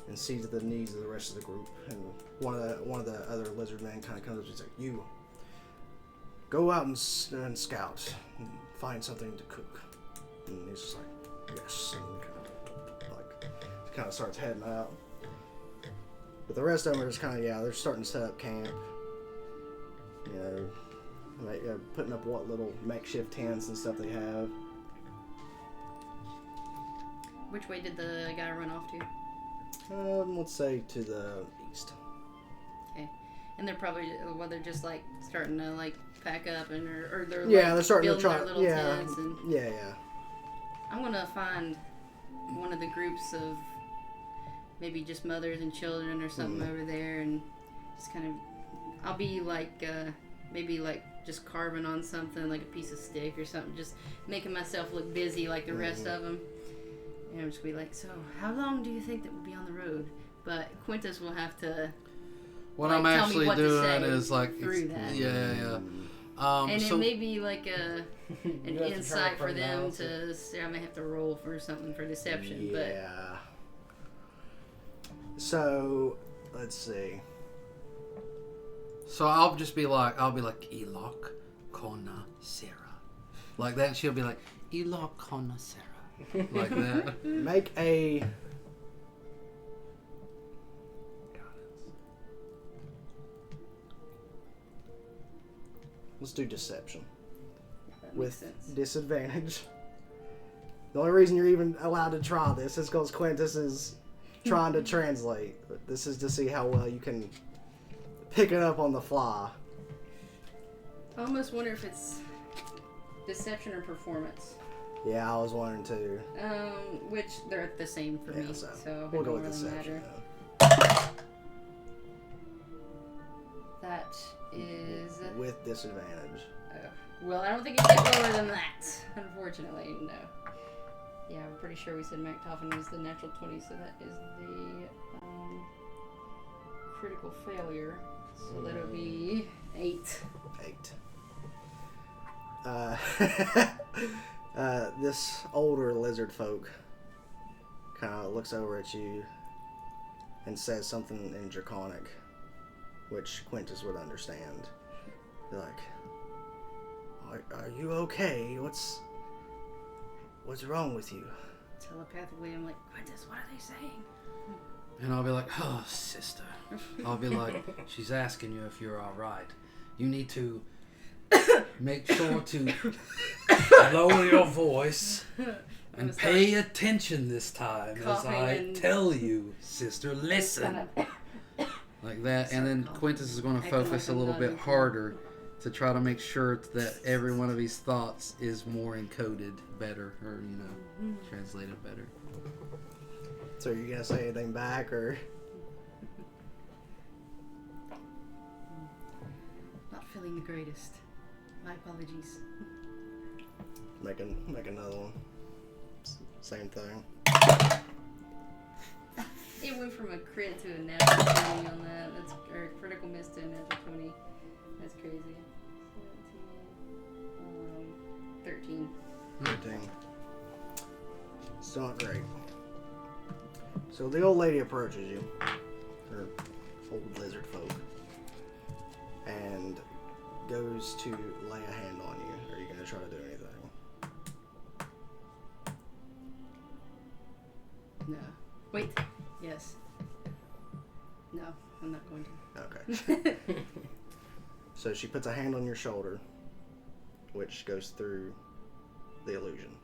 and see to the needs of the rest of the group. And one of the other lizard men kind of comes up and says, like, "You go out and scout and find something to cook." And he's just like, "Yes," and kind of starts heading out. But the rest of them are just kind of they're starting to set up camp. You know. Like putting up what little makeshift tents and stuff they have. Which way did the guy run off to? Let's say to the east. Okay, and they're probably they're just like starting to like pack up and or they're they're starting to building try their little tents and yeah. I'm gonna find one of the groups of maybe just mothers and children or something over there and just kind of I'll be like maybe like just carving on something like a piece of stick or something, just making myself look busy like the rest of them. And I'm just be like, so how long do you think that we'll be on the road? But Quintus will have to. What like, I'm tell me actually what to doing say is like through that. Yeah. And so it may be like an You have to try insight for them pronounce to say. I may have to roll for something for deception. Yeah. So let's see. So I'll be like Elok Kona Sarah, like that. And she'll be like Elok Kona Sarah, like that. Make a. Let's do deception That with makes sense. disadvantage. The only reason you're even allowed to try this is because Quintus is trying to translate. But this is to see how well you can pick it up on the fly. I almost wonder if it's deception or performance. Yeah, I was wondering too. Which they're the same for me, so we'll it go don't with really deception. matter. That is. With disadvantage. Well, I don't think it gets lower than that. Unfortunately, no. Yeah, I'm pretty sure we said Mactoffin was the natural 20, so that is the critical failure. So that'll be 8. 8. This older lizard folk kind of looks over at you and says something in Draconic, which Quintus would understand. They're like, "Are you okay? What's wrong with you?" Telepathically, I'm like, Quintus, what are they saying? And I'll be like, "Oh, sister." I'll be like, "She's asking you if you're all right. You need to make sure to lower your voice and pay attention this time as I tell you, sister. Listen." Like that. And then Quintus is going to focus a little bit harder to try to make sure that every one of his thoughts is more encoded better, or translated better. So are you gonna say anything back, or? Not feeling the greatest. My apologies. Make another one. Same thing. It went from a crit to a natural 20 on that. That's or critical miss to a natural 20. That's crazy. 13. 13. It's not great. So the old lady approaches you, her old lizard folk, and goes to lay a hand on you. Are you going to try to do anything? No. Wait. Yes. No, I'm not going to. Okay. So she puts a hand on your shoulder, which goes through the illusion.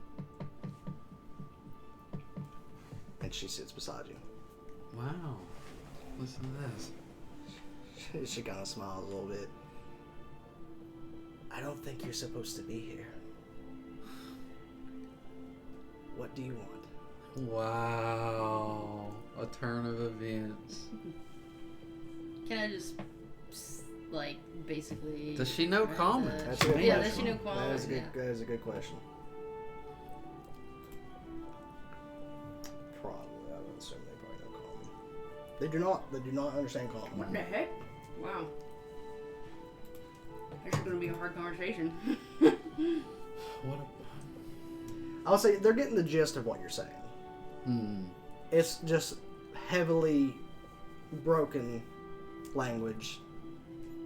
And she sits beside you. Wow. Listen to this. She kind of smiles a little bit. I don't think you're supposed to be here. What do you want? Wow. A turn of events. Can I just, like, basically... Does she know common? That's a good Yeah, question. does she know common? That is a good, Yeah. that is a good question. Probably. I would assume they probably know common. They do not understand common. What the heck? Wow. This is going to be a hard conversation. What I'll say they're getting the gist of what you're saying. It's just heavily broken language.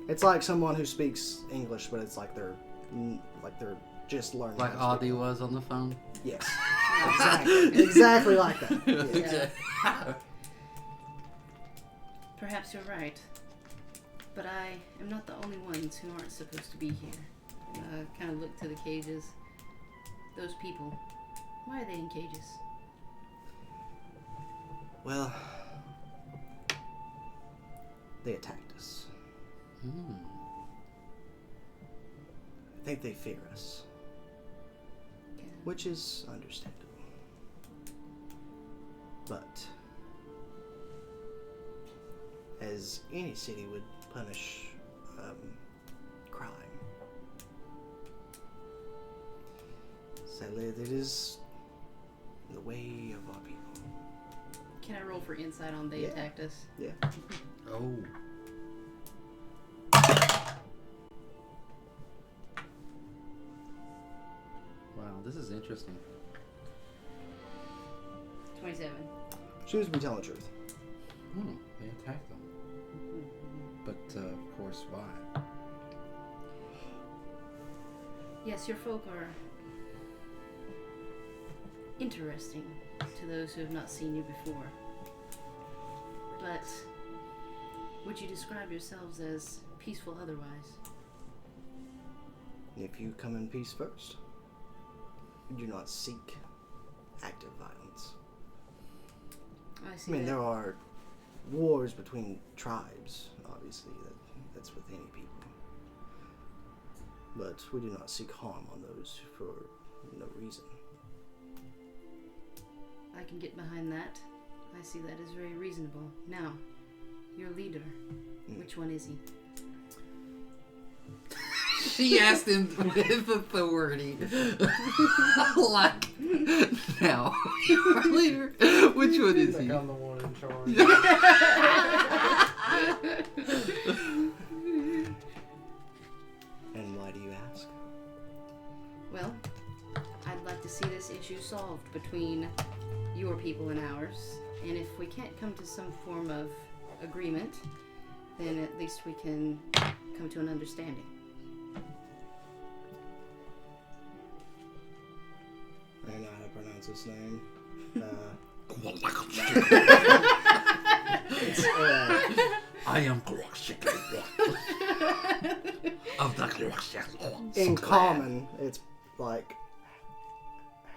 It's like someone who speaks English, but it's like they're just learning. Like how to speak. Audie was on the phone? Yes, exactly like that. Yes. Yeah. Perhaps you're right. But I am not the only ones who aren't supposed to be here. Kind of look to the cages. Those people, why are they in cages? Well, they attacked us. I think they fear us, Okay. which is understandable. But as any city would punish crime, sadly, it is the way of our people. Can I roll for insight on they Yeah. attacked us? Yeah. Oh. Wow, this is interesting. 27. Choose to be telling the truth. They attacked them. But, of course, why? Yes, your folk are interesting to those who have not seen you before. But would you describe yourselves as peaceful otherwise? If you come in peace first, you do not seek active violence. I see I mean, that. there are wars between tribes, obviously, that's with any people. But we do not seek harm on those for no reason. I can get behind that. I see that as very reasonable. Now, your leader, which one is he? She asked him with authority. Like, now, our leader, which one is he? I'm the one in charge. And why do you ask? Well, I'd like to see this issue solved between your people and ours. And if we can't come to some form of agreement, then at least we can come to an understanding. I don't know how to pronounce his name. I am of the In common, it's like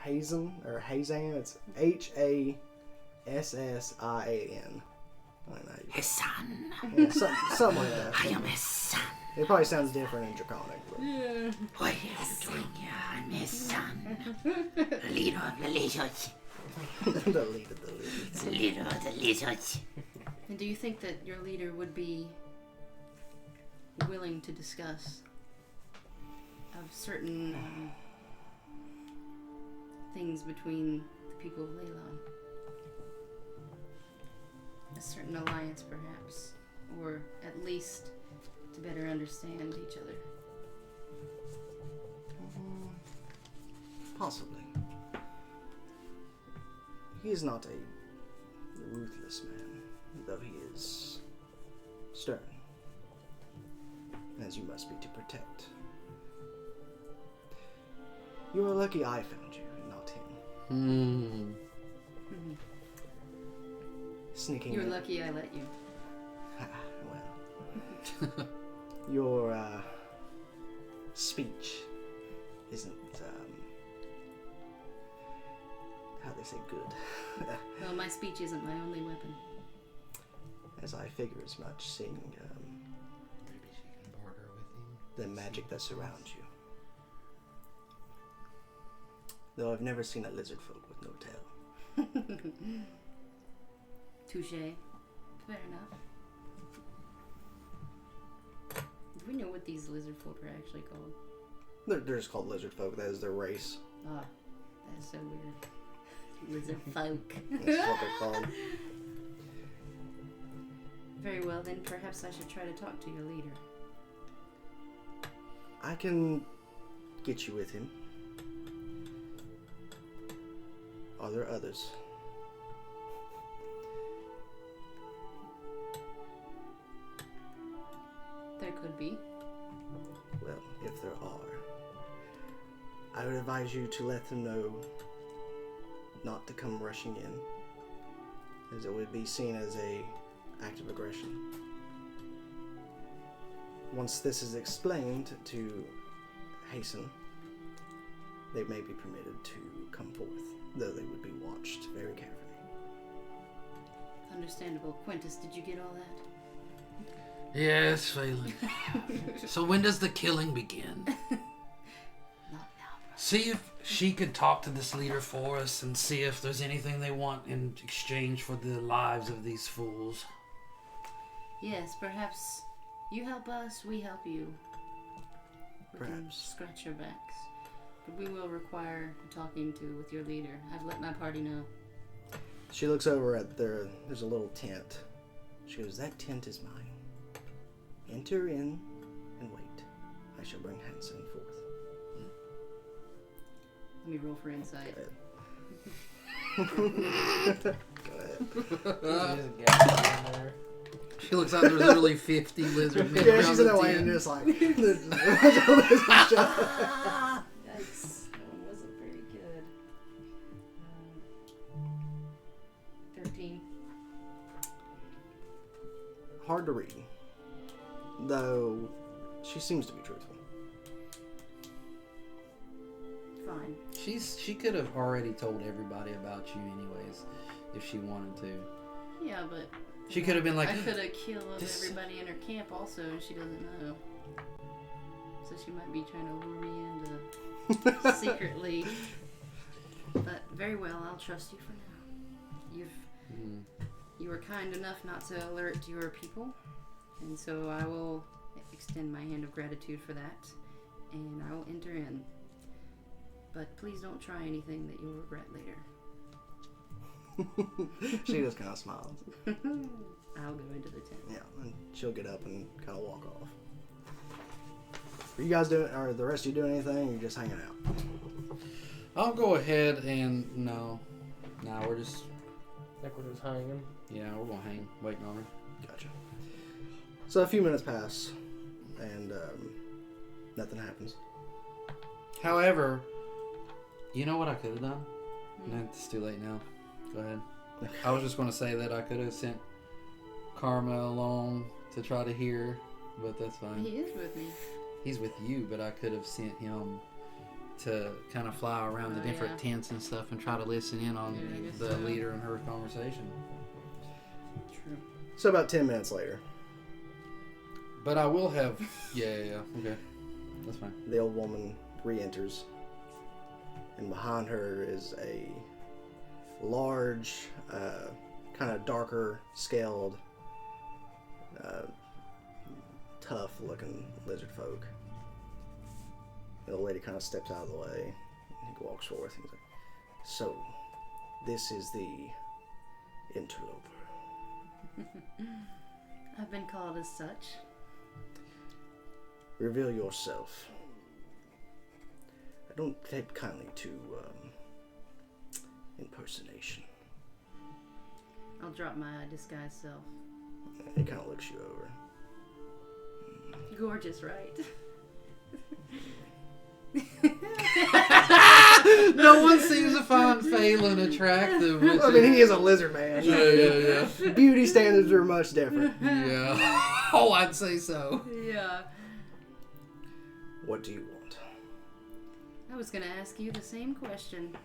Hazen or Hazan. It's Hassan. I don't know. his son. Yeah, something like that. I am his son. It probably sounds different in Draconic. But... Yeah. What are you doing here, my son? The leader of the lizards. the lead of the lead. The leader of the lizards. And do you think that your leader would be willing to discuss of certain things between the people of Lelion? A certain alliance, perhaps, or at least to better understand each other. Possibly. He is not a ruthless man, though he is stern, as you must be to protect. You are lucky I found you, not him. Sneaking You're in. lucky I let you. Well, your speech isn't, how they say good. Well, my speech isn't my only weapon. As I figure as much, seeing Maybe she can barter with the magic that surrounds you. Though I've never seen a lizard folk with no tail. Touche. Fair enough. Do we know what these lizard folk are actually called? They're just called lizard folk. That is their race. Ah, that is so weird. Lizard folk. That's what they're called. Very well, then perhaps I should try to talk to your leader. I can get you with him. Are there others? There could be. Well, if there are, I would advise you to let them know not to come rushing in, as it would be seen as a act of aggression. Once this is explained to hasten, they may be permitted to come forth, though they would be watched very carefully. Understandable. Quintus, did you get all that? Yes, Phelan. So when does the killing begin? Not now, bro. See if she could talk to this leader for us and see if there's anything they want in exchange for the lives of these fools. Yes, perhaps you help us, we help you. We can Perhaps. scratch your backs. But we will require talking to with your leader. I've let my party know. She looks over at there's a little tent. She goes, that tent is mine. Enter in and wait. I shall bring Hansen forth. Let me roll for insight. Go ahead. There's a gap in there. She looks like there's literally 50 lizard men Yeah, around she's in the that way tent. and just like, there's a bunch of lizards shut up. Yikes. That one wasn't very good. 13. Hard to read, though she seems to be truthful. Fine. She could have already told everybody about you anyways, if she wanted to. Yeah, but She could have been like, I could have killed this- everybody in her camp also, and she doesn't know. So she might be trying to lure me into secretly. But very well, I'll trust you for now. You were kind enough not to alert your people, and so I will extend my hand of gratitude for that, and I will enter in. But please don't try anything that you'll regret later. She just kind of smiles. I'll go into the tent. Yeah, and she'll get up and kind of walk off. Are you guys doing, or the rest of you doing anything, or you just hanging out? I'll go ahead and no, we're just I think we're just hanging. we're gonna hang, waiting on her. Gotcha. So a few minutes pass, and nothing happens. However, you know what I could have done? No, it's too late now. Go ahead. I was just gonna say that I could have sent Karma along to try to hear, but that's fine. He is with me. He's with you, but I could have sent him to kind of fly around the Oh, different yeah. tents and stuff and try to listen in on Yeah, I guess the so. leader and her conversation. True. So about 10 minutes later. But I will have. Yeah. Okay, that's fine. The old woman re-enters, and behind her is a large, kind of darker scaled, tough-looking lizard folk. And the lady kind of steps out of the way, and he walks forward. And he's like, "So, this is the interloper." I've been called as such. Reveal yourself. I don't take kindly to impersonation. I'll drop my disguised self. He kind of looks you over. Gorgeous, right? No one seems to find Phelan attractive. Which I mean, he is a lizard man. Yeah. Beauty standards are much different. Yeah. Oh, I'd say so. Yeah. What do you want? I was gonna ask you the same question.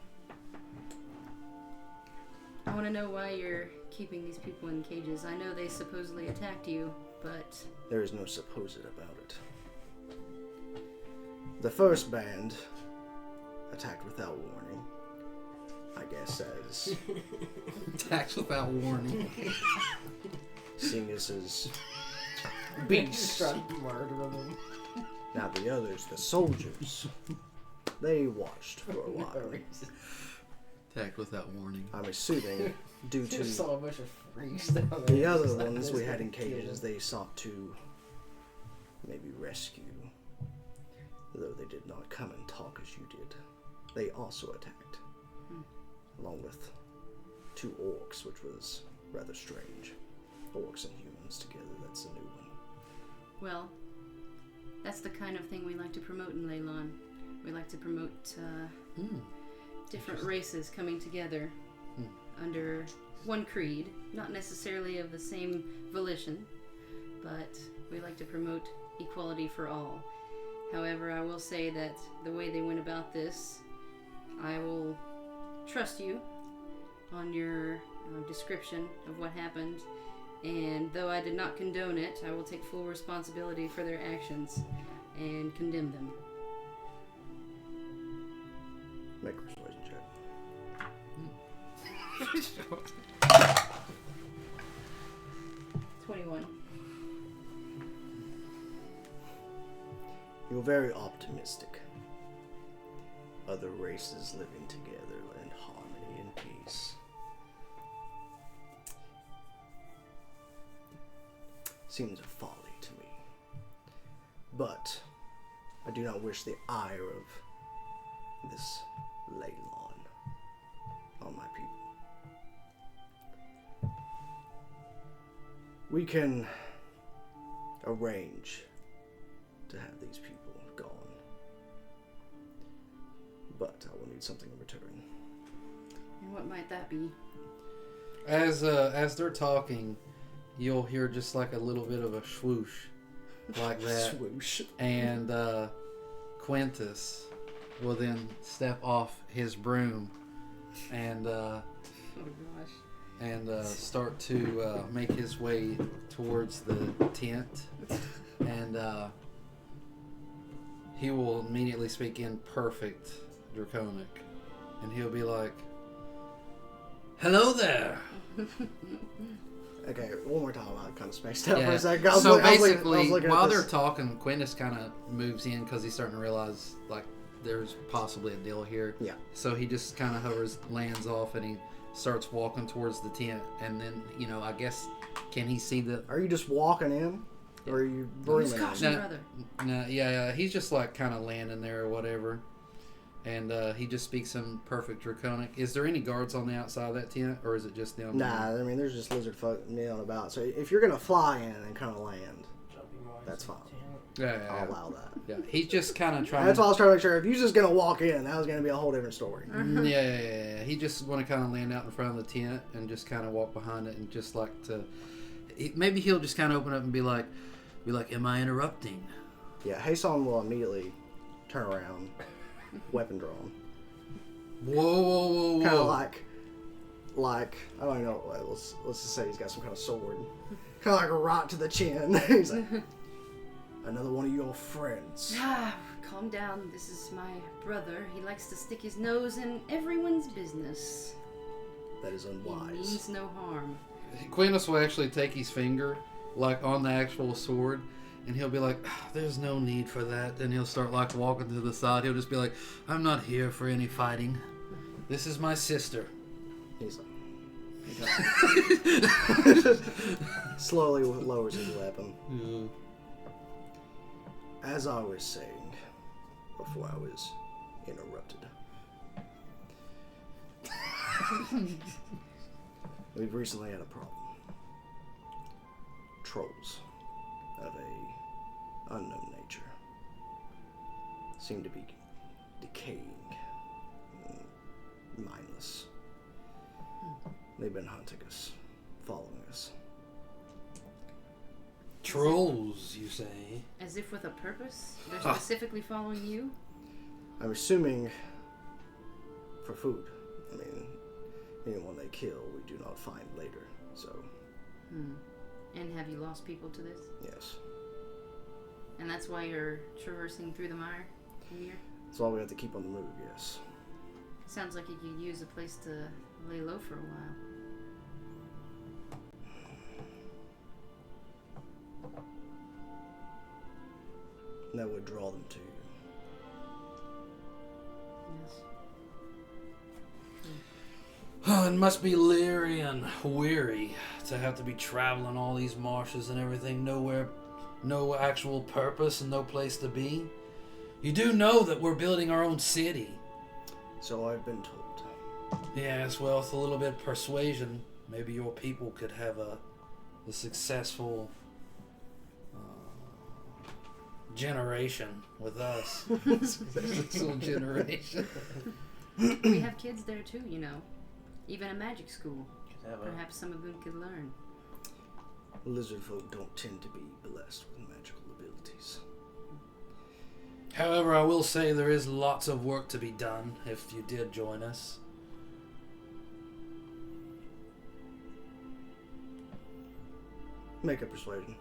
I want to know why you're keeping these people in cages. I know they supposedly attacked you, but... There is no supposed about it. The first band attacked without warning. I guess as Attacks without warning. seeing us as beasts. Trying to murder them. Now the others, the soldiers, they watched for a while. Attack without warning. I'm assuming due to Just saw a bunch of freaks down there. the other Just like ones this we is had in cute. cages, they sought to maybe rescue. Though they did not come and talk as you did. They also attacked. Along with 2 orcs, which was rather strange. Orcs and humans together, that's a new one. Well, that's the kind of thing we like to promote in Lelion. We like to promote different races coming together under one creed, not necessarily of the same volition, but we like to promote equality for all. However, I will say that the way they went about this, I will trust you on your description of what happened, and though I did not condone it, I will take full responsibility for their actions and condemn them. Make a persuasion check. 21. You're very optimistic. Other races living together in harmony and peace. Seems a folly to me. But I do not wish the ire of this lelion on my people. We can arrange to have these people gone. But I will need something in return. And what might that be? As they're talking, you'll hear just like a little bit of a swoosh, like that. Swoosh. And Quintus will then step off his broom and Oh gosh. start to make his way towards the tent. And he will immediately speak in perfect Draconic. And he'll be like, "Hello there." Okay, one more time. I kind of spaced out for Yeah. a second. So I was basically, looking at while this. they're talking, Quintus kind of moves in because he's starting to realize like there's possibly a deal here. Yeah. So he just kind of hovers, lands off, and he starts walking towards the tent. And then, I guess, can he see the? Are you just walking in? Or are you brooming in? Scotch No. brother. No, yeah, he's just like kind of landing there or whatever. And he just speaks in perfect Draconic. Is there any guards on the outside of that tent, or is it just them? Nah, I mean, there's just lizard folk milling about. So if you're going to fly in and kind of land, that's fine. Yeah. I'll allow that. Yeah, he's just kind of trying. That's why I was trying to make sure. If you're just going to walk in, that was going to be a whole different story. Yeah. He just want to kind of land out in front of the tent and just kind of walk behind it and just like to. Maybe he'll just kind of open up and be like, "Am I interrupting?" Yeah, Hason will immediately turn around, weapon drawn. Whoa. Kind of like I don't know. Let's just say he's got some kind of sword, kind of like a right to the chin. He's like, Another one of your friends. Ah, calm down. This is my brother. He likes to stick his nose in everyone's business. That is He unwise. means no harm. Quintus will actually take his finger, like on the actual sword, and he'll be like, "There's no need for that." And he'll start like walking to the side. He'll just be like, "I'm not here for any fighting. This is my sister." He's like, slowly lowers his weapon. Yeah. As I was saying before I was interrupted, we've recently had a problem. Trolls of a unknown nature seem to be decaying, mindless. They've been hunting us, following us. Trolls, you say? As if with a purpose? They're specifically following you? I'm assuming for food. I mean, anyone they kill, we do not find later. So, And have you lost people to this? yes. And that's why you're traversing through the mire in here? That's why we have to keep on the move, yes. Sounds like you could use a place to lay low for a while. That would draw them to you. Yes. It must be leery and weary to have to be traveling all these marshes and everything, nowhere, no actual purpose and no place to be. You do know that we're building our own city. So I've been told. Yes, well, with a little bit of persuasion, maybe your people could have a successful generation with us. Successful generation. We have kids there too, you know. Even a magic school. Perhaps some of them could learn. Lizard folk don't tend to be blessed with magical abilities. However, I will say there is lots of work to be done if you did join us. Make a persuasion.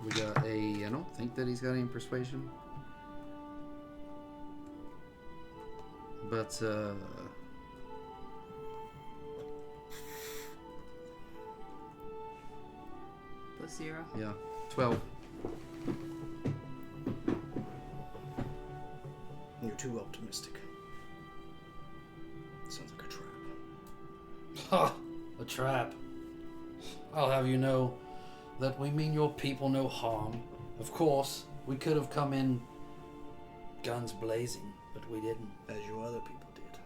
We got I don't think that he's got any persuasion. But, +0. yeah, 12. You're too optimistic. Sounds like a trap. Ha! A trap. I'll have you know that we mean your people no harm. Of course, we could have come in guns blazing, but we didn't. As your other people did.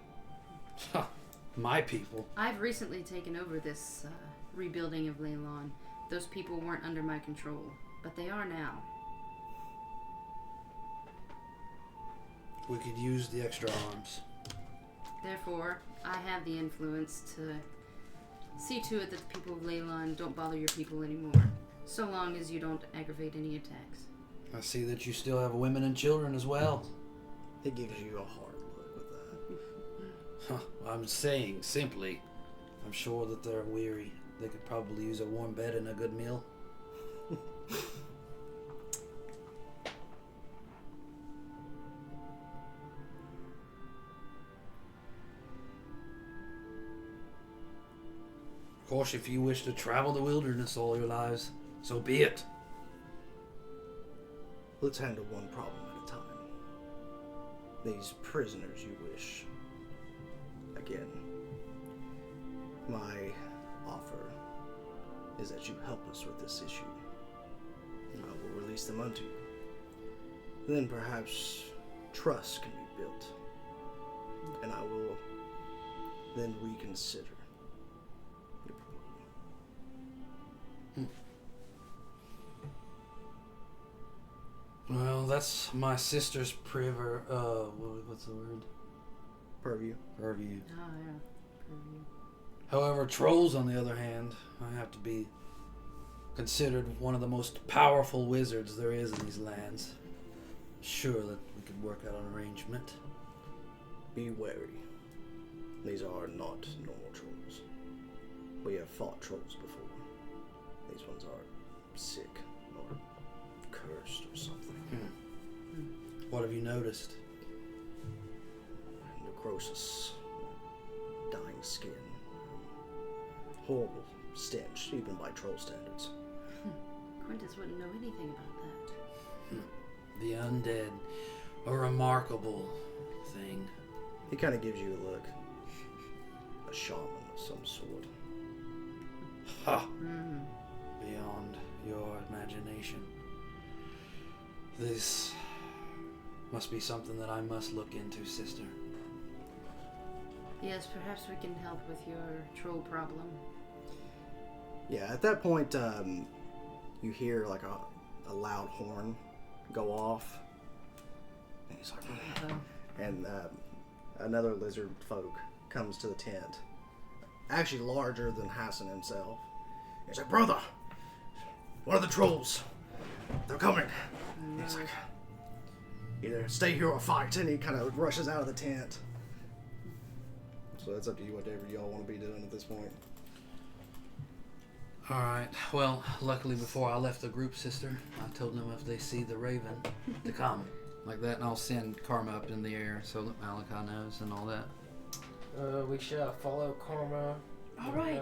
Ha! My people. I've recently taken over this rebuilding of Lelion. Those people weren't under my control, but they are now. We could use the extra arms. Therefore, I have the influence to see to it that the people of Lelion don't bother your people anymore, so long as you don't aggravate any attacks. I see that you still have women and children as well. It gives you a hard look with that. Huh, I'm saying simply, I'm sure that they're weary. They could probably use a warm bed and a good meal. Of course, if you wish to travel the wilderness all your lives, so be it. Let's handle one problem at a time. These prisoners you wish. Again, my offer is that you help us with this issue. I will release them unto you. Then perhaps trust can be built. And I will then reconsider your proposal. Well, that's my sister's what's the word? Purview. Purview. Oh, yeah. Purview. However, trolls, on the other hand, I have to be considered one of the most powerful wizards there is in these lands. Sure that we could work out an arrangement. Be wary. These are not normal trolls. We have fought trolls before. These ones are sick or cursed or something. What have you noticed? Necrosis, dying skin, horrible stench, even by troll standards. Quintus wouldn't know anything about that. The undead, a remarkable thing. He kind of gives you a look. A shaman of some sort. Ha! Beyond your imagination. This must be something that I must look into, sister. Yes, perhaps we can help with your troll problem. Yeah, at that point, you hear like a loud horn go off. And he's like, and another lizard folk comes to the tent. Actually larger than Hassan himself. He's like, brother, one of the trolls. They're coming. He's like, either stay here or fight. And he kind of rushes out of the tent. So that's up to you, whatever y'all want to be doing at this point. Alright, well, luckily before I left the group, sister, I told them if they see the raven to come. Like that, and I'll send Karma up in the air so that Malachi knows and all that. We shall follow Karma. All right.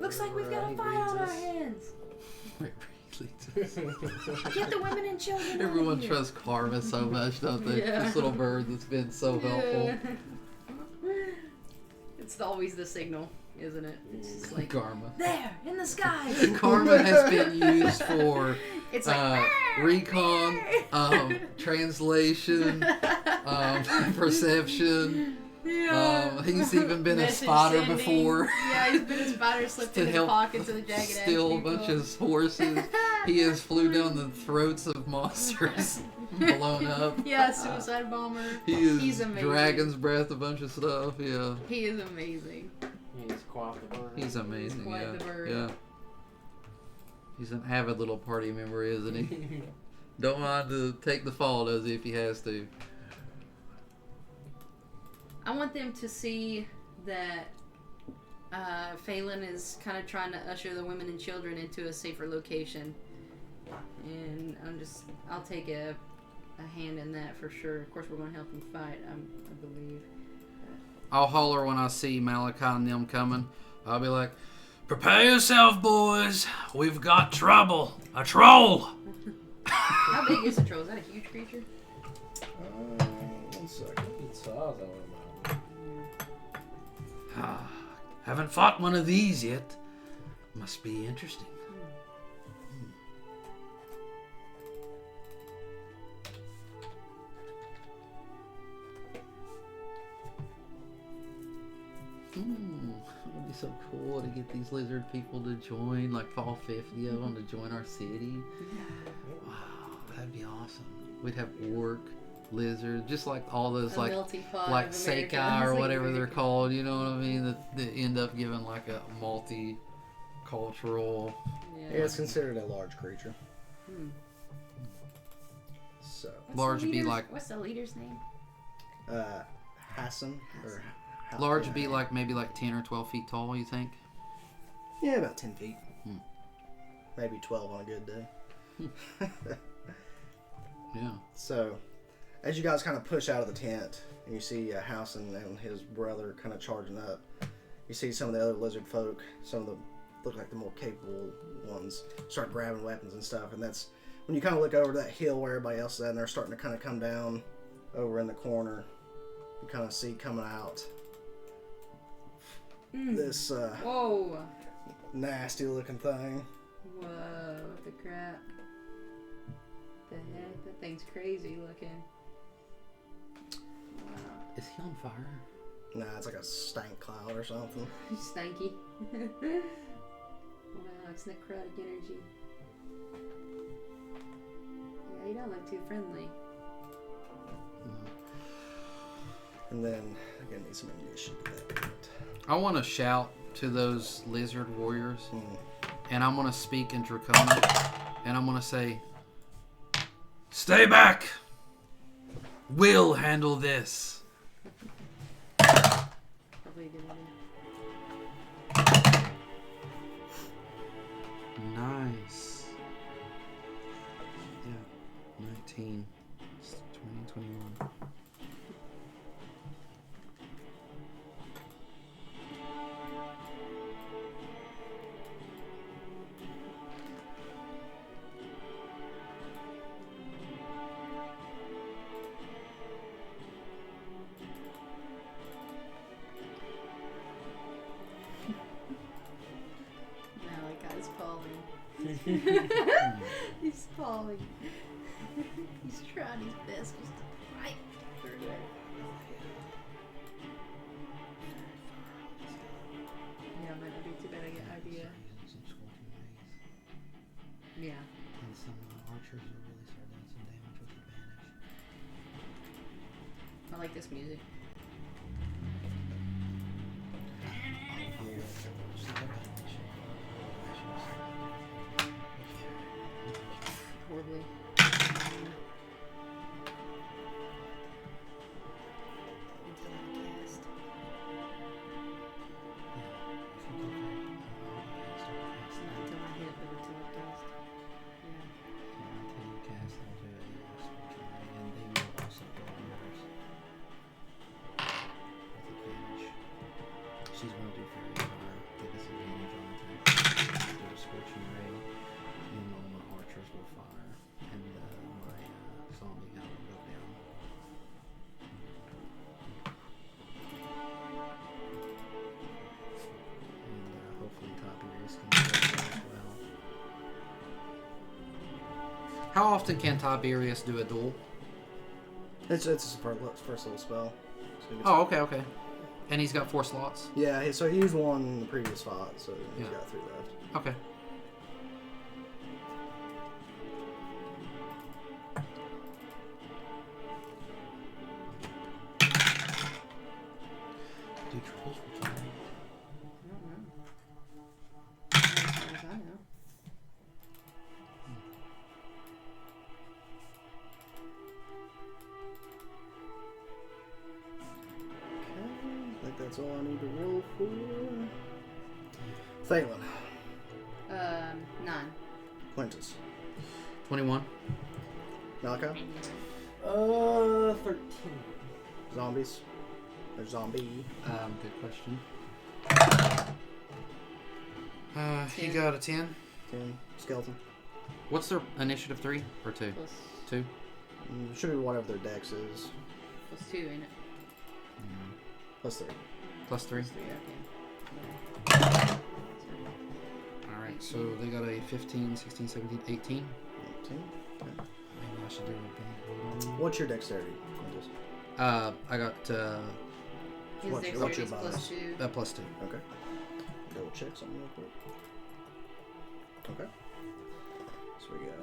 Looks like we've got a fight on our hands. Get the women and children. Everyone trusts Karma so much, don't they? Yeah. This little bird that's been so helpful. It's always the signal, isn't it? It's just like Karma. there in the sky. Karma has been used for It's like recon, translation, perception. yeah. He's even been a Message spotter sending. before. Yeah, he's been a spotter, slipped To in his help pockets of the jagged edge. Steal a bunch of horses. He has flew down the throats of monsters, blown up. Yeah, suicide bomber. He's He's amazing. Dragon's breath, a bunch of stuff. Yeah, He is amazing. He's quite the bird. he's amazing. quite Yeah, the bird. yeah. He's an avid little party member, isn't he? Don't mind to take the fall, does he, if he has to? I want them to see that Phelan is kind of trying to usher the women and children into a safer location. And I'll take a hand in that for sure. Of course, we're going to help him fight, I believe. I'll holler when I see Malachi and them coming. I'll be like, prepare yourself, boys. We've got trouble. A troll. How big is the troll? Is that a huge creature? 1 second. He saw that one. Haven't fought one of these yet. Must be interesting. It would be so cool to get these lizard people to join, like all 50 of them to join our city. Wow, that'd be awesome. We'd have orc, lizard, just like all those A like melting pot like of Sekai Americans, or like whatever they're American. called, you know what I mean? That end up giving like a multi-cultural. Yeah, it's considered a large creature. So, What's Large the would be leader's- like- What's the leader's name? Hassan or Large would be like maybe like 10 or 12 feet tall, you think? Yeah, about 10 feet. Maybe 12 on a good day. Yeah. So, as you guys kind of push out of the tent, and you see Hassan and his brother kind of charging up, you see some of the other lizard folk, some of the look like the more capable ones, start grabbing weapons and stuff, and that's when you kind of look over that hill where everybody else is at, and they're starting to kind of come down over in the corner. You kind of see coming out this Whoa. nasty looking thing. Whoa, what the crap? The heck? That thing's crazy looking. Wow. Is he on fire? Nah, it's like a stank cloud or something. Stanky. Wow, it's necrotic energy. Yeah, you don't look too friendly. And then I'm gonna need some ammunition at that point. I want to shout to those lizard warriors, Hmm. and I'm going to speak in Draconian, and I'm going to say, stay back. We'll handle this. probably a good idea. Nice. Yeah, 19. It's 20, 21. Malachi's falling. He's falling. He's trying his best just to fight through it. Yeah, might not be too bad. I get idea. Yeah. And some archers will really start doing some damage with advantage. I like this music. Horribly. Until I cast. Not until I hit, but until I cast. Yeah. Until you cast, I'll do it. And they will also go on yours. With advantage. She's going to do fairy fire. Give us advantage on attack. Do a scorching ray. And all my archers will fire. And my zombie guy will go down. And hopefully Tiberius can do that as well. How often can Tiberius do a duel? It's his first little spell. So Oh, okay. And he's got 4 slots? yeah, so he used one in the previous fight, so he's Yeah. got 3 left. Okay. Do trolls return? I don't know. As far as I know. Okay, I think that's all I need to roll for. Phelan. 9. Quintus. 21. Malachi. 13. Zombies. Or zombie. Good question. He 10. got a 10. 10. Skeleton. What's their initiative? 3 or 2? Plus 2? Should be whatever their dex is. 2, ain't it? Plus 3. Plus 3. Plus 3, okay. Alright, so they got a 15, 16, 17, 18. 18. Okay. Maybe I should do a big one. What's your dexterity, Quintus? I got His What's your dexterity is bonus? plus 2. plus 2. Okay. Double check something real quick. Okay. So we got.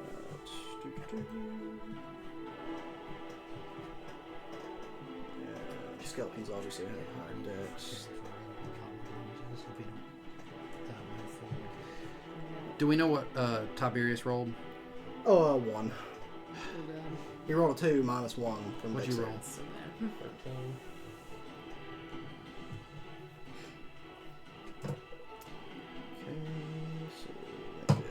Yeah, skeletons obviously have higher dex. Do we know what Tiberius rolled? Oh, 1. Oh, God. He rolled a 2 minus 1 from What'd you dexterity. roll? So bad. 13. Okay, so we have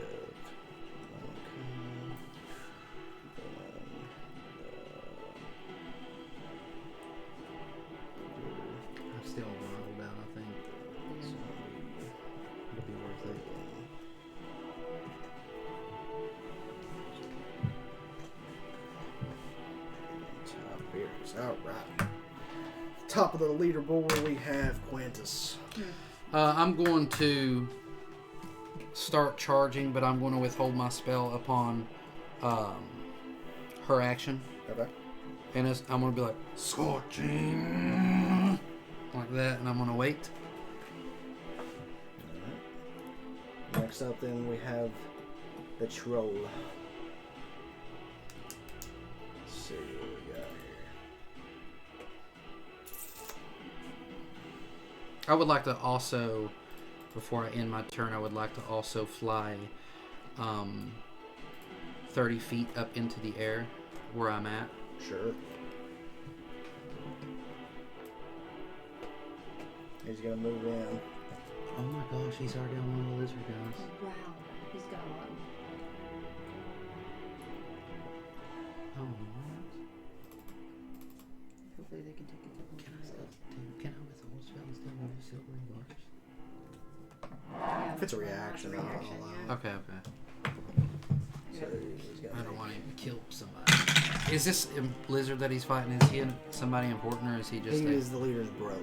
I've still rolled out, I think. It'll be worth it. Alright. Top of the leaderboard, we have Quintus. I'm going to start charging, but I'm going to withhold my spell upon her action. Okay. And I'm going to be like, scorching, like that, and I'm going to wait. Alright. Next up, then, we have the troll. Let's see what we got here. I would like to also, before I end my turn, I would like to also fly 30 feet up into the air where I'm at. Sure. He's gonna move in. Oh my gosh, he's already on one of the lizard guys. Wow, he's got a lot. Oh, what? Hopefully they can take it. Can I withhold spells that move silvery bars? Yeah, If it's a reaction, I'll reaction, allow yeah. it. Okay, okay. So he's gonna I don't make- want him to kill somebody. Is this lizard that he's fighting, is he somebody important or is he just He is the leader's brother.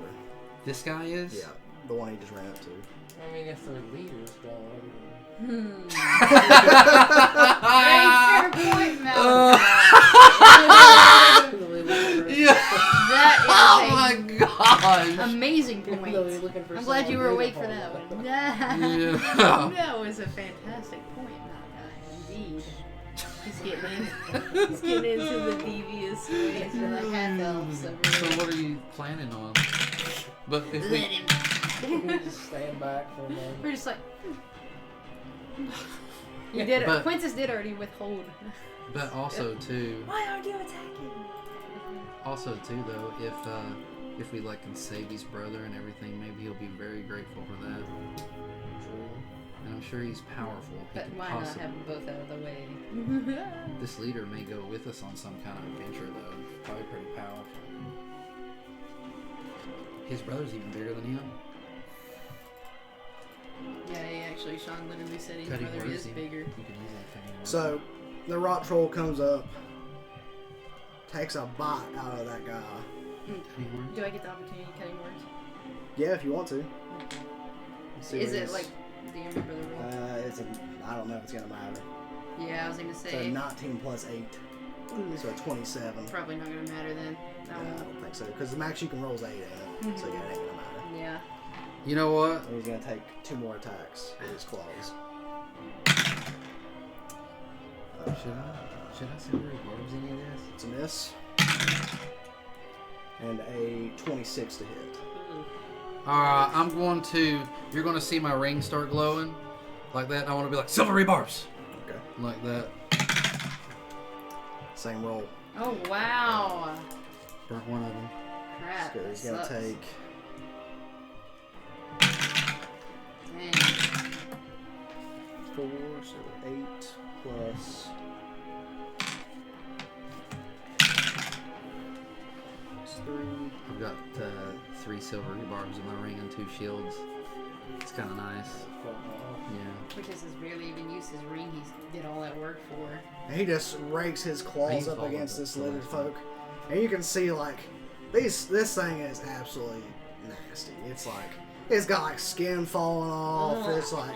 This guy is? Yeah, the one he just ran up to. I mean, if their leader's gone. Very fair point, Malachi. Yeah. That Oh is my an gosh. amazing point. Really looking for I'm glad you were someone awake for beautiful. that one. Yeah. That was a fantastic point, Malachi. Indeed. He's getting into the devious ways of the half elves So over there. what are you planning on? But if Let we him. We just stand back for a moment. We're just like. You did it. But- Quintus did already withhold. but also too Why aren't you attacking? though, if we like can save his brother and everything, maybe he'll be very grateful for that. And I'm sure he's powerful. He But could why not possibly- have them both out of the way? This leader may go with us on some kind of adventure though. Probably pretty powerful. His brother's even bigger than him. Yeah, he actually, Sean literally said his Cutting brother words, is he- bigger. You can use that cutting words. So the rock troll comes up, takes a bite out of that guy. Cutting words? Do I get the opportunity of cutting words? Yeah, if you want to. See Is what it his- like, do you remember the rule? I don't know if it's gonna matter. Yeah, I was going to So say, 19 plus 8, so 27. probably not going to matter then. Yeah, That I won't. don't think so, because the max you can roll is 8, ain't it? So yeah, it ain't gonna matter. Yeah. You know what? And he's gonna take 2 more attacks with his claws. Should I send her barbs any of this? It's a miss. And a 26 to hit. Alright, you're going to see my ring start glowing like that. And I want to be like, silvery barbs! Okay. Like that. Same roll. Oh, wow. Burnt one of them. Crap. So he's that gonna sucks. take Dang. 4, so 8 plus 3. I've got 3 silvery barbs in my ring and 2 shields. It's kind of nice. Yeah. Which is barely even used his ring he's did all that work for. And he just rakes his claws He's up falling against up this the lizard last folk. And you can see, like, this thing is absolutely nasty. It's like, it's got, like, skin falling off. It's like,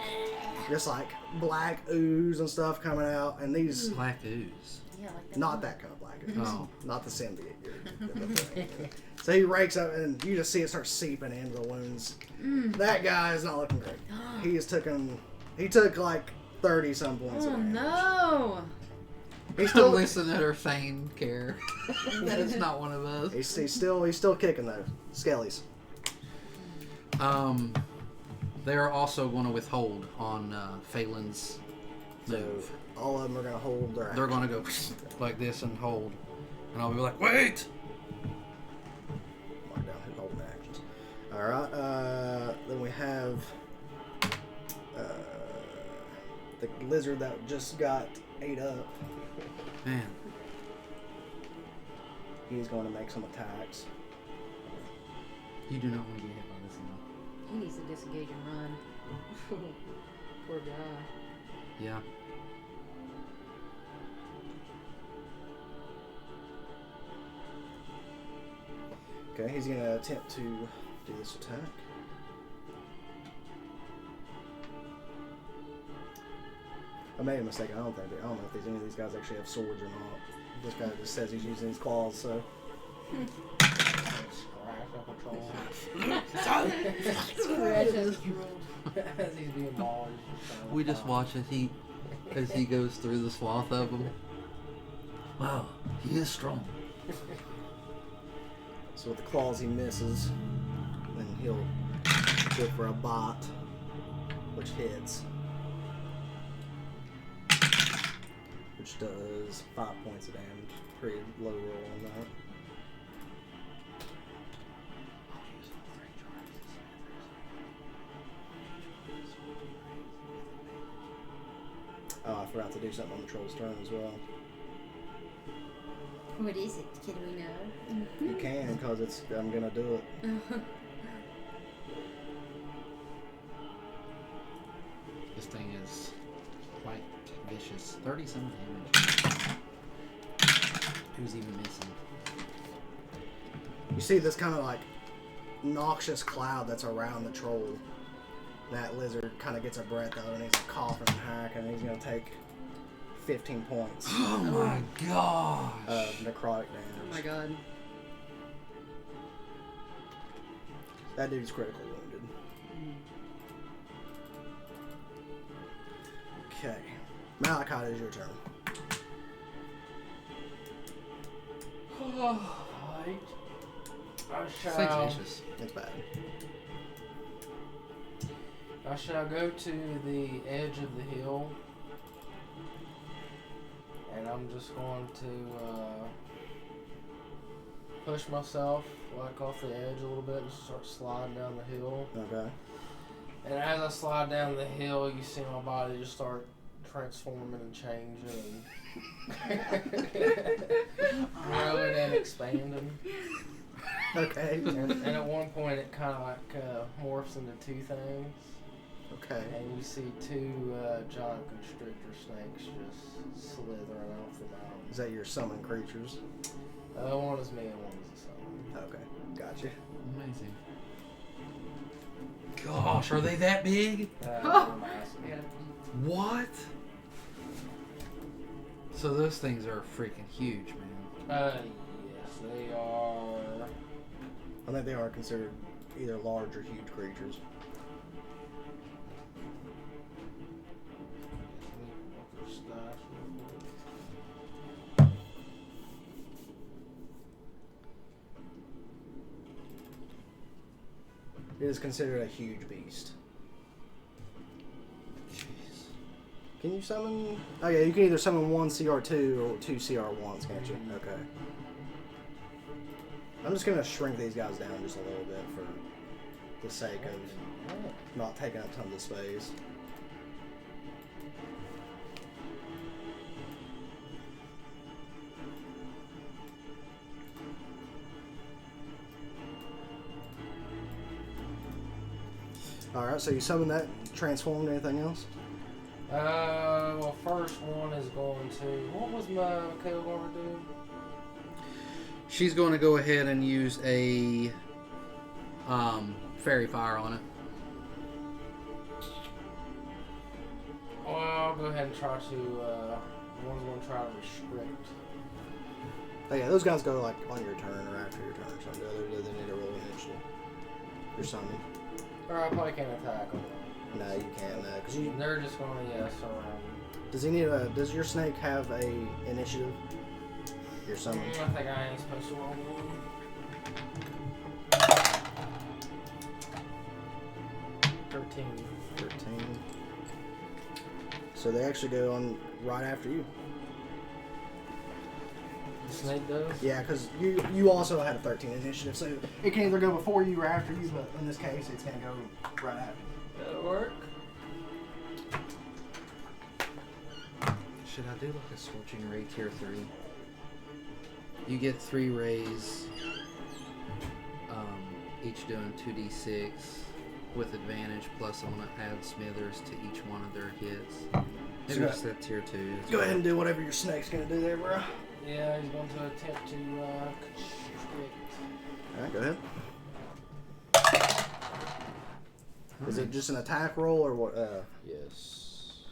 just, like, black ooze and stuff coming out. And these, Black ooze. Yeah, like that. not that kind of black ooze. Oh. Not the symbiote. So he rakes up, and you just see it start seeping into the wounds. That guy is not looking great. He took like 30-some points of Oh damage. no! He's Still still, listen at her feigned care. That is not one of us. he's still kicking though. Skellies. They are also going to withhold on Phelan's So move. all of them are gonna hold their. They're going to go like this and hold. And I'll be like, wait! Mark down who's holding their actions. All right. Then we have the lizard that just got ate up. Man. He's going to make some attacks. You do not want to get hit by this one. He needs to disengage and run. Poor guy. Yeah. Okay, he's gonna attempt to do this attack. I made a mistake. I don't know if any of these guys actually have swords or not. This guy just says he's using his claws, so. As he's being mauled. We just watch as he goes through the swath of them. Wow, he is strong. So with the claws he misses, then he'll go for a bot, which hits. Which does 5 points of damage. Pretty low roll on that. forgot to do something on the troll's turn as well. What is it? Can we know? You can, because I'm going to do it. This thing is quite vicious. 30-some damage. Who's even missing? You see this kind of like noxious cloud that's around the troll. That lizard kind of gets a breath out and he's coughing and hacking, and he's going to take 15 points Oh my gosh. of necrotic damage. Oh my god. That dude's critically wounded. Okay. Malachi, it is your turn. Alright. I This shall. thing's vicious. It's bad. I shall go to the edge of the hill, and I'm just going to push myself like off the edge a little bit and start sliding down the hill. Okay. And as I slide down the hill, you see my body just start transforming and changing and growing and expanding. Okay. And at one point, it kind of like morphs into two things. Okay. And you see two giant constrictor snakes just slithering off the mountain. Is that your summon creatures? One is me and one is the sun. Okay. Gotcha. Amazing. Gosh, are they that big? They're massive. What? So those things are freaking huge, man. Yes, they are. I think they are considered either large or huge creatures. It is considered a huge beast. Jeez. Can you summon? Oh yeah, you can either summon one CR2 or two CR1s, can't you? Okay. I'm just gonna shrink these guys down just a little bit for the sake of not taking up tons of space. Alright, so you summon that, transformed, anything else? Well, first one is going to. What was Mikhail going to do? She's going to go ahead and use a fairy fire on it. Well, I'll go ahead and try to. One's going to try to restrict. Oh yeah, those guys go like on your turn or after your turn or something. They need to roll initiative. Your summon. Or I probably can't attack them. No, you can't, cause you. They're just going to surround. Does he need a? Does your snake have a initiative? Your summon. I think I ain't supposed to roll one. 13. 13. So they actually go on right after you. The snake does? Yeah, because you also had a 13 initiative, so it can either go before you or after you, but in this case, it's going to go right after you. That'll work. Should I do like a scorching ray tier 3? You get 3 rays, each doing 2d6 with advantage, plus I'm going to add smithers to each one of their hits. Maybe So just that tier 2. Go ahead and do whatever your snake's going to do there, bro. Yeah, he's going to attempt to constrict. Alright, go ahead. Is it just an attack roll or what? Yes.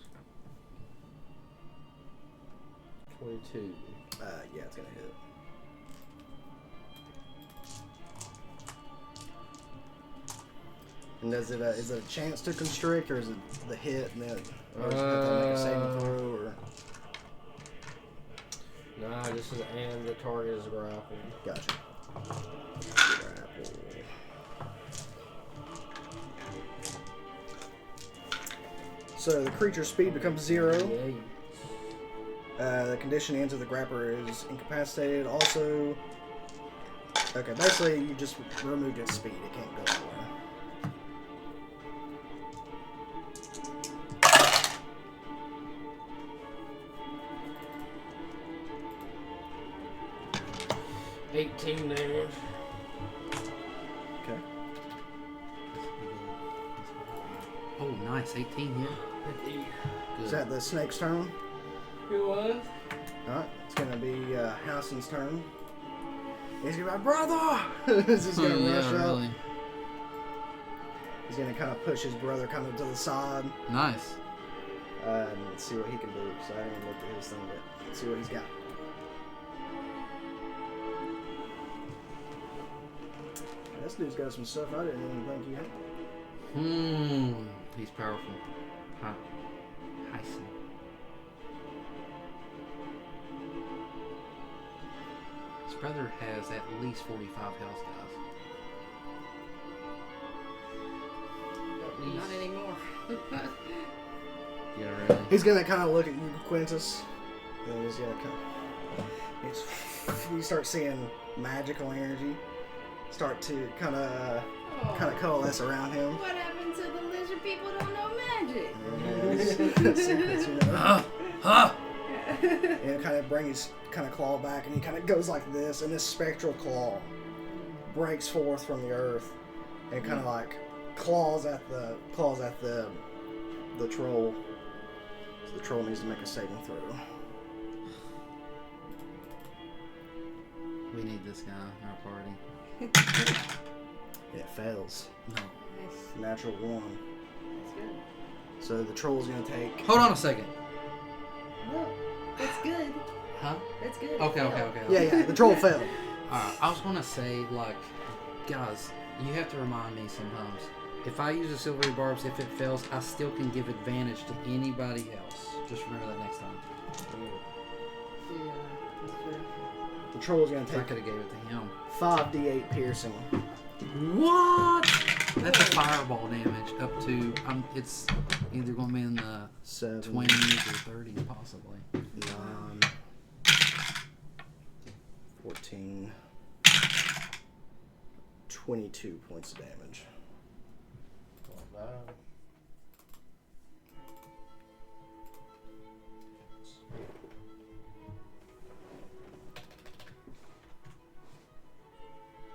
22. Yeah, it's going to hit. And is it a chance to constrict, or is it the hit and then or is it have to make a saving throw, or? Nah, this is and the target is grappled. Gotcha. So the creature's speed becomes 0. The condition ends if the grappler is incapacitated. Also, okay, basically you just removed its speed. It can't go anywhere. 18 damage. Okay. Oh, nice. 18 here. Good. Is that the snake's turn? It was. Alright, it's gonna be Howson's turn. He's gonna be like, brother! He's just gonna rush up. Really. He's gonna kind of push his brother kind of to the side Nice. and see what he can do. So I haven't even looked at his thing yet. Let's see what he's got. This dude's got some stuff I didn't even think he had. He's powerful. Huh. Hyson. His brother has at least 45 health, guys. Not anymore. Yeah, really. He's gonna kind of look at you, Quintus, and he's gonna you start seeing magical energy start to kind of coalesce around him. What happened to the lizard people don't know magic? Secrets, you know. Huh? And it kind of brings his kind of claw back, and he kind of goes like this, and this spectral claw breaks forth from the earth, and kind of like claws at the troll. So the troll needs to make a saving throw. We need this guy in our party. It fails. No. Nice. Natural 1. That's good. So the troll's gonna take. Hold on a second. No, that's good. Huh? That's good. Okay. Yeah, the troll failed. I was gonna say, like, guys, you have to remind me sometimes. If I use the silvery barbs, if it fails, I still can give advantage to anybody else. Just remember that next time. Yeah, that's true. The troll's gonna I take could have gave it to him. 5d8 piercing. What? That's a fireball damage up to. It's either going to be in the 7, 20s or 30s, possibly. 9, 14, 22 points of damage.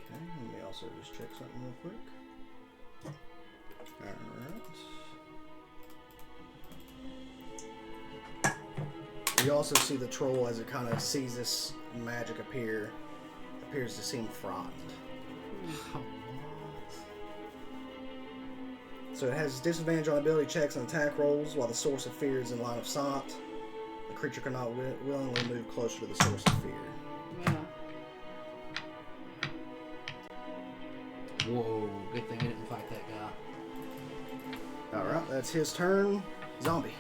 Okay, let me also just check something real quick. Alright. You also see the troll as it kind of sees this magic appears to seem frightened. So it has disadvantage on ability checks and attack rolls while the source of fear is in line of sight. The creature cannot willingly move closer to the source of fear. Yeah. Whoa, good thing we didn't fight that guy. Alright, that's his turn. Zombie.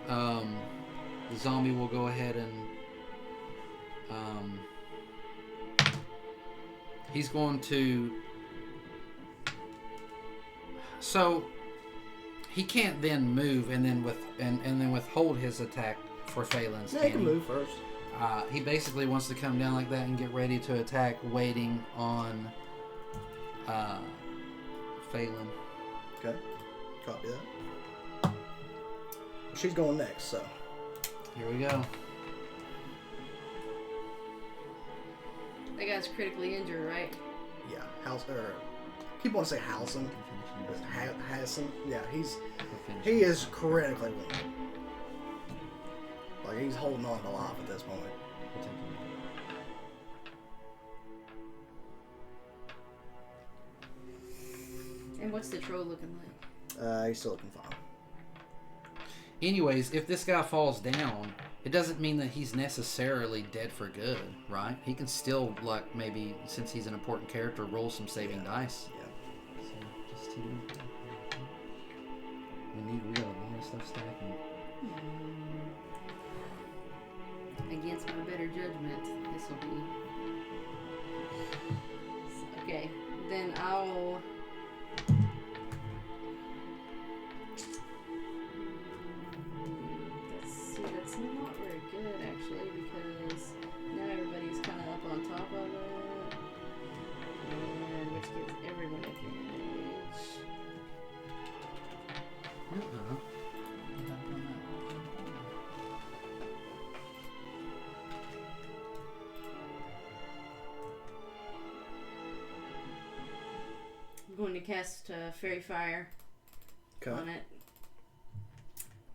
The zombie will go ahead and he's going to, so he can't then move and then withhold his attack for Phelan's. Yeah, he can move first. He basically wants to come down like that and get ready to attack, waiting on Phelan. Okay, copy that. She's going next, so. Here we go. That guy's critically injured, right? Yeah, keep wanting to say Howson. Hassan. Yeah, he is critically wounded. Like, he's holding on to life at this moment. And what's the troll looking like? He's still looking fine. Anyways, if this guy falls down, it doesn't mean that he's necessarily dead for good, right? He can still, like, maybe, since he's an important character, roll some saving dice. Yeah. So, just we got a lot of stuff stacking. Against my better judgment, this will be. Okay, then I'll. That's not very good actually, because now everybody's kind of up on top of it, and which gives everyone advantage. going to cast Fairy Fire on it.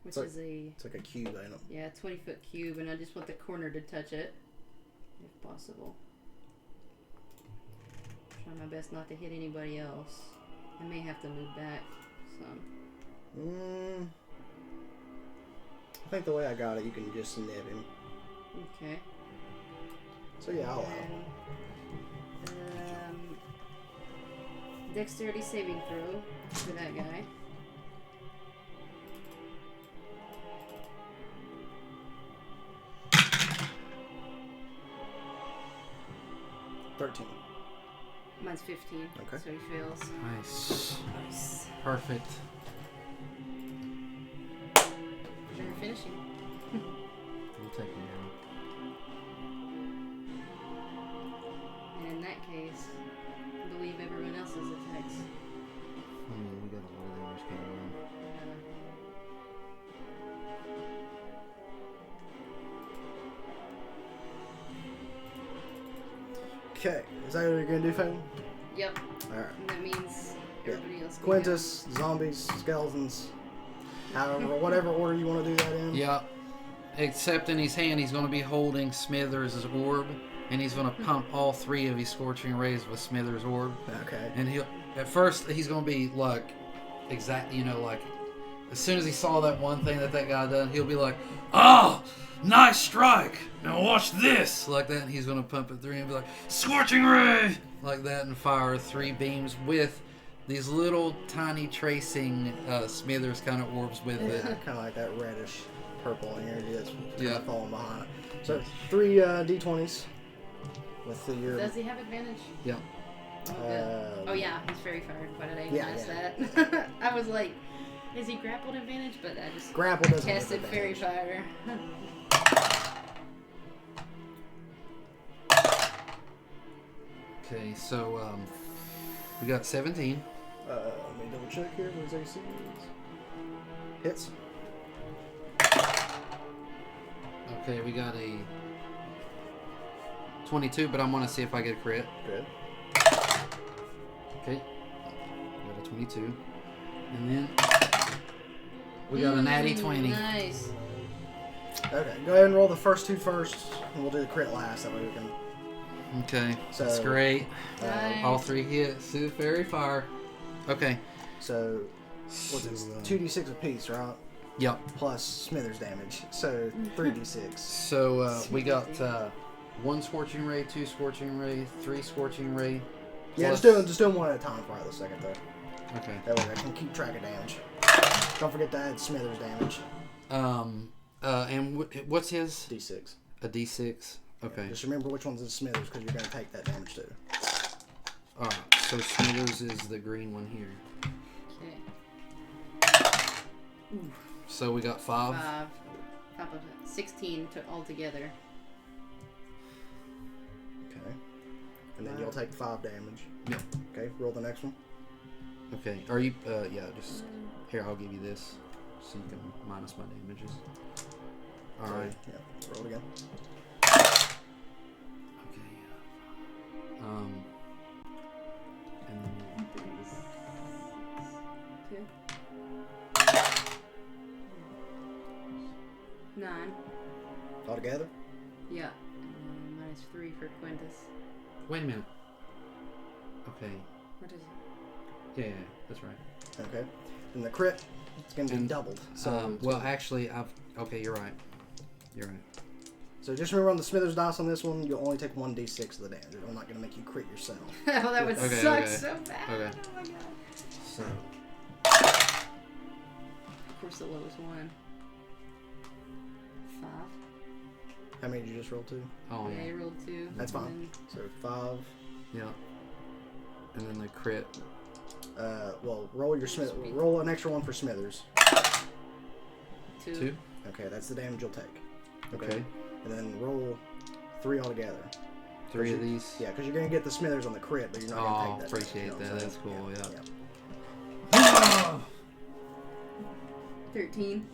Which is It's like a cube, ain't it? Yeah, 20-foot cube, and I just want the corner to touch it, if possible. Try my best not to hit anybody else. I may have to move back some. I think the way I got it, you can just nib him. Okay. So yeah, I'll allow. Dexterity saving throw for that guy. Mine's 15. Okay. So he fails. Nice. Perfect. They're finishing. We'll take him down. And in that case, I believe everyone else's attacks. I mean, we got a lot of damage going on. Okay, is that what you're gonna do, Fane? Yep. Alright. And that means everybody else can Quintus, zombies, skeletons, however, whatever order you want to do that in. Yeah. Except in his hand, he's going to be holding Smithers' orb, and he's going to pump all 3 of his scorching rays with Smithers' orb. Okay. And at first, he's going to be like, exactly, like, as soon as he saw that one thing that guy done, he'll be like, "Oh, nice strike! Now watch this!" Like that, and he's going to pump it through and be like, "Scorching ray!" Like that, and fire 3 beams with these little tiny tracing Smithers kind of orbs with it. Kind of like that reddish purple energy that's Yeah. falling behind it. So 3 d20s with your. Does he have advantage? Yeah. Oh, good. Oh yeah, he's very fired. Why did I even Yeah, ask yeah. that? I was like, is he grappled advantage? But I just Grapple doesn't give tested Fairy advantage. Fire. Okay, so we got 17. Let me double check here. What his AC is. Hits. Okay, we got a 22, but I'm going to see if I get a crit. Good. Okay. We got a 22. And then we got a natty 20. Nice. Okay, go ahead and roll the first 2 first, and we'll do the crit last. That way we can. Okay, So, that's great. Nice. All 3 hits. See the fairy fire. Okay. So, what's it? 2d6 apiece, right? Yep. Plus Smithers damage. So 3d6. So we got 1 scorching ray, 2 scorching ray, 3 scorching ray. Yeah, plus- just do them one at a time for the second though. Okay. That way I can keep track of damage. Don't forget to add Smithers damage. And what's his? D6. A D6. Okay. Just remember which one's in Smithers because you're going to take that damage too. Alright, so Smithers is the green one here. Okay. So we got 5. 5. 16 altogether. Okay. And then you'll take 5 damage. Yep. Okay, roll the next one. Okay. Are you, yeah, just, here, I'll give you this so you can minus my damages. Alright. Yeah, roll it again. Okay. And then 9. All together? Yeah. And minus 3 for Quintus. wait a minute. Okay. What is it? Yeah, that's right. Okay. And the crit, it's going to be And, doubled. So, well, actually, okay, you're right. You're right. so just remember on the Smithers dice on this one, you'll only take 1d6 of the damage. I'm not going to make you crit yourself. Oh, that would Okay, suck okay. so bad. Okay. Oh my god. So, Of course, the lowest one. 5. How many did you just roll to? oh Yeah, yeah. I rolled 2. That's fine. And So 5. Yeah. And then the crit. Well, roll an extra one for Smithers. 2. 2. Okay, that's the damage you'll take. Okay. And then roll 3 altogether. 3 of these. Yeah, because you're going to get the Smithers on the crit, but you're not Oh, going to take that. appreciate damage, you know that. what I'm That's saying? cool, yeah. 13.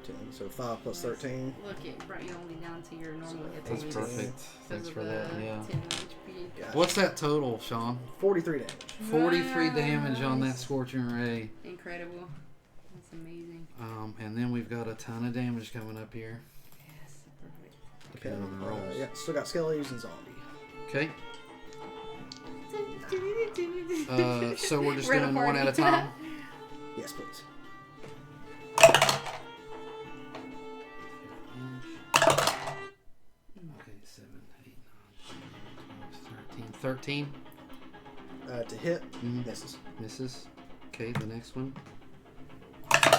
10. So 5 plus 13. Look, it brought you only down to your normal hit That's points. perfect. Because Thanks of for the that. Yeah. 10 HP. Gotcha. What's that total, Sean? 43 damage. 43 damage on that Nice. scorching ray. Incredible. That's amazing. And then we've got a ton of damage coming up here. Yes, perfect. Depending on the rolls. Yeah, still got skellies and zombie. Okay. So we're just We're at a doing one party. at a time. Yes, please. Okay, 7, 8, 9, 10, 13. 13. To hit, Mhm. misses. Misses. Okay, the next one. Oh my god,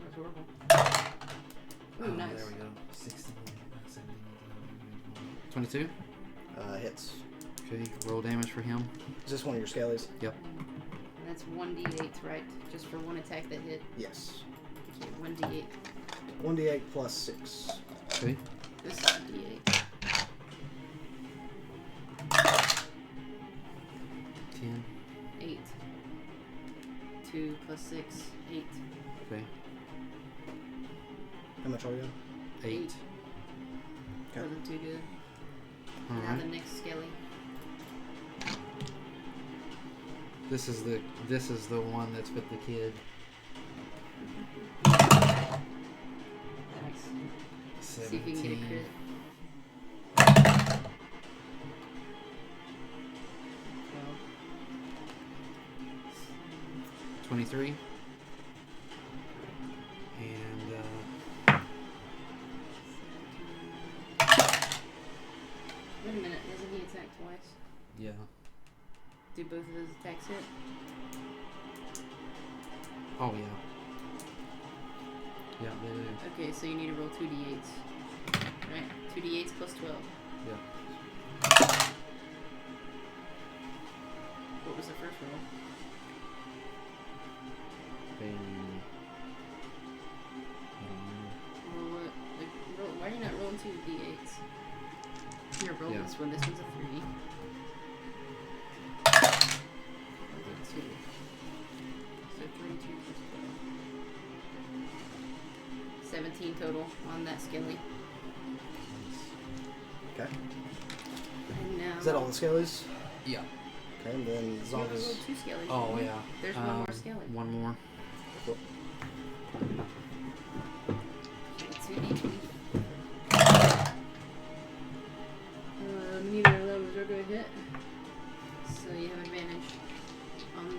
that's horrible. Oh, Ooh, nice. there we go. 16, 17, 22. Hits. Okay, roll damage for him. Is this one of your skellies? Yep. And that's 1d8, right? Just for one attack that hit. Yes. Okay, 1d8. 1d8 plus 6. Okay. This is a d8. 10. 8. 2 plus 6, 8. Okay. How much are you on? 8. Okay. Wasn't too good. All Now the right. next skelly. This is the one that's with the kid. Nice. See if you can get a 17. crit. 23. And Wait a minute, doesn't he attack twice? yeah. Do both of those attacks hit? Oh yeah. Yeah, they do. Okay, so you need to roll 2d8s. Right? 2d8s plus 12. Yeah. What was the first roll? Roll it. Like, why are you not rolling 2d8s? Here, roll Yeah. this one. This one's a 3. Roll 2. So 3, 2 plus 12. 17 total on that skelly. Okay. And now. Is that all the skellies? Yeah. Okay, and then You wanna roll zombies. 2 skellies? Oh didn't you? yeah. There's one more skelly. One more. Cool. Okay, 2d8. Neither of those are going to hit. So you have advantage.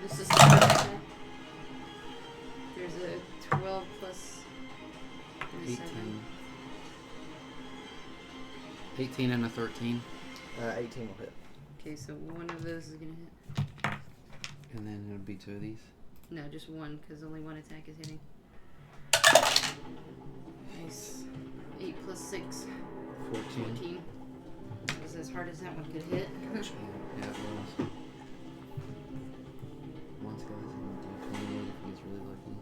This is the first attack. There's a 12 plus 7. 18 and a 13. 18 will hit. Okay, so one of those is going to hit. And then it would be 2 of these. No, just one, because only one attack is hitting. Nice. 8 plus 6. 14. 14. That was as hard as that one could hit. Yeah, it was. One skeleton will do 28 if he's really lucky.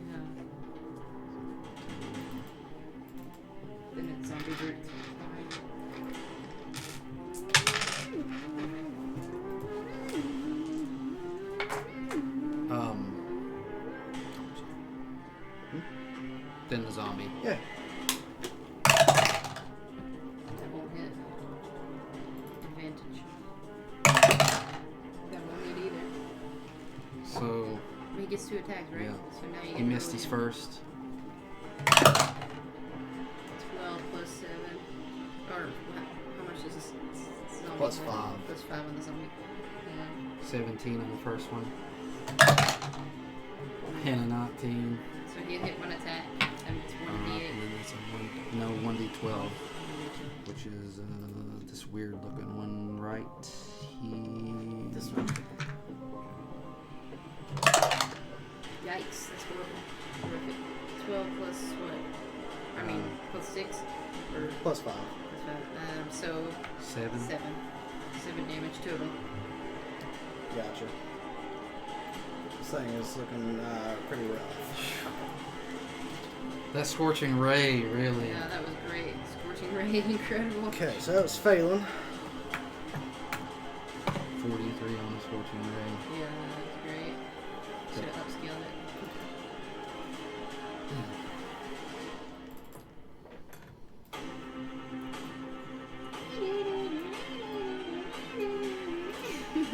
Yeah. Then it's zombie brute. Then the zombie. Yeah. That won't hit. Advantage. That won't hit either. So He gets 2 attacks, right? Yeah. So now you he get missed his first. 12 plus 7. Or how much is this zombie? Plus hit? 5. Plus 5 on the zombie. 17 on the first one. And a 19. So he hit one attack. And it's 1d8. And then that's a 1d12, which is this weird looking one right here. This one. Yikes, that's horrible. Horrific. 12 plus what? I mean, plus 6? Or Plus 5. plus 5. So 7. 7. 7 damage total. Gotcha. This thing is looking pretty rough. That scorching ray, really. Yeah, that was great. Scorching ray, incredible. Okay, so that was Phelan. 43 on the scorching ray. Yeah, that's great. Should have upscaled it.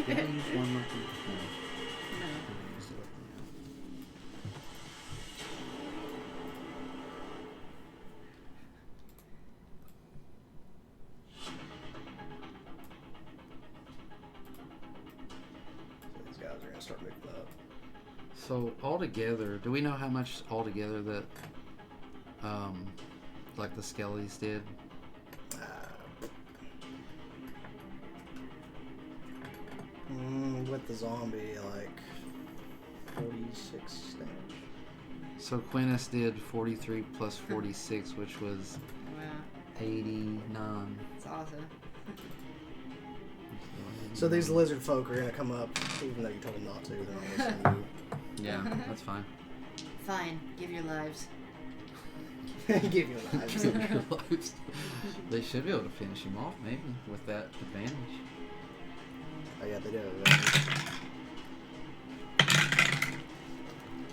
Did I use one monkey? No. No. Just let me know. So these guys are gonna start moving up. So altogether, do we know how much altogether that, like the Skellies did? With the zombie, like 46 damage. So Quintus did 43 plus 46, which was Wow. 89. That's awesome. So these lizard folk are gonna come up, even though you told them not to. They're not listening to you. Yeah, that's fine. Fine. Give your lives. Give you lives. They should be able to finish him off, maybe, with that advantage. Oh yeah, they do. Okay,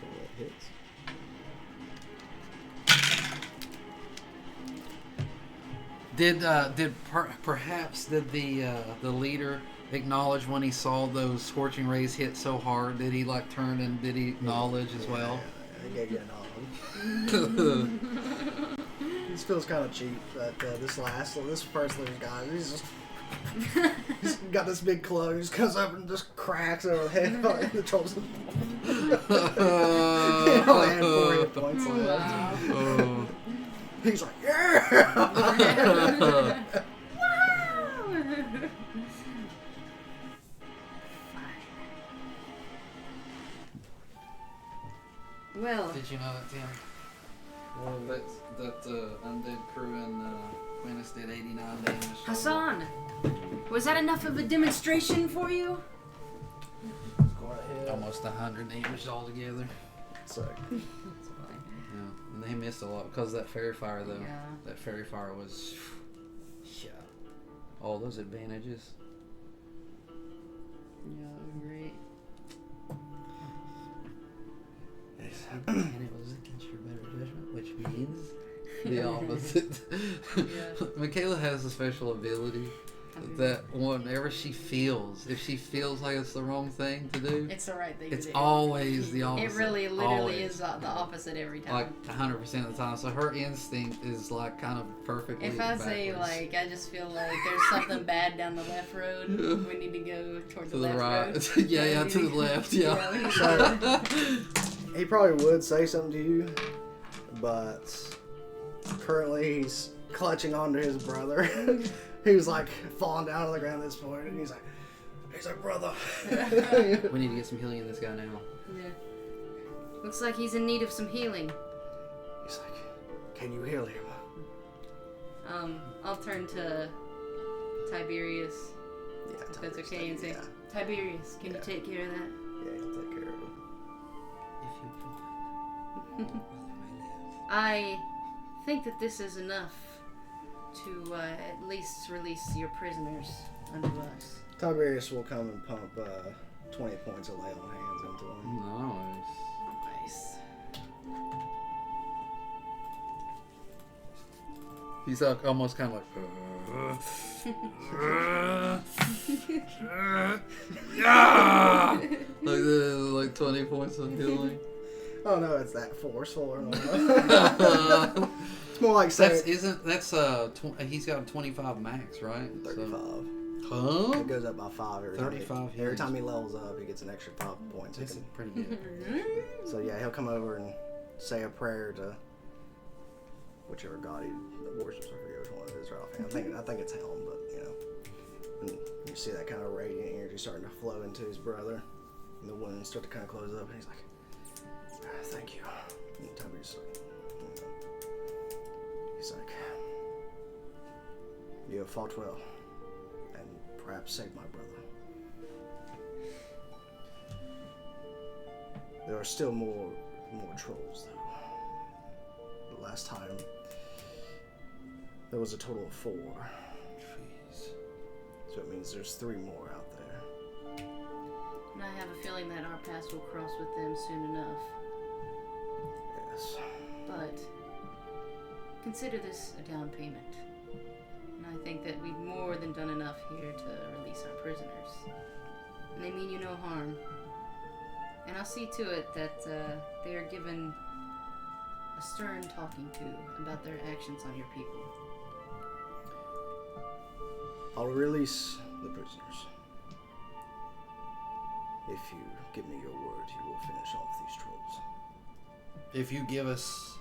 that hits. Perhaps did the leader acknowledge when he saw those scorching rays hit so hard? Did he like turn and did he acknowledge as well? Yeah, I gave you a nod. This feels kind of cheap, but this first little guy, he's got this big club. He just comes up and just cracks over the head. The trolls. He only had 4 hit points left. Oh. He's like, yeah. Well, Did you know that, Tim? Well, that undead crew in Quintus did 89 damage. Hassan, was that enough of a demonstration for you? Almost 100 damage altogether. So, That's fine. Yeah, and they missed a lot because of that fairy fire, though. Yeah. That fairy fire was yeah. all those advantages. Yeah, great. And it was against your better judgment, which means the opposite. Yeah. Michaela has a special ability that whenever if she feels like it's the wrong thing to do, It's the right thing it's to do. always the opposite. It really, literally Always. is the opposite every time. Like 100% of the time. So her instinct is like kind of perfectly If I say, backwards. like, I just feel like there's something bad down the left road, we need to go toward to the the left right. road. yeah, to the left, yeah. we need to He probably would say something to you, but currently he's clutching onto his brother. He's like falling down on the ground at this point, and he's like, brother. We need to get some healing in this guy now. Yeah. Looks like he's in need of some healing. He's like, can you heal him? I'll turn to Tiberius, Yeah, if that's okay, and say, yeah. Tiberius, can you take care of that? Yeah, he'll take care of him. If you I think that this is enough to at least release your prisoners unto us. Tiberius will come and pump 20 points of lay on hands into him. Nice. Nice. He's like almost kind of like 20 points of healing. Oh no, it's that forceful. It's more like He's got a 25 max, right? 35. So, huh? It goes up by 5 every 35 time. Every heals. time he levels up, he gets an extra 5 points. That's pretty good. So yeah, he'll come over and say a prayer to whichever god he worships. I forget which one it is right offhand. I think it's Helm, but you know. And you see that kind of radiant energy starting to flow into his brother, and the wounds start to kind of close up, and he's like, "Thank you." And Tiberius he's like, "You have fought well, and perhaps saved my brother. There are still more trolls, though. The last time, there was a total of 4. Jeez. So it means there's 3 more out there. And I have a feeling that our paths will cross with them soon enough. Yes. but consider this a down payment. And I think that we've more than done enough here to release our prisoners. And they mean you no harm. And I'll see to it that they are given a stern talking to about their actions on your people. I'll release the prisoners. If you give me your word, you will finish off these trolls. If you give us...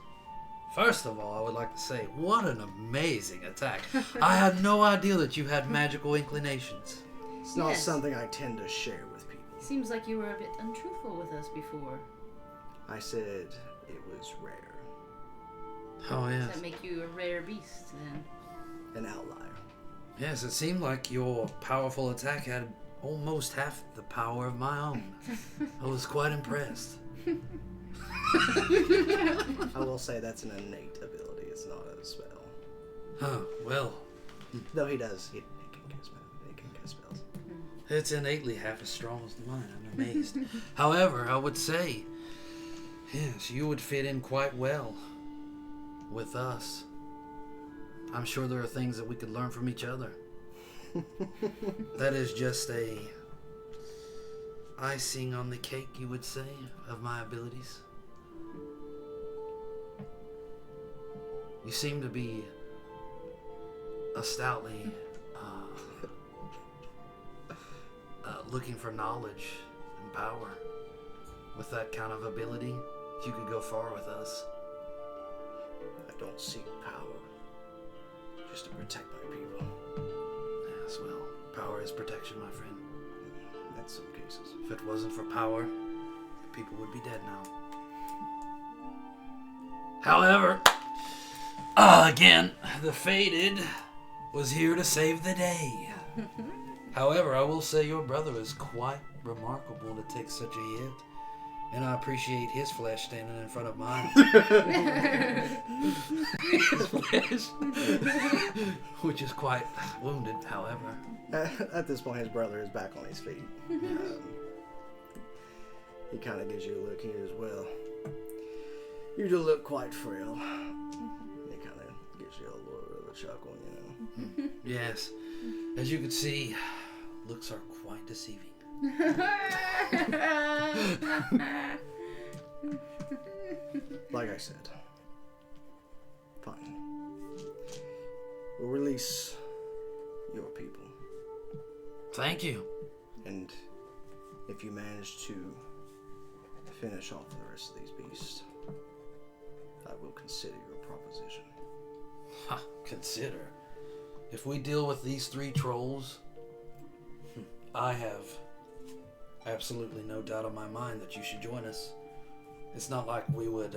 First of all, I would like to say, what an amazing attack. I had no idea that you had magical inclinations. It's not Yes. something I tend to share with people. Seems like you were a bit untruthful with us before. I said it was rare. Oh, Does yes. that make you a rare beast, then? An outlier. Yes, it seemed like your powerful attack had almost half the power of my own. I was quite impressed. I will say that's an innate ability. It's not a spell. Huh, well, Though he can cast spells. it's innately half as strong as mine. I'm amazed. However, I would say, yes, you would fit in quite well with us. I'm sure there are things that we could learn from each other. That is just a icing on the cake, you would say, of my abilities. You seem to be a stoutly looking for knowledge and power. With that kind of ability, you could go far with us. I don't seek power. Just to protect my people. Yes, well, power is protection, my friend. In some cases. If it wasn't for power, people would be dead now. However, again, the Fated was here to save the day. However, I will say your brother is quite remarkable to take such a hit. And I appreciate his flesh standing in front of mine. His flesh. Which is quite wounded, however. At this point, his brother is back on his feet. He kind of gives you a look here as well. You do look quite frail. He kind of gives you a little bit of a chuckle, you know. Yes. As you can see, looks are quite deceiving. Like I said, fine. We'll release your people. Thank you. And if you manage to finish off the rest of these beasts, I will consider your proposition. Ha, consider. If we deal with these 3 trolls, I have absolutely no doubt in my mind that you should join us. It's not like we would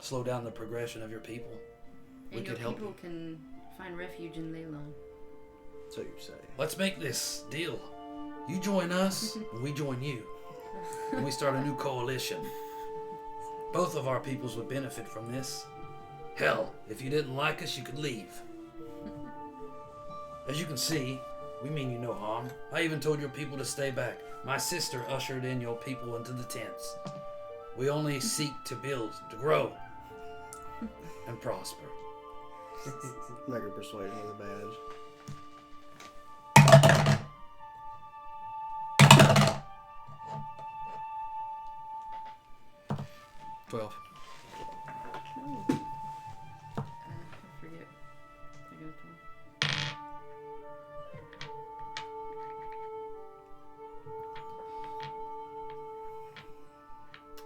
slow down the progression of your people. We And your could help people you. can find refuge in Lelion. So you say. Let's make this deal. You join us, and we join you. And we start a new coalition. Both of our peoples would benefit from this. Hell, if you didn't like us, you could leave. As you can see, we mean you no harm. I even told your people to stay back. My sister ushered in your people into the tents. We only seek to build, to grow, and prosper. Make a persuasion with a badge. 12. I forget. I got one.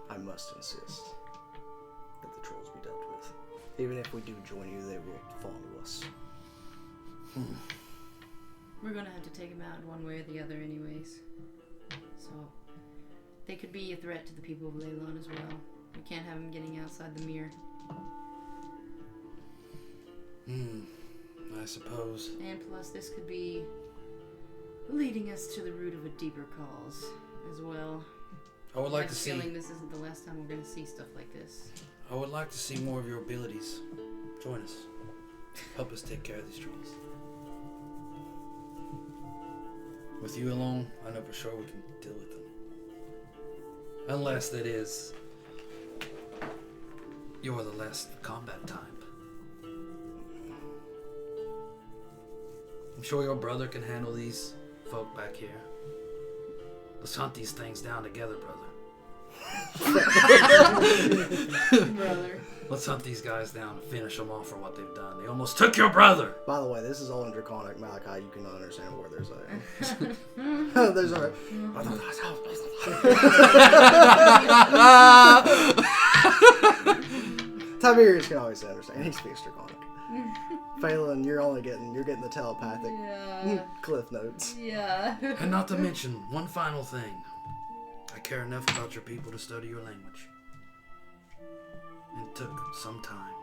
I must insist that the trolls be dealt with. Even if we do join you, they will follow us. We're gonna have to take them out one way or the other anyways. So, they could be a threat to the people of Lelion as well. We can't have them getting outside the mirror. I suppose. And plus, this could be leading us to the root of a deeper cause as well. I would I like have to a see. feeling this isn't the last time we're gonna see stuff like this. I would like to see more of your abilities. Join us. Help us take care of these trolls. With you alone, I know for sure we can deal with them. Unless that is You're the less combat type. I'm sure your brother can handle these folk back here. Let's hunt these things down together, brother. Brother. Let's hunt these guys down and finish them off for what they've done. They almost took your brother! By the way, this is all in Draconic Malachi. You cannot understand where there's a... there's a... Tiberius can always understand. He speaks Draconic. Phelan, you're getting the telepathic cliff notes. Yeah. And not to mention, one final thing. I care enough about your people to study your language. It took some time.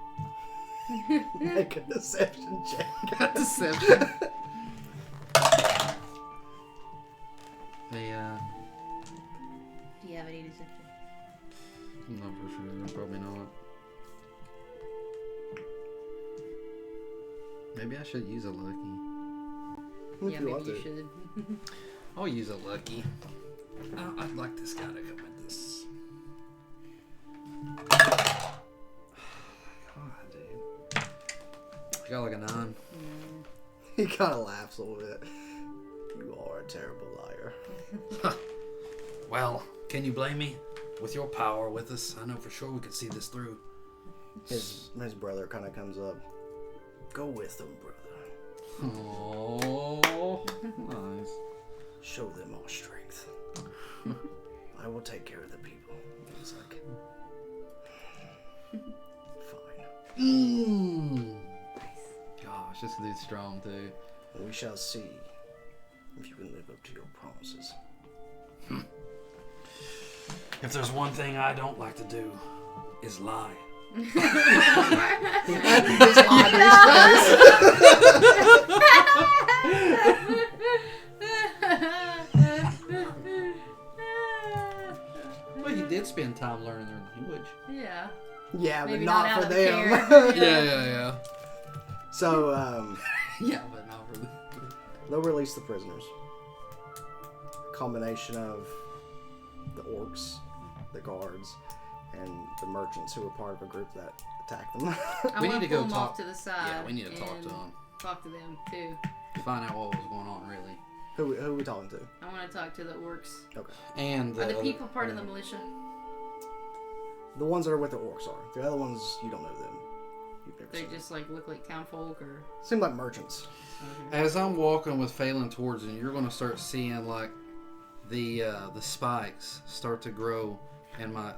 Make a deception check. Deception. Do you have any deception? Not for sure. Probably not. Maybe I should use a lucky. If Yeah, you maybe want you to. should. I'll use a lucky. I'd like this guy to come with this. God, dude. I got like a 9. He kind of laughs a little bit. You are a terrible liar. Well, can you blame me? With your power with us, I know for sure we could see this through. His brother kind of comes up. Go with them, brother. Oh, nice. Show them our strength. I will take care of the people. He's like, fine. Gosh, this dude's strong too. And we shall see if you can live up to your promises. If there's one thing I don't like to do, is lie. Well, you did spend time learning their language. Yeah. Yeah, Maybe but not out for of them. care. Yeah. So, Yeah, but not for them. they'll release the prisoners. A combination of the orcs, the guards, and the merchants who were part of a group that attacked them. I We want need to to go pull them talk- off to the side. Yeah, we need to talk and to them. Talk to them too. Find out what was going on, really. Who are we talking to? I want to talk to the orcs. Okay. And Are the people part of the militia? The ones that are with the orcs are. The other ones, you don't know them. You've never They seen just like look like town folk, or them. Seem like merchants. as I'm walking with Phelan towards them, you're going to start seeing like the spikes start to grow, and my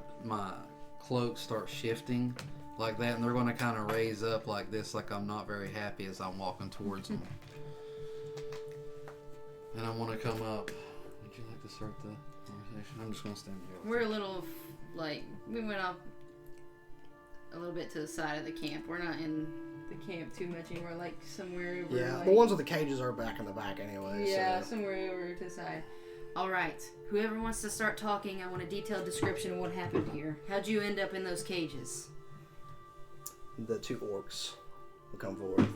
cloak starts shifting like that, and they're going to kind of raise up like this, like I'm not very happy as I'm walking towards them. And I want to come up. Would you like to start the conversation? I'm just going to stand here. we're a little like we went off a little bit to the side of the camp. We're not in the camp too much anymore. Like somewhere over. Yeah, like, the ones with the cages are back in the back anyway. Yeah, So. somewhere over to the side. All right. Whoever wants to start talking, I want a detailed description of what happened here. How'd you end up in those cages? The two orcs will come forward.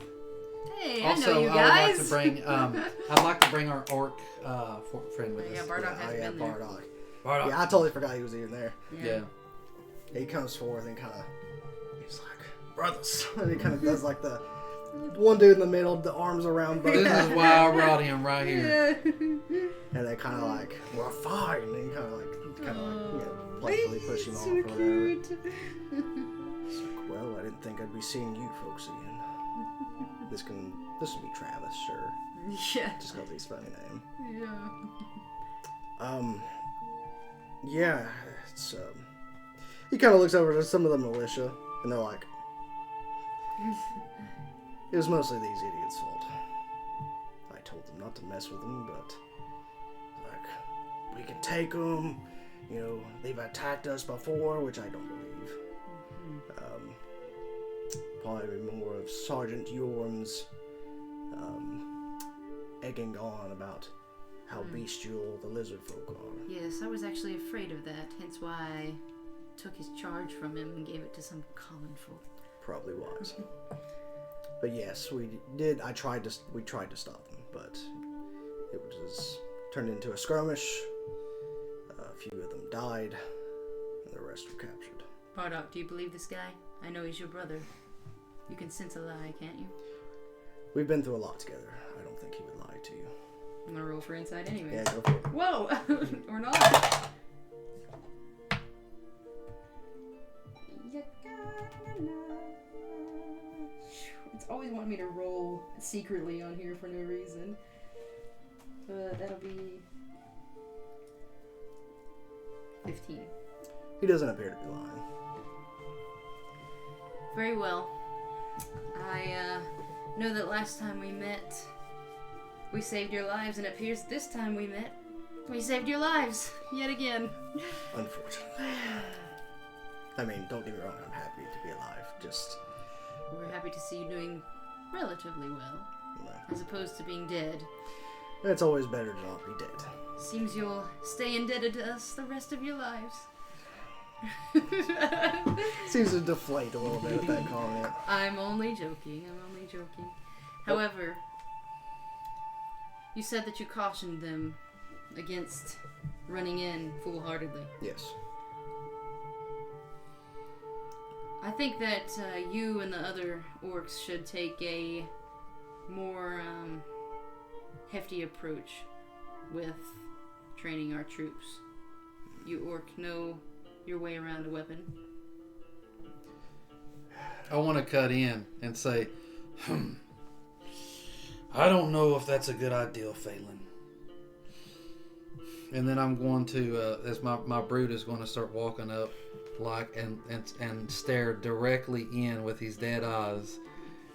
Hey, Also, I know you I guys. would like to bring. I'd like to bring our orc friend with Yeah, us. Bardock has been there. Bardock. Bardock. Yeah, I totally forgot he was even there. Yeah. He comes forth and kind of, he's like, brothers. And he kind of does like the one dude in the middle, the arms around both. This is why I brought him right here. And they kind of like, we're fine. And he kind of like, playfully push him off or whatever. It's like, well, I didn't think I'd be seeing you folks again. This will be Travis, sure. Yeah. Just because he's a funny name. Yeah. Yeah, it's, he kind of looks over to some of the militia, and they're like, it was mostly these idiots' fault. I told them not to mess with them, but, like, we can take them, you know, they've attacked us before, which I don't believe. Probably more of Sergeant Yorm's, egging on about how bestial the lizard folk are. Yes, I was actually afraid of that, hence why I took his charge from him and gave it to some common folk. Probably wise. But yes, we tried to stop them, but it was turned into a skirmish. A few of them died, and the rest were captured. Bardock, do you believe this guy? I know he's your brother. You can sense a lie, can't you? We've been through a lot together. I don't think he would lie to you. I'm gonna roll for insight anyways. Yeah, go for it. Whoa! Or not. It's always wanting me to roll secretly on here for no reason. That'll be 15. He doesn't appear to be lying. Very well. I know that last time we met, we saved your lives, and it appears this time we met, we saved your lives yet again. Unfortunately. I mean, don't get me wrong, I'm happy to be alive. Just... We're happy to see you doing relatively well, as opposed to being dead. It's always better to not be dead. Seems you'll stay indebted to us the rest of your lives. Seems to deflate a little bit at that comment. I'm only joking. However, you said that you cautioned them against running in foolhardily. Yes. I think that you and the other orcs should take a more hefty approach with training our troops. You orc know your way around a weapon. I want to cut in and say, I don't know if that's a good idea, Phelan. And then I'm going to, as my brute is going to start walking up, like and stare directly in with his dead eyes,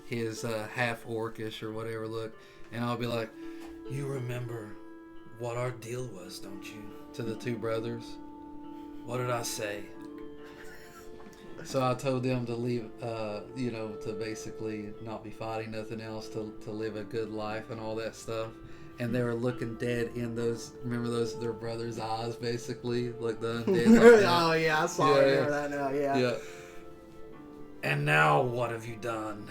his half orcish or whatever look, and I'll be like, "You remember what our deal was, don't you?" To the two brothers. What did I say? So I told them to leave, to basically not be fighting nothing else, to live a good life and all that stuff. And they were looking dead in those, remember those, their brothers' eyes, basically? Like the undead. Like that. Oh, yeah, I saw it. Remember that now, yeah. And now what have you done?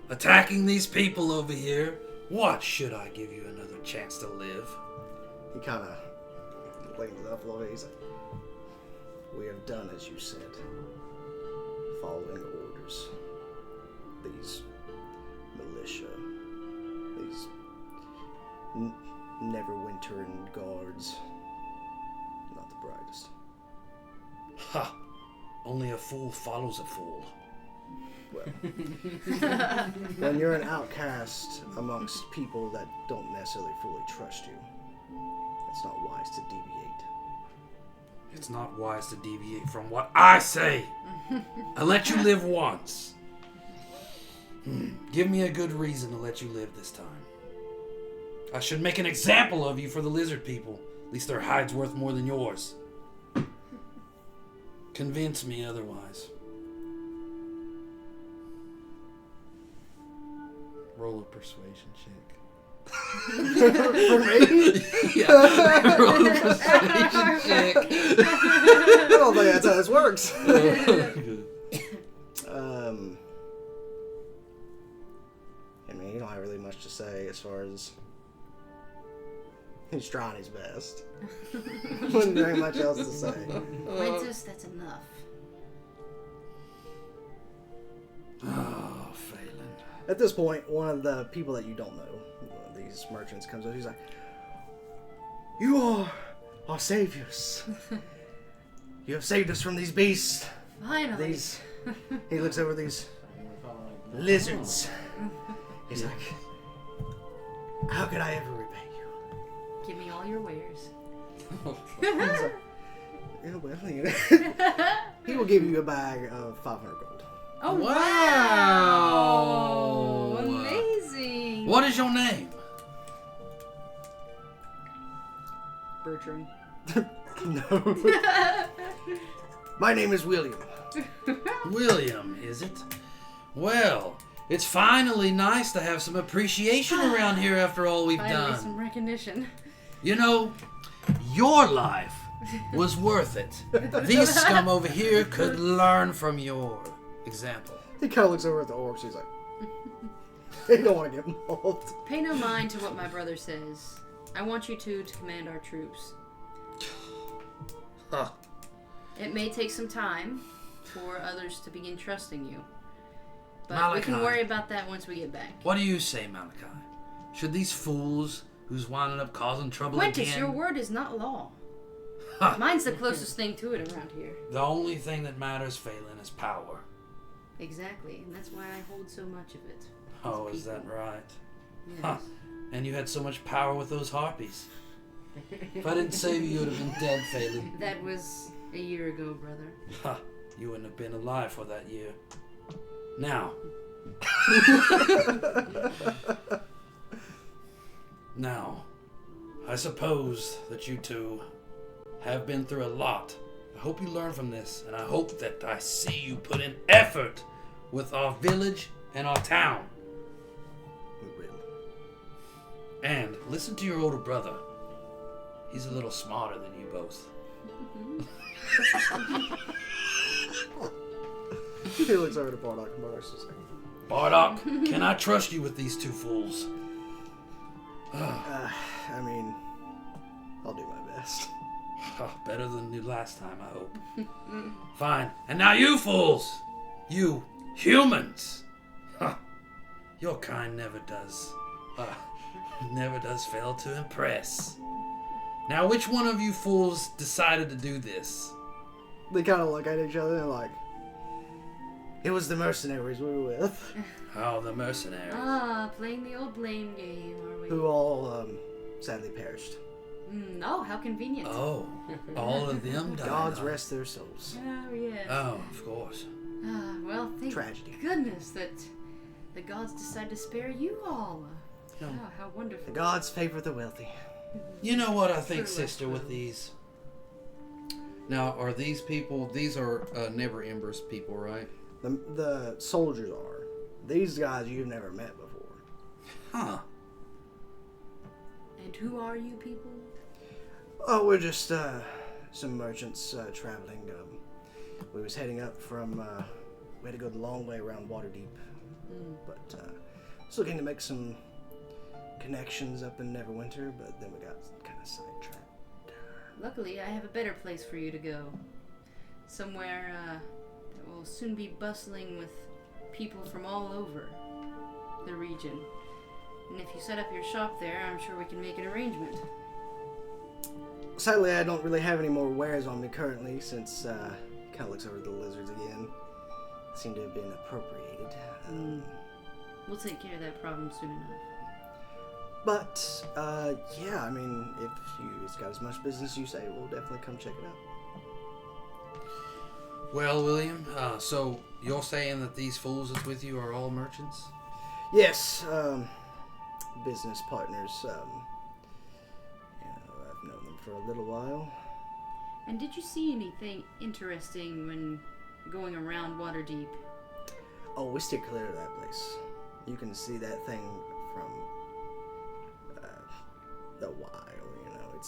Attacking these people over here? What should I give you another chance to live? He kind of leans up a little bit. He's like, we have done as you said. Following orders. These militia. These Neverwintering guards. Not the brightest. Ha! Only a fool follows a fool. Well, when you're an outcast amongst people that don't necessarily fully trust you, it's not wise to deviate. It's not wise to deviate from what I say. I let you live once. Give me a good reason to let you live this time. I should make an example of you for the lizard people. At least their hide's worth more than yours. Convince me otherwise. Roll a persuasion check. For me? Yeah. Roll a persuasion check. I don't think that's how this works. I mean, you don't have really much to say as far as he's trying his best. Wasn't very much else to say. Wentus, that's enough. Oh, Phelan. At this point, one of the people that you don't know, one of these merchants, comes up. He's like, "You are our saviors. You have saved us from these beasts. Finally. These." He looks over these lizards. He's like, "How could I ever repay you?" Give me all your wares. He's like, "Yeah, well, you know." He will give you a bag of 500 gold. Oh, Wow. Amazing! What is your name? Bertram. No. My name is William. William, is it? Well, it's finally nice to have some appreciation around here after all we've Finally, done. some recognition. You know, your life was worth it. These scum over here could learn from your example. He kind of looks over at the orcs. He's like, they don't want to get involved. Pay no mind to what my brother says. I want you two to command our troops. Huh. It may take some time. for others to begin trusting you. But we can Malachi. worry about that once we get back. What do you say, Malachi? Should these fools who's winding up causing trouble Quintus, again? your word is not law. Ha! Mine's the closest thing to it around here. The only thing that matters, Phelan, is power. Exactly, and that's why I hold so much of it. Oh, These is that people. right? Yes. Huh. And you had so much power with those harpies. If I didn't save you, you would have been dead, Phelan. That was a year ago, brother. Ha! You wouldn't have been alive for that year. Now. Now, I suppose that you two have been through a lot. I hope you learn from this, and I hope that I see you put in effort with our village and our town. We will. And listen to your older brother. He's a little smarter than you both. He looks over to Bardock and Bardock's just like, Bardock, can I trust you with these two fools? I mean, I'll do my best. Better than the last time, I hope. Fine. And now you fools! You humans! Your kind never does fail to impress. Now, which one of you fools decided to do this? They kind of look at each other and like, it was the mercenaries we were with, Oh, the mercenaries. Ah, playing the old blame game, are we? who all sadly perished. Oh, how convenient. Oh, all of them died. Gods rest their souls. Oh, yes. Oh, of course. Ah, well, thank Tragedy. goodness that the gods decided to spare you all. No. Oh, how wonderful. The gods favor the wealthy. You know what I think, True, sister, true. with these? Now, are these people? These are Never Embers people, right? The soldiers are. These guys you've never met before. Huh. And who are you people? Oh, we're just some merchants traveling. We was heading up from. We had to go the long way around Waterdeep, but was looking to make some connections up in Neverwinter. But then we got kind of sidetracked. Luckily, I have a better place for you to go. Somewhere that will soon be bustling with people from all over the region. And if you set up your shop there, I'm sure we can make an arrangement. Sadly, I don't really have any more wares on me currently, since kind of looks over the lizards again. Seem to have been appropriated. We'll take care of that problem soon enough. But yeah, I mean, if it's got as much business as you say, we'll definitely come check it out. Well, William, so you're saying that these fools that's with you are all merchants? Yes, business partners. I've known them for a little while. And did you see anything interesting when going around Waterdeep? Oh, we steer clear of that place. You can see that thing from the while. You know,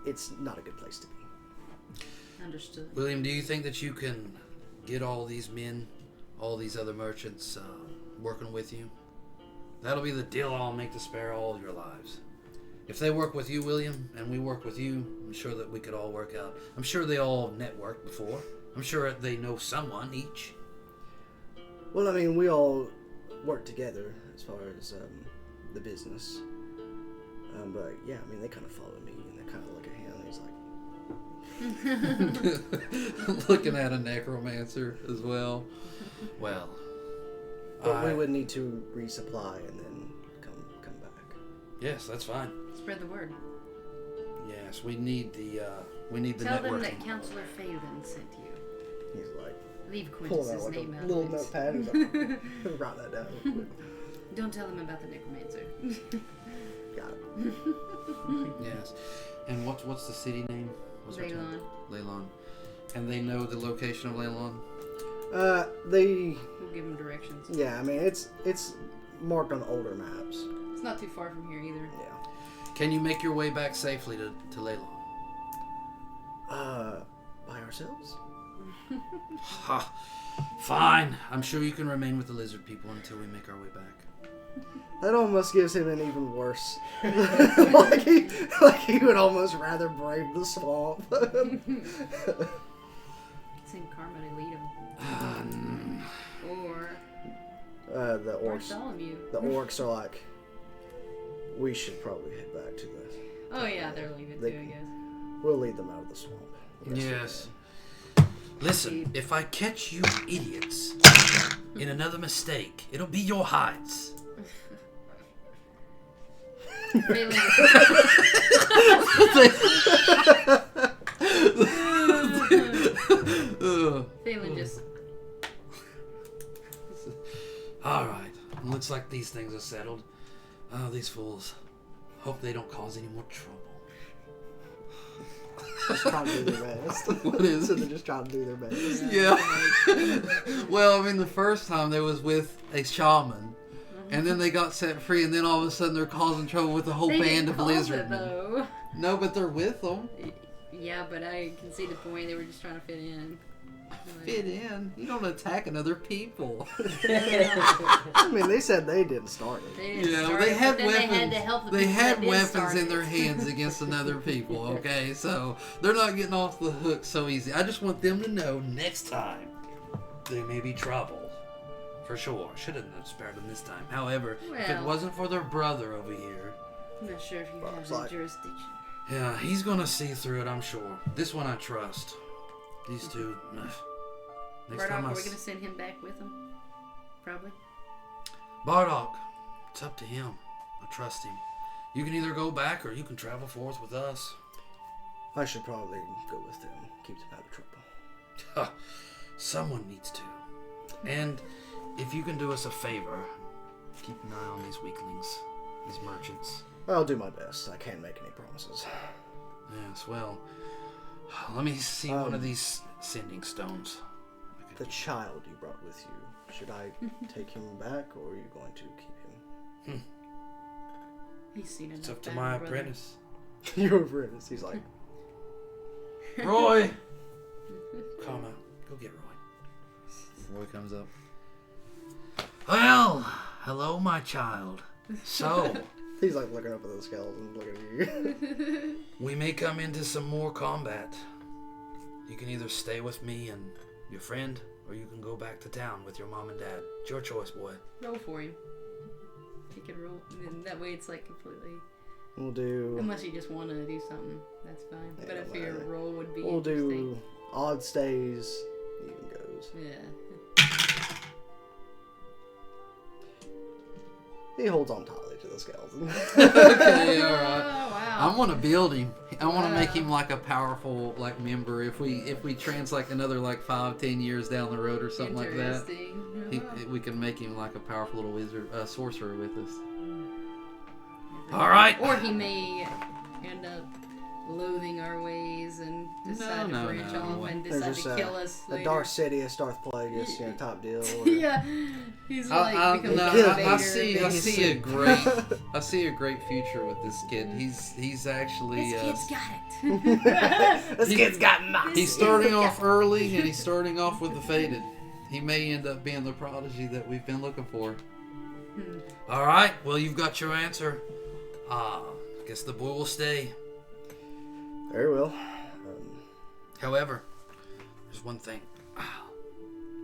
it's not a good place to be. Understood. William, do you think that you can get all these men, all these other merchants, working with you? That'll be the deal I'll make to spare all your lives. If they work with you, William, and we work with you, I'm sure that we could all work out. I'm sure they all networked before. I'm sure they know someone each. Well, I mean, we all work together as far as the business. But yeah, I mean, they kind of follow me and they kind of look at him and he's like, Looking at a necromancer as well. Well, but we would need to resupply and then come back. yes, that's fine. Spread the word. Yes, we need the Tell them networking. that Counselor Phelan sent you. He's like, Leave pulling Quintus's out like name a out little of it. notepad. He's like, write that down real quick. Don't tell them about the necromancer. Got it. Yes. And what's the city name? What's our town? Leylon. And they know the location of Leylon? They, We'll give them directions. yeah, I mean, it's marked on older maps. It's not too far from here either. Yeah. Can you make your way back safely to Leylon? By ourselves? Ha! Fine. I'm sure you can remain with the lizard people until we make our way back. That almost gives him an even worse. like he would almost rather brave the swamp. Send Karma to lead him. Or The orcs. Bartholomew. The orcs are like, we should probably head back to the. Oh yeah, they're leaving too, I guess. We'll lead them out of the swamp. Yes. Listen, if I catch you idiots in another mistake, it'll be your hides. Phelan just Alright, looks like these things are settled. Oh, these fools. Hope they don't cause any more trouble. Just trying to do their best. What is So it? they're just trying to do their best. Yeah. Well, I mean, the first time they was with a shaman, and then they got set free, and then all of a sudden they're causing trouble with a whole they band didn't of cause it, lizardmen. though. No, but they're with them. Yeah, but I can see the point. They were just trying to fit in. Fit in. You don't attack other people. I mean, they said they didn't start it. They didn't Yeah, start they it, had but then weapons. They had to help the They people had that did weapons start in it. their hands against another people. Okay, so they're not getting off the hook so easy. I just want them to know next time there may be trouble. For sure. Should have spared them this time. However, if it Well. wasn't for their brother over here, I'm not sure if you have Bob's the like- jurisdiction. Yeah, he's gonna see through it, I'm sure. This one I trust. These two. Next time Bardock, I are we going to send him back with him? Probably. Bardock, it's up to him. I trust him. You can either go back or you can travel forth with us. I should probably go with them. Keep them out of trouble. Someone needs to. And if you can do us a favor, keep an eye on these weaklings, these merchants. I'll do my best. I can't make any promises. Yes, well, let me see one of these sending stones. The child you brought with you, should I take him back, or are you going to keep him? He's seen enough. It's up to bad my brother. apprentice. Your apprentice. He's like, Roy! Karma, go get Roy. Roy comes up. Well, hello, my child. So, he's like looking up at the skeleton, looking at you. we may come into some more combat. You can either stay with me and your friend, or you can go back to town with your mom and dad. It's your choice, boy. Roll for him. He can roll. And that way it's like completely... We'll do. Unless you just want to do something, that's fine. Yeah, But if your whatever. roll would be We'll interesting. do odd stays, even goes. Yeah. He holds on tightly to the skeleton. Okay, all right. Oh, wow. I want to build him. I want to make Wow. him like a powerful like member. If we trans like another like 5-10 years down the road or something like that, Interesting. we can make him like a powerful little wizard, sorcerer with us. All right. Or he may end up loathing our ways and decide No, to branch no. off and There's decide just to kill us a later. Darth Sidious, Darth Plagueis, top deal. Or, Yeah, he's like becomes no, Darth I Vader. see a great I see a great future with this kid. He's actually This kid's got it. This kid's got nuts. he's starting off early and he's starting off with the faded. He may end up being the prodigy that we've been looking for. All right. Well, you've got your answer. I guess the boy will stay. Very well. However, there's one thing.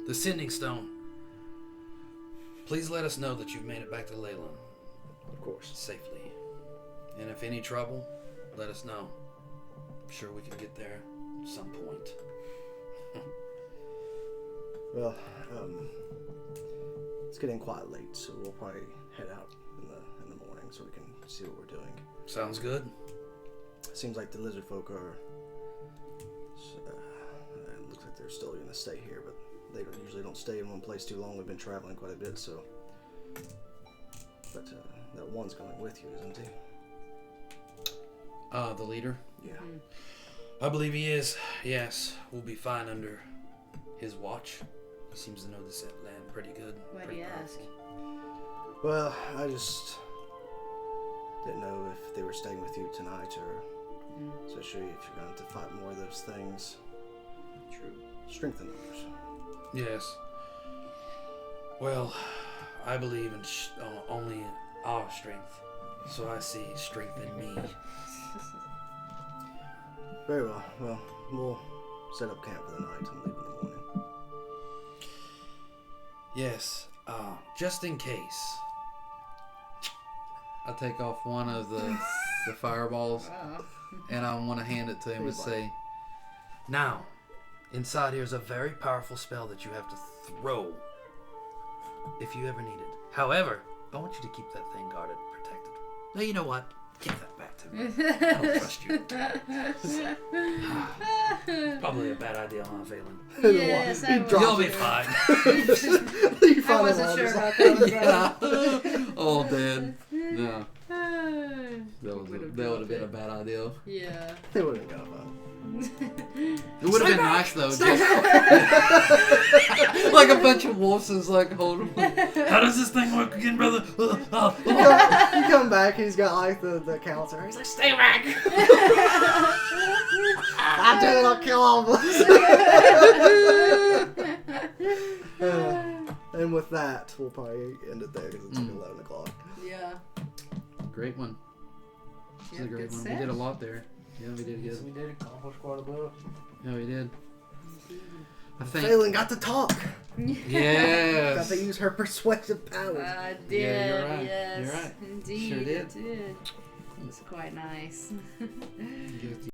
The sending stone. Please let us know that you've made it back to Leyland Of course. safely. And if any trouble, let us know. I'm sure we can get there at some point. Well, it's getting quite late, so we'll probably head out in the morning so we can see what we're doing. Sounds good. Seems like the lizard folk are. It looks like they're still going to stay here, but they usually don't stay in one place too long. We've been traveling quite a bit, so. But that one's going with you, isn't he? The leader? Yeah. I believe he is. Yes, we'll be fine under his watch. He seems to know this land pretty good. Why do pretty you ask? powerful. Well, I just didn't know if they were staying with you tonight, or especially if you're going to fight more of those things. True. Strength in numbers. Yes. Well, I believe in only our strength. So I see strength in me. Very well. Well, we'll set up camp for the night and leave in the morning. Yes, just in case. I take off one of the fireballs Oh. and I want to hand it to him and say, Now, inside here is a very powerful spell that you have to throw if you ever need it. However, I want you to keep that thing guarded, protected. No, you know what? Give that back to me. I don't trust you. Probably a bad idea, huh, Phelan? Yes, I was. You'll be fine. You I find wasn't him sure on about the- that. all dead. No, that would Would've have been a bad idea. Yeah. They would have got fun. It would have been nice though, just like a bunch of wolves is like holding. How does this thing work again, brother? You come back, he's got like the counselor. He's like, stay back! I'll do it, I'll kill all of us. And with that, we'll probably end it there because it's like 11 o'clock. Yeah. Great one. This is a great good one. set. We did a lot there. Yeah, we did Yes, good. we did accomplish quite a bit. Yeah, we did. I think. Phelan got to talk. Got Yes. to use her persuasive powers. I did. Yeah, you're right. Yes. You're right. Indeed. Sure did. It did. It was quite nice. Give it to